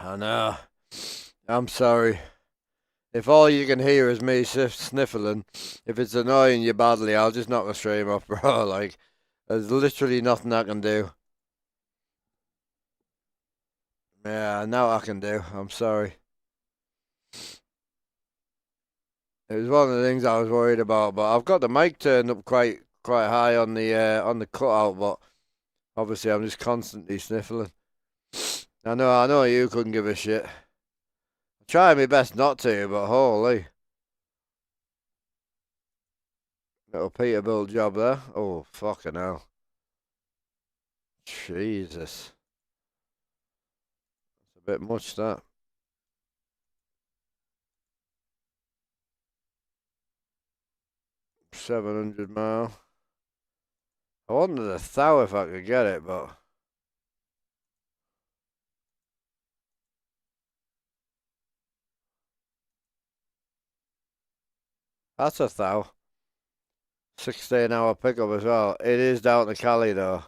I know. I'm sorry. If all you can hear is me sniffling, if it's annoying you badly, I'll just knock the stream off, bro. Like, there's literally nothing I can do. Yeah, now I can do. I'm sorry. It was one of the things I was worried about, but I've got the mic turned up quite high on the cutout, but obviously I'm just constantly sniffling. I know you couldn't give a shit. I'm trying my best not to, but holy. Little Peterbilt job there. Oh, fucking hell. Jesus. It's a bit much, that. 700 mile. I wanted a thou if I could get it, but... That's a thou. 16-hour pickup as well. It is down to Cali, though.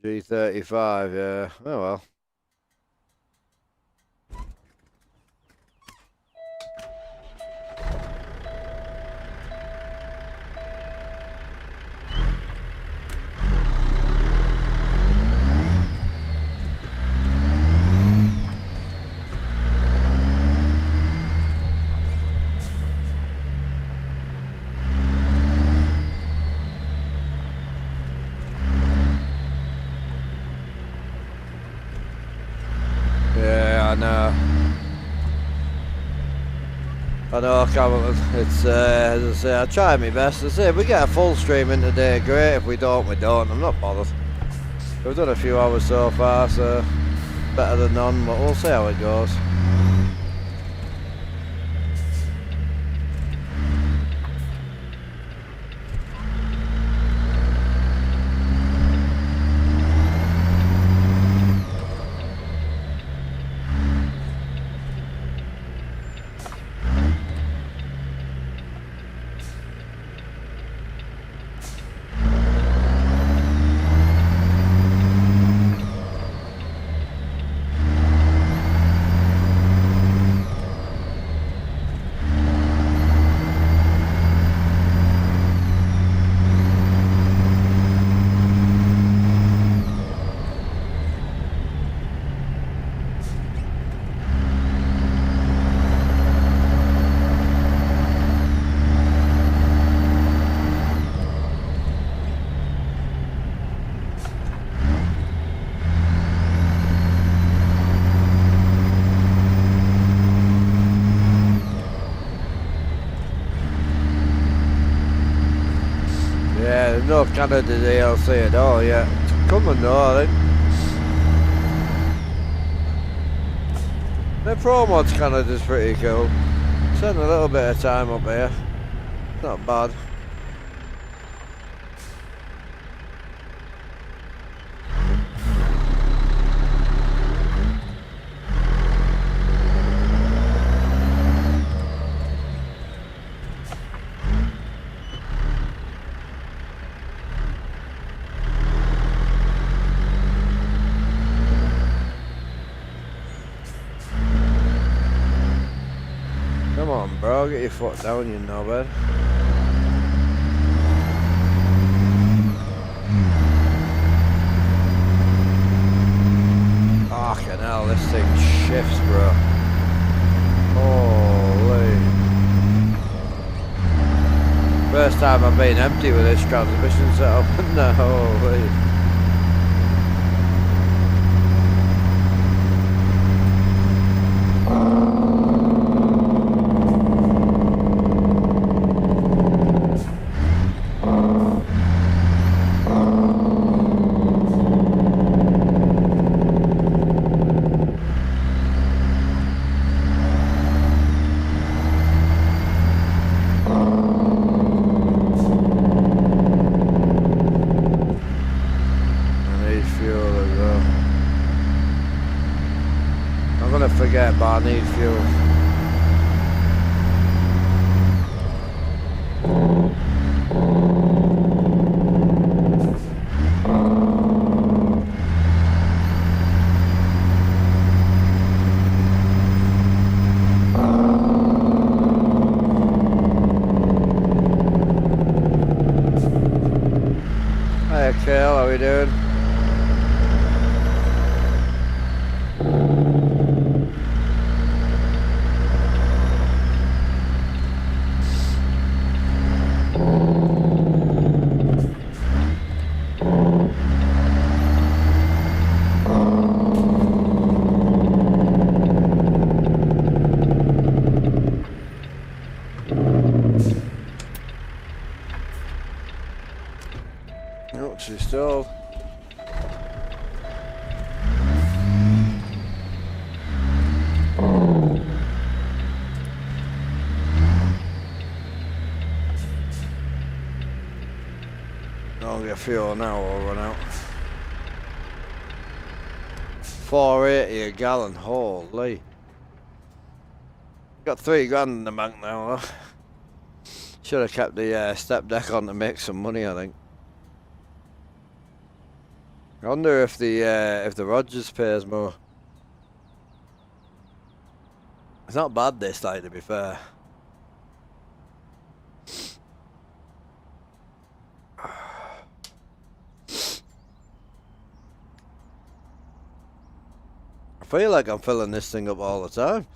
G35, yeah. Oh, well. Yeah, I know, Cameron. It's, as I say, I try my best. As I say, if we get a full stream in today, great. If we don't, we don't. I'm not bothered. We've done a few hours so far, so better than none, but we'll see how it goes. No Canada DLC at all yet. It's coming though, I think. The Pro Mods Canada's pretty cool. Spent a little bit of time up here. Not bad. Come on, bro, get your foot down, you knobhead. Fucking hell, this thing shifts, bro. Holy. First time I've been empty with this transmission setup. No, holy. But I need fuel. Hey Kale, how we doing? Oh, she's stalled. I'll get fuel now or run out. 480 a gallon, holy. Got 3 grand in the bank now, huh? Should have kept the step deck on to make some money, I think. I wonder if the Rogers pays more. It's not bad this night, to be fair. I feel like I'm filling this thing up all the time.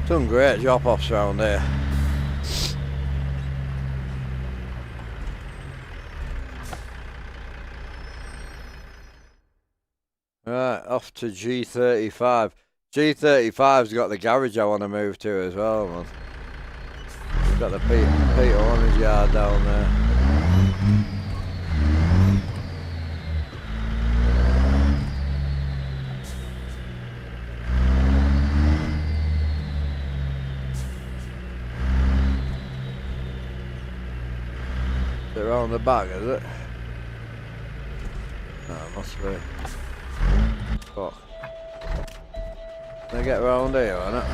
Some great drop-offs around there. Right, off to G35. G35's got the garage I want to move to as well, man. It's got the Peter Horner's yard down there. Is it around the back, is it? No, it must be. Fuck. Can I get around here, innit?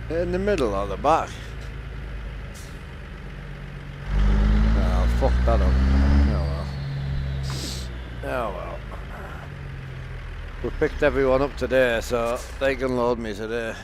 In the middle or the back? Oh, fuck that up. Oh well. Oh well. We picked everyone up today, so they can load me today.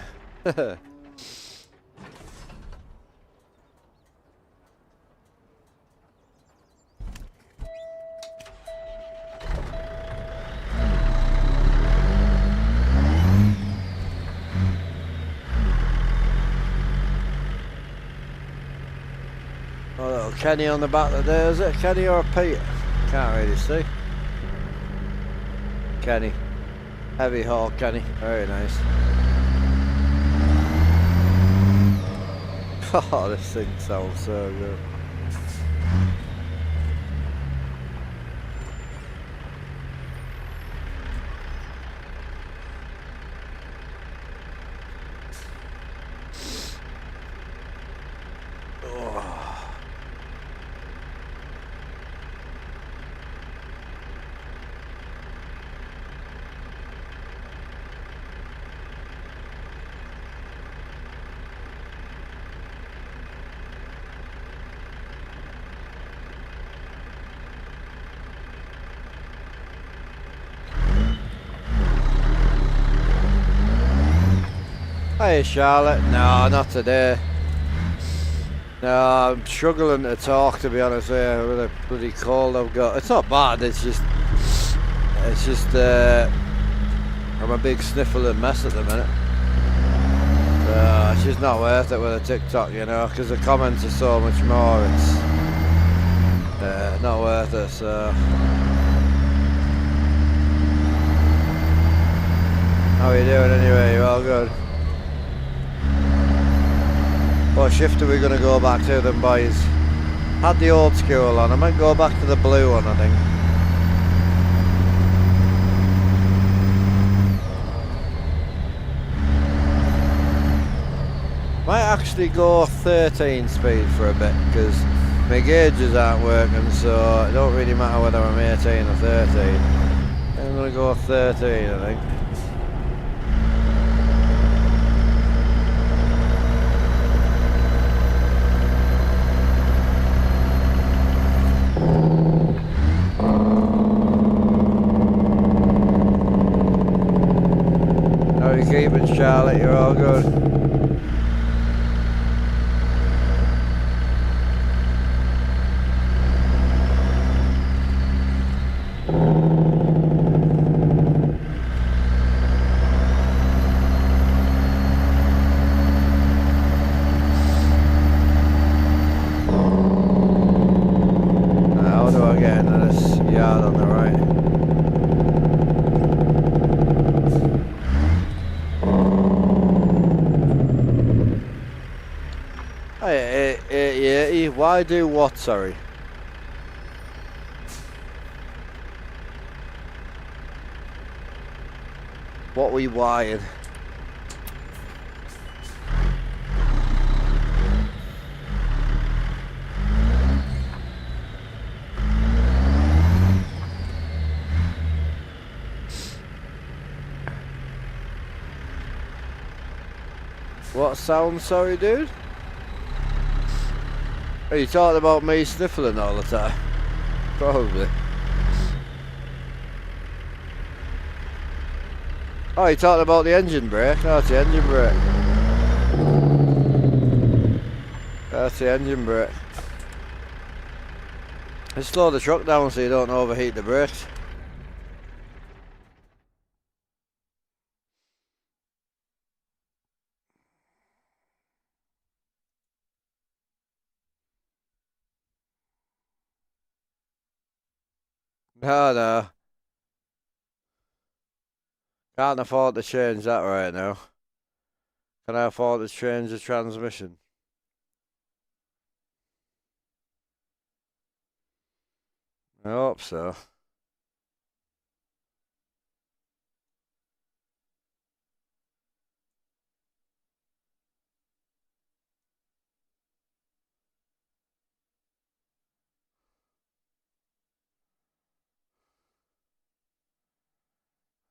Oh, little Kenny on the back of there, is it? Kenny or Peter? Can't really see. Kenny. Heavy haul, Kenny. Very nice. Oh, this thing sounds so good. Hey Charlotte, no, not today. No, I'm struggling to talk, to be honest with you, with a bloody cold I've got. It's not bad, it's just I'm a big sniffling mess at the minute. It's just not worth it with a TikTok, you know, because the comments are so much more, it's not worth it, so. How are you doing anyway? You all good? What shift are we going to go back to then, boys? Had the old school on. I might go back to the blue one, I think. Might actually go 13 speed for a bit, because my gauges aren't working, so it don't really matter whether I'm 18 or 13. I'm going to go 13, I think. How are you keeping, Charlotte? You're all good? How do I get into this yard on the right? Hey, why do what, sorry? What were you wired? What sound, sorry, dude? Are you talking about me sniffling all the time? Probably. Oh, you're talking about the engine brake? Oh, it's the engine brake. That's the engine brake. Just slow the truck down so you don't overheat the brakes. No. Can't afford to change that right now. Can I afford to change the transmission? I hope so.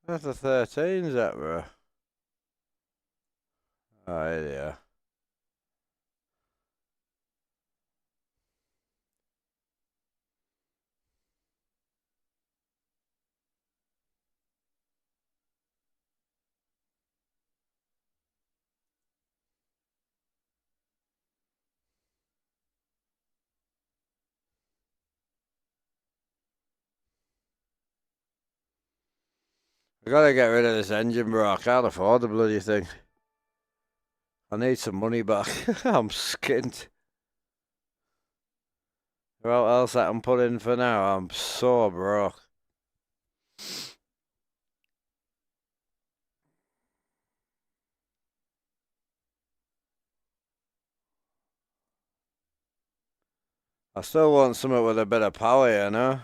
That's the 13's that, bro. Oh, yeah. I gotta get rid of this engine, bro. I can't afford the bloody thing. I need some money back. I'm skint. What else I can put in for now? I'm so broke. I still want something with a bit of power, you know?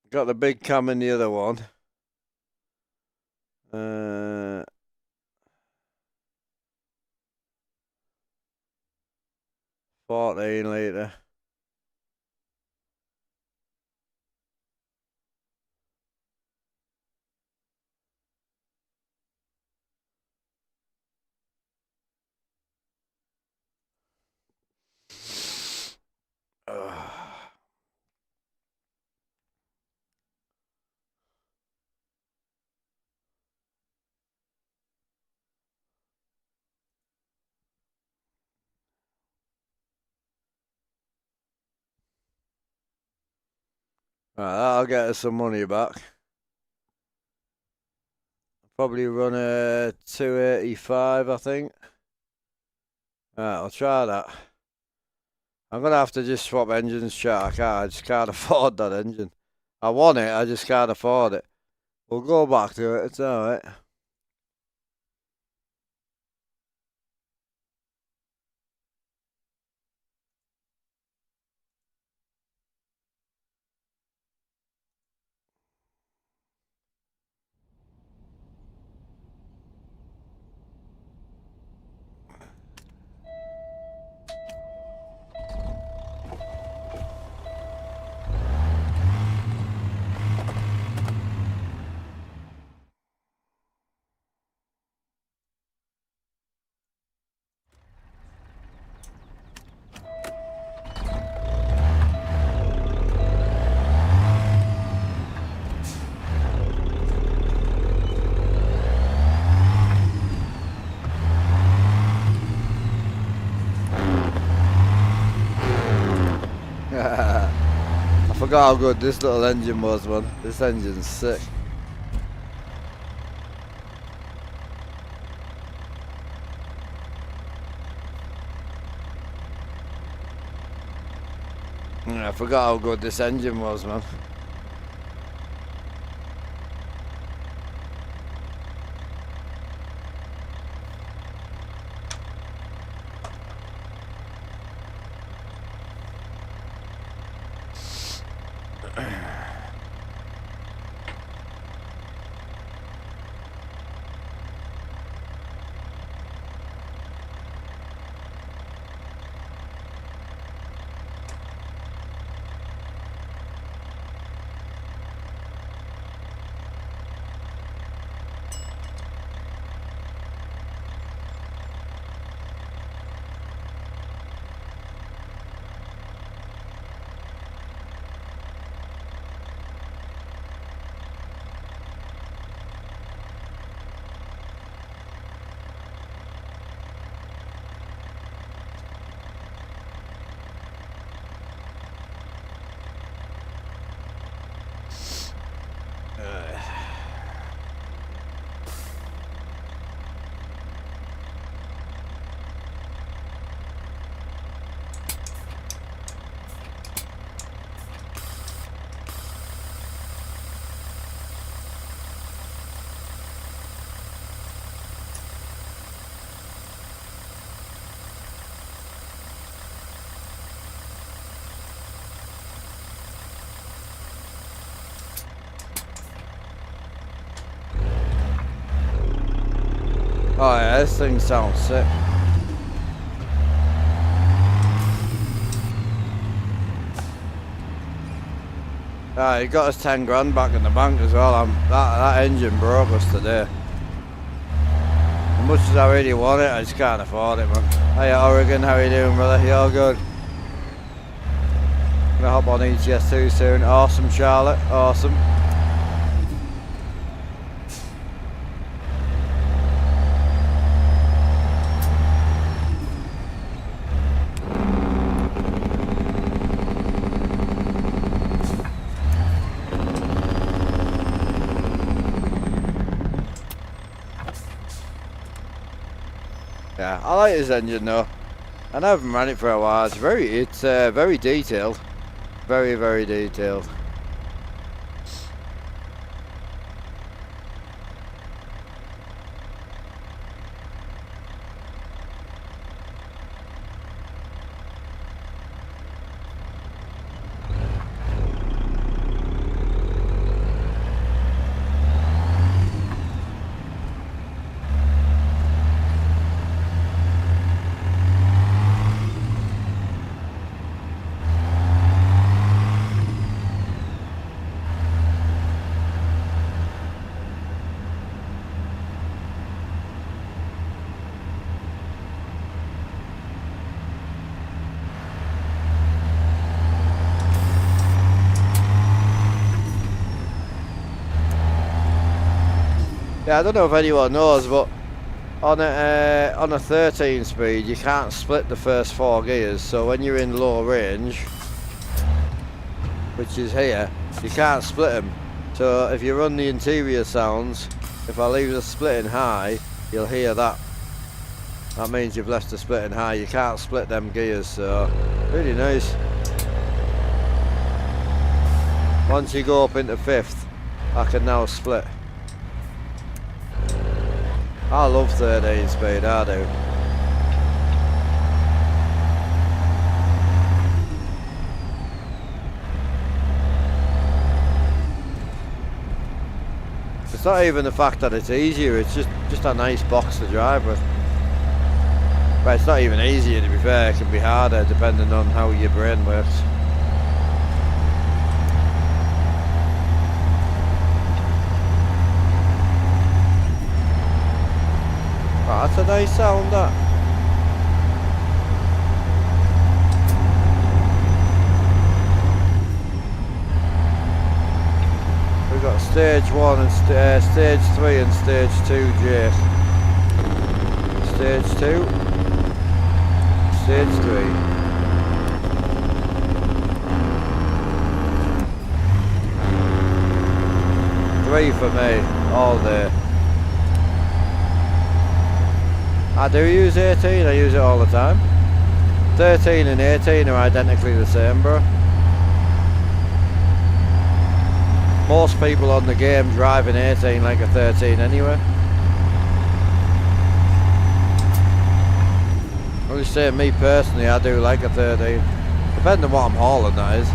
Got the big cam in the other one. 14 litre. Right, that'll get us some money back. Probably run a 285, I think. Right, I'll try that. I'm gonna have to just swap engines, chat. I just can't afford that engine. I want it, I just can't afford it. We'll go back to it, it's alright. I forgot how good this little engine was, man. This engine's sick. I forgot how good this engine was, man. Oh yeah, this thing sounds sick. He got us 10 grand back in the bank as well. That engine broke us today. As much as I really want it, I just can't afford it, man. Hey Oregon, how you doing, brother? You all good? Gonna hop on ETS2 soon. Awesome, Charlotte. Awesome. Yeah, I like this engine though. I haven't ran it for a while. It's very detailed. Very, very detailed. Yeah, I don't know if anyone knows, but on a 13 speed, you can't split the first 4 gears. So when you're in low range, which is here, you can't split them. So if you run the interior sounds, if I leave the splitting high, you'll hear that. That means you've left the splitting high. You can't split them gears, so really nice. Once you go up into 5th, I can now split. I love 13 speed, I do. It's not even the fact that it's easier, it's just a nice box to drive with. But it's not even easier, to be fair, it can be harder depending on how your brain works. Oh, that's a nice sound, that. We've got stage 1 and stage 3 and stage 2, Jake. Stage 2, stage 3. Three for me, all day. I do use 18, I use it all the time. 13 and 18 are identically the same, bro. Most people on the game drive an 18 like a 13 anyway. I'm just saying, me personally, I do like a 13. Depending on what I'm hauling, that is.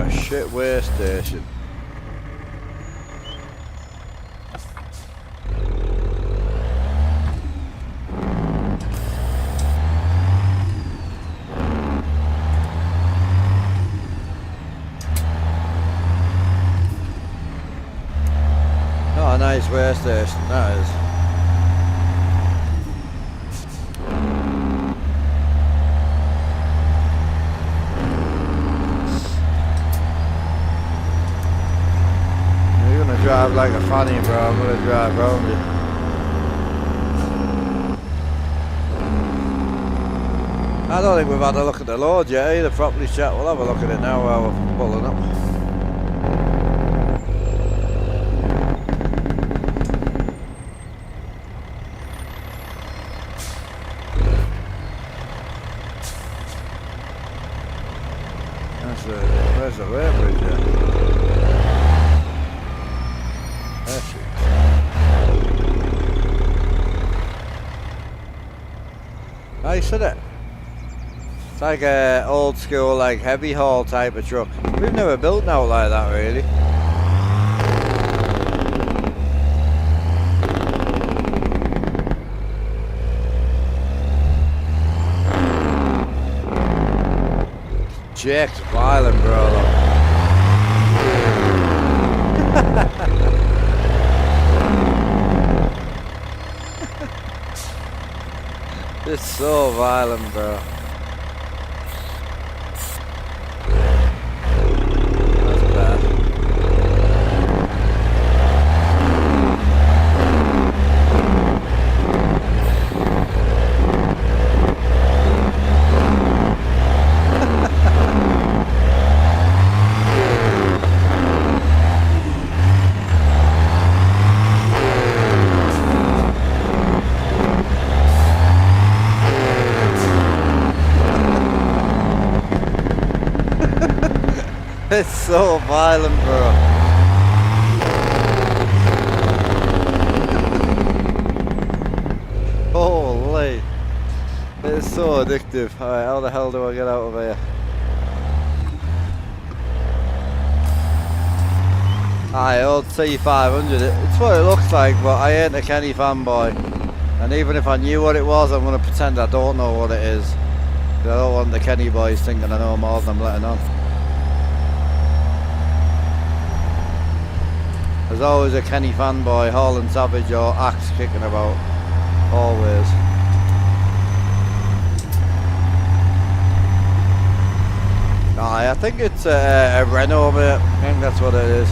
Shit weigh station. Not a nice weigh station, that is. Drive like a fanny, bro. I'm gonna drive round you. I don't think we've had a look at the load yet either, properly, chat. We'll have a look at it now while we're pulling up. Where's the weighbridge there? Nice, isn't it? It's like a old school, like heavy haul type of truck. We've never built now like that, really. Jake's violent, bro. It's so violent, bro. That's bad. It's so violent, bro. Holy. It's so addictive. Alright, how the hell do I get out of here? Aye, old T500. It's what it looks like, but I ain't a Kenny fanboy. And even if I knew what it was, I'm going to pretend I don't know what it is. 'Cause I don't want the Kenny boys thinking I know more than I'm letting on. There's always a Kenny fanboy, hauling savage or axe kicking about. Always. Aye, I think it's a Renault, mate. I think that's what it is.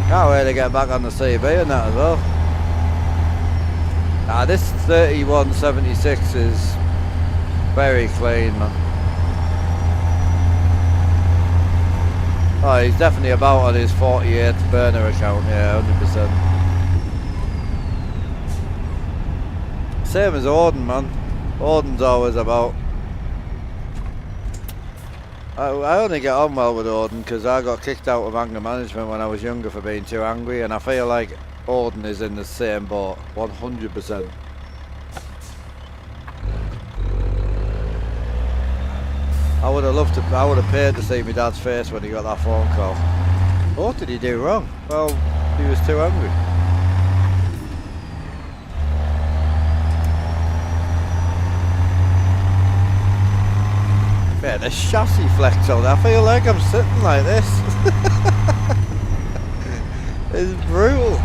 Can't wait to get back on the CB and that as well. This 3176 is very clean, man. Oh, he's definitely about on his 48th burner account, yeah, 100%. Same as Orden, man. Orden's always about. I only get on well with Orden because I got kicked out of anger management when I was younger for being too angry, and I feel like Orden is in the same boat, 100%. I would have paid to see my dad's face when he got that phone call. What did he do wrong? Well, he was too angry. Yeah, the chassis flex on. I feel like I'm sitting like this. It's brutal.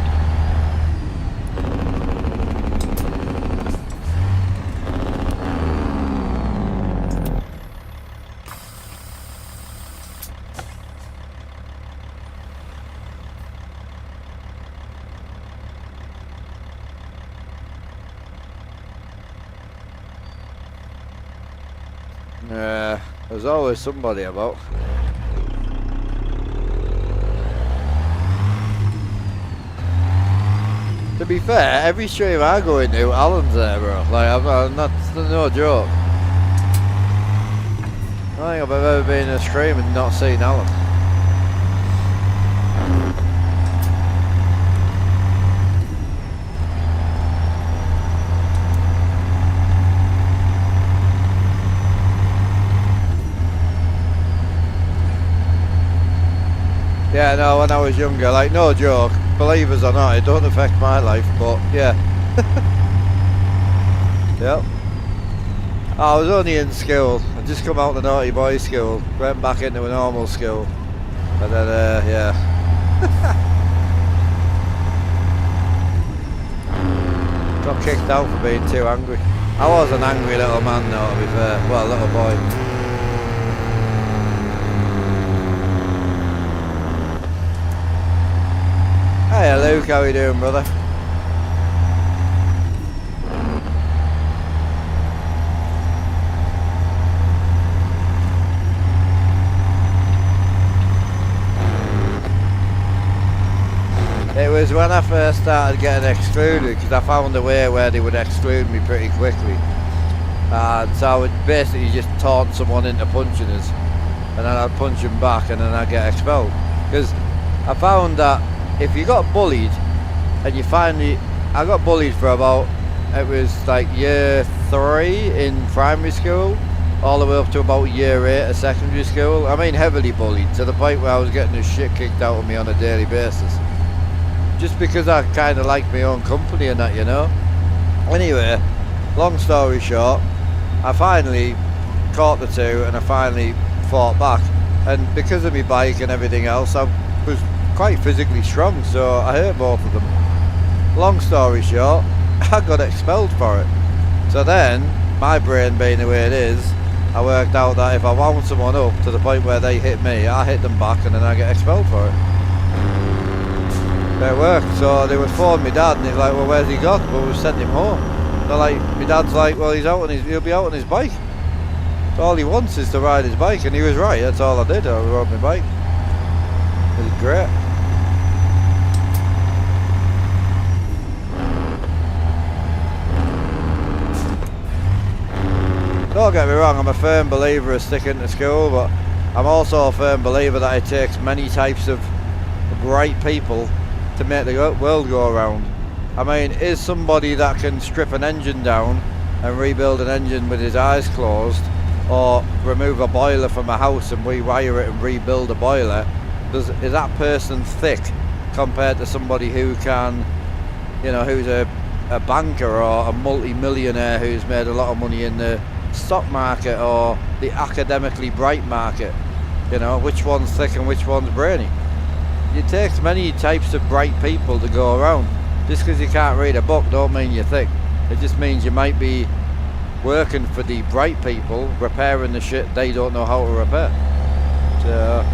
Yeah, there's always somebody about. To be fair, every stream I go into, Alan's there, bro. Like, I'm not, no joke. I don't think I've ever been in a stream and not seen Alan. Yeah, no, when I was younger, like, no joke, believers or not, it don't affect my life, but yeah. Yep. I was only in school. I just come out of the naughty boy school, went back into a normal school, and then, yeah. Got kicked out for being too angry. I was an angry little man though, to be fair. Well, little boy. Hey Luke, how you doing, brother? It was when I first started getting excluded, because I found a way where they would exclude me pretty quickly. And so I would basically just taunt someone into punching us, and then I'd punch them back, and then I'd get expelled. Because I found that if you got bullied, and I got bullied for about, it was like year 3 in primary school, all the way up to about year 8 of secondary school. I mean heavily bullied, to the point where I was getting the shit kicked out of me on a daily basis. Just because I kind of liked my own company and that, you know. Anyway, long story short, I finally caught the two, and I finally fought back. And because of my bike and everything else, I was quite physically strong, so I hurt both of them. Long story short, I got expelled for it. So then, my brain being the way it is, I worked out that if I wound someone up to the point where they hit me, I hit them back and then I get expelled for it. It worked, so they would phone my dad and he's like, well, where's he gone? Well, we've sent him home. They're like, my dad's like, well, he'll be out on his bike. So all he wants is to ride his bike, and he was right, that's all I did, I rode my bike. It was great. don't get me wrong, I'm a firm believer of sticking to school, but I'm also a firm believer that it takes many types of bright people to make the world go around. I mean, is somebody that can strip an engine down and rebuild an engine with his eyes closed, or remove a boiler from a house and rewire it and rebuild a boiler, is that person thick compared to somebody who can, you know, who's a banker or a multi-millionaire who's made a lot of money in the stock market or the academically bright market? You know, which one's thick and which one's brainy? It takes many types of bright people to go around. Just because you can't read a book don't mean you're thick. It just means you might be working for the bright people, repairing the shit they don't know how to repair. So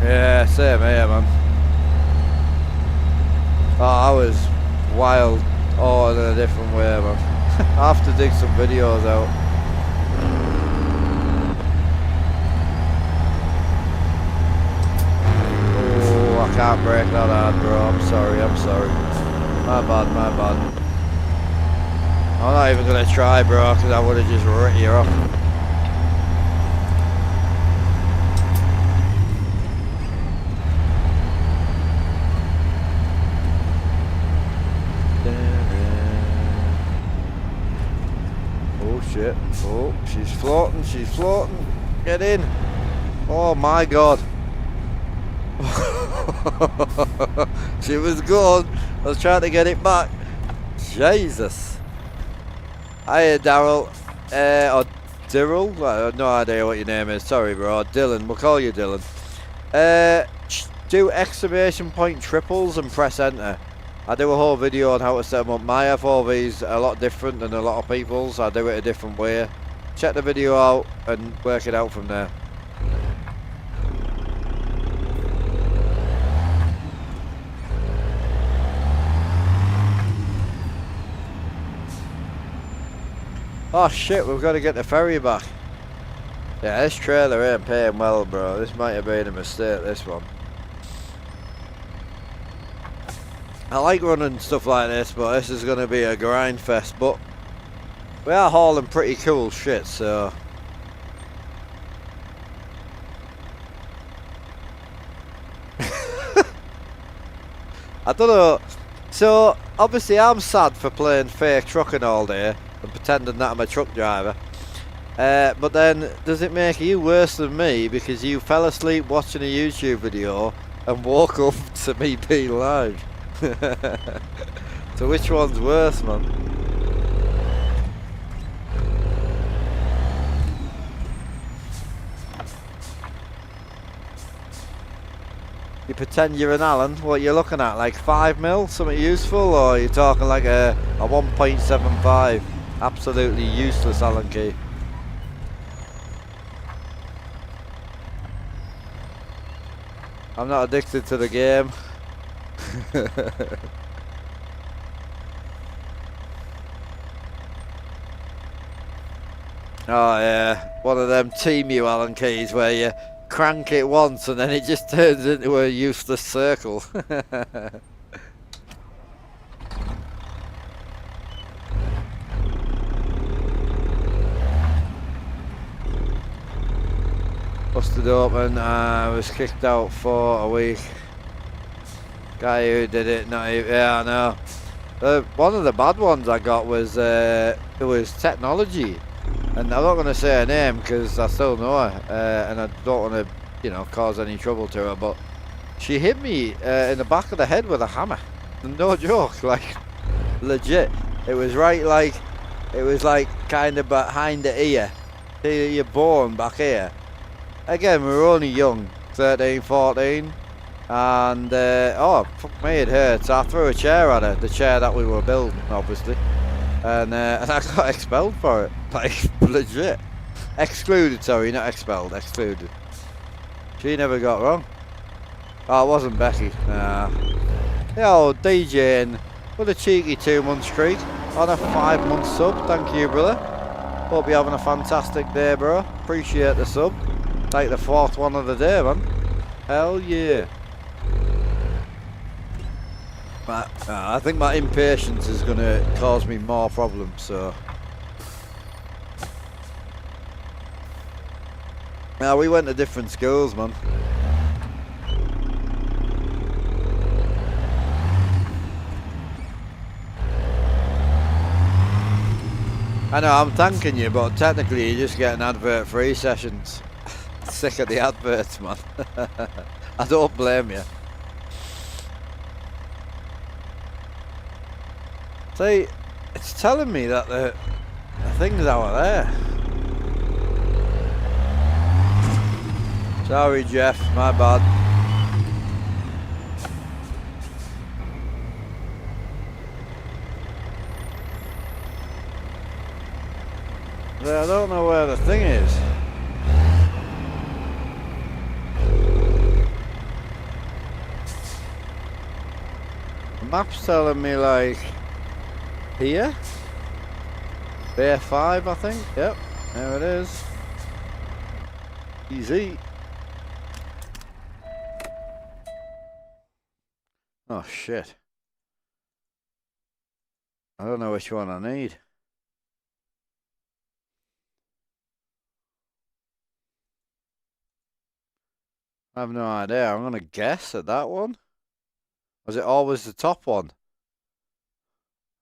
yeah, same here, man. Oh, I was wild, oh, in a different way, man. I have to dig some videos out. Oh, I can't brake that hard, bro. I'm sorry. My bad. I'm not even gonna try, bro, because I would have just ripped you off. Oh shit. Oh, she's floating. Get in. Oh my god. She was gone. I was trying to get it back. Jesus. Hiya, Daryl. Or Daryl? I have no idea what your name is. Sorry, bro. Dylan. We'll call you Dylan. Do exclamation point triples and press enter. I do a whole video on how to set them up. My FOV's a lot different than a lot of people's. I do it a different way. Check the video out and work it out from there. Oh shit, we've got to get the ferry back. Yeah, this trailer ain't paying well, bro. This might have been a mistake, this one. I like running stuff like this, but this is going to be a grind fest. But we are hauling pretty cool shit, so... I don't know. So, obviously I'm sad for playing fake trucking all day and pretending that I'm a truck driver. But then, does it make you worse than me because you fell asleep watching a YouTube video and woke up to me being live? So which one's worse, man? You pretend you're an Allen, what you're looking at, like 5mm, something useful, or you're talking like a 1.75, absolutely useless Allen key? I'm not addicted to the game. Oh yeah, one of them Teemu Allen keys where you crank it once and then it just turns into a useless circle. Busted open, I was kicked out for a week. Guy who did it, not even, yeah, I know. One of the bad ones I got was, it was technology. And I'm not going to say her name because I still know her, and I don't want to, you know, cause any trouble to her, but she hit me in the back of the head with a hammer. No joke, like, legit. It was right, like, it was like kind of behind the ear. Your bone back here. Again, we were only young, 13, 14. And, oh, fuck me, it hurt. So I threw a chair at her, the chair that we were building, obviously. And I got expelled for it, like, legit. Excluded, sorry, not expelled, excluded. She never got wrong. Oh, it wasn't Becky, nah. Yo, DJing with a cheeky 2-month streak on a 5-month sub, thank you, brother. Hope you're having a fantastic day, bro. Appreciate the sub. Like the 4th one of the day, man. Hell yeah. I think my impatience is going to cause me more problems, so... Now, we went to different schools, man. I know, I'm thanking you, but technically you're just getting advert-free sessions. Sick of the adverts, man. I don't blame you. See, it's telling me that the thing's out there. Sorry, Jeff, my bad. I don't know where the thing is. The map's telling me like here. Bear 5, I think. Yep, there it is. Easy. Oh shit. I don't know which one I need. I have no idea. I'm gonna guess at that one. Was it always the top one?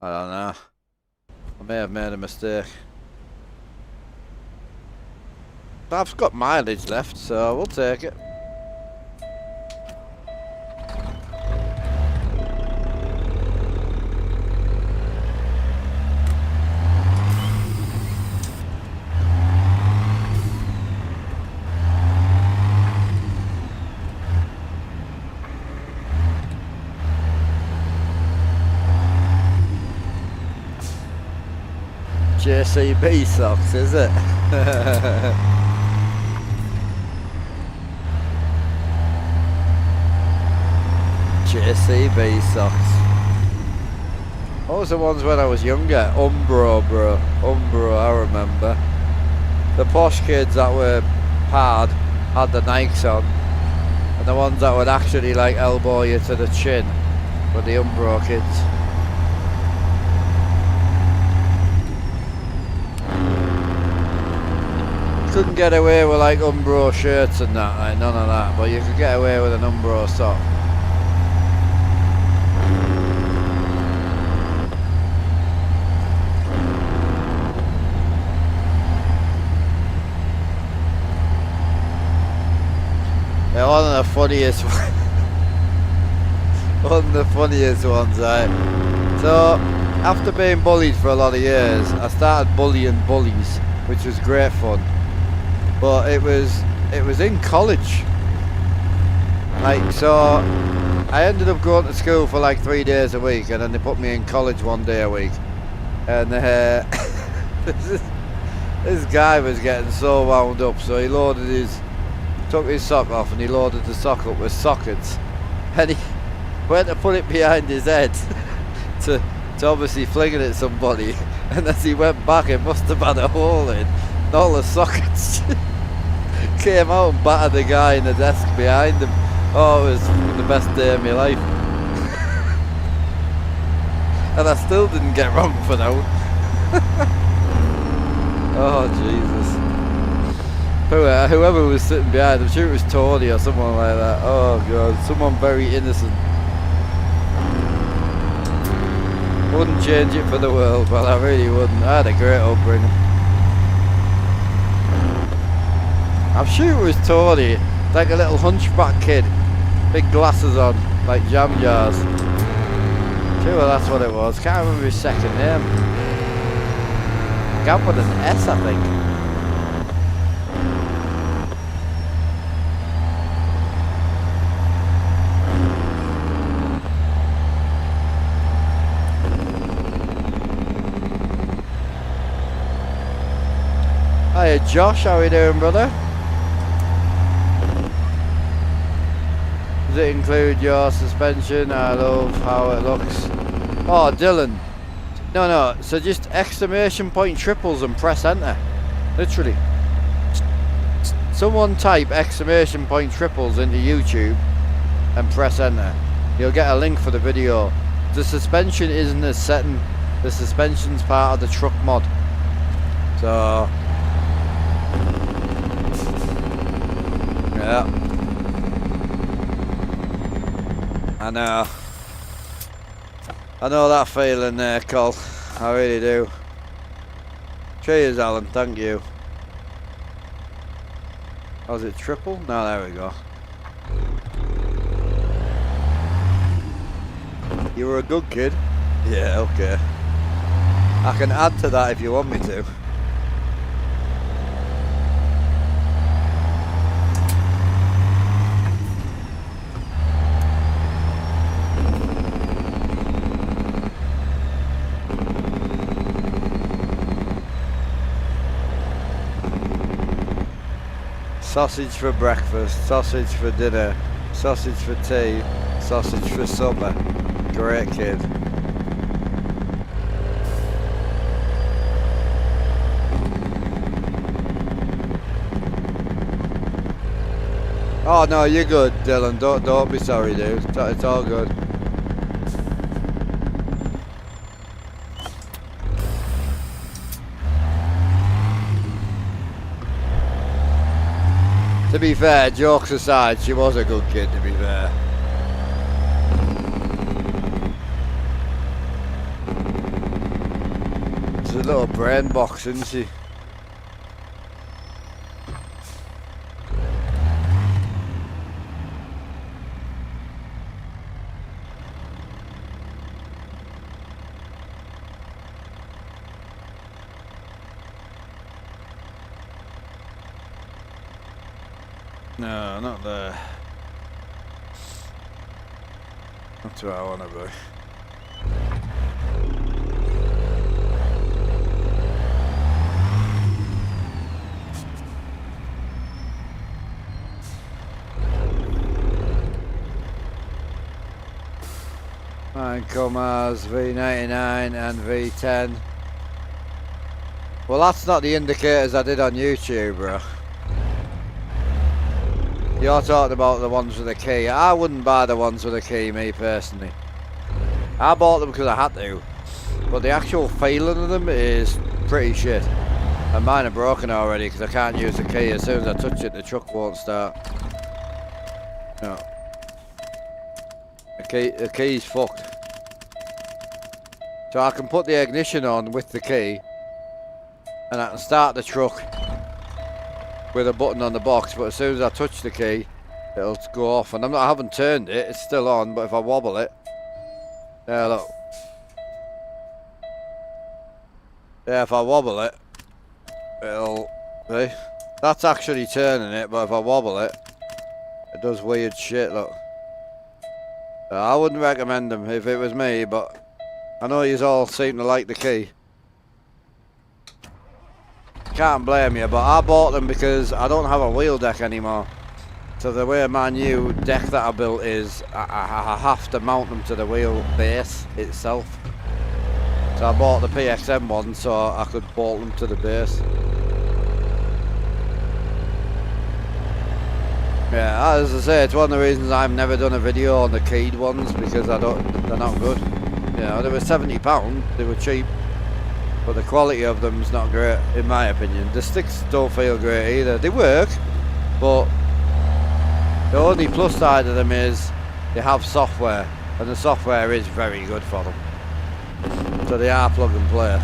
I don't know. I may have made a mistake. I've got mileage left, so we'll take it. JCB socks, is it? JCB socks. What was the ones when I was younger? Umbro, bro. Umbro, I remember. The posh kids that were hard had the Nikes on. And the ones that would actually like elbow you to the chin were the Umbro kids. Couldn't get away with like Umbro shirts and that, like none of that, but you could get away with an Umbro sock. Yeah, one of the funniest one of the funniest ones, right? So after being bullied for a lot of years, I started bullying bullies, which was great fun. But it was in college. Like, so I ended up going to school for like 3 days a week, and then they put me in college 1 day a week. And this guy was getting so wound up, so he took his sock off and he loaded the sock up with sockets. And he went to put it behind his head to obviously fling it at somebody. And as he went back, it must have had a hole in. All the sockets came out and battered the guy in the desk behind him. Oh, it was the best day of my life. And I still didn't get wrong for that one. Oh, Jesus. Whoever was sitting behind him, I'm sure it was Tony or someone like that. Oh, God, someone very innocent. Wouldn't change it for the world, but I really wouldn't. I had a great upbringing. I'm sure it was Tony, like a little hunchback kid, big glasses on, like jam jars. Sure, that's what it was. Can't remember his second name. Began with an S, I think. Hiya Josh, how you doing, brother? Does it include your suspension? I love how it looks. Oh, Dylan. No, so just exclamation point triples and press enter. Literally. Someone type exclamation point triples into YouTube and press enter. You'll get a link for the video the suspension isn't a setting. The suspension's part of the truck mod. So yeah, I know that feeling there, Col. I really do. Cheers, Alan. Thank you. Was it triple? No, there we go. You were a good kid. Yeah, okay. I can add to that if you want me to. Sausage for breakfast, sausage for dinner, sausage for tea, sausage for supper. Great kid. Oh no, you're good, Dylan. Don't be sorry, dude. It's all good. To be fair, jokes aside, she was a good kid, to be fair. It's a little brain box, isn't she? No, not there. That's where I want to be. Mine Comars, V99 and V10. Well, that's not the indicators I did on YouTube, bro. You're talking about the ones with a key. I wouldn't buy the ones with a key, me personally. I bought them because I had to, but the actual feeling of them is pretty shit. And mine are broken already because I can't use the key. As soon as I touch it, the truck won't start. No. The key's fucked. So I can put the ignition on with the key, and I can start the truck with a button on the box, but as soon as I touch the key, it'll go off. And I haven't turned it, it's still on, but if I wobble it, there, look. Yeah, if I wobble it, it'll, see? That's actually turning it, but if I wobble it, it does weird shit, look. I wouldn't recommend them if it was me, but I know you all seem to like the key. Can't blame you, but I bought them because I don't have a wheel deck anymore. So the way my new deck that I built is, I have to mount them to the wheel base itself. So I bought the PXM one so I could bolt them to the base. Yeah, as I say, it's one of the reasons I've never done a video on the keyed ones, because they're not good. You know, they were £70, they were cheap. But the quality of them is not great, in my opinion. The sticks don't feel great either. They work, but the only plus side of them is they have software, and the software is very good for them. So they are plug and play.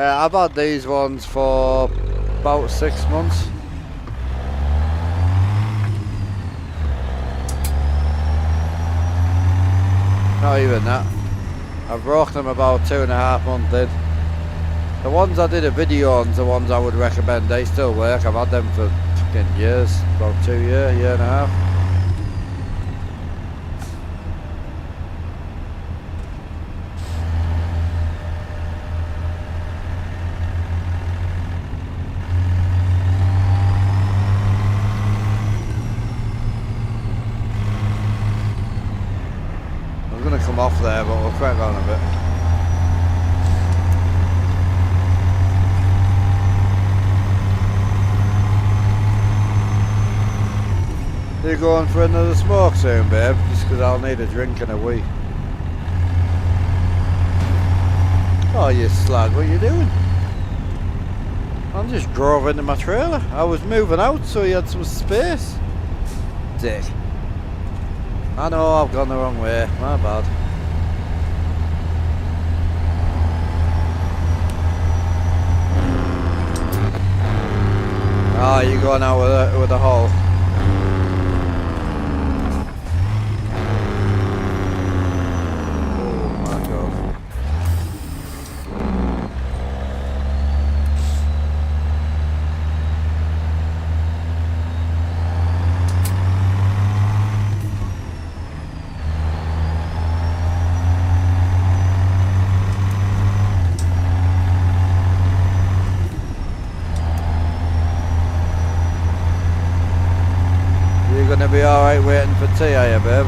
I've had these ones for about 6 months. Not even that. I've broken them about 2.5 months in. The ones I did a video on, the ones I would recommend, they still work. I've had them for fucking years, about 2 years, year and a half. I'm gonna come off there, but we'll crack on a bit. You going for another smoke soon, babe? Just because I'll need a drink and a wee. Oh, you slag, what are you doing? I just drove into my trailer. I was moving out so you had some space. Dick. I know I've gone the wrong way, my bad. Oh, you're going out with a hole. Gonna be alright waiting for tea, are you, babe?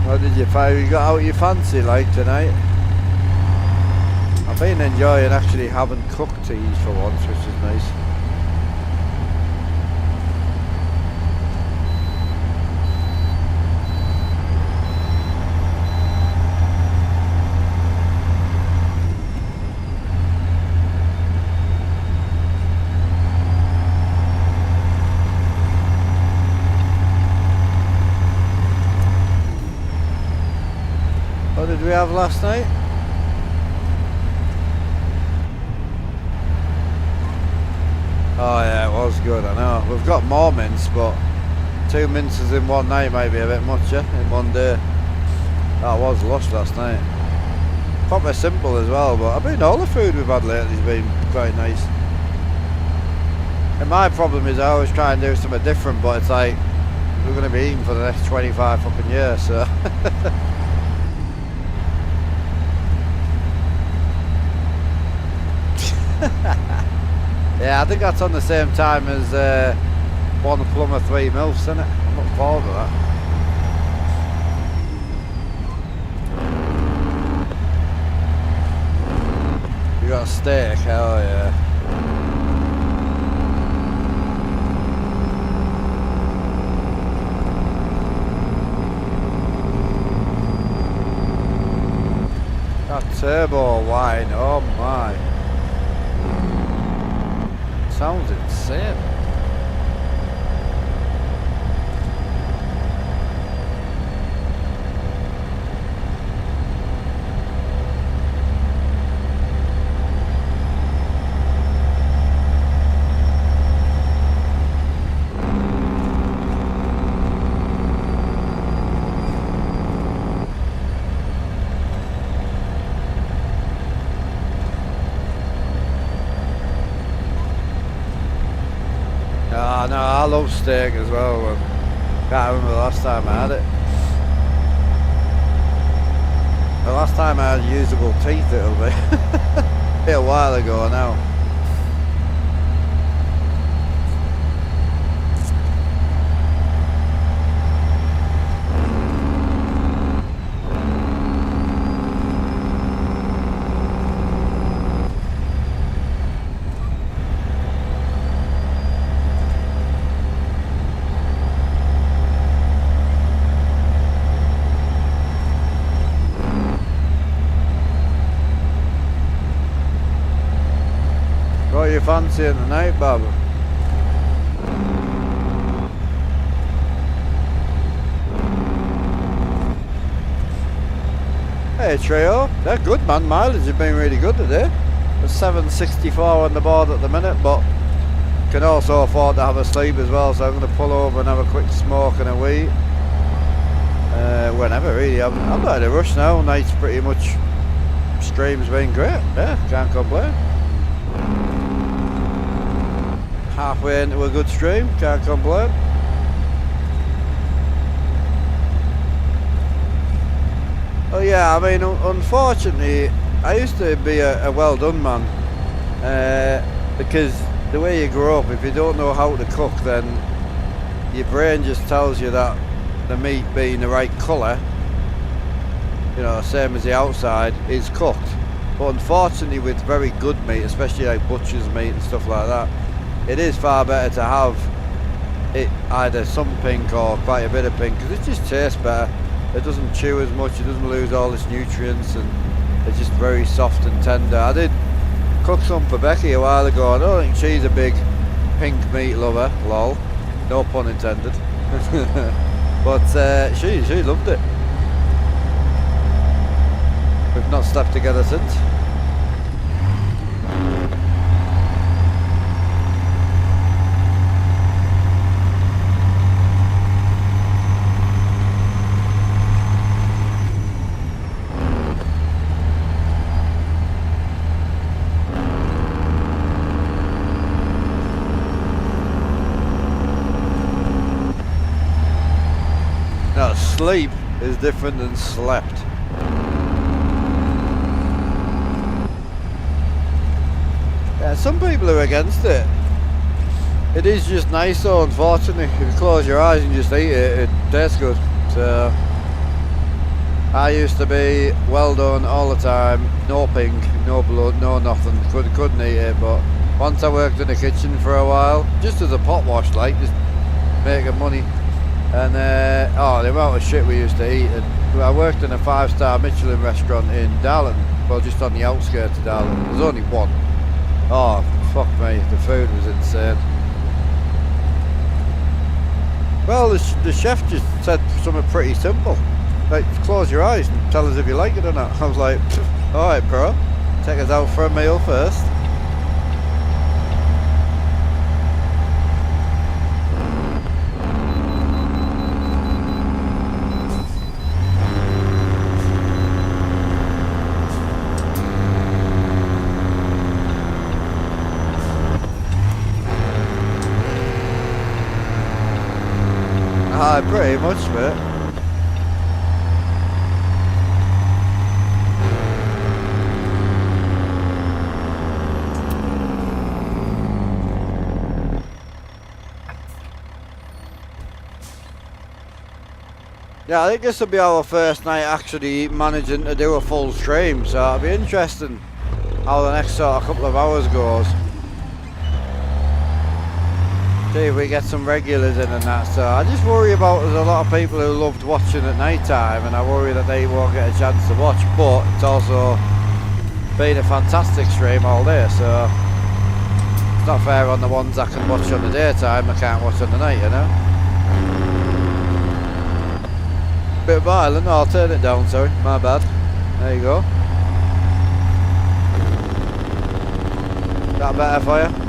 How did you find you got out your fancy like tonight? I've been enjoying actually having cooked teas for once, which is nice. What did we have last night? Oh yeah, it was good, I know. We've got more mints, but 2 minces in one night might be a bit much, yeah? In one day. That was lush last night. Proper simple as well, but I mean all the food we've had lately has been quite nice. And my problem is I always try and do something different, but it's like we're going to be eating for the next 25 fucking years, so... Yeah, I think that's on the same time as One Plumber 3 Milfs, isn't it? I'm looking forward to that. You got a steak? Hell yeah. That turbo wine, oh my. Sounds insane. No, I love steak as well. Can't remember the last time I had it. The last time I had usable teeth, it'll be a while ago now. fancying tonight, Bob? Hey Trio, they're good man, mileage has been really good today. There's 764 on the board at the minute, but can also afford to have a sleep as well, so I'm going to pull over and have a quick smoke and a wee. Whenever really, I'm not in a rush now, night's pretty much, stream's been great, yeah, can't complain. Halfway into a good stream, can't complain. Oh yeah, I mean, unfortunately, I used to be a well done man, because the way you grow up, if you don't know how to cook, then your brain just tells you that the meat being the right colour, you know, same as the outside, is cooked. But unfortunately with very good meat, especially like butcher's meat and stuff like that, it is far better to have it either some pink or quite a bit of pink, because it just tastes better. It doesn't chew as much, it doesn't lose all its nutrients, and it's just very soft and tender. I did cook some for Becky a while ago. I don't think she's a big pink meat lover, lol, no pun intended. But she loved it. We've not slept together since. Now, sleep is different than slept. Yeah, some people are against it. It is just nice though, unfortunately. If you close your eyes and just eat it, it tastes good. So, I used to be well done all the time, no pink, no blood, no nothing, couldn't eat it, but once I worked in the kitchen for a while, just as a pot wash, like, just making money. And oh, the amount of shit we used to eat. And I worked in a 5-star Michelin restaurant in Darlington, well, just on the outskirts of Darlington. There's only one. Oh, fuck me, the food was insane. Well, the chef just said something pretty simple, like, close your eyes and tell us if you like it or not. I was like, alright bro, take us out for a meal first. Pretty much, mate. Yeah, I think this will be our first night actually managing to do a full stream, so it'll be interesting how the next sort of couple of hours goes. See if we get some regulars in and that. So I just worry about, there's a lot of people who loved watching at night time, and I worry that they won't get a chance to watch, but it's also been a fantastic stream all day, so it's not fair on the ones I can watch on the daytime I can't watch on the night, you know. Bit violent, I'll turn it down, sorry, my bad. There you go. That better for you?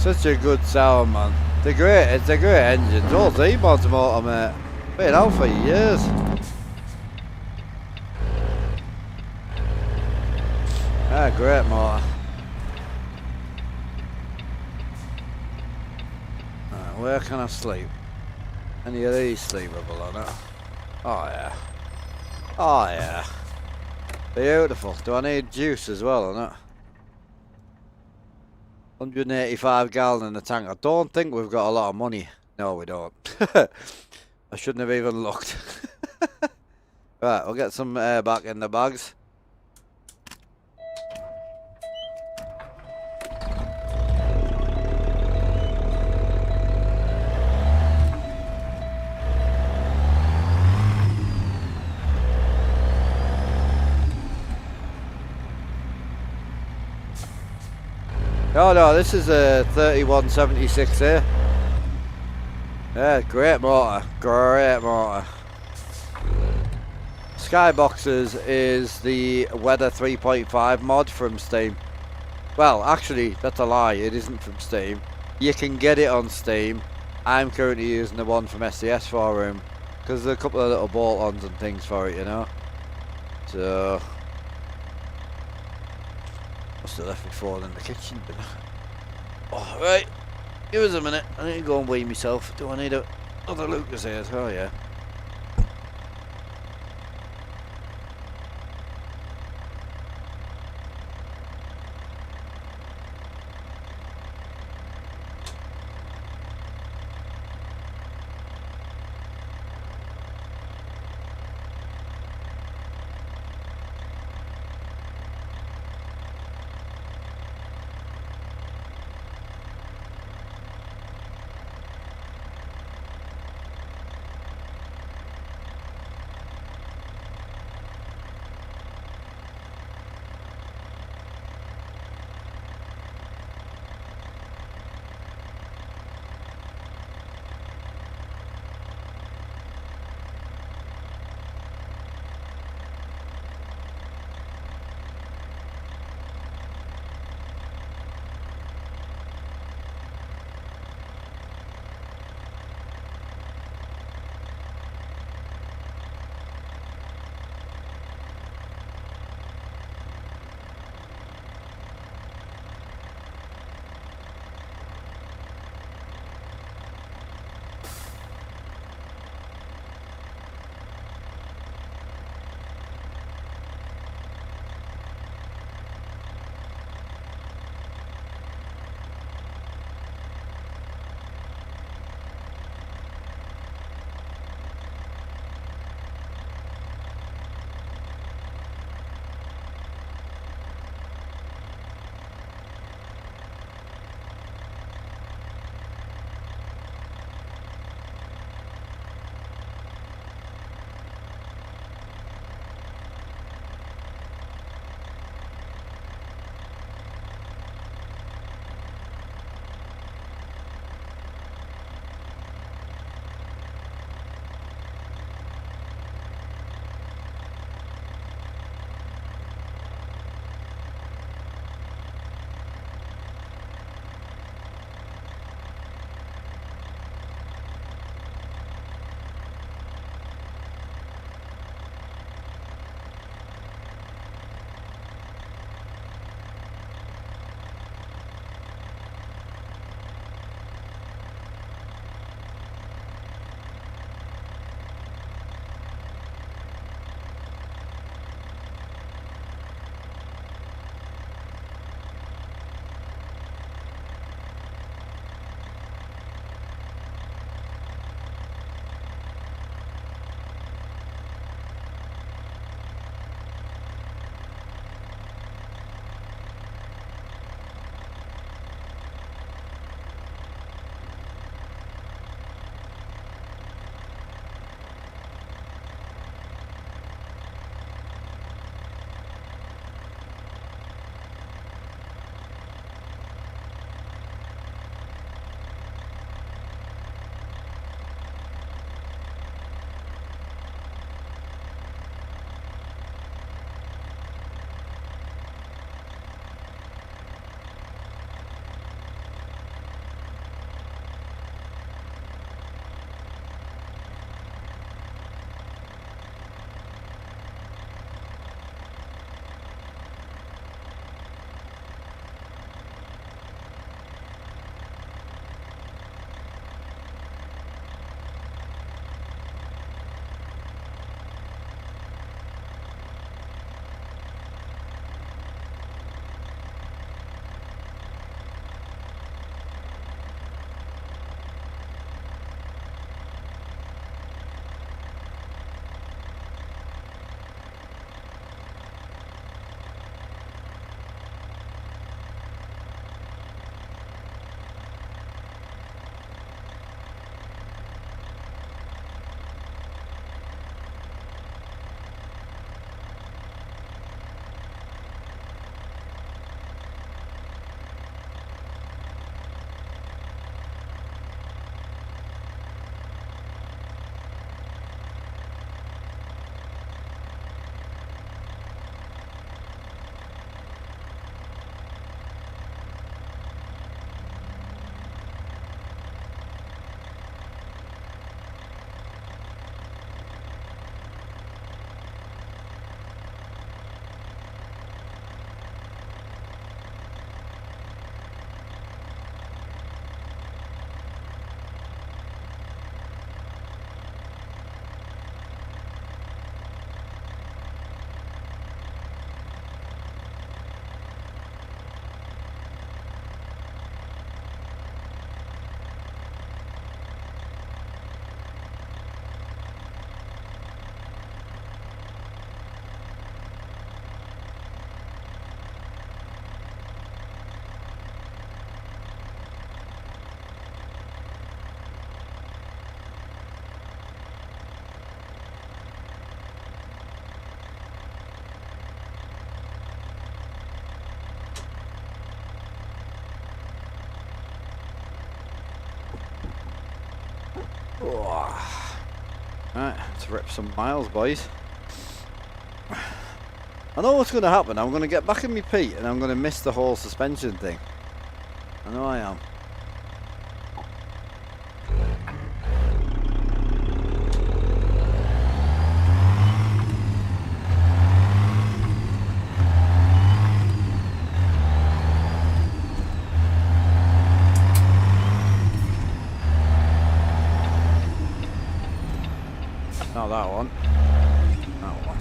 Such a good sound, man. They're great. It's a great engine. All Z-Mod's motor, mate. Been out for years. Ah, great motor. Right, where can I sleep? Any of these sleepable on it? Oh yeah. Oh yeah. Beautiful. Do I need juice as well or not? 185 gallon in the tank. I don't think we've got a lot of money. No, we don't. I shouldn't have even looked. Right, we'll get some air back in the bags. No, this is a 3176 here. Yeah, great motor. Great motor. Skyboxes is the Weather 3.5 mod from Steam. Well, actually, that's a lie. It isn't from Steam. You can get it on Steam. I'm currently using the one from SDS Forum because there's a couple of little bolt-ons and things for it, you know. So, must have left my phone in the kitchen. But oh, right, give us a minute. I need to go and weigh myself. Do I need another Lucas here? Oh yeah. Oh. Right, let's rip some miles, boys. I know what's going to happen. I'm going to get back in my peat and I'm going to miss the whole suspension thing. I know I am. Not that one. That one.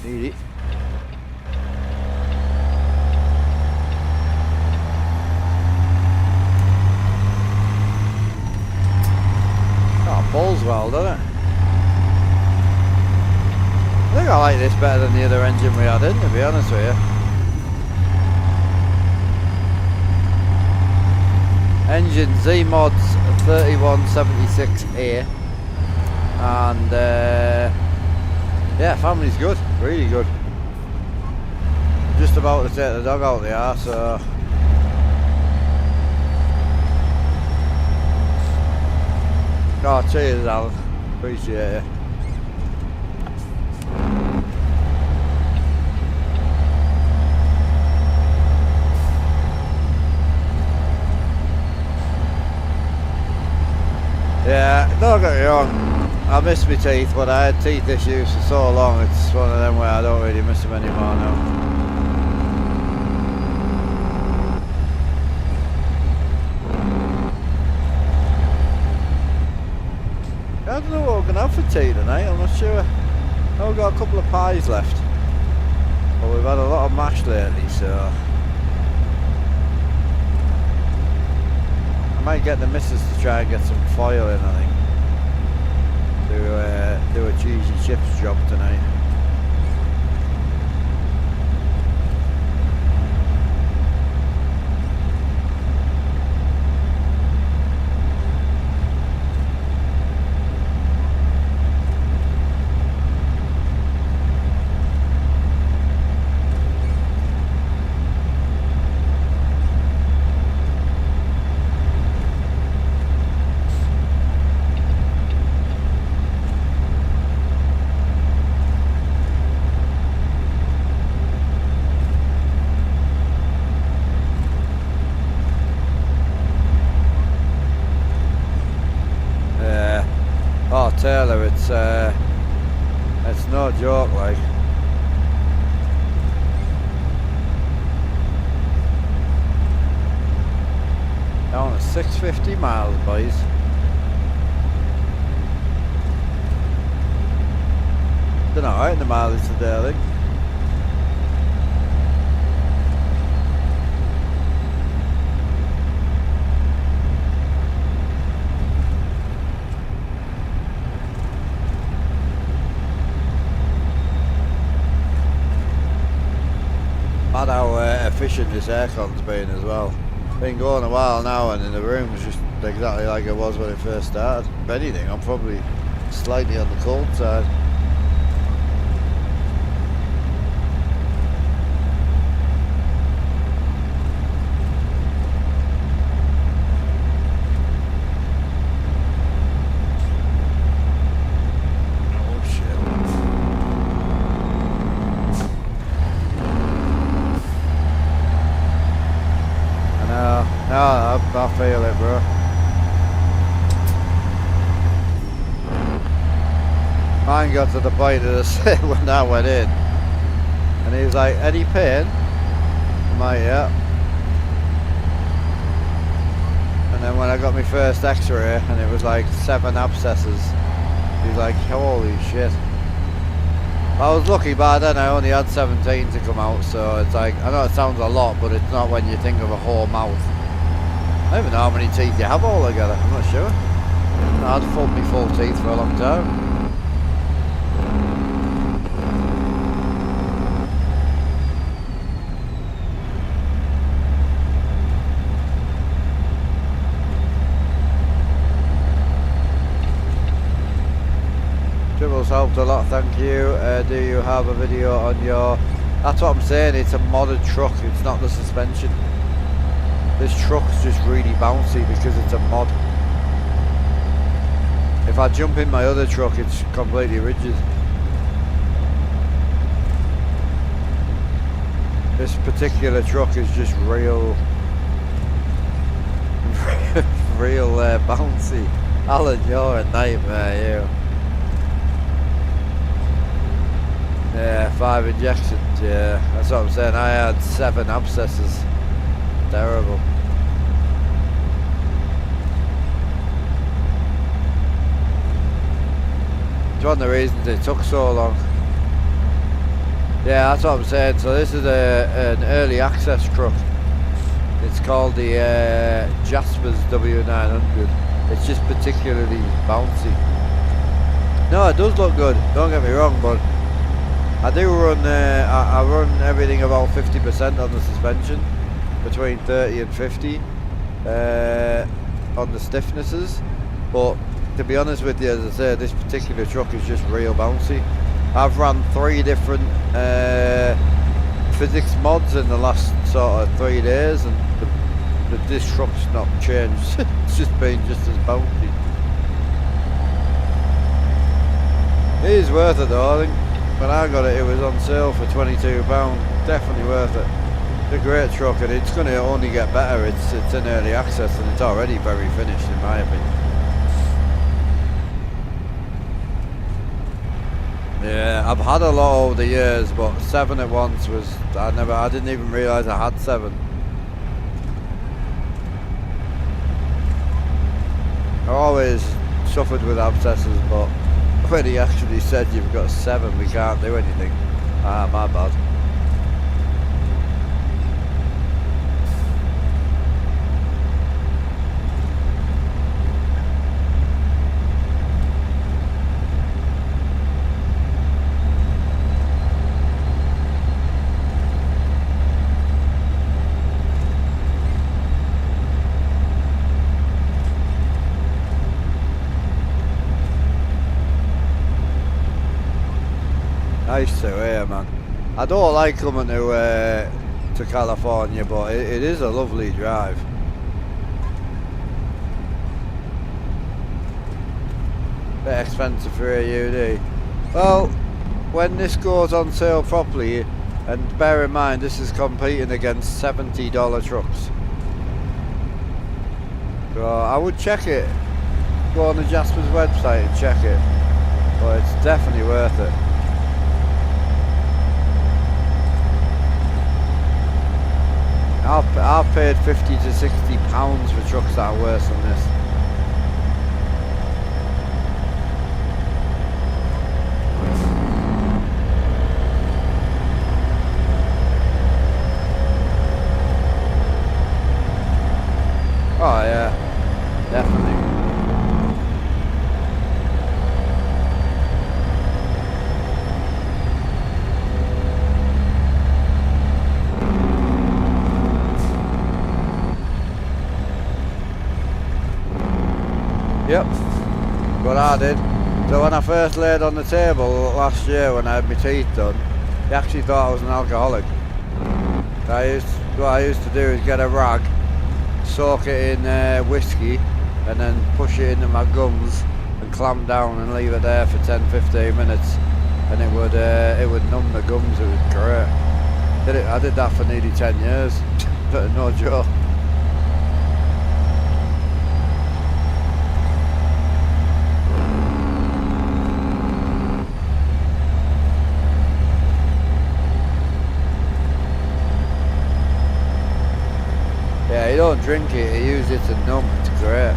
Need it. Pulls well, doesn't it? I think I like this better than the other engine we had in, to be honest with you. Engine Z-Mods 3176A, and yeah, family's good, really good. Just about to take the dog out the arse, so oh, cheers, Alan. Appreciate it. Yeah, don't get me wrong. I miss my teeth, but I had teeth issues for so long. It's one of them where I don't really miss them anymore now. I don't know what we're going to have for tea tonight, I'm not sure. I've got a couple of pies left. But we've had a lot of mash lately, so I might get the missus to try and get some foil in, I think. Do a cheesy chips job tonight. Oh, Taylor, it's no joke, like. Down to 650 miles, boys. Done alright in the mileage today, I think. Mad how efficient this aircon's been as well. Been going a while now, and in the room's just exactly like it was when it first started. If anything, I'm probably slightly on the cold side. I feel it, bro. Mine got to the point of the set when I went in, and he was like, "Any pain?" I'm like, "Yeah." And then when I got my first X-ray, and it was like 7 abscesses, he was like, "Holy shit!" I was lucky by then. I only had 17 to come out, so it's like, I know it sounds a lot, but it's not when you think of a whole mouth. I don't even know how many teeth you have all together, I'm not sure. I'd fought me full teeth for a long time. Tribbles helped a lot, thank you. Do you have a video on your... That's what I'm saying, it's a modded truck, it's not the suspension. This truck's just really bouncy because it's a mod. If I jump in my other truck, it's completely rigid. This particular truck is just real bouncy. Alan, you're a nightmare, you. Yeah, 5 injections, yeah. That's what I'm saying. I had 7 abscesses. Terrible. It's one of the reasons it took so long. Yeah, that's what I'm saying. So this is an early access truck. It's called the Jasper's W900. It's just particularly bouncy. No, it does look good. Don't get me wrong, but I do run. I run everything about 50% on the suspension, between 30 and 50 on the stiffnesses. But to be honest with you, as I said, this particular truck is just real bouncy. I've run 3 different physics mods in the last sort of 3 days, and this truck's not changed. It's just been just as bouncy. It is worth it though. I think when I got it, it was on sale for £22. Definitely worth it. It's a great truck, and it's going to only get better. It's in early access, and it's already very finished in my opinion. Yeah, I've had a lot over the years, but 7 at once was, I didn't even realise I had 7. I always suffered with abscesses, but when he actually said you've got 7, we can't do anything. Ah, my bad. Nice to hear, man. I don't like coming to California, but it is a lovely drive. Bit expensive for a UD. Well, when this goes on sale properly, and bear in mind this is competing against $70 trucks, so I would check it. Go on the Jasper's website and check it, but it's definitely worth it. I've paid £50 to £60 for trucks that are worse than this. Oh yeah, definitely. Yep, what I did. So when I first laid on the table last year when I had my teeth done, they actually thought I was an alcoholic. So what I used to do is get a rag, soak it in whiskey, and then push it into my gums and clamp down and leave it there for 10-15 minutes, and it would numb the gums. It was great. I did that for nearly 10 years. No joke. Yeah, you don't drink it, you use it to numb. It's great.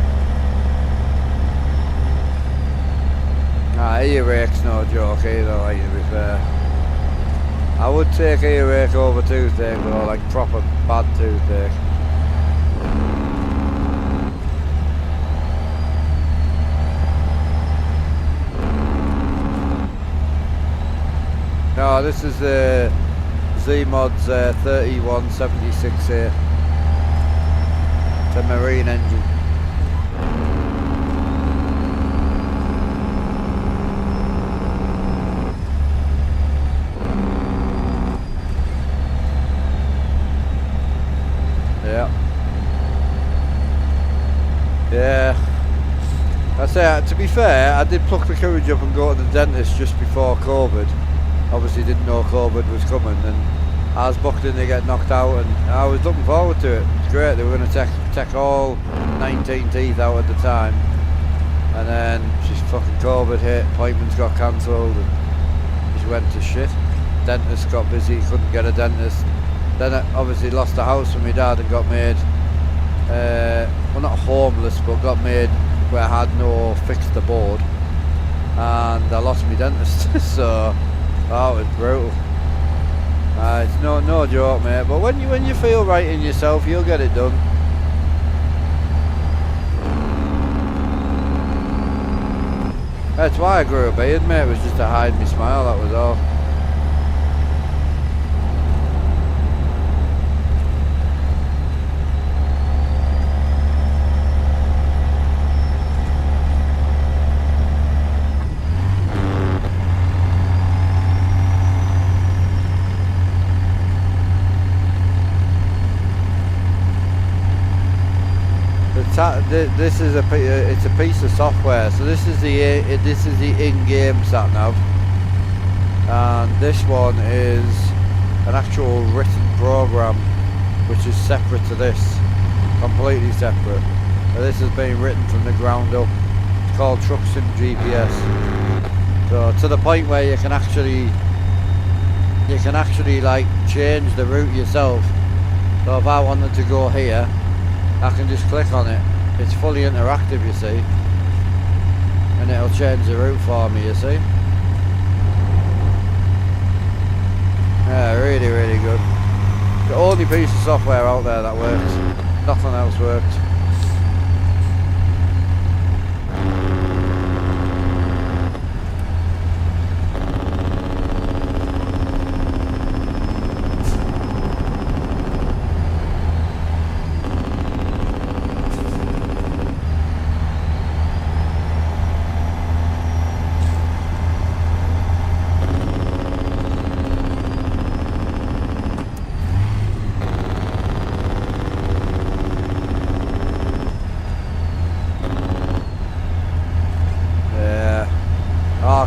Nah, earache's no joke either, like, to be fair. I would take earache over toothache, though, like proper bad toothache. No, this is the Z-Mod's 3176 here. It's a marine engine. Yeah. I say, to be fair, I did pluck the courage up and go to the dentist just before COVID. Obviously didn't know COVID was coming, and I was booked in to get knocked out, and I was looking forward to it. It's great. They were going to take all 19 teeth out at the time, and then just fucking COVID hit, appointments got cancelled, and just went to shit. Dentist got busy, couldn't get a dentist. Then I obviously lost the house with my dad and got made, well, not homeless, but got made where I had no fixed abode, and I lost my dentist. So that was brutal. It's no joke, mate. But when you feel right in yourself, you'll get it done. That's why I grew a beard, mate. It was just to hide my smile. That was all. This is it's a piece of software. So this is the in-game sat nav, and this one is an actual written program which is separate to this, completely separate. So this has been written from the ground up. It's called Trucksim GPS. So to the point where you can actually like change the route yourself. So if I wanted to go here, I can just click on it. It's fully interactive, you see, and it'll change the route for me, you see. Yeah, really, really good. The only piece of software out there that works. Nothing else works.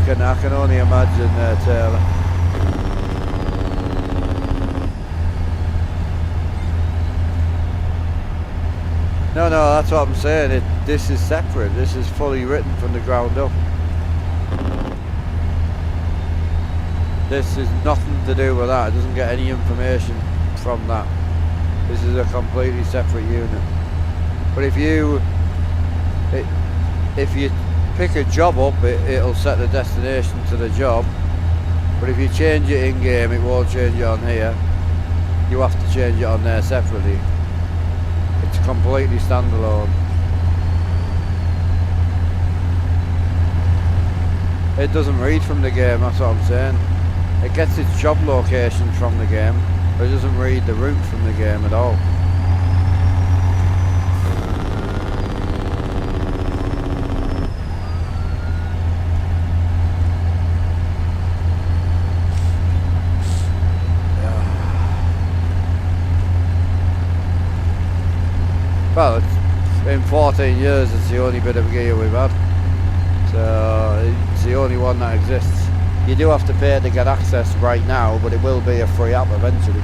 I can only imagine, Taylor. No, that's what I'm saying. This is separate. This is fully written from the ground up. This is nothing to do with that. It doesn't get any information from that. This is a completely separate unit. But if you pick a job up, it'll set the destination to the job. But if you change it in game, it won't change it on here. You have to change it on there separately. It's completely standalone. It doesn't read from the game, that's what I'm saying. It gets its job location from the game, but it doesn't read the route from the game at all. Well, in 14 years it's the only bit of gear we've had, so it's the only one that exists. You do have to pay to get access right now, but it will be a free app eventually.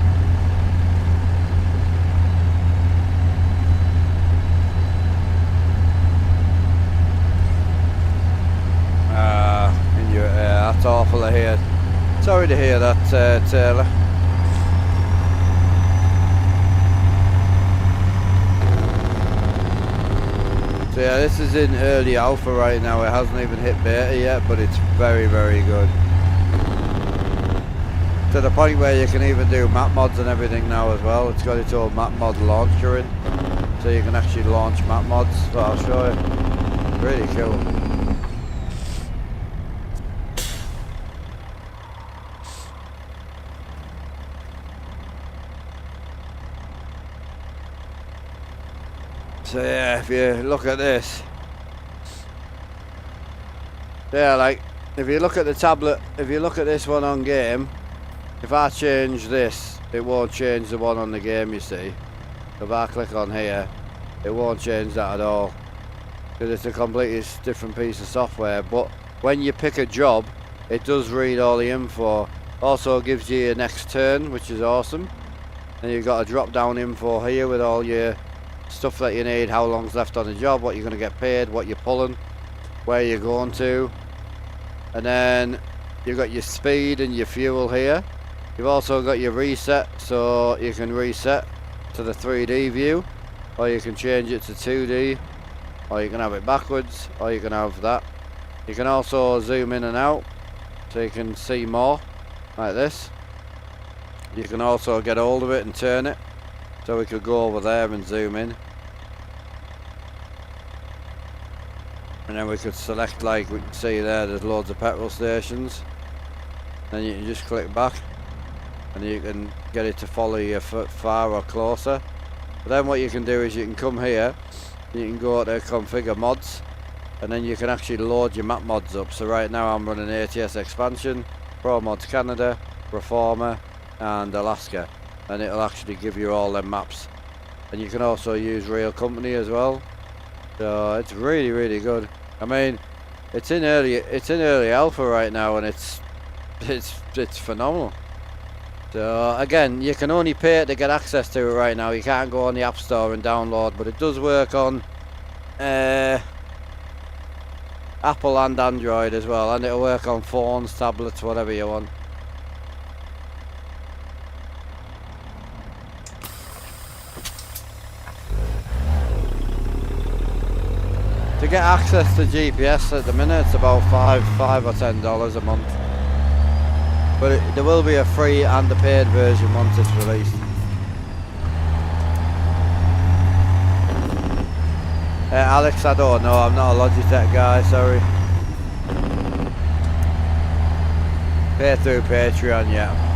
That's awful to hear. Sorry to hear that, Taylor. So yeah, this is in early alpha right now. It hasn't even hit beta yet, but it's very, very good. To the point where you can even do map mods and everything now as well. It's got its own map mod launcher in, so you can actually launch map mods. So I'll show you. Really cool. So yeah, if you look at this, yeah, like if you look at the tablet, if you look at this one on game, if I change this, it won't change the one on the game, you see. If I click on here, it won't change that at all. because it's a completely different piece of software. But when you pick a job, it does read all the info. Also gives you your next turn, which is awesome. And you've got a drop down info here with all your stuff that you need, how long's left on the job, what you're going to get paid, what you're pulling, where you're going to. And then you've got your speed and your fuel here. You've also got your reset, so you can reset to the 3D view, or you can change it to 2D, or you can have it backwards, or you can have that. You can also zoom in and out, so you can see more, like this. You can also get hold of it and turn it, so we could go over there and zoom in. And then we could select, like we can see there's loads of petrol stations. Then you can just click back, and you can get it to follow you far or closer. But then what you can do is you can come here, you can go to configure mods, and then you can actually load your map mods up. So right now I'm running ATS Expansion, Pro Mods Canada, Reformer and Alaska, and it'll actually give you all them maps. And you can also use Real Company as well, so it's really good. I mean, it's in early alpha right now, and it's phenomenal. So again, you can only pay to get access to it right now. You can't go on the App Store and download, but it does work on Apple and Android as well, and it'll work on phones, tablets, whatever you want. To get access to GPS at the minute, it's about $5 or $10 a month. But there will be a free and a paid version once it's released. Alex, I don't know, I'm not a Logitech guy, sorry. Pay through Patreon, yeah.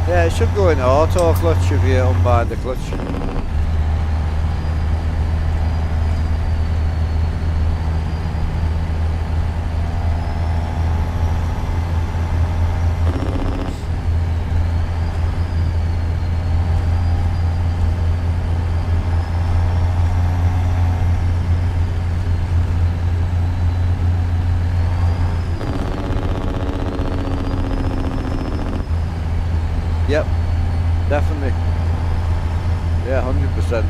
Yeah, it should go in auto clutch if you unbind the clutch. Yep, definitely. Yeah, 100%.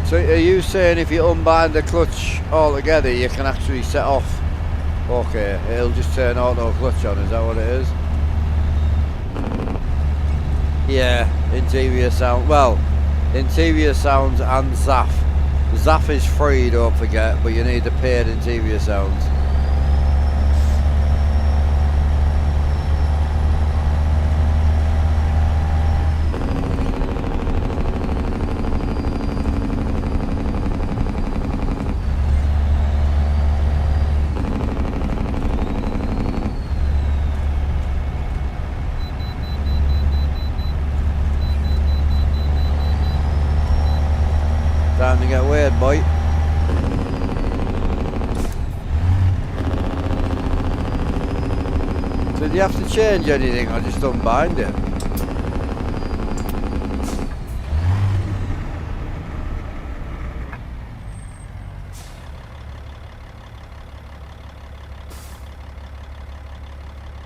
So are you saying if you unbind the clutch altogether, you can actually set off? Okay, it'll just turn auto clutch on, is that what it is? Yeah, interior sound. Well, interior sounds and ZAF. ZAF is free, don't forget, but you need the paid interior sounds. Time to get weird, boy. So do you have to change anything or just unbind it?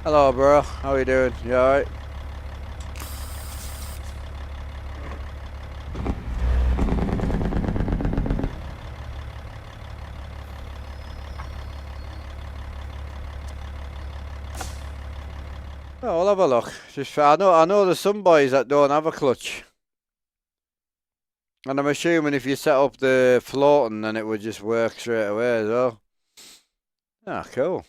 Hello, bro. How are you doing? You alright? Oh, we'll have a look. Just I know there's some boys that don't have a clutch. And I'm assuming if you set up the floating, then it would just work straight away as well. Ah, cool.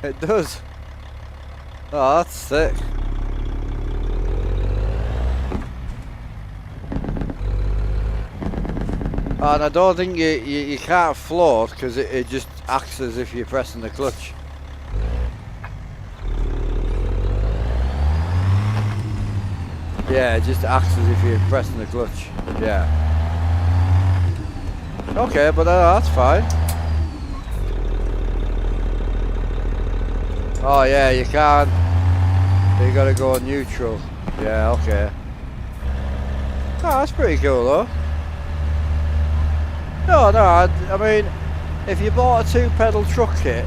It does. Oh, that's sick. And I don't think you can't float because it just acts as if you're pressing the clutch. Yeah, it just acts as if you're pressing the clutch. Yeah. Okay, but that's fine. Oh yeah, you can't. You gotta go neutral. Yeah, okay. Oh, that's pretty cool though. No, I mean, if you bought a 2-pedal truck kit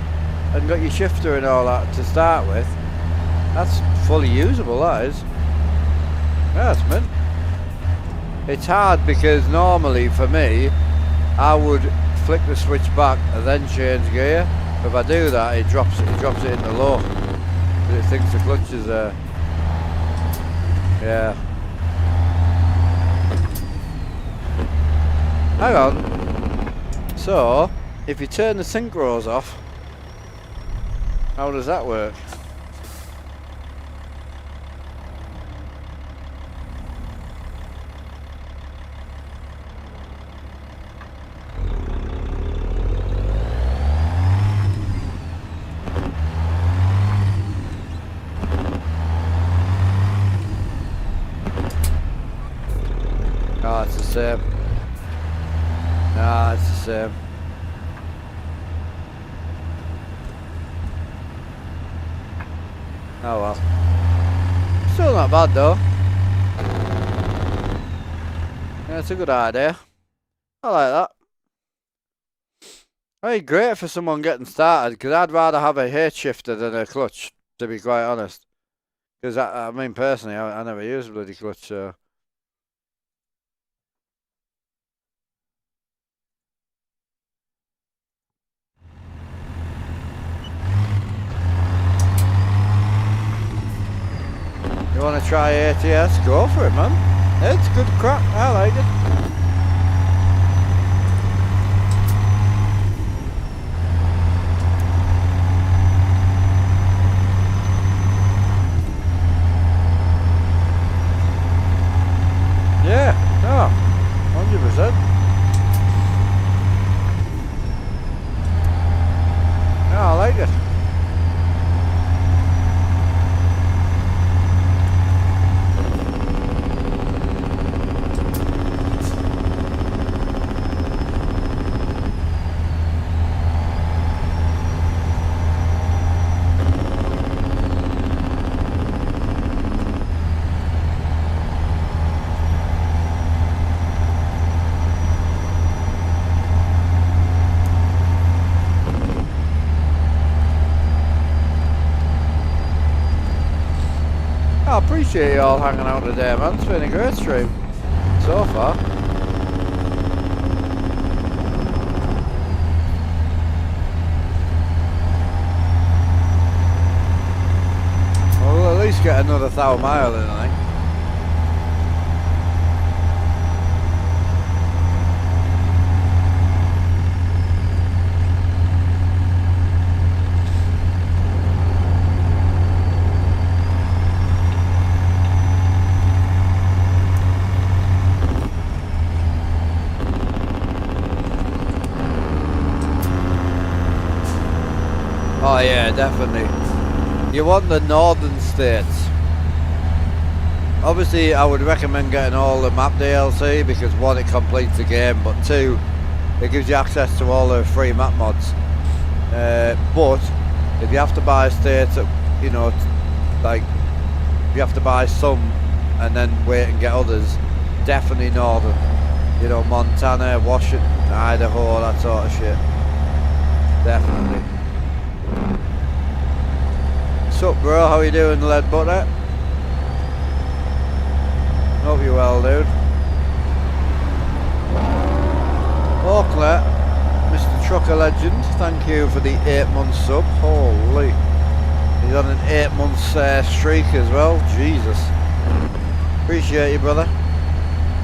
and got your shifter and all that to start with, that's fully usable, that is. Yeah, that's mint. It's hard because normally for me, I would flick the switch back and then change gear. If I do that, it drops it into low. It thinks the clutch is there. Yeah. Hang on. So, if you turn the synchros off, how does that work? Oh, it's the same. Nah, it's the same. Oh well. Still not bad though. Yeah, it's a good idea. I like that. Very great for someone getting started, because I'd rather have a H shifter than a clutch, to be quite honest. Because I mean, personally, I never use a bloody clutch, so. You want to try ATS? Go for it, man. It's good crap. I like it. Yeah, no, 100%. Yeah, I like it. I appreciate you all hanging out today, man. It's been a great stream so far. We'll at least get another 1,000 miles in, I think. Oh yeah, definitely. You want the northern states. Obviously, I would recommend getting all the map DLC because one, it completes the game, but two, it gives you access to all the free map mods. But if you have to buy states, you know, like you have to buy some and then wait and get others, definitely northern. You know, Montana, Washington, Idaho, that sort of shit. Definitely. Sup bro, how you doing, lead butter? Hope you're well, dude. Oakley, Mr. Trucker Legend, thank you for the 8-month sub. Holy. He's on an 8-month streak as well. Jesus. Appreciate you, brother.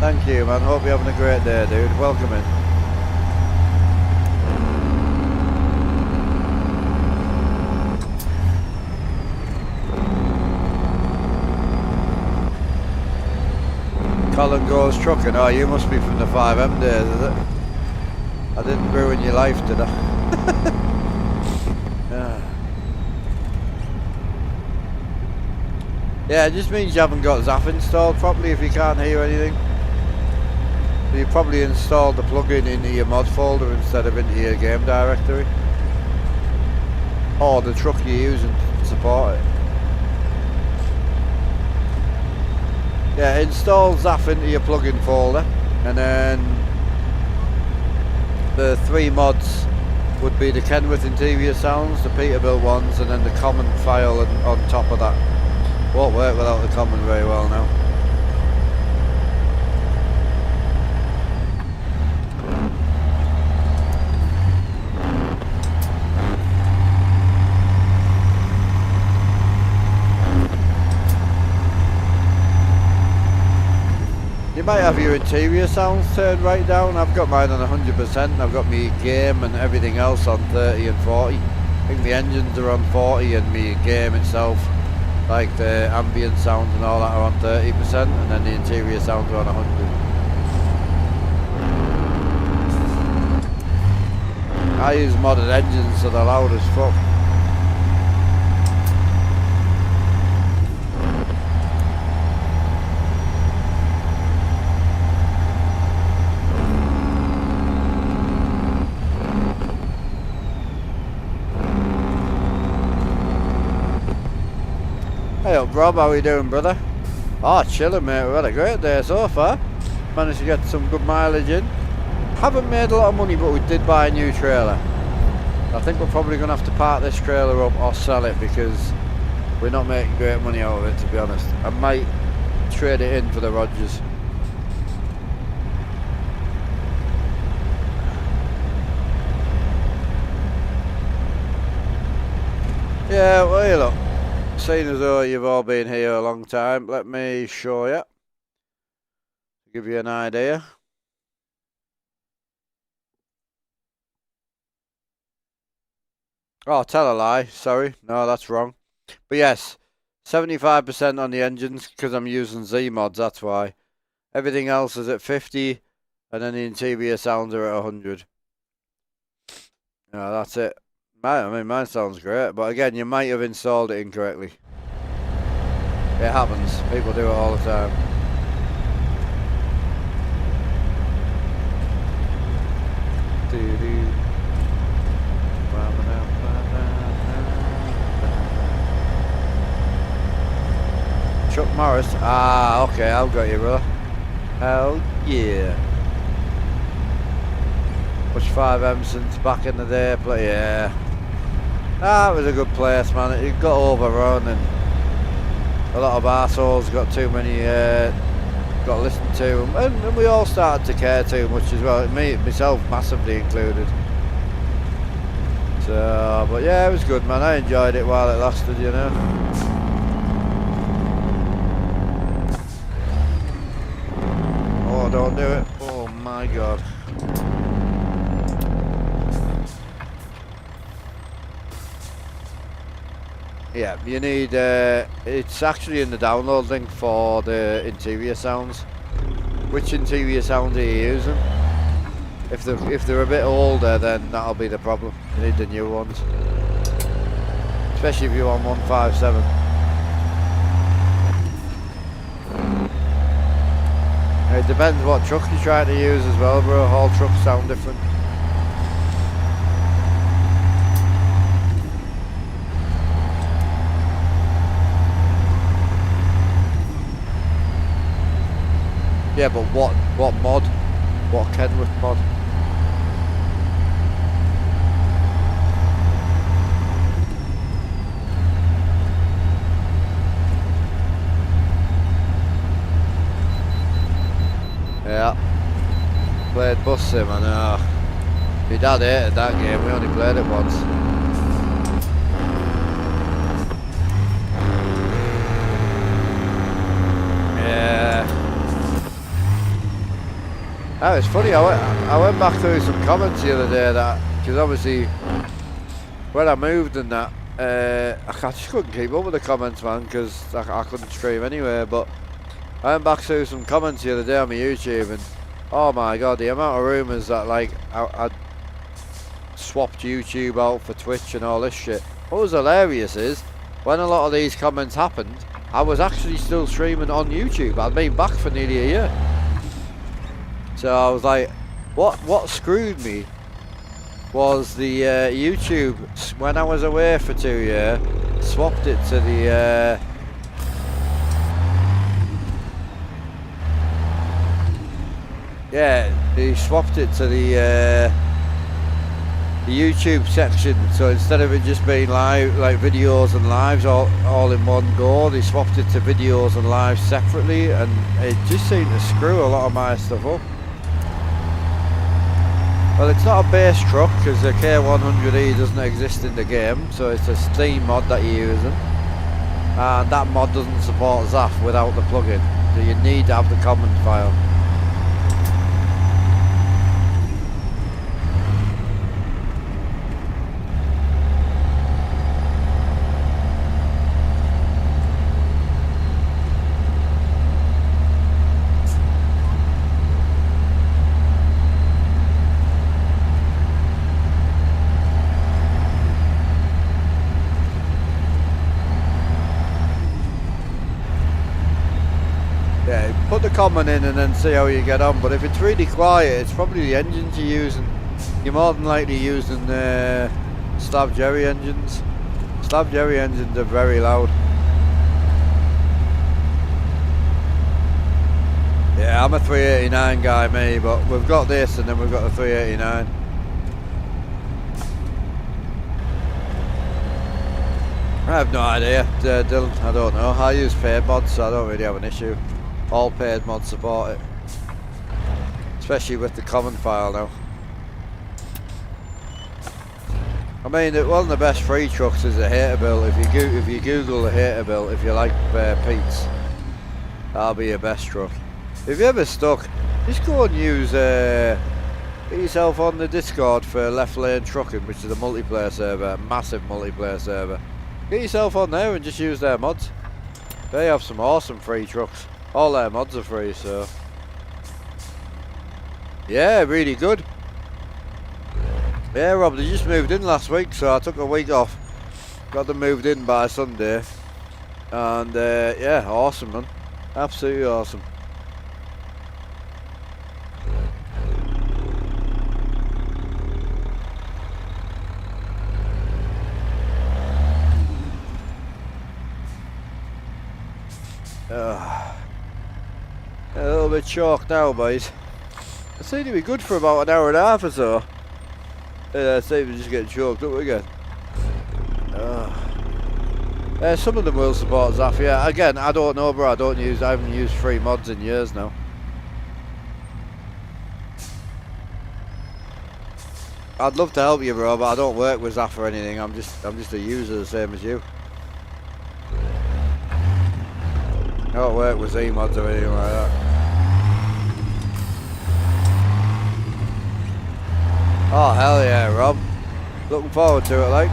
Thank you, man. Hope you're having a great day, dude. Welcome in. Colin goes trucking. Oh, you must be from the 5M days, is it? I didn't ruin your life, did I? Yeah, it just means you haven't got Zap installed properly if you can't hear anything. You probably installed the plugin into your mod folder instead of into your game directory. Or the truck you're using to support it. Yeah, install Zap into your plugin folder, and then the 3 mods would be the Kenworth interior sounds, the Peterbilt ones, and then the common file on top of that. Won't work without the common very well now. You might have your interior sounds turned right down. I've got mine on 100%. I've got my game and everything else on 30 and 40. I think the engines are on 40 and my game itself, like the ambient sounds and all that, are on 30%, and then the interior sounds are on 100. I use modded engines so they're loud as fuck. Hey up Rob, how are you doing, brother? Oh, chilling mate, we've had a great day so far. Managed to get some good mileage in. Haven't made a lot of money, but we did buy a new trailer. I think we're probably going to have to park this trailer up or sell it because we're not making great money out of it, to be honest. I might trade it in for the Rogers. Yeah, well, you look. Seeing as though you've all been here a long time, let me show you. Give you an idea. Oh, tell a lie. Sorry. No, that's wrong. But yes, 75% on the engines because I'm using Z mods, that's why. Everything else is at 50 and then the interior sounds are at 100. No, that's it. I mean, mine sounds great, but again, you might have installed it incorrectly. It happens. People do it all the time. Chuck Morris. Ah, okay, I've got you, brother. Hell yeah. Push 5M since back in the day, but yeah. Ah, it was a good place, man. It got overrun and a lot of arseholes got too many, got listened to, and we all started to care too much as well. Me, myself, massively included. So, but yeah, it was good, man. I enjoyed it while it lasted, you know. Oh, don't do it. Oh my god. Yeah, you need, it's actually in the download link for the interior sounds. Which interior sounds are you using? If they're a bit older, then that'll be the problem. You need the new ones. Especially if you're on 157. It depends what truck you're trying to use as well, bro. All trucks sound different. Yeah, but what mod? What Kenworth mod? Yeah. Played Bus Sim, I know. My dad hated that game, we only played it once. Yeah. Oh, it's funny, I went back through some comments the other day that, because obviously when I moved and that, I just couldn't keep up with the comments, man, because I couldn't stream anyway, but I went back through some comments the other day on my YouTube and oh my god, the amount of rumours that like swapped YouTube out for Twitch and all this shit. What was hilarious is, when a lot of these comments happened, I was actually still streaming on YouTube. I'd been back for nearly a year. So I was like, what screwed me was the YouTube, when I was away for 2 years, swapped it to the yeah, he swapped it to the YouTube section. So instead of it just being live, like videos and lives all in one go, they swapped it to videos and lives separately, and it just seemed to screw a lot of my stuff up. Well, it's not a base truck because the K100E doesn't exist in the game, so it's a Steam mod that you're using, and that mod doesn't support ZAF without the plugin, so you need to have the common file. Put the common in and then see how you get on, but if it's really quiet, it's probably the engines you're using. You're more than likely using Slav Jerry engines. Slav Jerry engines are very loud. Yeah, I'm a 389 guy, me, but we've got this and then we've got the 389. I have no idea, Dylan, I don't know. I use paid mods, so I don't really have an issue. All paid mods support it, especially with the common file now. I mean, one of the best free trucks is a hater build. If you Google the hater build, if you like Pete's, that'll be your best truck. If you're ever stuck, just go and use get yourself on the Discord for Left Lane Trucking, which is a multiplayer server, a massive multiplayer server. Get yourself on there and just use their mods. They have some awesome free trucks. All their mods are free, so yeah, really good. Yeah, Rob, they just moved in last week, so I took a week off. Got them moved in by Sunday, and yeah, awesome, man. Absolutely awesome. A little bit chalk now, boys. I seem to be good for about an hour and a half or so. Yeah, I seem to just get choked up again. Some of them will support ZAF, yeah. Again, I don't know, bro. I haven't used free mods in years now. I'd love to help you, bro, but I don't work with ZAF or anything. I'm just a user the same as you. I don't work with Z-mods or anything like that. Oh, hell yeah, Rob. Looking forward to it, like.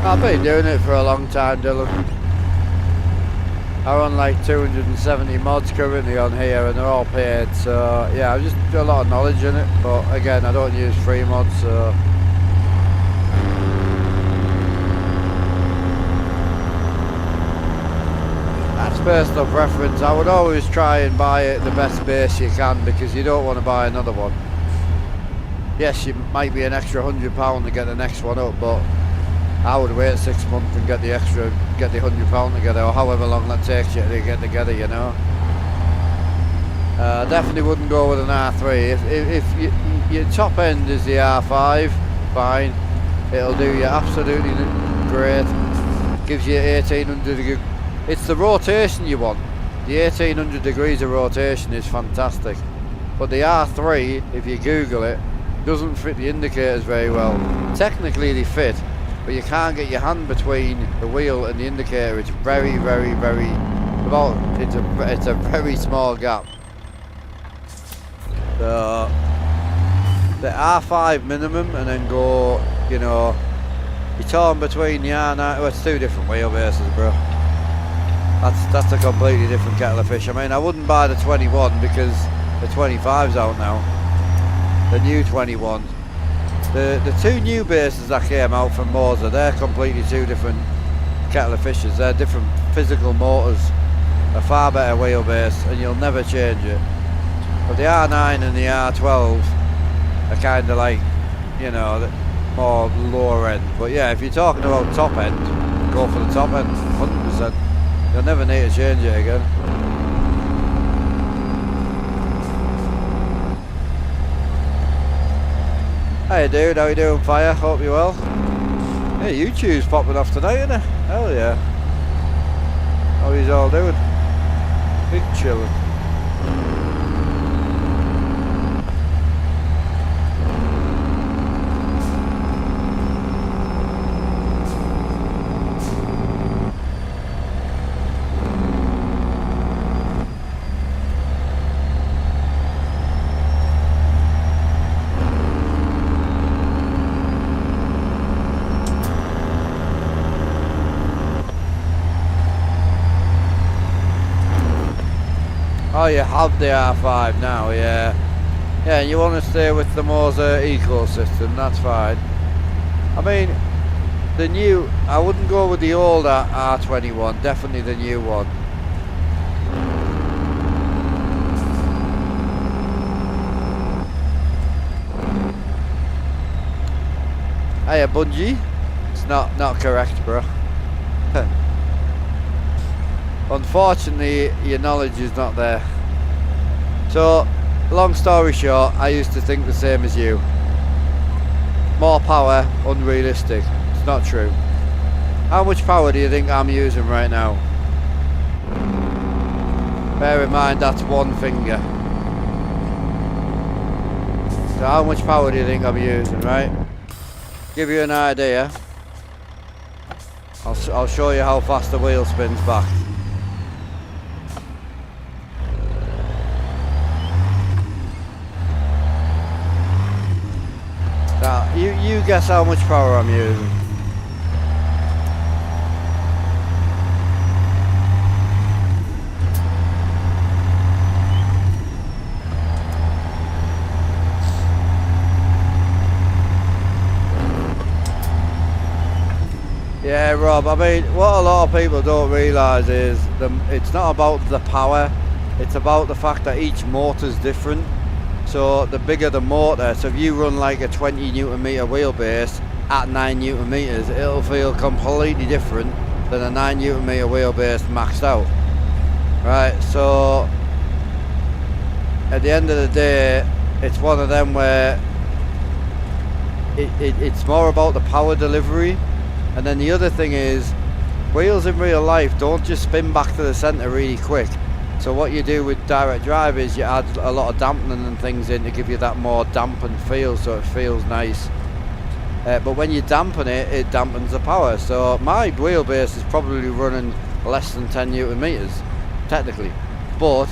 I've been doing it for a long time, Dylan. I run like 270 mods currently on here and they're all paid, so yeah, I've just got a lot of knowledge in it, but again, I don't use free mods, so that's personal preference. I would always try and buy it the best base you can because you don't want to buy another one. Yes, it might be an extra £100 to get the next one up, but I would wait 6 months and get the £100 together, or however long that takes you to get together, you know. Definitely wouldn't go with an R3. If your top end is the R5, fine. It'll do you absolutely great. Gives you 1800 degrees. It's the rotation you want. The 1800 degrees of rotation is fantastic. But the R3, if you Google it, doesn't fit the indicators very well. Technically they fit, but you can't get your hand between the wheel and the indicator. It's very, very, very it's a very small gap. So the R5 minimum, and then go, you know, you're torn between the R9. Well, it's two different wheelbases, bro. That's a completely different kettle of fish. I mean, I wouldn't buy the 21 because the 25's out now. The new 21. The two new bases that came out from Moser, they're completely two different kettle of fishes. They're different physical motors. A far better wheelbase, and you'll never change it. But the R9 and the R12 are kind of like, you know, more lower end. But yeah, if you're talking about top end, go for the top end, 100%. You'll never need to change it again. Hey dude, how you doing, Fire? Hope you're well. Hey, YouTube's popping off tonight, isn't it? Hell yeah. How he's all doing? Big chillin'. Oh, you have the R5 now, yeah. Yeah, you want to stay with the Moser ecosystem, that's fine. I mean, the new, I wouldn't go with the old R21, definitely the new one. Hey, Bungie. It's not correct, bro. Unfortunately, your knowledge is not there. So, long story short, I used to think the same as you. More power, unrealistic. It's not true. How much power do you think I'm using right now? Bear in mind, that's one finger. So how much power do you think I'm using, right? Give you an idea. I'll show you how fast the wheel spins back. Now, you guess how much power I'm using. Yeah, Rob, I mean, what a lot of people don't realise is it's not about the power, it's about the fact that each motor's different. So the bigger the motor, so if you run like a 20 Newton meter wheelbase at 9 Newton meters, it'll feel completely different than a 9 Newton meter wheelbase maxed out. Right, so at the end of the day, it's one of them where it's more about the power delivery. And then the other thing is, wheels in real life don't just spin back to the centre really quick. So what you do with direct drive is you add a lot of dampening and things in to give you that more dampened feel, so it feels nice. But when you dampen it, it dampens the power. So my wheelbase is probably running less than 10 Newton meters, technically. But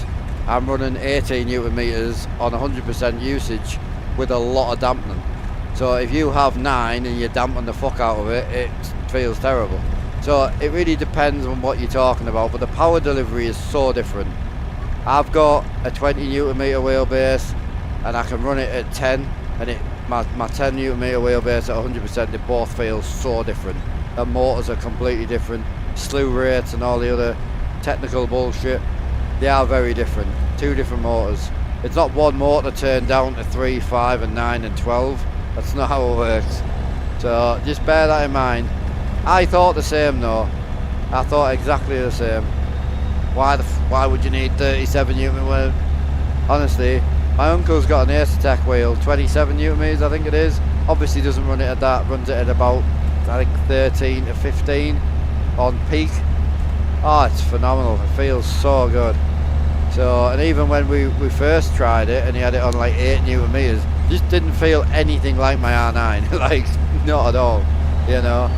I'm running 18 Newton meters on 100% usage with a lot of dampening. So if you have 9 and you dampen the fuck out of it, it feels terrible. So it really depends on what you're talking about, but the power delivery is so different. I've got a 20 Newton meter wheelbase and I can run it at 10, and my 10 Newton meter wheelbase at 100%, they both feel so different. The motors are completely different, slew rates and all the other technical bullshit, they are very different. Two different motors. It's not one motor turned down to 3, 5 and 9 and 12. That's not how it works. So just bear that in mind. I thought the same though. I thought exactly the same. Why would you need 37 Newton? Honestly, my uncle's got an Ace Attack wheel, 27 newton meters, I think it is. Obviously doesn't run it at that, runs it at about, I think, 13 to 15 on peak. Oh, it's phenomenal. It feels so good. So, and even when we first tried it and he had it on like 8 newton meters, just didn't feel anything like my R9. Like, not at all, you know.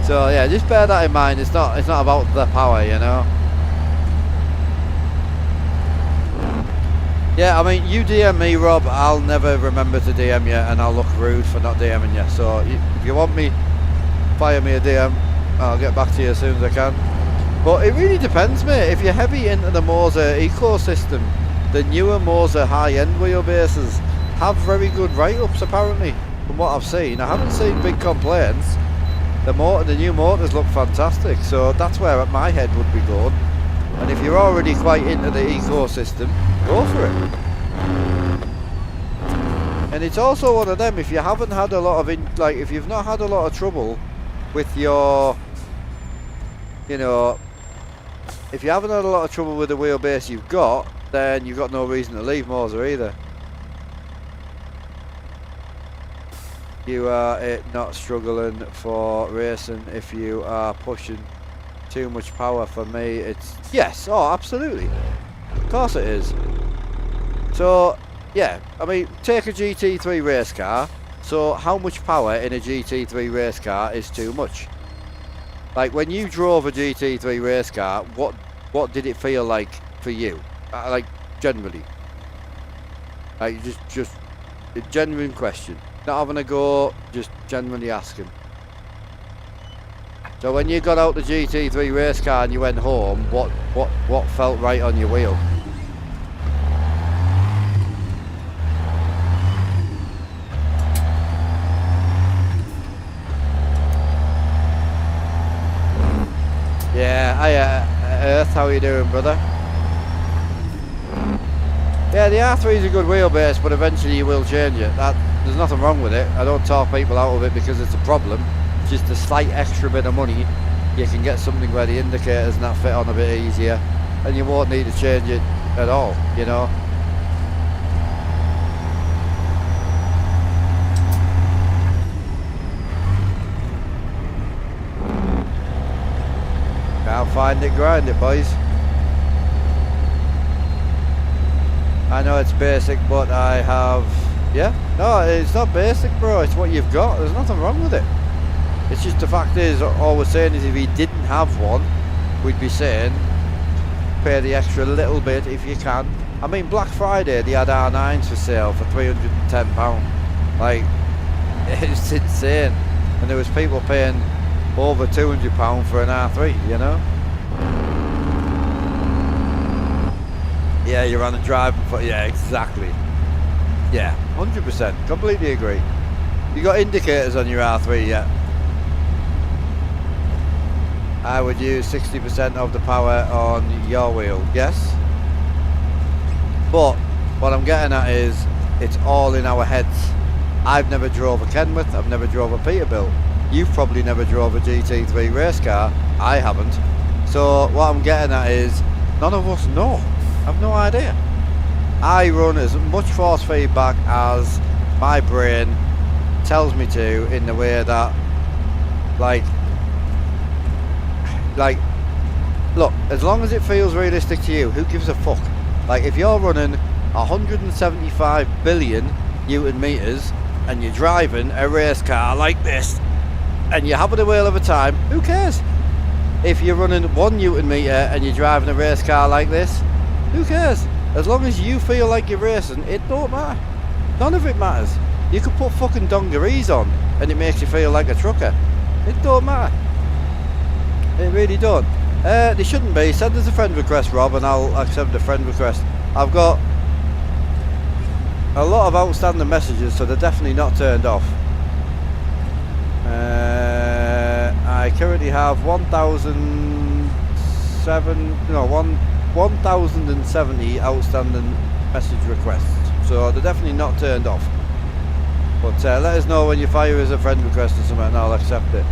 So yeah, just bear that in mind. It's not about the power, you know. Yeah, I mean, you DM me, Rob, I'll never remember to DM you, and I'll look rude for not DMing you. So if you want me, fire me a DM, I'll get back to you as soon as I can. But it really depends, mate. If you're heavy into the Moser ecosystem, the newer Moser high-end wheelbases have very good write-ups, apparently, from what I've seen. I haven't seen big complaints. The new motors look fantastic, so that's where my head would be going. And if you're already quite into the ecosystem, go for it. And it's also one of them, if you haven't had a lot of, if you've not had a lot of trouble with your, you know, if you haven't had a lot of trouble with the wheelbase you've got, then you've got no reason to leave Moser either. You are not struggling for racing if you are pushing too much power. For me, it's yes. Oh, absolutely. Of course it is. So, yeah. I mean, take a GT3 race car. So, how much power in a GT3 race car is too much? Like, when you drove a GT3 race car, what did it feel like for you? Like, generally. Like, just a genuine question. Not having a go, just genuinely asking. So when you got out the GT3 race car and you went home, what felt right on your wheel? Yeah, hiya, Earth, how are you doing, brother? Yeah, the R3 is a good wheelbase, but eventually you will change it. There's nothing wrong with it. I don't talk people out of it because it's a problem. It's just a slight extra bit of money. You can get something where the indicators and that fit on a bit easier, and you won't need to change it at all, you know. Can't find it, grind it, boys. I know it's basic, but I have... Yeah? No, it's not basic, bro. It's what you've got. There's nothing wrong with it. It's just the fact is, all we're saying is if he didn't have one, we'd be saying pay the extra little bit if you can. I mean, Black Friday, they had R9s for sale for £310. Like, it's insane. And there was people paying over £200 for an R3, you know? Yeah, you're on a driving foot. Yeah, exactly. Yeah, 100%. Completely agree. You got indicators on your R3 yet? I would use 60% of the power on your wheel. Yes. But what I'm getting at is it's all in our heads. I've never drove a Kenworth. I've never drove a Peterbilt. You've probably never drove a GT3 race car. I haven't. So what I'm getting at is none of us know. I've no idea. I run as much force feedback as my brain tells me to, in the way that like look, as long as it feels realistic to you, who gives a fuck? Like, if you're running 175 billion newton meters and you're driving a race car like this and you're having a whale of a time, who cares? If you're running 1 newton meter and you're driving a race car like this, who cares? As long as you feel like you're racing, it don't matter. None of it matters. You could put fucking dungarees on and it makes you feel like a trucker. It don't matter. It really don't. They shouldn't be. Send us a friend request, Rob, and I'll accept the friend request. I've got a lot of outstanding messages, so they're definitely not turned off. I currently have 1,070 outstanding message requests, so they're definitely not turned off. But let us know when you fire us a friend request or something and I'll accept it.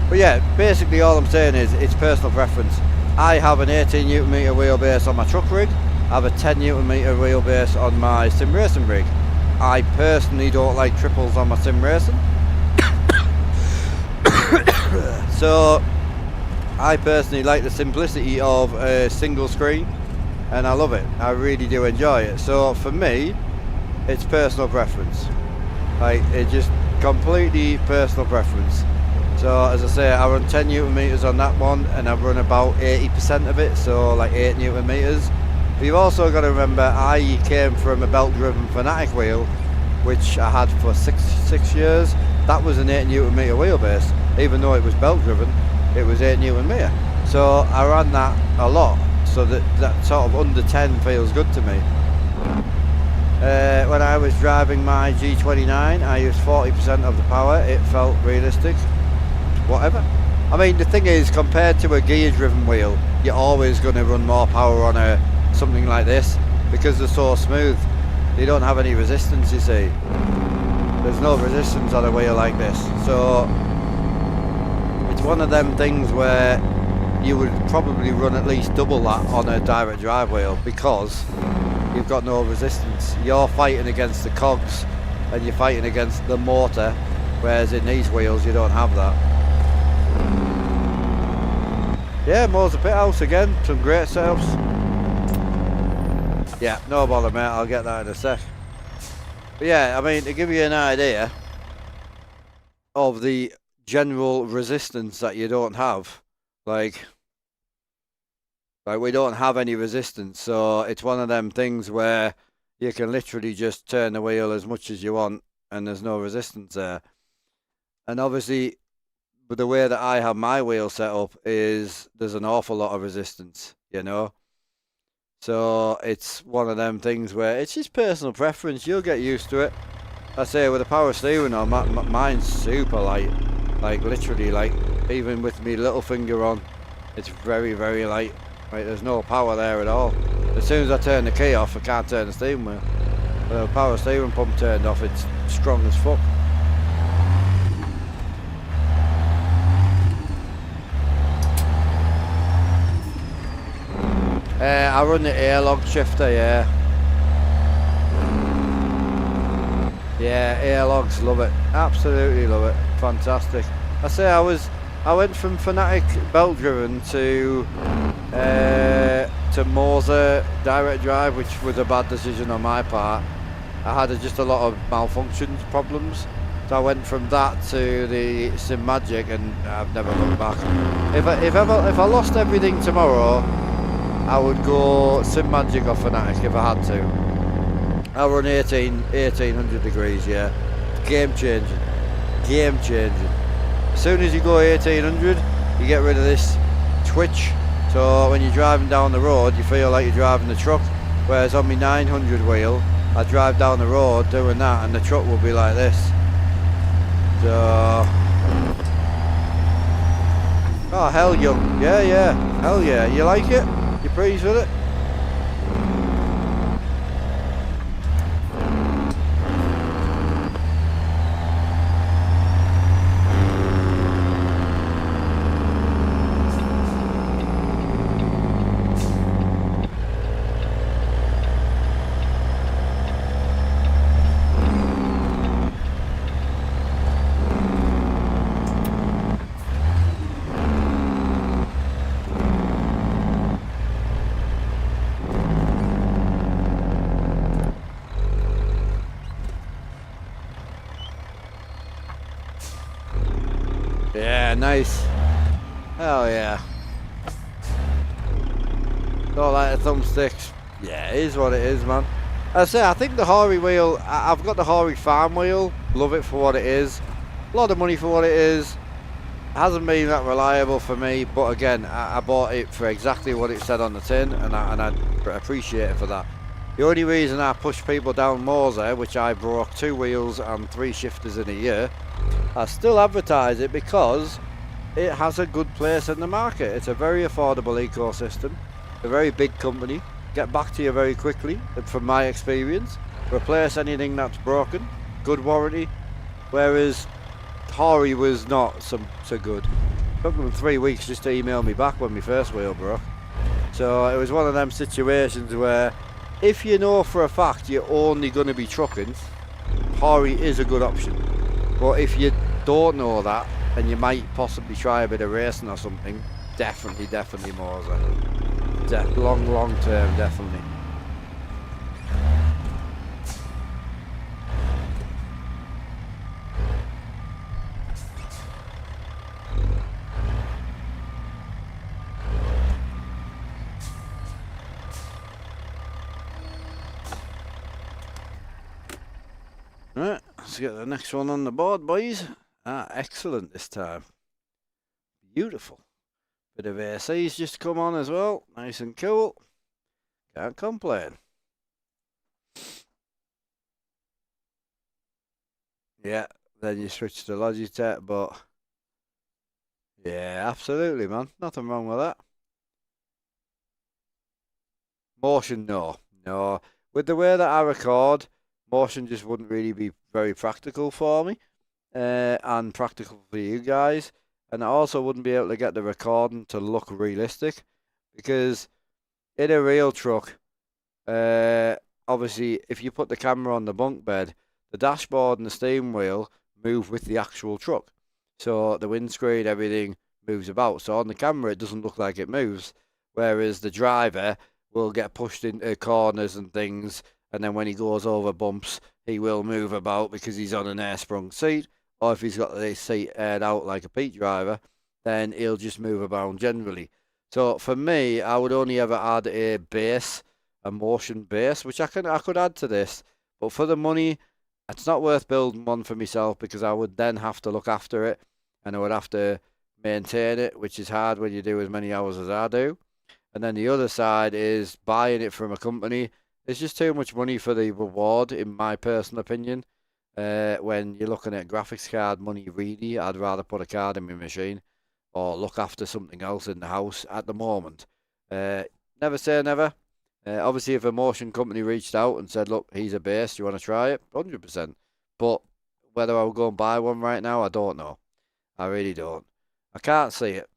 But yeah, basically all I'm saying is it's personal preference. I have an 18 newton meter wheelbase on my truck rig. I have a 10 Newton meter wheelbase on my sim racing rig. I personally don't like triples on my sim racing. So I personally like the simplicity of a single screen, and I love it. I really do enjoy it. So for me, it's personal preference. Like, it's just completely personal preference. So as I say, I run 10 Newton meters on that one, and I run about 80% of it, so like 8 Newton meters. But you've also got to remember, I came from a belt-driven Fanatic wheel, which I had for six years. That was an 8 Newton meter wheelbase. Even though it was belt-driven, it was 8 Newton meter. So I ran that a lot, so that sort of under 10 feels good to me. When I was driving my G29, I used 40% of the power. It felt realistic. Whatever. I mean, the thing is, compared to a gear-driven wheel, you're always going to run more power on something like this, because they're so smooth. They don't have any resistance, you see. There's no resistance on a wheel like this. So it's one of them things where you would probably run at least double that on a direct drive wheel, because you've got no resistance. You're fighting against the cogs and you're fighting against the motor, whereas in these wheels you don't have that. Yeah, Moser Pit House again, some great setups. Yeah, no bother mate, I'll get that in a sec. But yeah, I mean, to give you an idea of the general resistance that you don't have, like we don't have any resistance, so it's one of them things where you can literally just turn the wheel as much as you want and there's no resistance there. And obviously, with the way that I have my wheel set up, is there's an awful lot of resistance, you know. So it's one of them things where it's just personal preference. You'll get used to it. I say with the power steering on, mine's super light. Like literally, like even with me little finger on, it's very, very light. Right, there's no power there at all. As soon as I turn the key off, I can't turn the steering wheel. The power steering pump turned off, it's strong as fuck. I run the air-log shifter, yeah. Yeah, air-logs, love it. Absolutely love it. Fantastic. I say I went from Fanatic belt-driven to Moser direct drive, which was a bad decision on my part. I had just a lot of malfunctions, problems. So I went from that to the Sim Magic, and I've never looked back. If I lost everything tomorrow, I would go Sim Magic or Fanatic if I had to. I run 1800 degrees, yeah. Game changing. Game changing. As soon as you go 1800, you get rid of this twitch. So when you're driving down the road, you feel like you're driving the truck. Whereas on my 900 wheel, I drive down the road doing that, and the truck will be like this. So, oh hell yeah, hell yeah. You like it? You pleased with it? Yeah, nice. Hell yeah. Don't like the thumbsticks. Yeah, it is what it is, man. I say, I think the Hori wheel, I've got the Hori farm wheel. Love it for what it is. A lot of money for what it is. Hasn't been that reliable for me, but again, I bought it for exactly what it said on the tin, and I appreciate it for that. The only reason I push people down Moser, which I broke 2 wheels and 3 shifters in a year, I still advertise it because it has a good place in the market. It's a very affordable ecosystem, a very big company, get back to you very quickly, from my experience, replace anything that's broken, good warranty, whereas Hori was not so good. It took them 3 weeks just to email me back when my first wheel broke. So it was one of them situations where if you know for a fact you're only going to be trucking, Ferry is a good option. But if you don't know that and you might possibly try a bit of racing or something, definitely Moser. Long term, definitely. Right, let's get the next one on the board, boys. Excellent this time. Beautiful. Bit of AC's just come on as well. Nice and cool. Can't complain. Yeah, then you switch to Logitech, but yeah, absolutely, man. Nothing wrong with that. Motion, no. No. With the way that I record, motion just wouldn't really be very practical for me. And practical for you guys. And I also wouldn't be able to get the recording to look realistic. Because in a real truck, obviously, if you put the camera on the bunk bed, the dashboard and the steering wheel move with the actual truck. So the windscreen, everything moves about. So on the camera, it doesn't look like it moves. Whereas the driver will get pushed into corners and things. And then when he goes over bumps, he will move about because he's on an air-sprung seat. Or if he's got the seat aired out like a Pete driver, then he'll just move about generally. So for me, I would only ever add a motion base, which I could add to this. But for the money, it's not worth building one for myself because I would then have to look after it and I would have to maintain it, which is hard when you do as many hours as I do. And then the other side is buying it from a company. It's just too much money for the reward, in my personal opinion. When you're looking at graphics card money, really, I'd rather put a card in my machine or look after something else in the house at the moment. Never say never. Obviously, if a motion company reached out and said, look, he's a base, you want to try it? 100%. But whether I would go and buy one right now, I don't know. I really don't. I can't see it.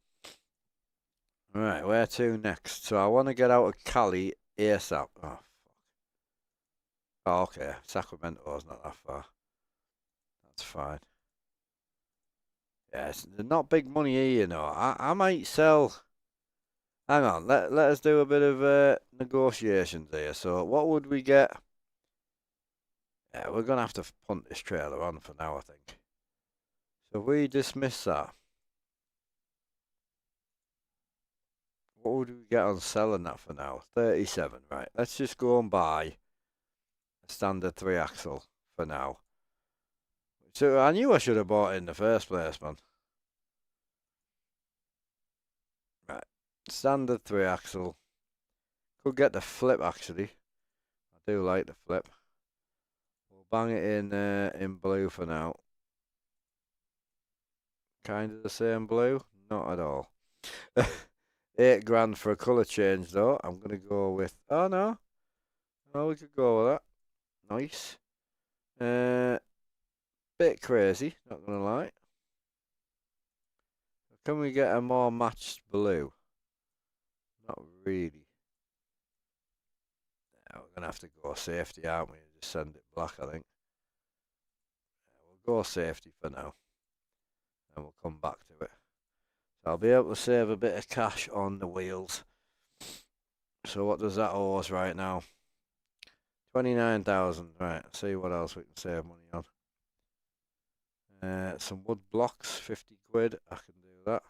Right, where to next? So I want to get out of Cali ASAP. Oh, okay. Sacramento's not that far. That's fine. Yeah, it's not big money here, you know. I might sell. Hang on, let us do a bit of negotiations here. So what would we get? Yeah, we're gonna have to punt this trailer on for now, I think. So we dismiss that. What would we get on selling that for now? 37, right. Let's just go and buy a standard 3-axle for now. So I knew I should have bought it in the first place, man. Right. Standard 3-axle. Could get the flip, actually. I do like the flip. We'll bang it in blue for now. Kind of the same blue? Not at all. 8 grand for a colour change, though. I'm going to go with... Oh, no. No, we could go with that. Nice. Bit crazy, not going to lie. Can we get a more matched blue? Not really. Yeah, we're going to have to go safety, aren't we? Just send it black, I think. Yeah, we'll go safety for now. And we'll come back to it. So I'll be able to save a bit of cash on the wheels. So what does that owe us right now? 29,000. Right, see what else we can save money on. Some wood blocks, 50 quid. I can do that.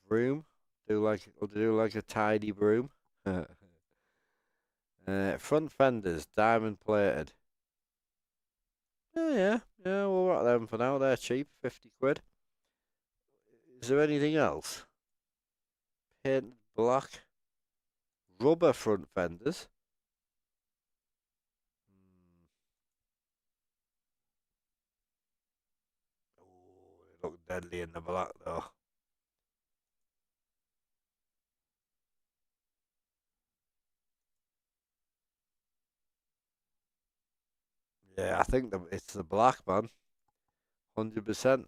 Broom. We'll do like a tidy broom. Front fenders, diamond plated. Yeah, we'll rock them for now. They're cheap, 50 quid. Is there anything else? Painted black. Rubber front fenders. Oh, they look deadly in the black though. Yeah, I think it's the black, man. 100%.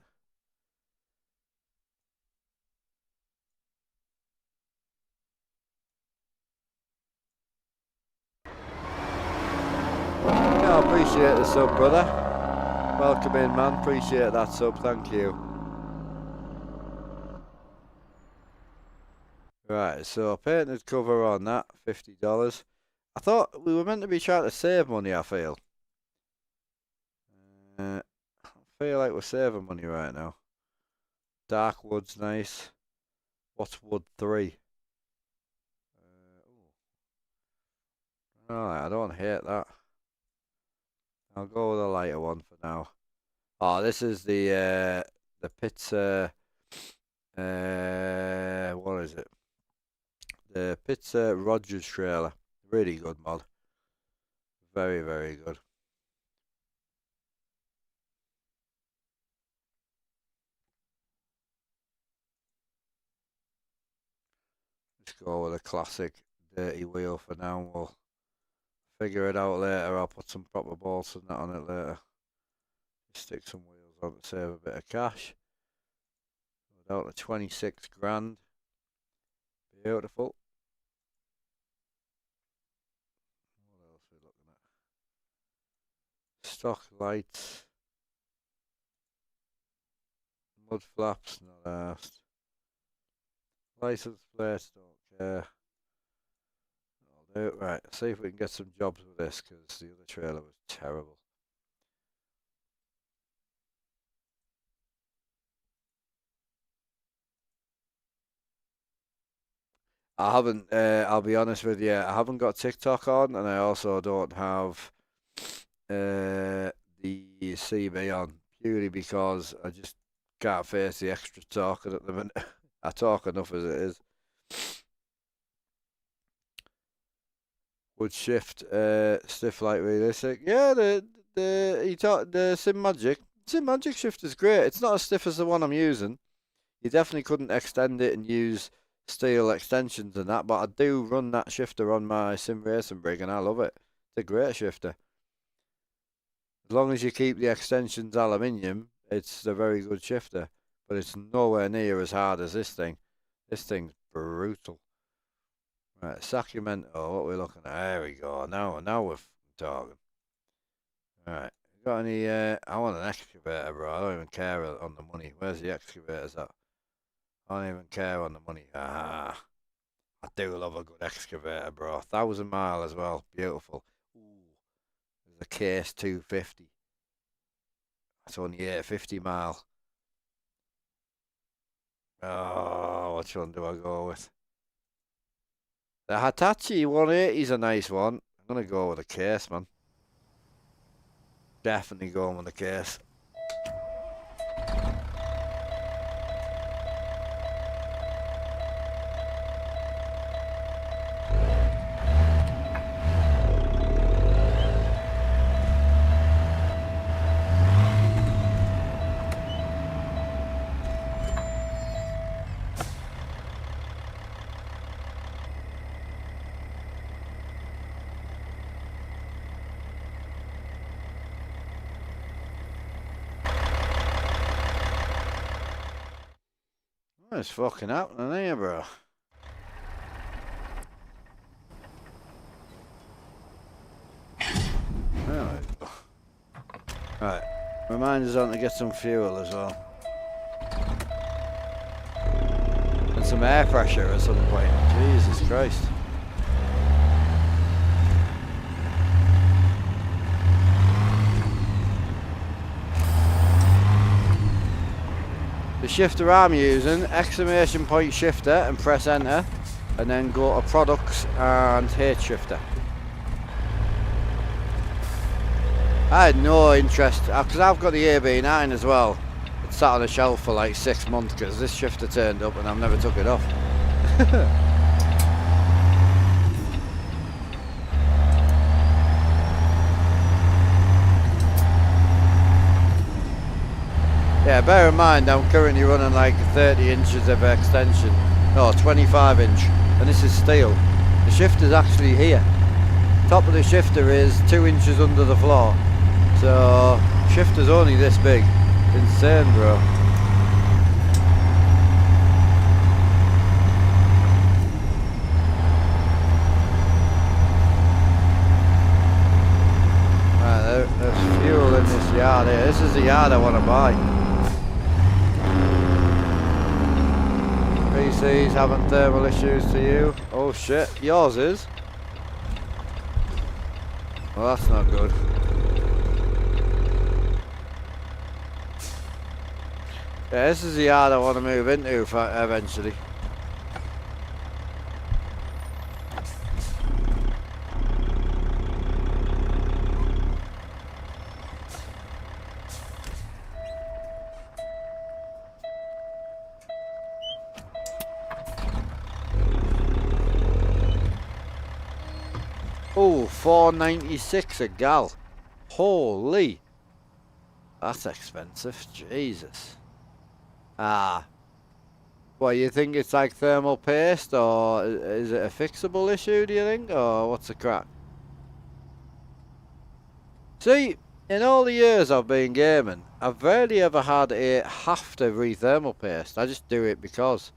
appreciate the sub, brother. Welcome in, man. Appreciate that sub. Thank you. Right, so painted cover on that, $50. I thought we were meant to be trying to save money, I feel. I feel like we're saving money right now. Dark wood's nice. What's wood 3? Alright, I don't hate that. I'll go with a lighter one for now. Oh, this is the pizza. What is it? The Pizza Rogers trailer. Really good mod. Very, very good. Let's go with a classic dirty wheel for now. We'll figure it out later. I'll put some proper bolts and that on it later. Stick some wheels on to save a bit of cash. Down to 26 grand. Beautiful. What else are we looking at? Stock lights. Mud flaps, not asked. License plates, don't care. I'll do it. Right, see if we can get some jobs with this, because the other trailer was terrible. I haven't, I'll be honest with you, I haven't got TikTok on, and I also don't have the CB on, purely because I just can't face the extra talking at the minute. I talk enough as it is. Would shift stiff like realistic. Yeah, the Sim Magic shift is great. It's not as stiff as the one I'm using. You definitely couldn't extend it and use steel extensions and that, but I do run that shifter on my sim racing rig and I love it. It's a great shifter. As long as you keep the extensions aluminium, it's a very good shifter, but it's nowhere near as hard as this thing. This thing's brutal. Right, Sacramento, what are we looking at? There we go. Now we're talking. Alright, got any, I want an excavator, bro. I don't even care on the money. Where's the excavators at? I don't even care on the money. I do love a good excavator, bro. 1,000 mile as well. Beautiful. Ooh, there's a case 250. That's only 850 mile. Oh, which one do I go with? The Hitachi 180 is a nice one. I'm going to go with a case, man. Definitely going with a case. It's fucking happening here, bro. Right, remind us on to get some fuel as well. And some air pressure at some point. Jesus Christ. The shifter I'm using, exclamation point shifter, and press enter, and then go to products and H shifter. I had no interest, because I've got the AB9 as well. It's sat on a shelf for like 6 months because this shifter turned up and I've never took it off. Yeah, bear in mind I'm currently running like 30 inches of extension. No, 25 inch. And this is steel. The shifter's actually here. Top of the shifter is 2 inches under the floor. So, shifter's only this big. Insane, bro. Right, yard here. This is the yard I want to buy. PC's having thermal issues to you. Oh shit, yours is? Well, that's not good. Yeah, this is the yard I want to move into eventually. Oh, $4.96 a gal. Holy. That's expensive. Jesus. Ah. What, you think it's like thermal paste, or is it a fixable issue, do you think? Or what's the crack? See, in all the years I've been gaming, I've rarely ever had a have to re-thermal paste. I just do it because.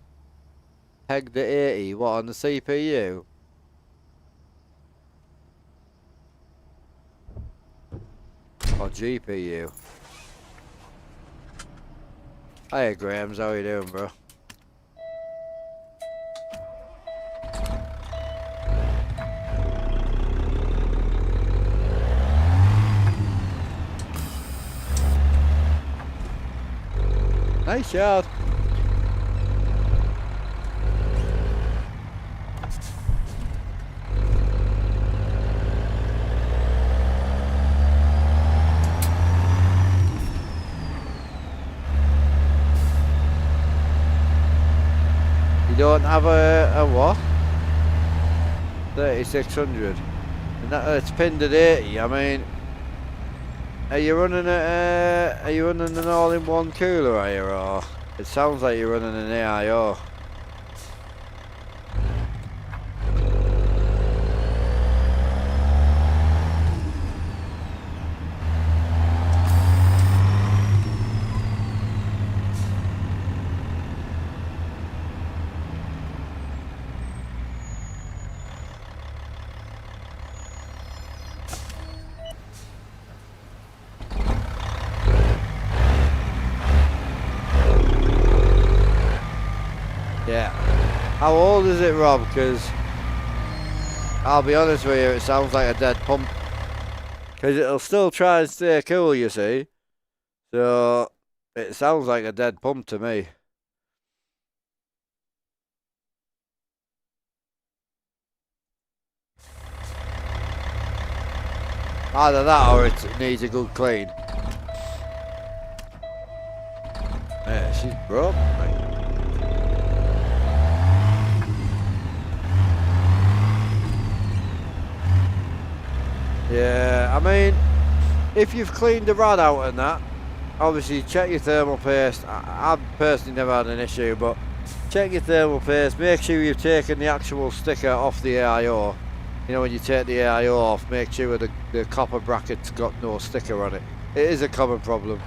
Peg the 80, what, on the CPU? Or GPU? Hiya Grahams, how you doing, bro? Nice yard. You don't have a what? 3600. And it's pinned at 80. I mean, are you running an all-in-one cooler, are you, or it sounds like you're running an AIO? Yeah. How old is it, Rob? Because I'll be honest with you, it sounds like a dead pump. Because it'll still try and stay cool, you see. So it sounds like a dead pump to me. Either that or it needs a good clean. Yeah, she's broke, mate. Yeah, I mean, if you've cleaned the rod out and that, obviously check your thermal paste. I've personally never had an issue, but check your thermal paste. Make sure you've taken the actual sticker off the AIO. You know, when you take the AIO off, make sure the copper bracket's got no sticker on it. It is a common problem.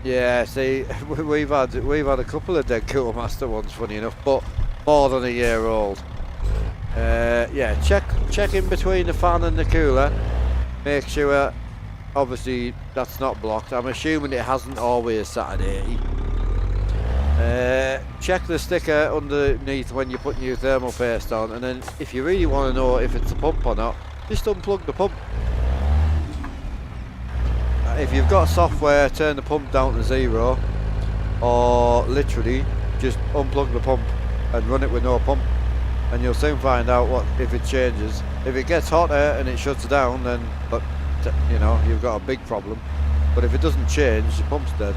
Yeah, see, we've had a couple of dead Cool Master ones, funny enough, but more than a year old. Yeah, check in between the fan and the cooler. Make sure, obviously, that's not blocked. I'm assuming it hasn't always sat at 80. Check the sticker underneath when you're putting your thermal paste on, and then if you really want to know if it's a pump or not, just unplug the pump. If you've got software, turn the pump down to 0, or literally just unplug the pump and run it with no pump, and you'll soon find out what if it changes. If it gets hotter and it shuts down, then you know you've got a big problem. But if it doesn't change, the pump's dead.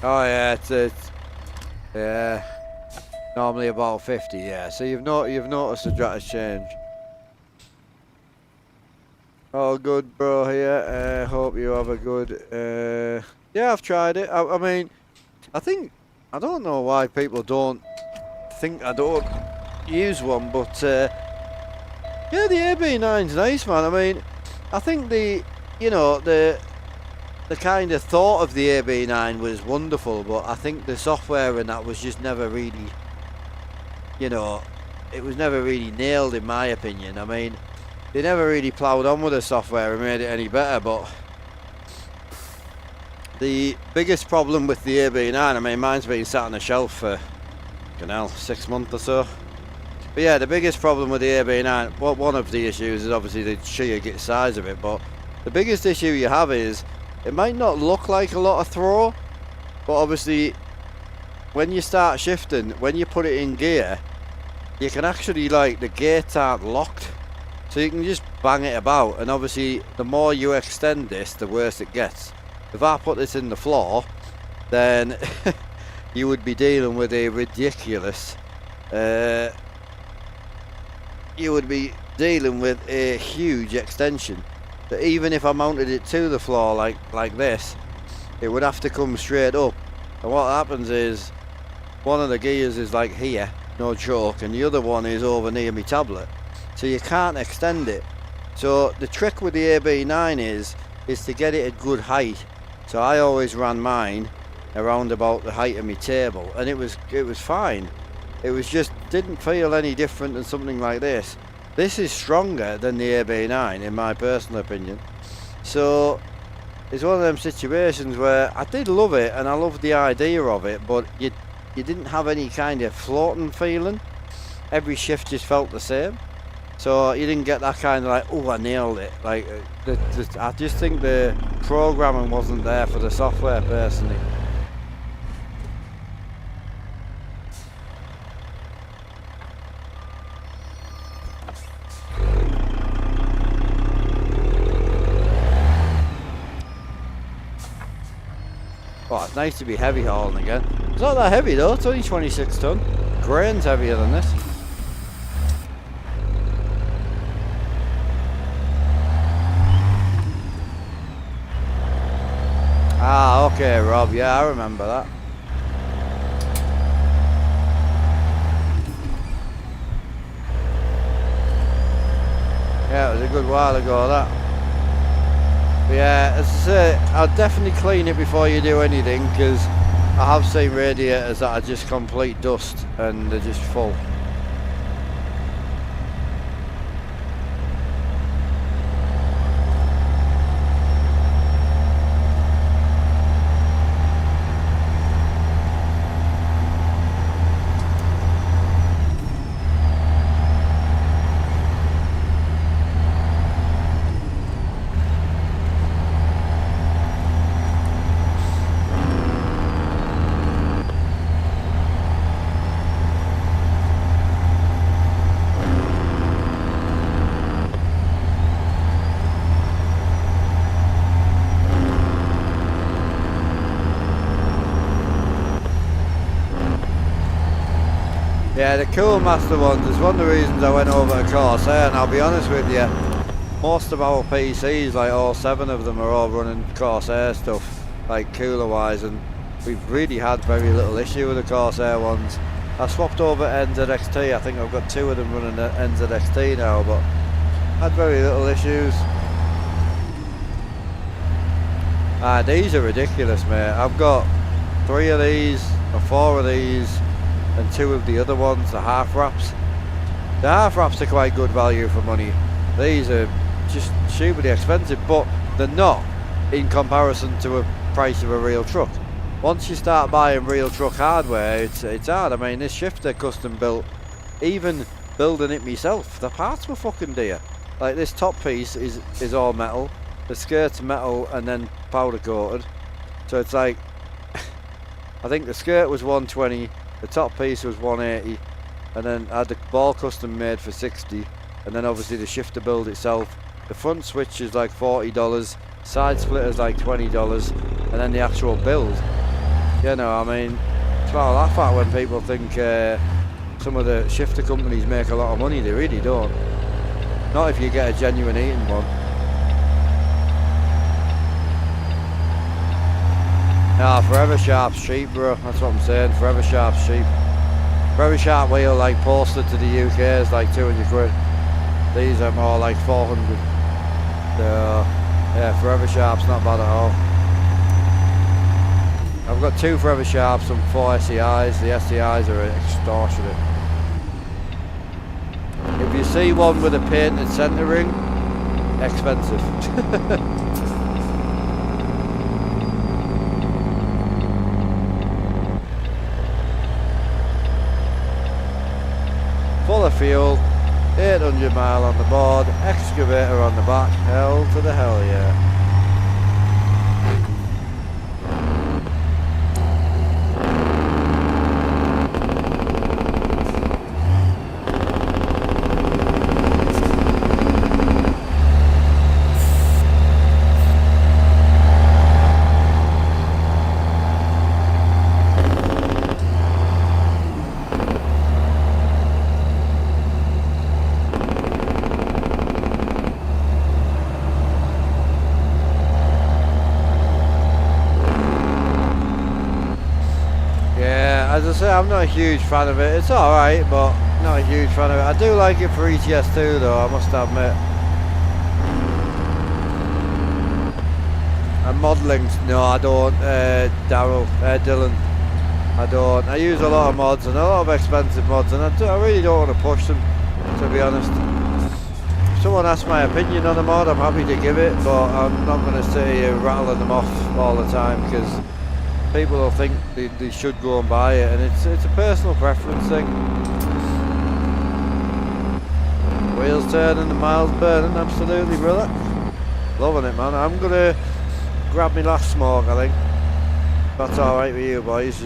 Oh yeah, it's yeah, normally about 50. Yeah, so you've noticed the dramatic change. All good, bro. Here. Hope you have a good. Yeah, I've tried it. I mean, I don't know why people don't think I don't use one, but yeah, the AB9's nice, man. I mean, I think the the kind of thought of the AB9 was wonderful, but I think the software in that was just never really, you know, it was never really nailed in my opinion. I mean, they never really ploughed on with the software and made it any better, but the biggest problem with the AB9, I mean, mine's been sat on a shelf for, 6 months or so. But yeah, the biggest problem with the AB9, well, one of the issues is obviously the sheer size of it, but the biggest issue you have is it might not look like a lot of throw, but obviously when you start shifting, when you put it in gear, you can actually, like, the gates aren't locked, so you can just bang it about, and obviously the more you extend this, the worse it gets. If I put this in the floor, then you would be dealing with a ridiculous you would be dealing with a huge extension. But even if I mounted it to the floor like this, it would have to come straight up. And what happens is, one of the gears is like here, no joke, and the other one is over near my tablet. So you can't extend it. So the trick with the AB9 is to get it at good height. So I always ran mine around about the height of my table, and it was fine. It was just, didn't feel any different than something like this. This is stronger than the AB9 in my personal opinion. So it's one of them situations where I did love it and I loved the idea of it, but you didn't have any kind of floating feeling. Every shift just felt the same. So you didn't get that kind of like, oh, I nailed it. Like, I just think the programming wasn't there for the software personally. Oh, it's nice to be heavy hauling again. It's not that heavy though, it's only 26 ton. Grain's heavier than this. Ah, okay, Rob, yeah, I remember that. Yeah, it was a good while ago, that. But yeah, as I say, I'll definitely clean it before you do anything, because I have seen radiators that are just complete dust and they're just full. Yeah, the Cool Master ones is one of the reasons I went over to Corsair, and I'll be honest with you, most of our PCs, like all 7 of them, are all running Corsair stuff, like cooler wise, and we've really had very little issue with the Corsair ones. I swapped over to NZXT, I think I've got 2 of them running at NZXT now, but had very little issues. These are ridiculous, mate. I've got 3 of these, or 4 of these, and 2 of the other ones, the half wraps. The half wraps are quite good value for money. These are just stupidly expensive, but they're not in comparison to a price of a real truck. Once you start buying real truck hardware, it's hard. I mean, this shifter custom built, even building it myself, the parts were fucking dear. Like, this top piece is all metal, the skirt's metal and then powder coated, so it's like I think the skirt was 120, the top piece was 180, and then I had the ball custom made for 60, and then obviously the shifter build itself. The front switch is like $40, side splitters like $20, and then the actual build. You know, I mean, it's what I laugh at when people think some of the shifter companies make a lot of money. They really don't. Not if you get a genuine eating one. Nah, Forever Sharp's cheap, bro. That's what I'm saying. Forever Sharp's cheap. Forever Sharp wheel, like, posted to the UK is like 200 quid. These are more like 400. So, yeah, Forever Sharp's not bad at all. I've got 2 forever sharps and 4 SEIs. The SEIs are extortionate. If you see one with a painted centre ring, expensive. Full of fuel, 800 mile on the board, excavator on the back, hell to the hell yeah. As I say, I'm not a huge fan of it. It's alright, but not a huge fan of it. I do like it for ETS2 though, I must admit. And modelling, no I don't, Dylan, I don't. I use a lot of mods and a lot of expensive mods and I really don't want to push them, to be honest. If someone asks my opinion on a mod, I'm happy to give it, but I'm not going to sit here rattling them off all the time because people will think they should go and buy it, and it's a personal preference thing. Wheels turning, the miles burning, absolutely, brother. Loving it, man. I'm gonna grab my last smoke, I think. That's alright with you boys.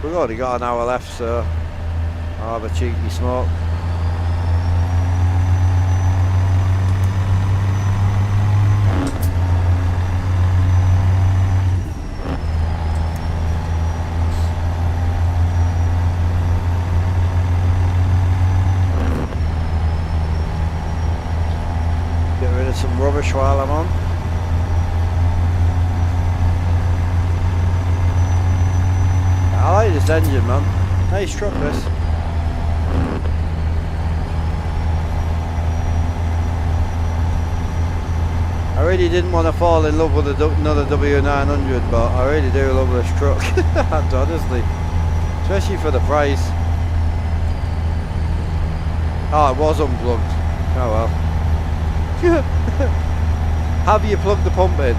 We've already got an hour left, so I'll have a cheeky smoke. Some rubbish while I'm on. I like this engine, man. Nice truck, this. I really didn't want to fall in love with another W900, but I really do love this truck. Honestly, especially for the price. Oh, it was unplugged. Oh well. Have you plugged the pump in?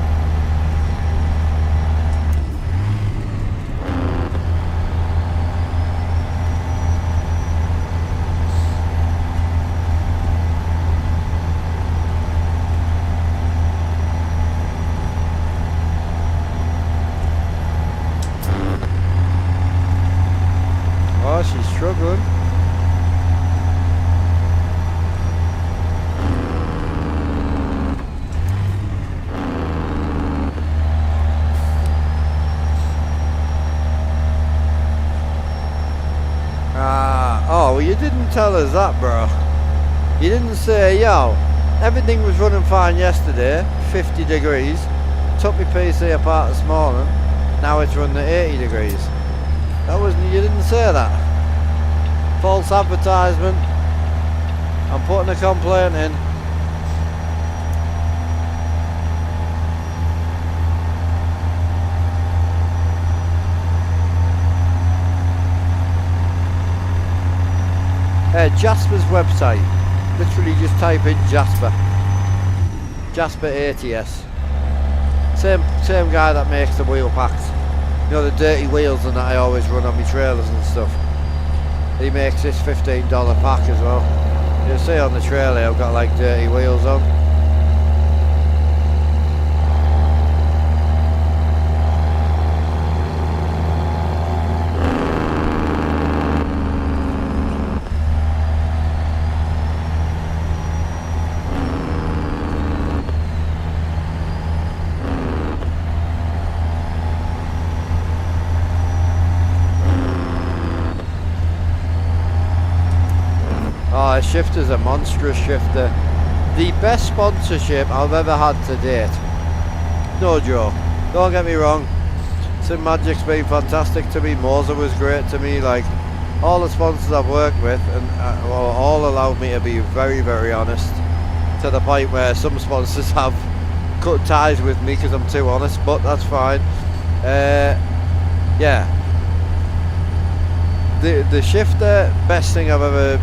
Oh, she's struggling. Oh, well, you didn't tell us that, bro. You didn't say, yo, everything was running fine yesterday, 50 degrees. Took my PC apart this morning. Now it's running at 80 degrees. You didn't say that. False advertisement. I'm putting a complaint in. Jasper's website. Literally just type in Jasper. Jasper ATS. Same guy that makes the wheel packs. You know, the dirty wheels and that I always run on my trailers and stuff. He makes this $15 pack as well. You'll see on the trailer I've got like dirty wheels on. Oh, the shifter's a monstrous shifter. The best sponsorship I've ever had to date. No joke. Don't get me wrong. Sim Magic's been fantastic to me. Moser was great to me. Like, all the sponsors I've worked with, and all allowed me to be very, very honest. To the point where some sponsors have cut ties with me because I'm too honest, but that's fine. yeah, the shifter, best thing I've ever.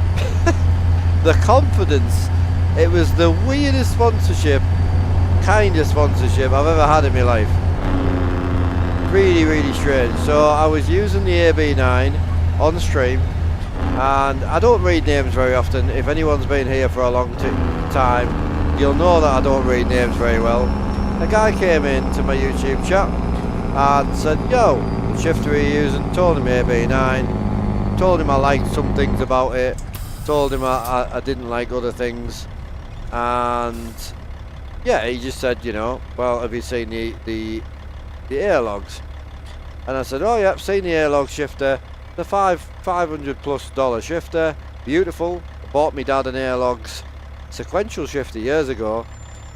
The confidence. It was the weirdest sponsorship, kindest sponsorship I've ever had in my life. Really, really strange. So I was using the AB9 on the stream, and I don't read names very often. If anyone's been here for a long time, you'll know that I don't read names very well. A guy came in to my YouTube chat and said, yo, what shifter are you using? Told him AB9, told him I liked some things about it, told him I didn't like other things, and yeah, he just said, you know, well, have you seen the airlogs? And I said, oh yeah, I've seen the airlog shifter, the $500+ shifter, beautiful. I bought me dad an airlogs sequential shifter years ago,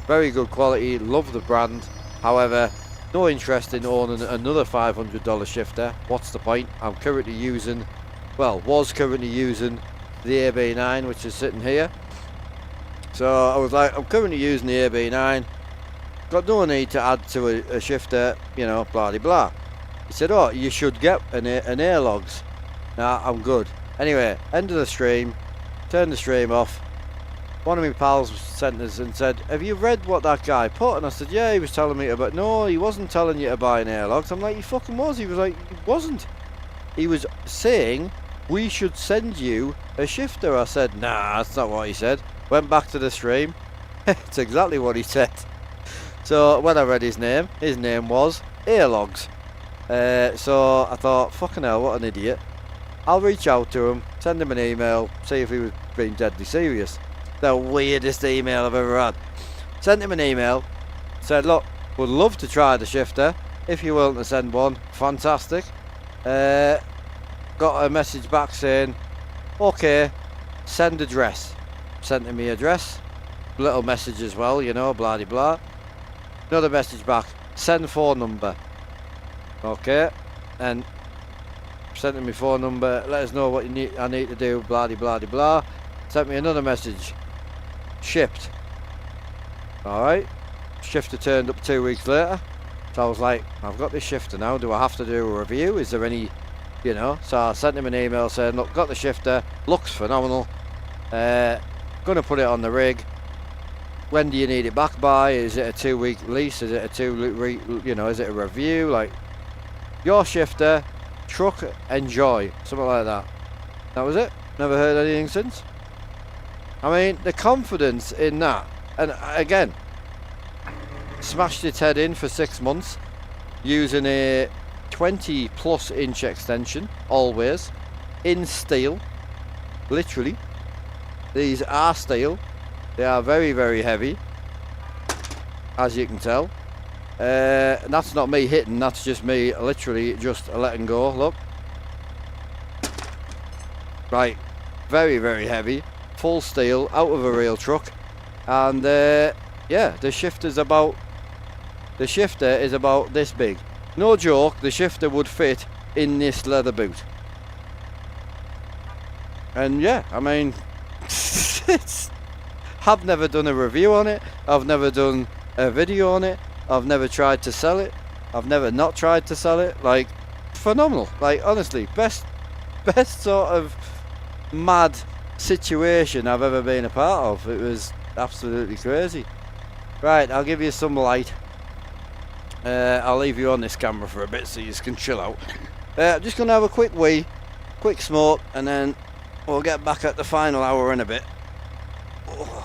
very good quality, love the brand. However, no interest in owning another $500 shifter. What's the point? I'm currently using, well, was currently using the AB9, which is sitting here. So I was like, I'm currently using the AB9, got no need to add to a shifter, you know, blah de blah. He said, oh, you should get an airlogs. Nah, I'm good. Anyway, end of the stream, turned the stream off. One of my pals sent us and said, have you read what that guy put? And I said, yeah, he was telling me about. No, he wasn't telling you to buy an airlogs. I'm like, he fucking was. He was like, he wasn't. He was saying we should send you a shifter. I said, nah, that's not what he said. Went back to the stream. It's exactly what he said. So when I read his name was Airlogs. So I thought, fucking hell, what an idiot. I'll reach out to him, send him an email, see if he was being deadly serious. The weirdest email I've ever had. Sent him an email, said, look, would love to try the shifter. If you're willing to send one, fantastic. Got a message back saying, okay, send address. Sent him the address. Little message as well, you know, blah de blah. Another message back, send phone number. Okay, and sent him my phone number, let us know what I need to do, blah de blah de blah. Sent me another message, shipped. Alright, shifter turned up 2 weeks later. So I was like, I've got this shifter now, do I have to do a review? Is there any, you know? So I sent him an email saying, look, got the shifter, looks phenomenal, gonna put it on the rig. When do you need it back by? Is it a 2 week lease? Is it a is it a review? Like, your shifter, truck, enjoy, something like that. That was it. Never heard anything since. I mean, the confidence in that, and again, smashed its head in for 6 months using a 20+ inch extension, always in steel. Literally, these are steel. They are very, very heavy, as you can tell. And that's not me hitting, that's just me literally just letting go. Look, right, very, very heavy, full steel, out of a real truck. And yeah, the shifter is about this big. No joke, the shifter would fit in this leather boot. And yeah, I mean, I've never done a review on it, I've never done a video on it, I've never tried to sell it, I've never not tried to sell it. Like, phenomenal. Like, honestly, best sort of mad situation I've ever been a part of. It was absolutely crazy. Right, I'll give you some light. I'll leave you on this camera for a bit so you can chill out. I'm just going to have a quick wee, quick smoke, and then we'll get back at the final hour in a bit. Oh.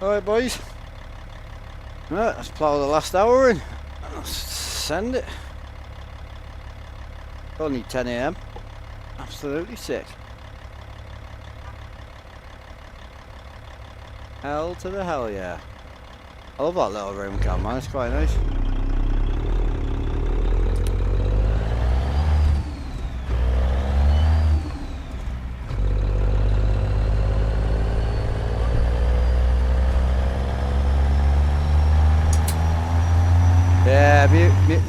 Alright boys, right, let's plough the last hour in and let's send it. Only 10 AM, absolutely sick. Hell to the hell yeah. I love that little room cam, man, it's quite nice. Yeah,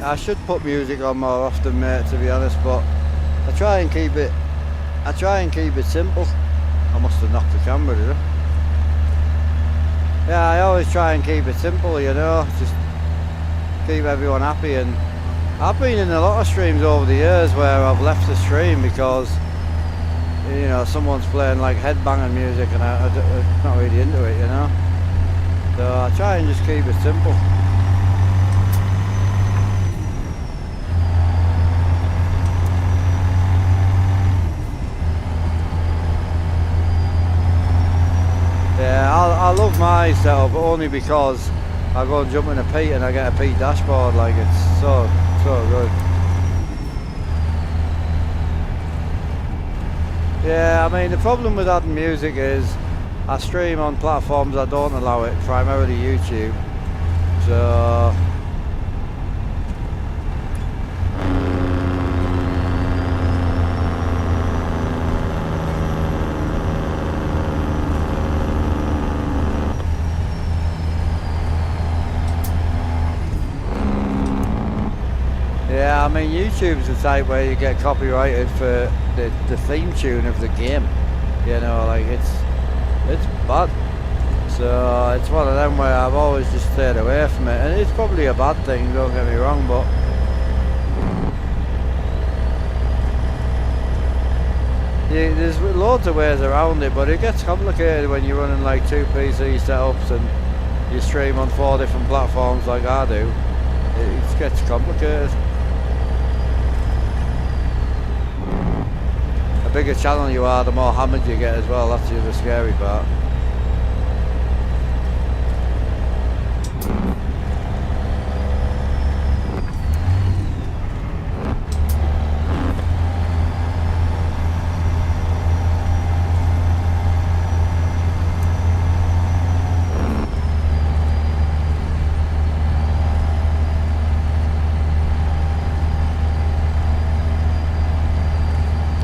I should put music on more often, mate, to be honest, but I try and keep it simple. I must have knocked the camera, did I? Yeah, I always try and keep it simple, you know, just keep everyone happy. And I've been in a lot of streams over the years where I've left the stream because, you know, someone's playing like headbanging music and I'm not really into it, you know. So I try and just keep it simple. Yeah, I love my setup only because I go and jump in a peat and I get a peat dashboard, like it's so good. Yeah, I mean the problem with adding music is I stream on platforms that don't allow it, primarily YouTube, so yeah, I mean YouTube's the type where you get copyrighted for the theme tune of the game, you know, like it's bad. So it's one of them where I've always just stayed away from it, and it's probably a bad thing, don't get me wrong, but yeah, there's loads of ways around it, but it gets complicated when you're running like 2 PC setups and you stream on 4 different platforms like I do. It gets complicated. The bigger channel you are, the more hammered you get as well. That's the other scary part.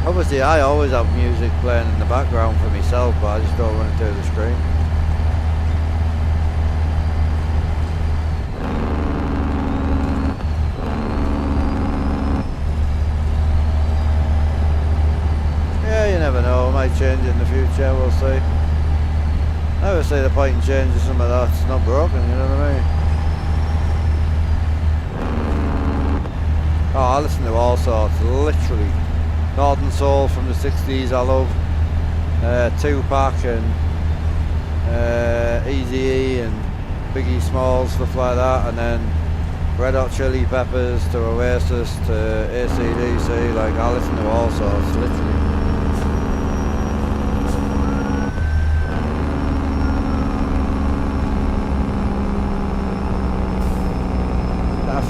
Obviously I always have music playing in the background for myself, but I just don't run it through the screen. Yeah, you never know, it might change in the future, we'll see. I never see the point in changing something that's not broken, you know what I mean? Oh, I listen to all sorts, literally. Northern Soul from the 60s I love, Tupac and Eazy-E and Biggie Smalls, stuff like that, and then Red Hot Chili Peppers to Oasis to AC/DC, like I listen to all sorts, literally.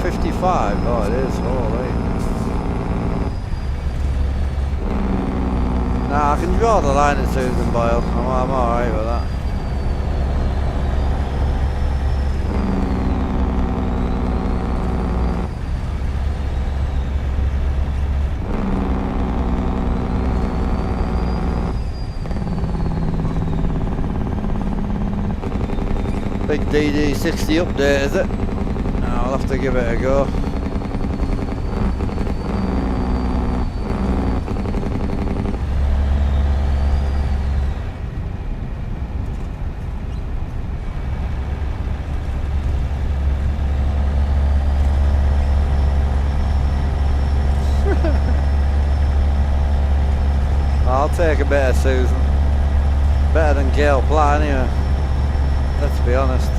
55, oh it is, holy. Nah, I can draw the line at Susan Boyle. I'm alright with that. Big DD60 update, is it? I'll have to give it a go. I'll take a bit of Susan. Better than Gail Platt anyway. Let's be honest.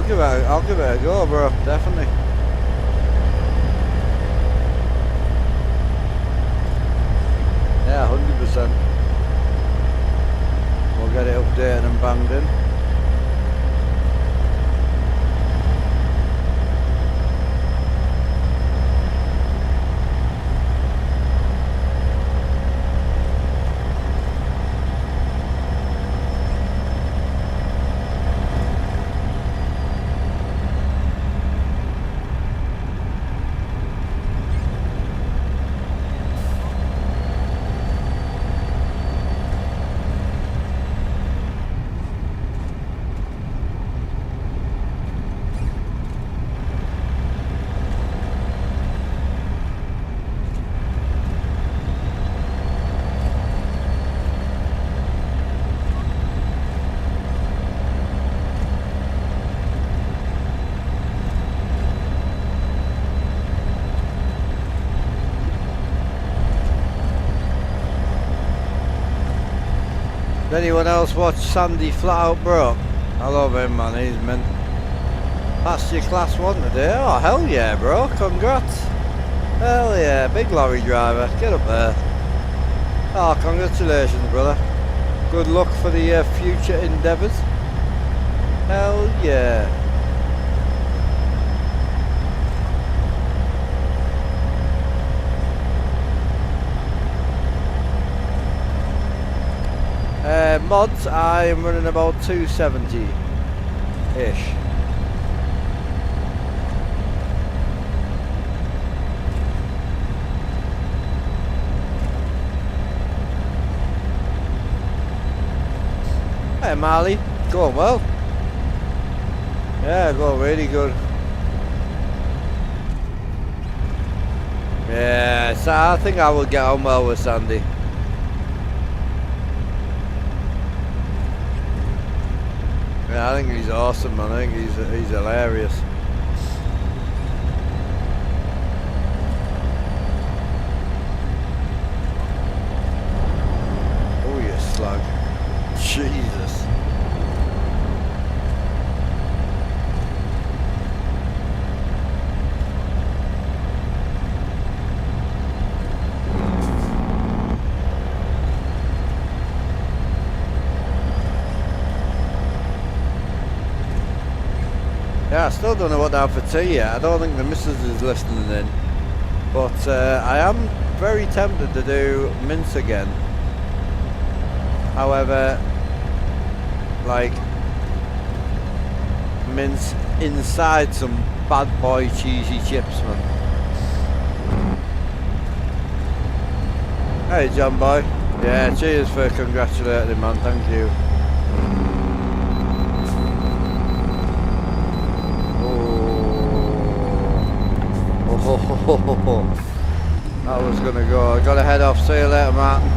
I'll give it a go, bro. Definitely. Yeah, 100%. We'll get it updated and banged in. Did anyone else watch Sandy Flat Out Broke? I love him, man, he's mint. Passed your class 1 today? Oh, hell yeah, bro, congrats. Hell yeah, big lorry driver, get up there. Oh, congratulations, brother. Good luck for the future endeavours. Hell yeah. Mods, I am running about 270-ish. Hey Marley, going well. Yeah, going really good. Yeah, so I think I will get on well with Sandy. Yeah, I think he's awesome, man. I think he's hilarious. Oh, you slug. Jesus. Yeah, I still don't know what to have for tea yet. I don't think the missus is listening in. But I am very tempted to do mince again. However, like, mince inside some bad boy cheesy chips, man. Hey, John boy. Yeah, cheers for congratulating him, man. Thank you. Oh, that was gonna go. I gotta head off. See you later, Martin.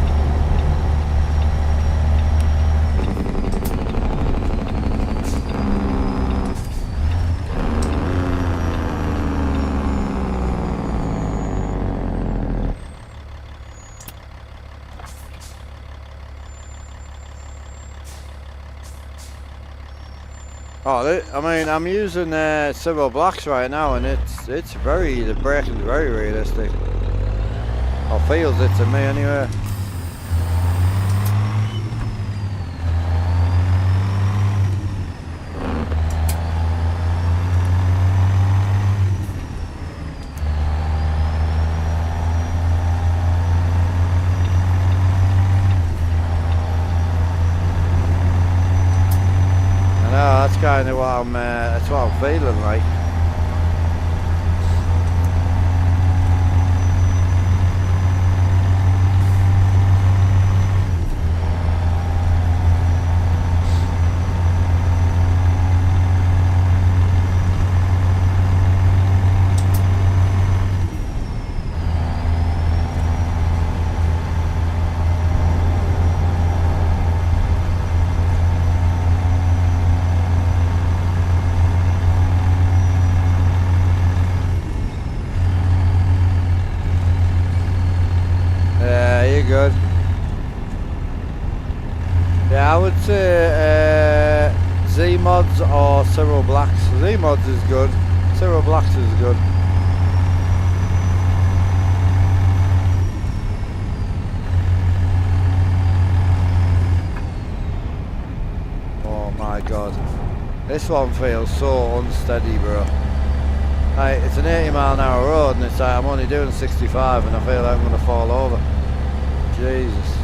Oh, I mean, I'm using Civil Blacks right now, and it's very, the braking's very realistic. Or feels it to me anyway. That's kind of what that's what I'm feeling like. Cyril Blacks. Z-Mods is good. Cyril Blacks is good. Oh my god. This one feels so unsteady, bro. Like, it's an 80-mile-an-hour road and it's like I'm only doing 65 and I feel like I'm going to fall over. Jesus.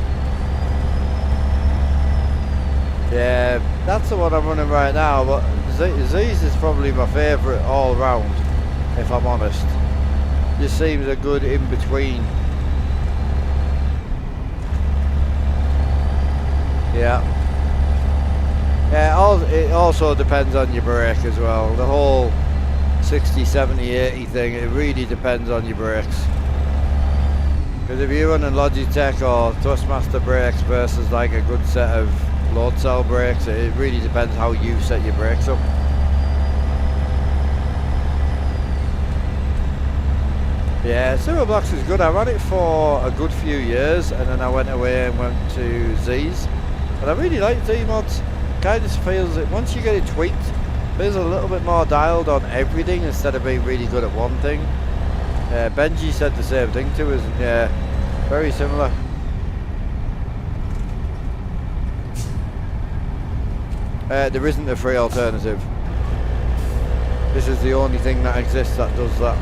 Yeah, that's the one I'm running right now, but Z's is probably my favourite all round, if I'm honest. This seems a good in-between. Yeah. Yeah, it also depends on your brake as well. The whole 60, 70, 80 thing, it really depends on your brakes. Because if you're running Logitech or Thrustmaster brakes versus like a good set of load cell brakes, it really depends how you set your brakes up. Yeah, Cyril Blacks is good. I ran it for a good few years and then I went away and went to Z's. And I really like Z-Mods. Kind of feels it, once you get it tweaked, feels a little bit more dialed on everything instead of being really good at one thing. Benji said the same thing to us, and yeah, very similar. There isn't a free alternative. This is the only thing that exists that does that.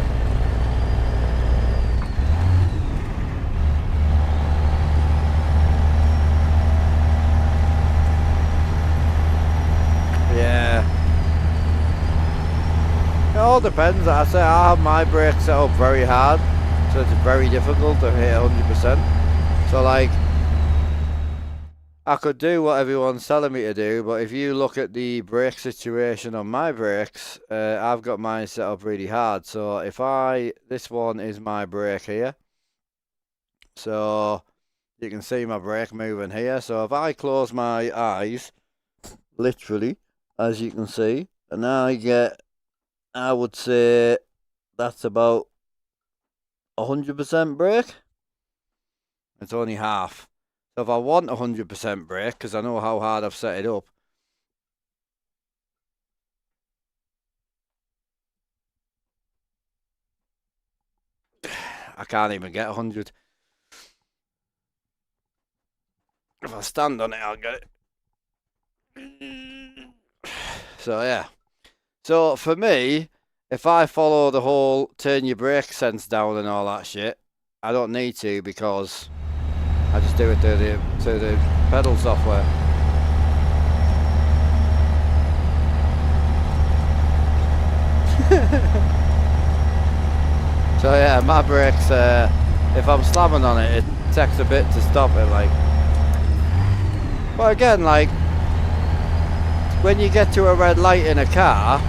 Yeah. It all depends. I say I have my brake set up very hard, so it's very difficult to hit 100%. So like, I could do what everyone's telling me to do, but if you look at the brake situation on my brakes, I've got mine set up really hard. So if this one is my brake here, so you can see my brake moving here. So if I close my eyes, literally, as you can see, and I would say that's about 100% brake. It's only half. So if I want 100% brake, because I know how hard I've set it up, I can't even get 100. If I stand on it, I'll get it. So yeah. So for me, if I follow the whole turn your brake sense down and all that shit, I don't need to because I just do it through the pedal software. So yeah, my brakes, if I'm slamming on it, it takes a bit to stop it, like. But again, like, when you get to a red light in a car,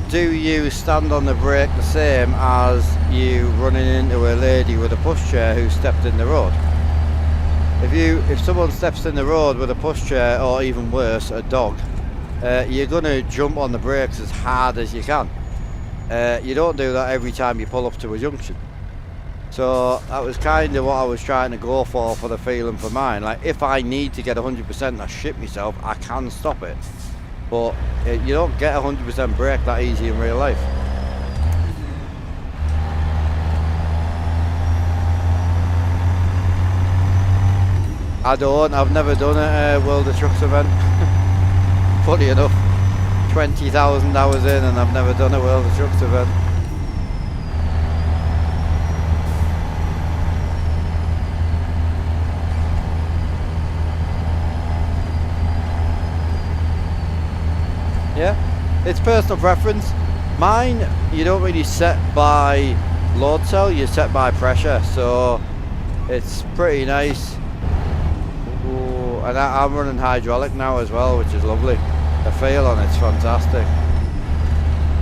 do you stand on the brake the same as you running into a lady with a pushchair who stepped in the road? If someone steps in the road with a pushchair, or even worse, a dog, you're gonna jump on the brakes as hard as you can. You don't do that every time you pull up to a junction. So that was kind of what I was trying to go for the feeling for mine. Like, if I need to get 100% and I shit myself, I can stop it. But you don't get 100% brake that easy in real life. I've never done a World of Trucks event. Funny enough, 20,000 hours in and I've never done a World of Trucks event. Yeah, it's personal preference. Mine, you don't really set by load cell, you set by pressure, so it's pretty nice. Ooh, and I'm running hydraulic now as well, which is lovely. The feel on it's fantastic.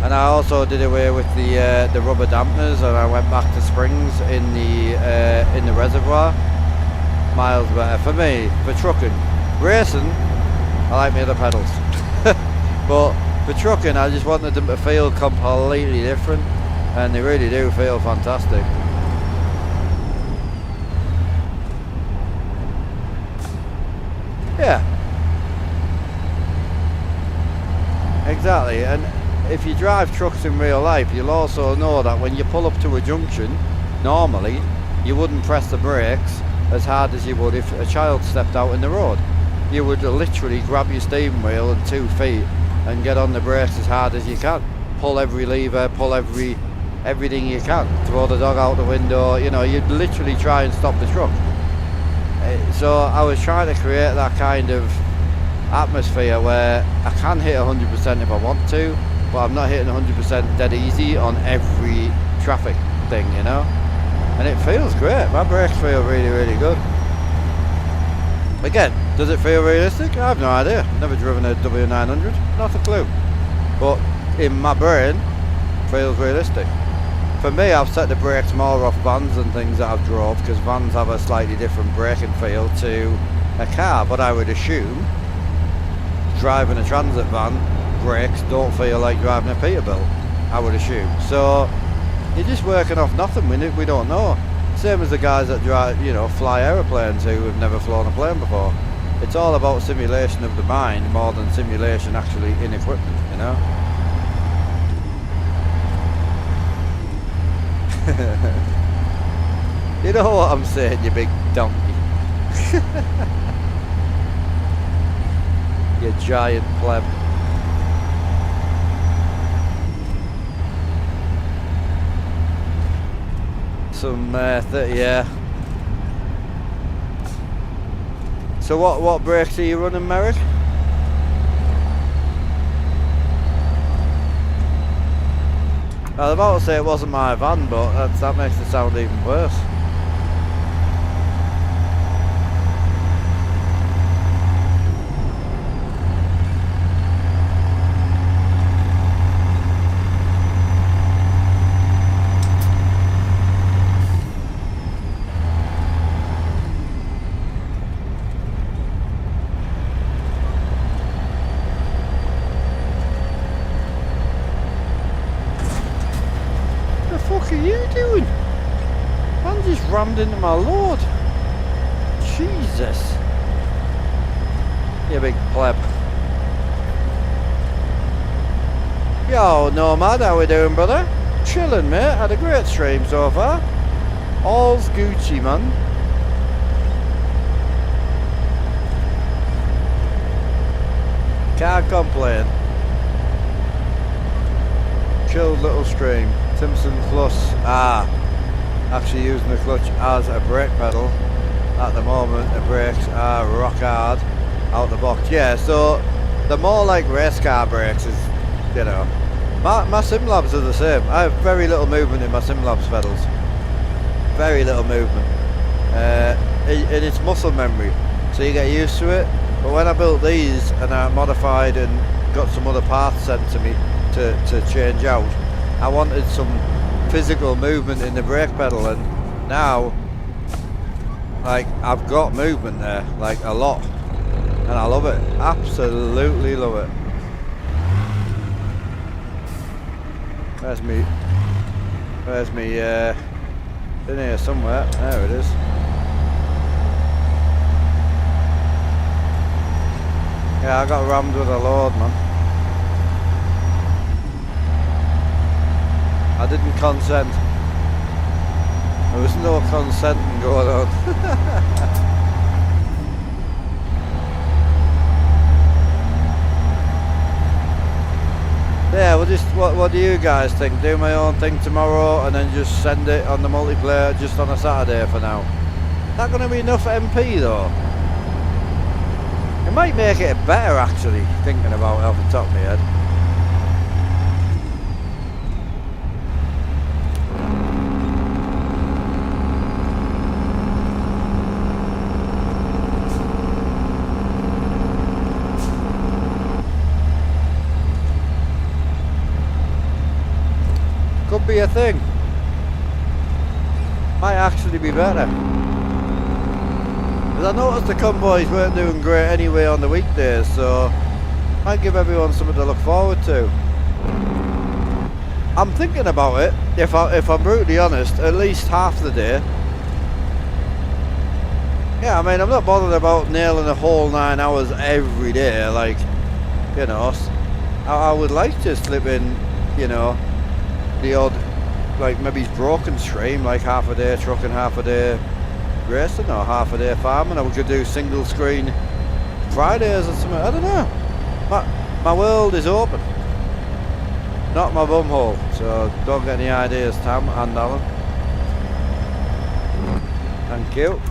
And I also did away with the rubber dampeners, and I went back to springs in the reservoir. Miles better for me. For trucking, racing, I like my other pedals. But for trucking, I just wanted them to feel completely different, and they really do feel fantastic. Yeah. Exactly, and if you drive trucks in real life, you'll also know that when you pull up to a junction, normally, you wouldn't press the brakes as hard as you would if a child stepped out in the road. You would literally grab your steering wheel and 2 feet and get on the brakes as hard as you can. Pull every lever, pull everything you can. Throw the dog out the window, you know, you'd literally try and stop the truck. So I was trying to create that kind of atmosphere where I can hit 100% if I want to, but I'm not hitting 100% dead easy on every traffic thing, you know? And it feels great. My brakes feel really, really good. Again, does it feel realistic? I have no idea. Never driven a W900, not a clue. But in my brain, it feels realistic. For me, I've set the brakes more off vans and things that I've drove, because vans have a slightly different braking feel to a car, but I would assume driving a transit van, brakes don't feel like driving a Peterbilt, I would assume. So you're just working off nothing, we don't know. Same as the guys that drive, you know, fly aeroplanes who have never flown a plane before. It's all about simulation of the mind more than simulation actually in equipment, you know. You know what I'm saying, you big donkey. You giant pleb. Some yeah. So what brakes are you running, Merrick? I was about to say it wasn't my van, but that makes it sound even worse. What are you doing? I'm just rammed into my load. Jesus. You big pleb. Yo, Nomad, how we doing, brother? Chilling, mate. Had a great stream so far. All's Gucci, man. Can't complain. Chilled little stream. Simpson Plus, actually using the clutch as a brake pedal. At the moment the brakes are rock hard out the box. Yeah, so they're more like race car brakes, is, you know. My Simlabs are the same. I have very little movement in my Simlabs pedals. Very little movement. And it's muscle memory, so you get used to it. But when I built these and I modified and got some other parts sent to me to change out, I wanted some physical movement in the brake pedal, and now, like, I've got movement there, like a lot, and I love it, absolutely love it. Where's me, in here somewhere, there it is. Yeah, I got rammed with a load, man. I didn't consent. There was no consenting going on. Yeah, well, just what do you guys think? Do my own thing tomorrow and then just send it on the multiplayer just on a Saturday for now. Not going to be enough MP though. It might make it better actually, thinking about it off the top of my head. Could be a thing. Might actually be better. Because I noticed the convoys weren't doing great anyway on the weekdays, so might give everyone something to look forward to. I'm thinking about it, if I'm brutally honest, at least half the day. Yeah, I mean, I'm not bothered about nailing a whole 9 hours every day. Like, you know, I would like to slip in, you know, the odd, like maybe broken stream, like half a day trucking, half a day racing, or half a day farming, or we could do single screen Fridays or something. I don't know. My world is open, not my bumhole. So don't get any ideas, Tam and Alan. Thank you.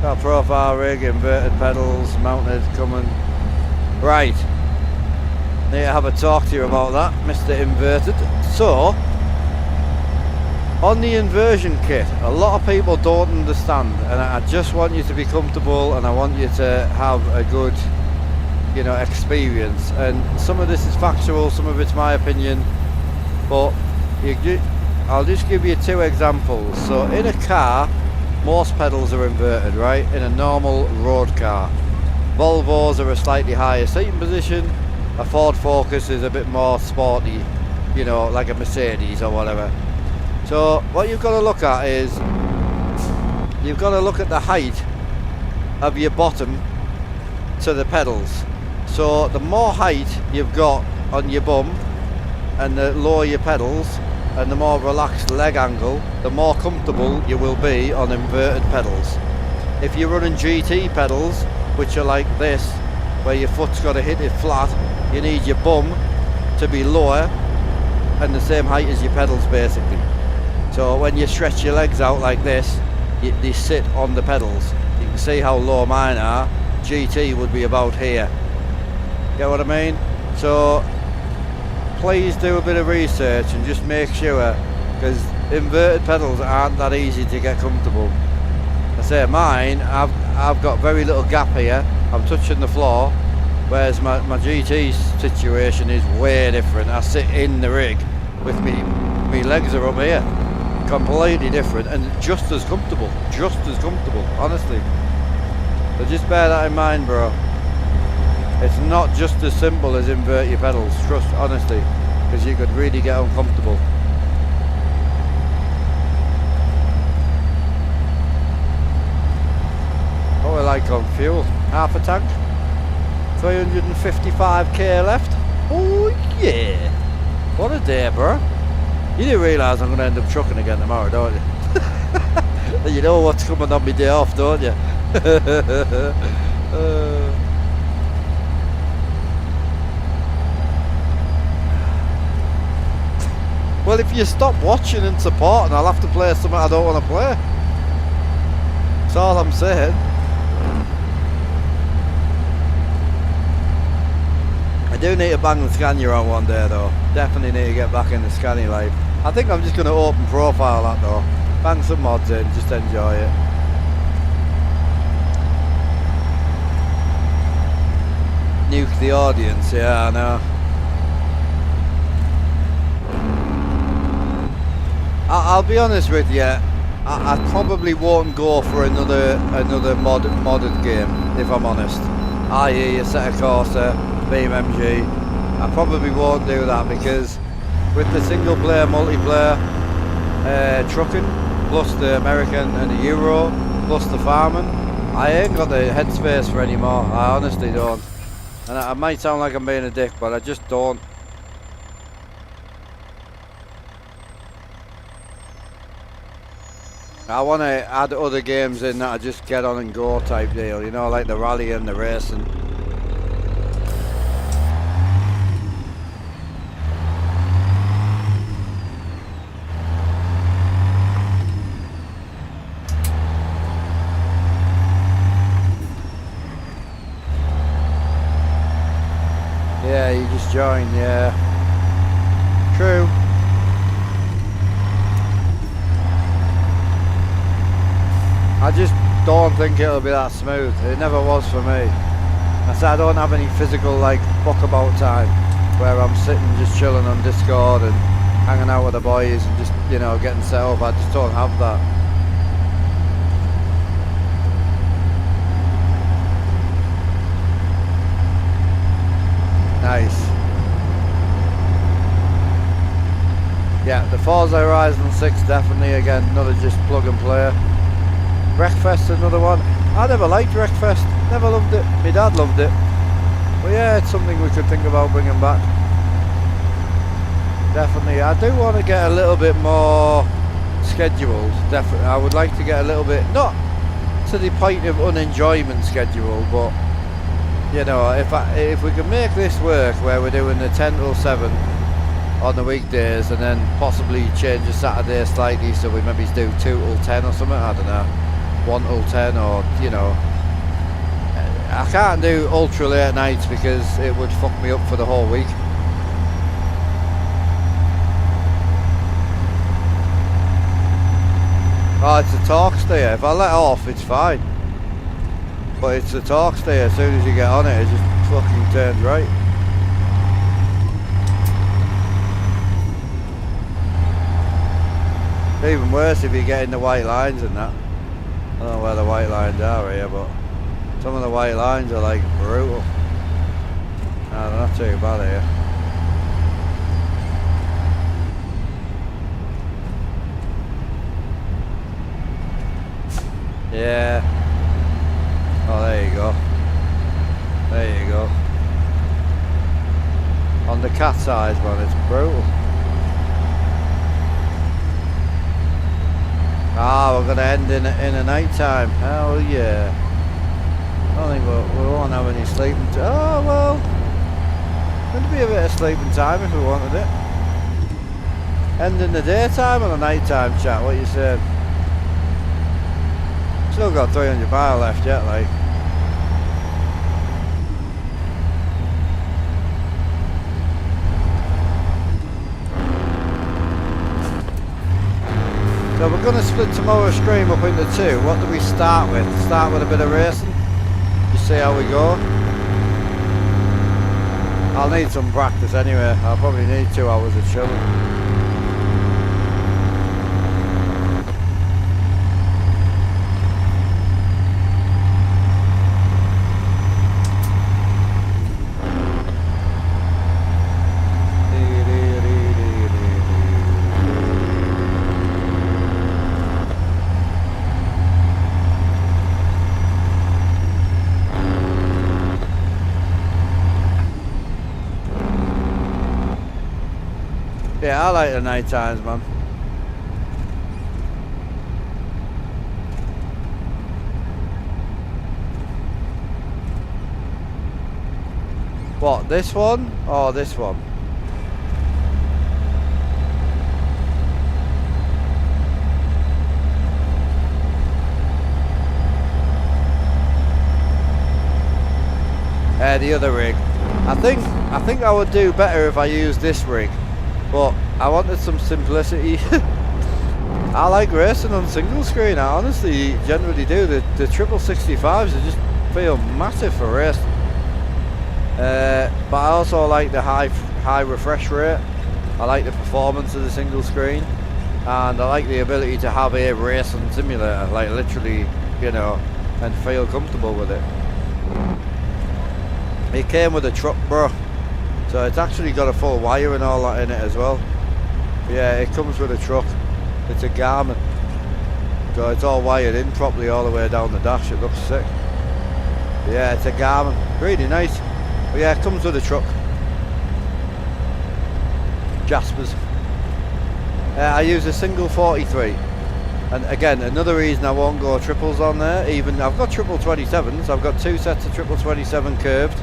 Got a profile rig, inverted pedals, mounted, coming. Right. Need to have a talk to you about that, Mr. Inverted. So, on the inversion kit, a lot of people don't understand, and I just want you to be comfortable, and I want you to have a good, you know, experience. And some of this is factual, some of it's my opinion, but I'll just give you 2 examples. So, in a car, most pedals are inverted, right? In a normal road car. Volvos are a slightly higher seating position. A Ford Focus is a bit more sporty, you know, like a Mercedes or whatever. So what you've got to look at is, you've got to look at the height of your bottom to the pedals. So the more height you've got on your bum and the lower your pedals and the more relaxed leg angle, the more comfortable you will be on inverted pedals. If you're running GT pedals, which are like this, where your foot's got to hit it flat, you need your bum to be lower and the same height as your pedals basically. So when you stretch your legs out like this, they sit on the pedals. You can see how low mine are. GT would be about here. Get what I mean? So please do a bit of research and just make sure, because inverted pedals aren't that easy to get comfortable. I say mine, I've got very little gap here. I'm touching the floor, whereas my GT situation is way different. I sit in the rig with me legs are up here. Completely different and just as comfortable, honestly. So just bear that in mind, bro. It's not just as simple as invert your pedals, trust, honestly, because you could really get uncomfortable. What we like on fuel? Half a tank? 355k left? Oh yeah! What a day, bro. You do realise I'm going to end up trucking again tomorrow, don't you? You know what's coming on my day off, don't you? Well, if you stop watching and supporting, I'll have to play something I don't want to play. That's all I'm saying. I do need to bang the Scania on one day though. Definitely need to get back in the Scania life. I think I'm just going to open profile that though. Bang some mods in, just enjoy it. Nuke the audience, yeah, I know. I'll be honest with you, I probably won't go for another modded game, if I'm honest. I.e. a Assetto Corsa, BMG. I probably won't do that because with the single player, multiplayer, trucking, plus the American and the Euro, plus the farming, I ain't got the headspace for anymore. I honestly don't. And I might sound like I'm being a dick, but I just don't. I want to add other games in that I just get on and go type deal, you know, like the rally and the racing. Yeah, you just joined, yeah. True. I just don't think it'll be that smooth. It never was for me. I said I don't have any physical like fuck about time where I'm sitting just chilling on Discord and hanging out with the boys and just, you know, getting set up. I just don't have that. Nice. Yeah, the Forza Horizon 6 definitely, again, another just plug and play. Wreckfest, another one. I never liked Wreckfest, never loved it. My dad loved it. But yeah, it's something we could think about bringing back. Definitely, I do want to get a little bit more scheduled. Definitely, I would like to get a little bit, not to the point of unenjoyment schedule, but you know, if we can make this work where we're doing the 10 till 7 on the weekdays and then possibly change the Saturday slightly, so we maybe do 2 till 10 or something, I don't know, 1 till 10, or you know, I can't do ultra late nights because it would fuck me up for the whole week. Oh, it's a torque steer. If I let off, it's fine. But it's a torque steer. As soon as you get on it, it just fucking turns right. Even worse if you get in the white lines and that. I don't know where the white lines are here, but some of the white lines are like brutal. No, they're not too bad here. Yeah. Oh, there you go. There you go. On the cat's eyes, man, it's brutal. Ah, we're gonna end in a night time. Hell yeah. I don't think we won't have any sleeping. Oh well. There'd be a bit of sleeping time if we wanted it. End in the daytime or the night time, chat? What you said? Still got 300 mile left yet, like. So we're going to split tomorrow's stream up into 2. What do we start with? Start with a bit of racing. Just see how we go. I'll need some practice anyway. I'll probably need 2 hours of chilling. Yeah, I like the night times, man. What, this one or this one? The other rig. I think I would do better if I used this rig. But I wanted some simplicity. I like racing on single screen. I honestly generally do. The triple 65s just feel massive for racing. But I also like the high refresh rate. I like the performance of the single screen, and I like the ability to have a racing simulator, like literally, you know, and feel comfortable with it. It came with a truck, bro. So it's actually got a full wire and all that in it as well. But yeah, it comes with a truck. It's a Garmin. So it's all wired in properly all the way down the dash. It looks sick. But yeah, it's a Garmin. Really nice. But yeah, it comes with a truck. Jaspers. I use a single 43. And again, another reason I won't go triples on there. Even I've got triple 27s. I've got 2 sets of triple 27 curved.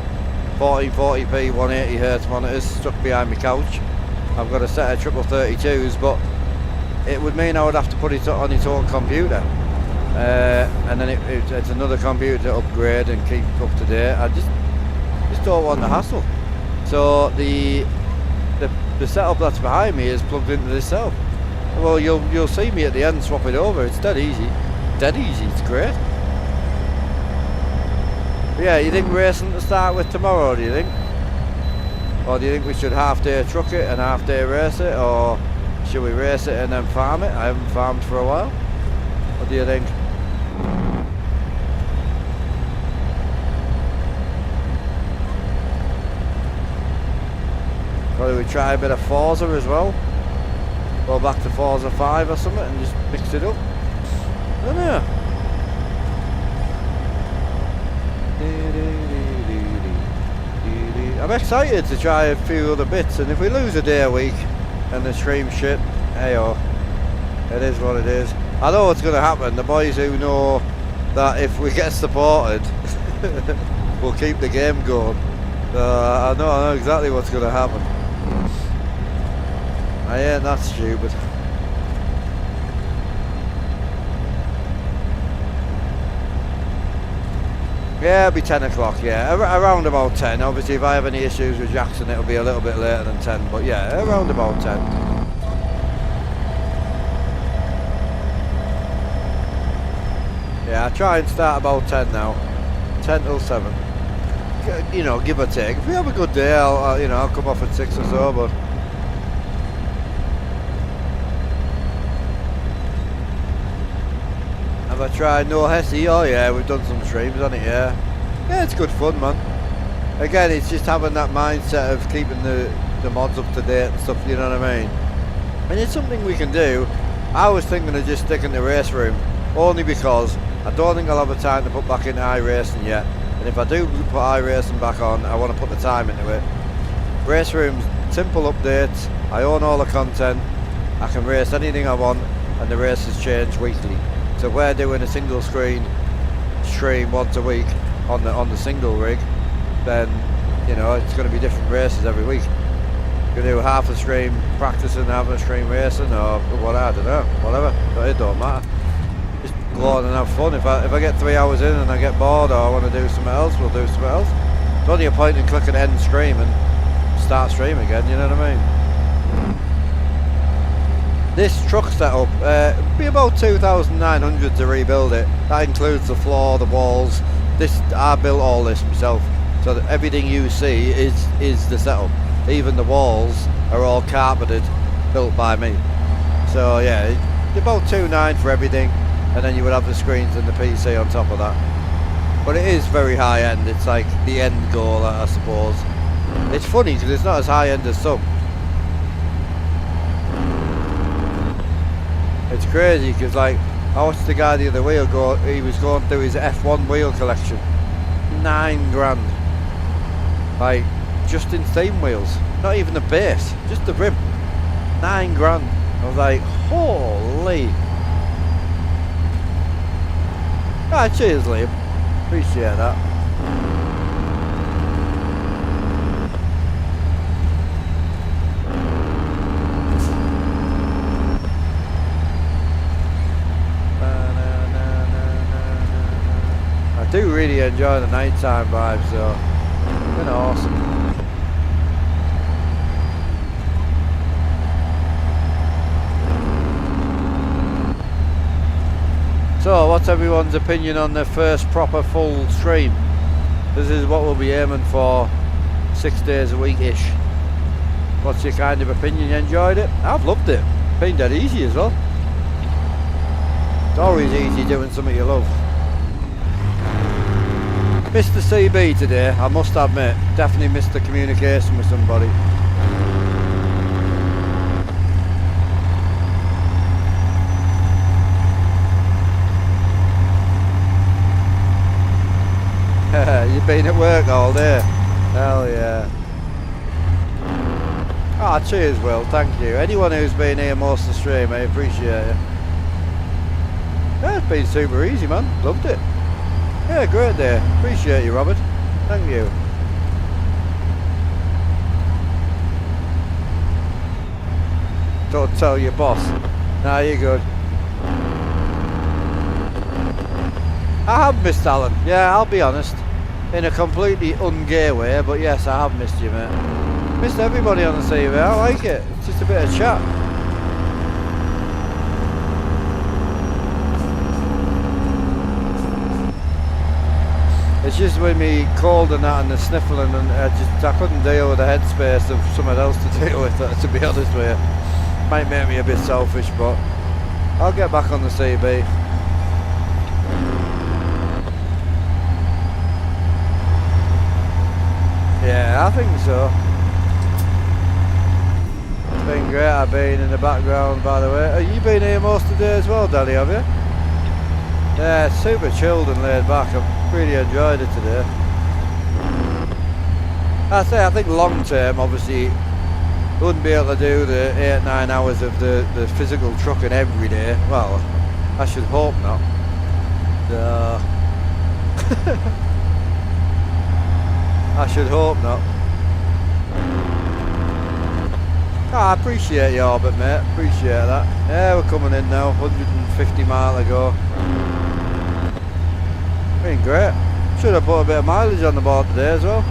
1440p 180Hz monitors stuck behind my couch. I've got a set of triple 32s, but it would mean I would have to put it on its own computer, and then it's another computer to upgrade and keep up to date. I just don't want the hassle. So the setup that's behind me is plugged into this setup. Well, you'll see me at the end swap it over. It's dead easy. It's great. Yeah, you think racing to start with tomorrow, do you think? Or do you think we should half day truck it and half day race it? Or should we race it and then farm it? I haven't farmed for a while. What do you think? Probably we try a bit of Forza as well. go back to 4s or 5 or something and just mix it up. I don't know. I'm excited to try a few other bits, and if we lose a day a week and the stream shit, hey-oh, it is what it is. I know what's going to happen. The boys who know that if we get supported, we'll keep the game going. I know exactly what's going to happen. I ain't that stupid. Yeah, it'll be 10 o'clock, yeah. Around about 10. Obviously, if I have any issues with Jackson, it'll be a little bit later than 10. But yeah, around about 10. Yeah, I try and start about 10 now. 10 till 7. You know, give or take. If we have a good day, I'll come off at 6 or so, but... Have I tried No Hesse? Oh yeah, we've done some streams on it, yeah. Yeah, it's good fun, man. Again, it's just having that mindset of keeping the mods up to date and stuff, you know what I mean? And it's something we can do. I was thinking of just sticking to race room, only because I don't think I'll have the time to put back into iRacing yet. And if I do put iRacing back on, I want to put the time into it. Race room's simple updates, I own all the content, I can race anything I want, and the races change weekly. So we're doing a single screen stream once a week on the single rig, then you know it's going to be different races every week. You can do half a stream practicing, half a stream racing, or what, I don't know, whatever. But it don't matter. Just go on and have fun. If I get 3 hours in and I get bored or I want to do something else, we'll do something else. There's only a point in clicking end stream and start stream again. You know what I mean? This truck setup, it'll be about 2,900 to rebuild it. That includes the floor, the walls. I built all this myself. So that everything you see is the setup. Even the walls are all carpeted, built by me. So yeah, it's about 2.9 for everything, and then you would have the screens and the PC on top of that. But it is very high end. It's like the end goal, I suppose. It's funny because it's not as high end as some. It's crazy because, like, I watched the guy the other wheel go. He was going through his F1 wheel collection. 9 grand. Like, just in theme wheels. Not even the base, just the rim. 9 grand. I was like, holy. Ah, cheers, Liam. Appreciate that. I do really enjoy the nighttime vibes, though. It's been awesome. So, what's everyone's opinion on the first proper full stream? This is what we'll be aiming for 6 days a week-ish. What's your kind of opinion? You enjoyed it? I've loved it. Been dead easy as well. It's always easy doing something you love. Missed the CB today, I must admit. Definitely missed the communication with somebody. You've been at work all day. Hell yeah. Ah, cheers, Will. Thank you. Anyone who's been here most of the stream, I appreciate it. Yeah, it's been super easy, man. Loved it. Yeah, great day. Appreciate you, Robert. Thank you. Don't tell your boss. Nah, you're good. I have missed Alan. Yeah, I'll be honest. In a completely ungay way, but yes, I have missed you, mate. Missed everybody on the CV. I like it. It's just a bit of chat. It's just with me cold and that and the sniffling, and I couldn't deal with the headspace of someone else to deal with that, to be honest with you. Might make me a bit selfish, but I'll get back on the CB. Yeah, I think so. It's been great. I've been in the background, by the way. Have you been here most of the day as well, Daddy, have you? Yeah, it's super chilled and laid back. I've really enjoyed it today. I think long term, obviously, wouldn't be able to do the 8-9 hours of the physical trucking every day. Well, I should hope not. I should hope not. I appreciate your orbit, mate. Appreciate that. Yeah, we're coming in now. 150 mile ago. Been great. Should have put a bit of mileage on the board today as well.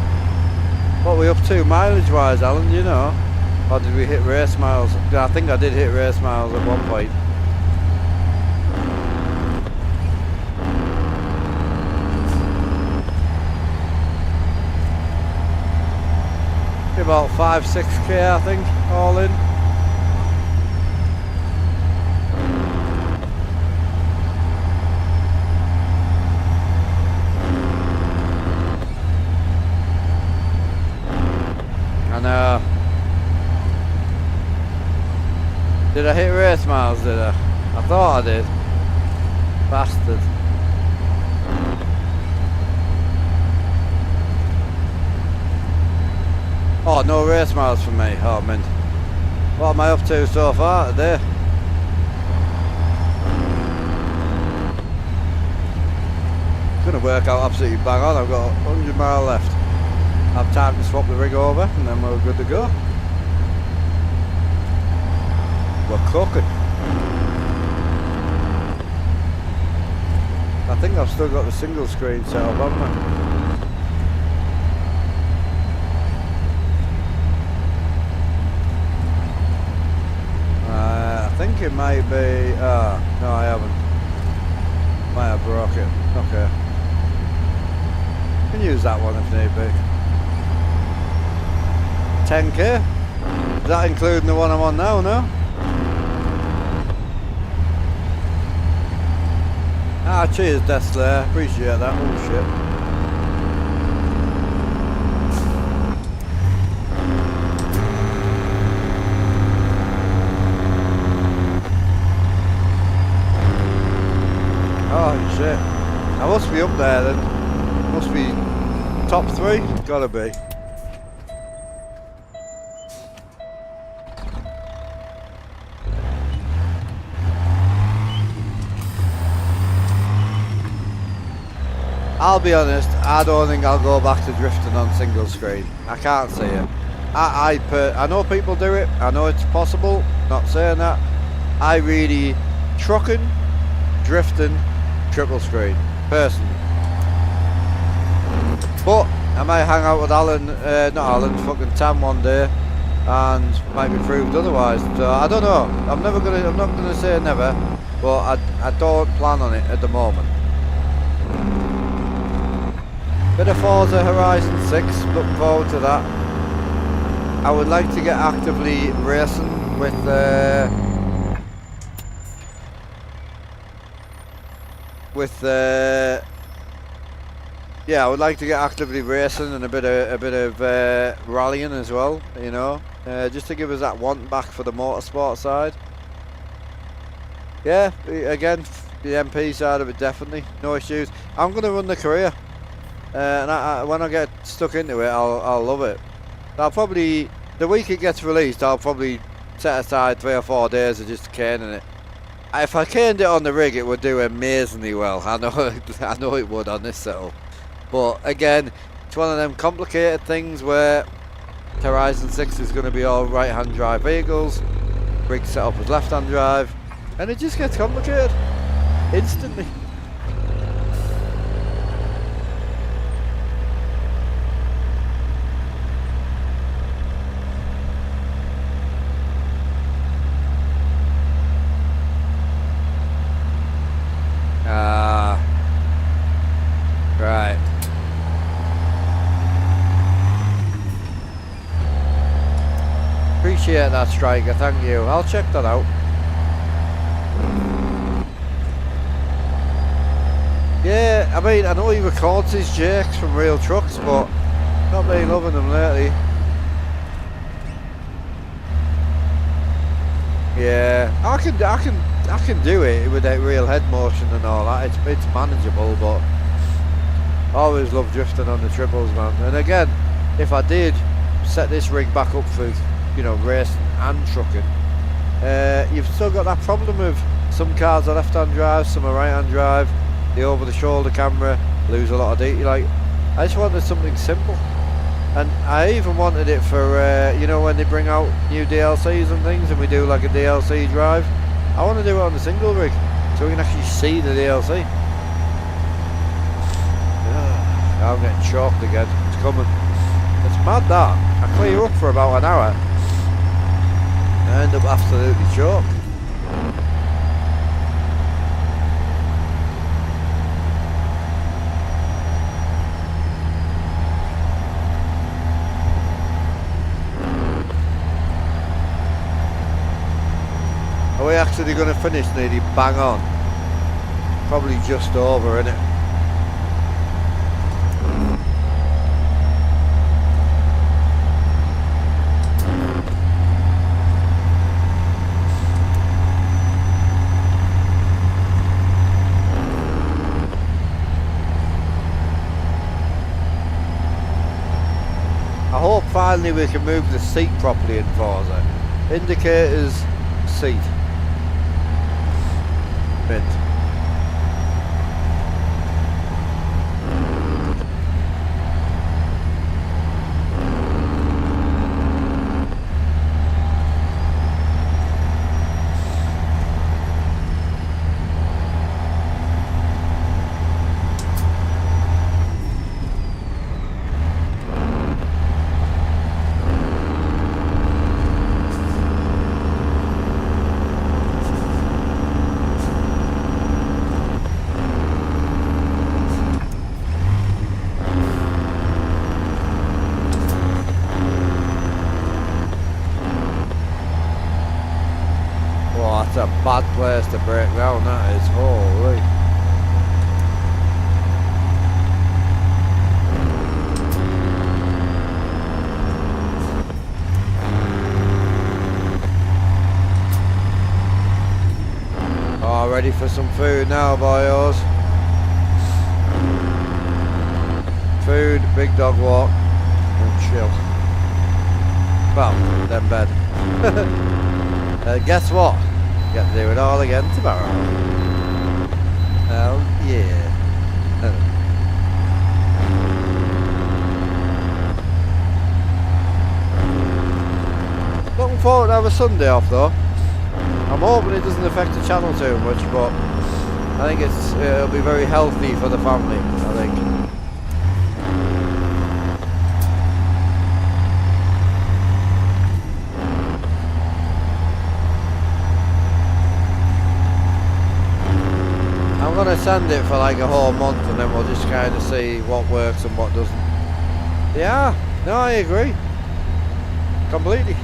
What are we up to mileage wise, Alan, do you know? Or did we hit race miles? I think I did hit race miles at one point. About 5-6k, I think, all in. And did I hit race miles, did I? I thought I did. Bastard. Oh, no race miles for me. Oh, man. What am I up to so far today? It's going to work out absolutely bang on. I've got 100 mile left. I have time to swap the rig over and then we're good to go. We're cooking. I think I've still got the single screen set up, haven't I? I think it might be. No, I haven't. Might have broke it. Okay. Can use that one if need be. 10k? Is that including the one I'm on now? No? Cheers, Deathslayer. Appreciate that. Oh shit. Oh shit. I must be up there then. Must be top 3? Gotta be. I'll be honest, I don't think I'll go back to drifting on single screen. I can't see it. I know people do it, I know it's possible, not saying that. I really, trucking, drifting, triple screen, personally. But I might hang out with Alan, not Alan, fucking Tam one day, and might be proved otherwise. So I don't know. I'm not gonna say never, but I don't plan on it at the moment. Bit of Forza Horizon 6, looking forward to that. I would like to get actively racing with yeah, I would like to get actively racing and a bit of rallying as well, you know, just to give us that want back for the motorsport side. Yeah, again, the MP side of it, definitely, no issues. I'm going to run the career. And when I get stuck into it, I'll love it. I'll probably, the week it gets released, I'll probably set aside 3 or 4 days of just caning it. If I caned it on the rig, it would do amazingly well. I know it would on this setup. But again, it's one of them complicated things where Horizon 6 is going to be all right-hand drive vehicles, rig set up as left-hand drive, and it just gets complicated instantly. Right. Appreciate that, Striker, thank you. I'll check that out. Yeah, I mean, I know he records his jakes from real trucks, but not really loving them lately. Yeah, I can do it with a real head motion and all that. It's manageable, but I always love drifting on the triples, man. And again, if I did set this rig back up for, you know, racing and trucking, you've still got that problem of some cars are left-hand drive, some are right-hand drive. The over-the-shoulder camera, lose a lot of detail. Like, I just wanted something simple. And I even wanted it for, you know, when they bring out new DLCs and things and we do like a DLC drive. I want to do it on the single rig so we can actually see the DLC. I'm getting choked again. It's coming. It's mad that. I clear up for about an hour. I end up absolutely choked. Are we actually going to finish nearly bang on? Probably just over, innit? I hope finally we can move the seat properly in Forza. Indicators, seat. Mint. That's a bad place to break down, that is. Holy. Oh, ready for some food now, boyos. Food, big dog walk, and chill. Well, then bed. Guess what? Get to do it all again tomorrow. Oh yeah. Looking forward to have a Sunday off though. I'm hoping it doesn't affect the channel too much, but I think it'll be very healthy for the family, I think. I'm going to send it for like a whole month and then we'll just kind of see what works and what doesn't. Yeah, no, I agree. Completely.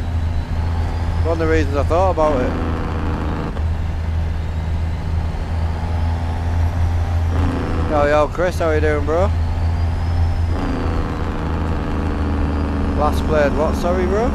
One of the reasons I thought about it. Yo, Chris, how you doing, bro? Last played what, sorry, bro?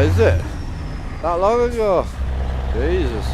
Is it? That long ago? Jesus.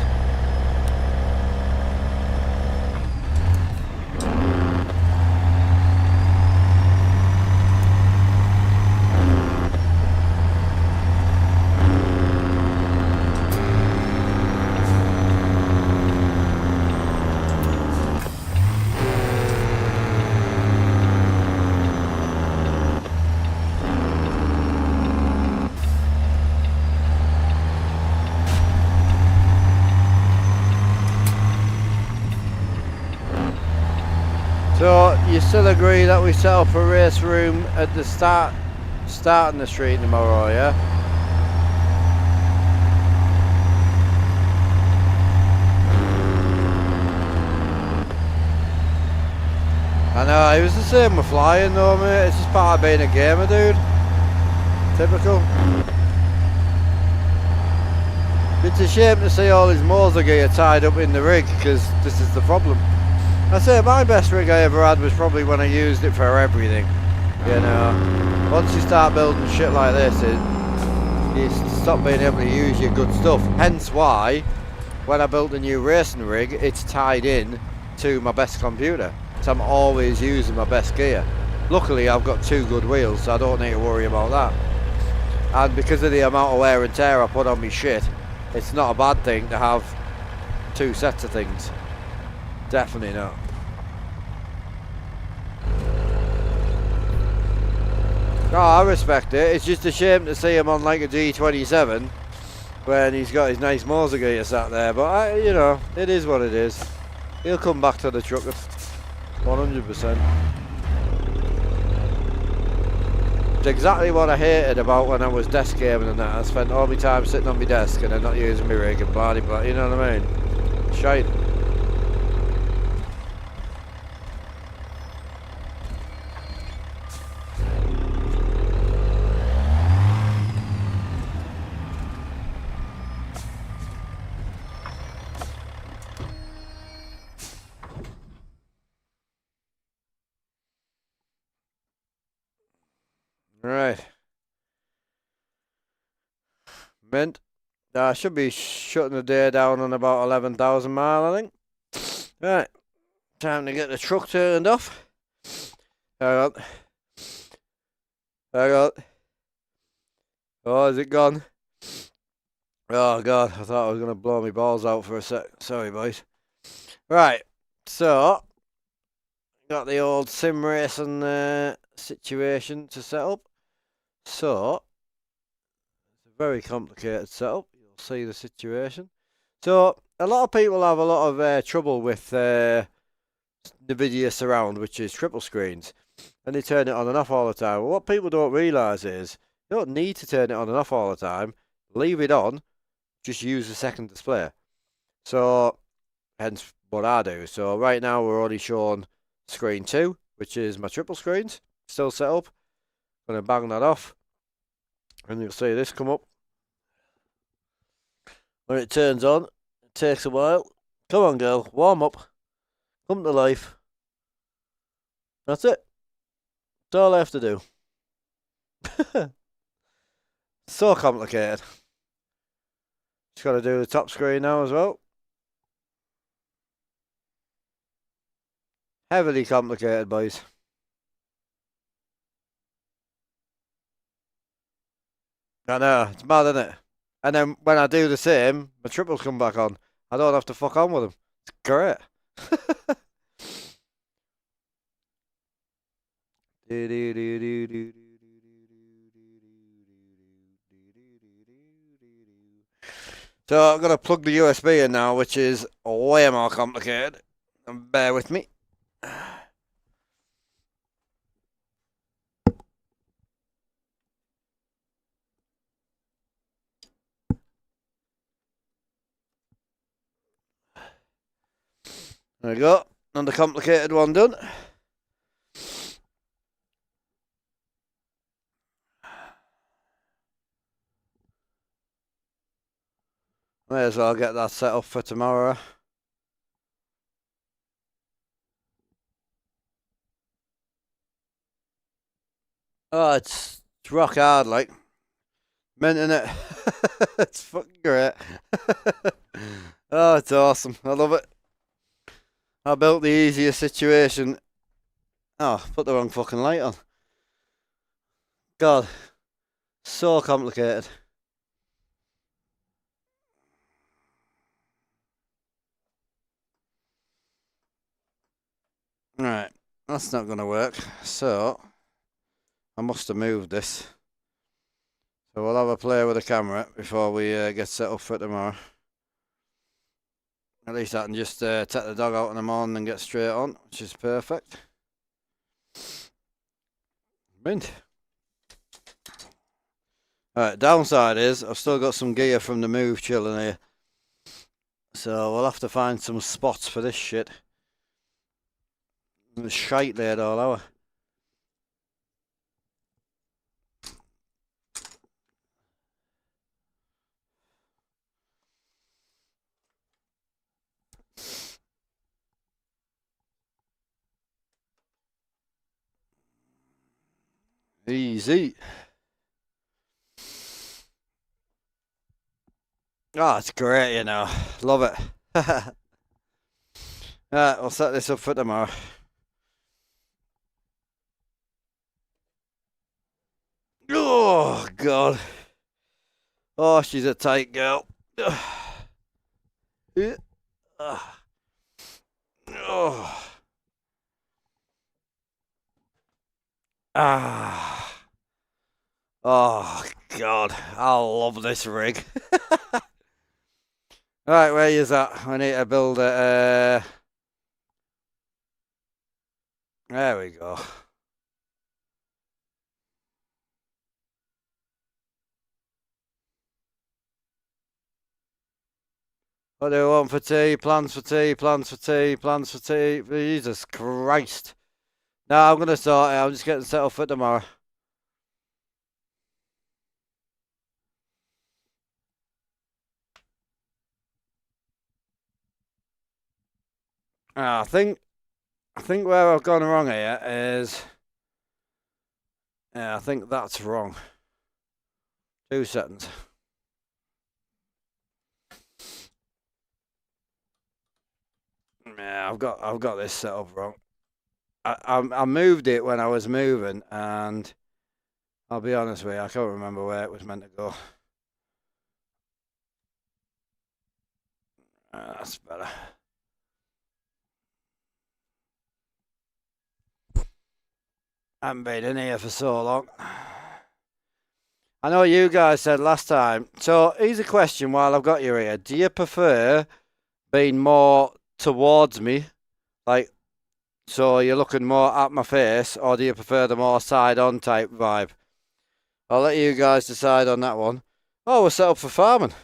you still agree that we set up a race room at the starting the street tomorrow, yeah? I know, it was the same with flying though, mate. It's just part of being a gamer, dude. Typical. It's a shame to see all his motor gear tied up in the rig, because this is the problem. I say my best rig I ever had was probably when I used it for everything. You know, once you start building shit like this, you stop being able to use your good stuff. Hence why, when I built a new racing rig, it's tied in to my best computer. So I'm always using my best gear. Luckily, I've got 2 good wheels, so I don't need to worry about that. And because of the amount of wear and tear I put on my shit, it's not a bad thing to have 2 sets of things. Definitely not. No, I respect it. It's just a shame to see him on like a G27 when he's got his nice motor gear sat there. But, you know, it is what it is. He'll come back to the truck 100%. It's exactly what I hated about when I was desk gaming and that. I spent all my time sitting on my desk and then not using my rig and blah blah, you know what I mean? Shite. Right. Mint. I should be shutting the day down on about 11,000 miles, I think. Right. Time to get the truck turned off. Hang on. Hang on. Oh, is it gone? Oh, God. I thought I was going to blow my balls out for a sec. Sorry, boys. Right. So, got the old sim racing situation to set up. So, it's a very complicated setup. You'll see the situation. So, a lot of people have a lot of trouble with NVIDIA Surround, which is triple screens. And they turn it on and off all the time. Well, what people don't realise is, you don't need to turn it on and off all the time. Leave it on. Just use the second display. So, hence what I do. So, right now we're only showing screen 2, which is my triple screens. Still set up. Going to bang that off. And you'll see this come up. When it turns on, it takes a while. Come on, girl. Warm up. Come to life. That's it. That's all I have to do. So complicated. Just got to do the top screen now as well. Heavily complicated, boys. I know, it's mad, isn't it? And then when I do the same, my triples come back on. I don't have to fuck on with them. It's great. So I'm going to plug the USB in now, which is way more complicated. Bear with me. There we go. Another complicated one done. May as well get that set up for tomorrow. Oh, it's rock hard, like. Mint, innit? It's fucking great. Oh, it's awesome. I love it. I built the easiest situation. Oh, put the wrong fucking light on. God. So complicated. Right. That's not going to work. So, I must have moved this. So we'll have a play with the camera before we get set up for tomorrow. At least I can just take the dog out in the morning and get straight on, which is perfect. Mint. Alright, downside is I've still got some gear from the move chilling here. So we'll have to find some spots for this shit. There's shite laid all over. Easy. Oh, it's great, you know. Love it. Alright, we'll set this up for tomorrow. Oh, God. Oh, she's a tight girl. Oh. Ah. Oh, God. I love this rig. Right, where is that? I need to build a... There we go. What do I want for tea? Plans for tea, plans for tea, plans for tea. Jesus Christ. No, I'm going to sort it. I'm just getting set up for tomorrow. I think where I've gone wrong here is... Yeah, I think that's wrong. 2 seconds. Yeah, I've got this set up wrong. I moved it when I was moving, and I'll be honest with you, I can't remember where it was meant to go. That's better. I haven't been in here for so long. I know you guys said last time. So here's a question while I've got you here. Do you prefer being more towards me? Like, so you're looking more at my face, or do you prefer the more side-on type vibe? I'll let you guys decide on that one. Oh, we're set up for farming.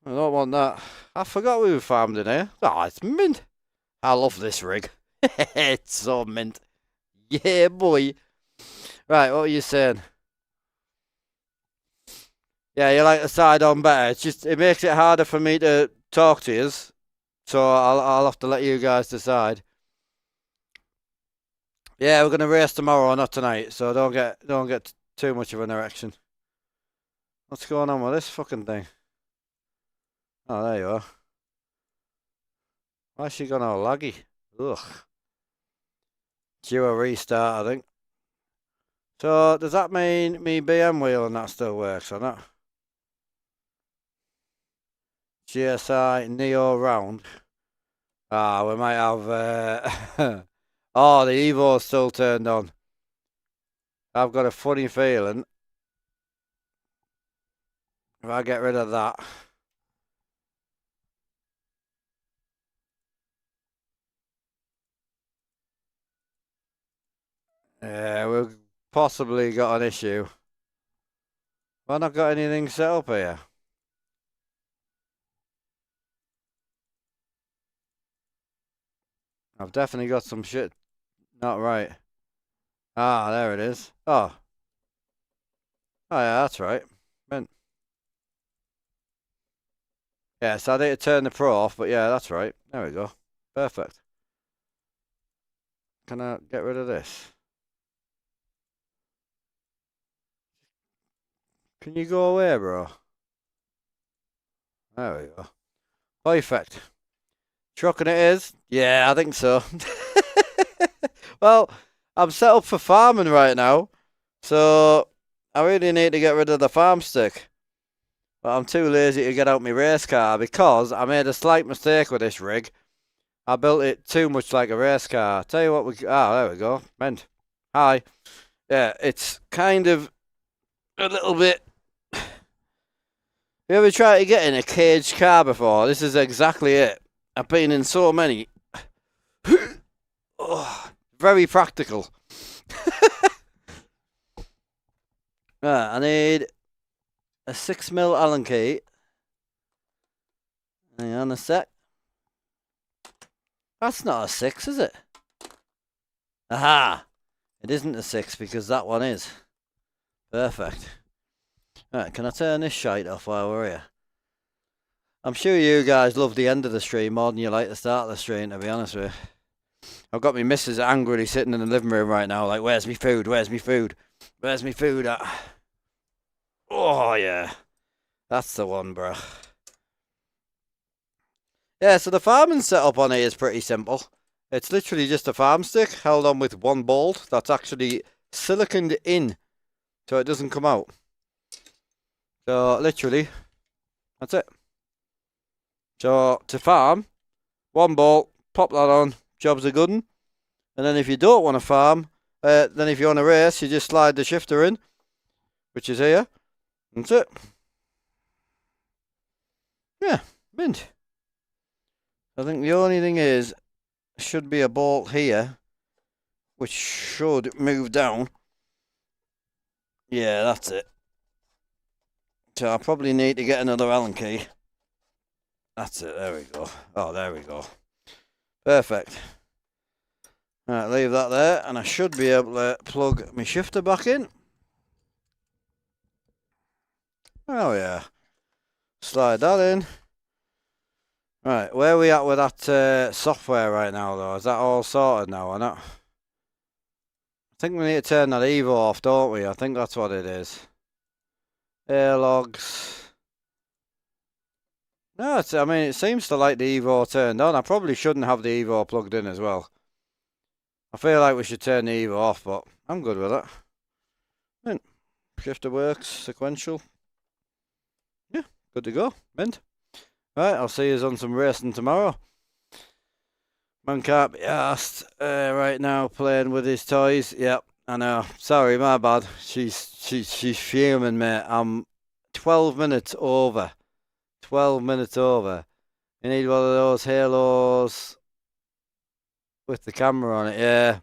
I don't want that. I forgot we were farmed in here. Oh, it's mint. I love this rig. It's so mint. Yeah, boy. Right, what were you saying? Yeah, you like the side-on better. It's just, it makes it harder for me to talk to you. So I'll have to let you guys decide. Yeah, we're gonna race tomorrow, not tonight. So don't get too much of an erection. What's going on with this fucking thing? Oh, there you are. Why's she gone all laggy? Ugh. Due a restart, I think. So does that mean me BM wheel and that still works or not? GSI Neo round. Ah, we might have. Oh, the Evo's still turned on. I've got a funny feeling if I get rid of that. Yeah, we've possibly got an issue. Have I not got anything set up here? I've definitely got some shit not right. Ah, there it is. Oh. Oh yeah, that's right. Meant. Yeah, so I need to turn the pro off, but yeah, that's right. There we go. Perfect. Can I get rid of this? Can you go away, bro? There we go. Perfect. Trucking it is? Yeah, I think so. Well, I'm set up for farming right now, so I really need to get rid of the farm stick. But I'm too lazy to get out my race car because I made a slight mistake with this rig. I built it too much like a race car. Tell you what, there we go. Meant. Hi. Yeah, it's kind of a little bit... You ever tried to get in a caged car before? This is exactly it. I've been in so many. Oh, very practical. Right, I need a 6mm Allen key. Hang on a sec. That's not a 6, is it? Aha! It isn't a 6 because that one is. Perfect. Right, can I turn this shite off while we're here? I'm sure you guys love the end of the stream more than you like the start of the stream, to be honest with you. I've got my missus angrily sitting in the living room right now, like, where's me food? Where's me food? Where's me food at? Oh, yeah. That's the one, bro. Yeah, so the farming setup on it is pretty simple. It's literally just a farm stick held on with one bolt that's actually siliconed in so it doesn't come out. So, literally, that's it. So, to farm, one bolt, pop that on, job's a good one. And then if you don't want to farm, then if you want to race, you just slide the shifter in, which is here. That's it. Yeah, mint. I think the only thing is, should be a bolt here, which should move down. Yeah, that's it. So I probably need to get another Allen key. That's it, there we go. Oh, there we go. Perfect. Right, leave that there, and I should be able to plug my shifter back in. Oh yeah. Slide that in. Right, where are we at with that software right now, though? Is that all sorted now or not? I think we need to turn that Evo off, don't we? I think that's what it is. Air logs. No, I mean, it seems to like the Evo turned on. I probably shouldn't have the Evo plugged in as well. I feel like we should turn the Evo off, but I'm good with it. Shifter works, sequential. Yeah, good to go. Mint. Right, I'll see you on some racing tomorrow. Man can't be asked right now playing with his toys. Yep, I know. Sorry, my bad. She's fuming, mate. I'm 12 minutes over. 12 minutes over. You need one of those halos with the camera on it. Yeah,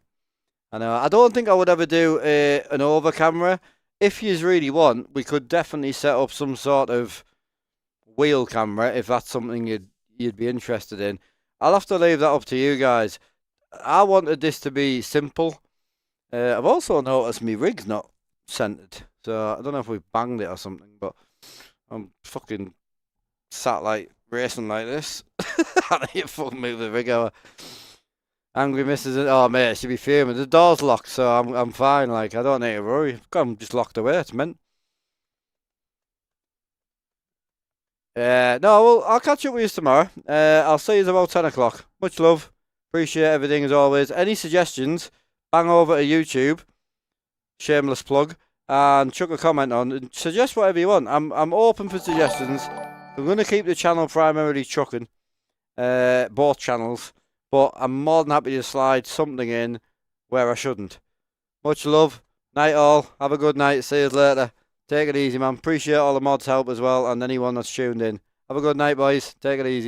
I know. I don't think I would ever do an over camera. If you really want, we could definitely set up some sort of wheel camera if that's something you'd be interested in. I'll have to leave that up to you guys. I wanted this to be simple. I've also noticed my rig's not centered, so I don't know if we've banged it or something, but I'm fucking sat like racing like this. I need to fucking move the rig over. Angry missus, oh mate, she'll be fuming. The door's locked, so I'm fine. Like, I don't need to worry. I'm just locked away. It's mint. No, well, I'll catch up with you tomorrow. I'll see you about 10 o'clock. Much love. Appreciate everything as always. Any suggestions, bang over to YouTube. Shameless plug. And chuck a comment on. And suggest whatever you want. I'm open for suggestions. I'm going to keep the channel primarily chucking. Both channels. But I'm more than happy to slide something in where I shouldn't. Much love. Night all. Have a good night. See you later. Take it easy, man. Appreciate all the mods' help as well, and anyone that's tuned in. Have a good night, boys. Take it easy.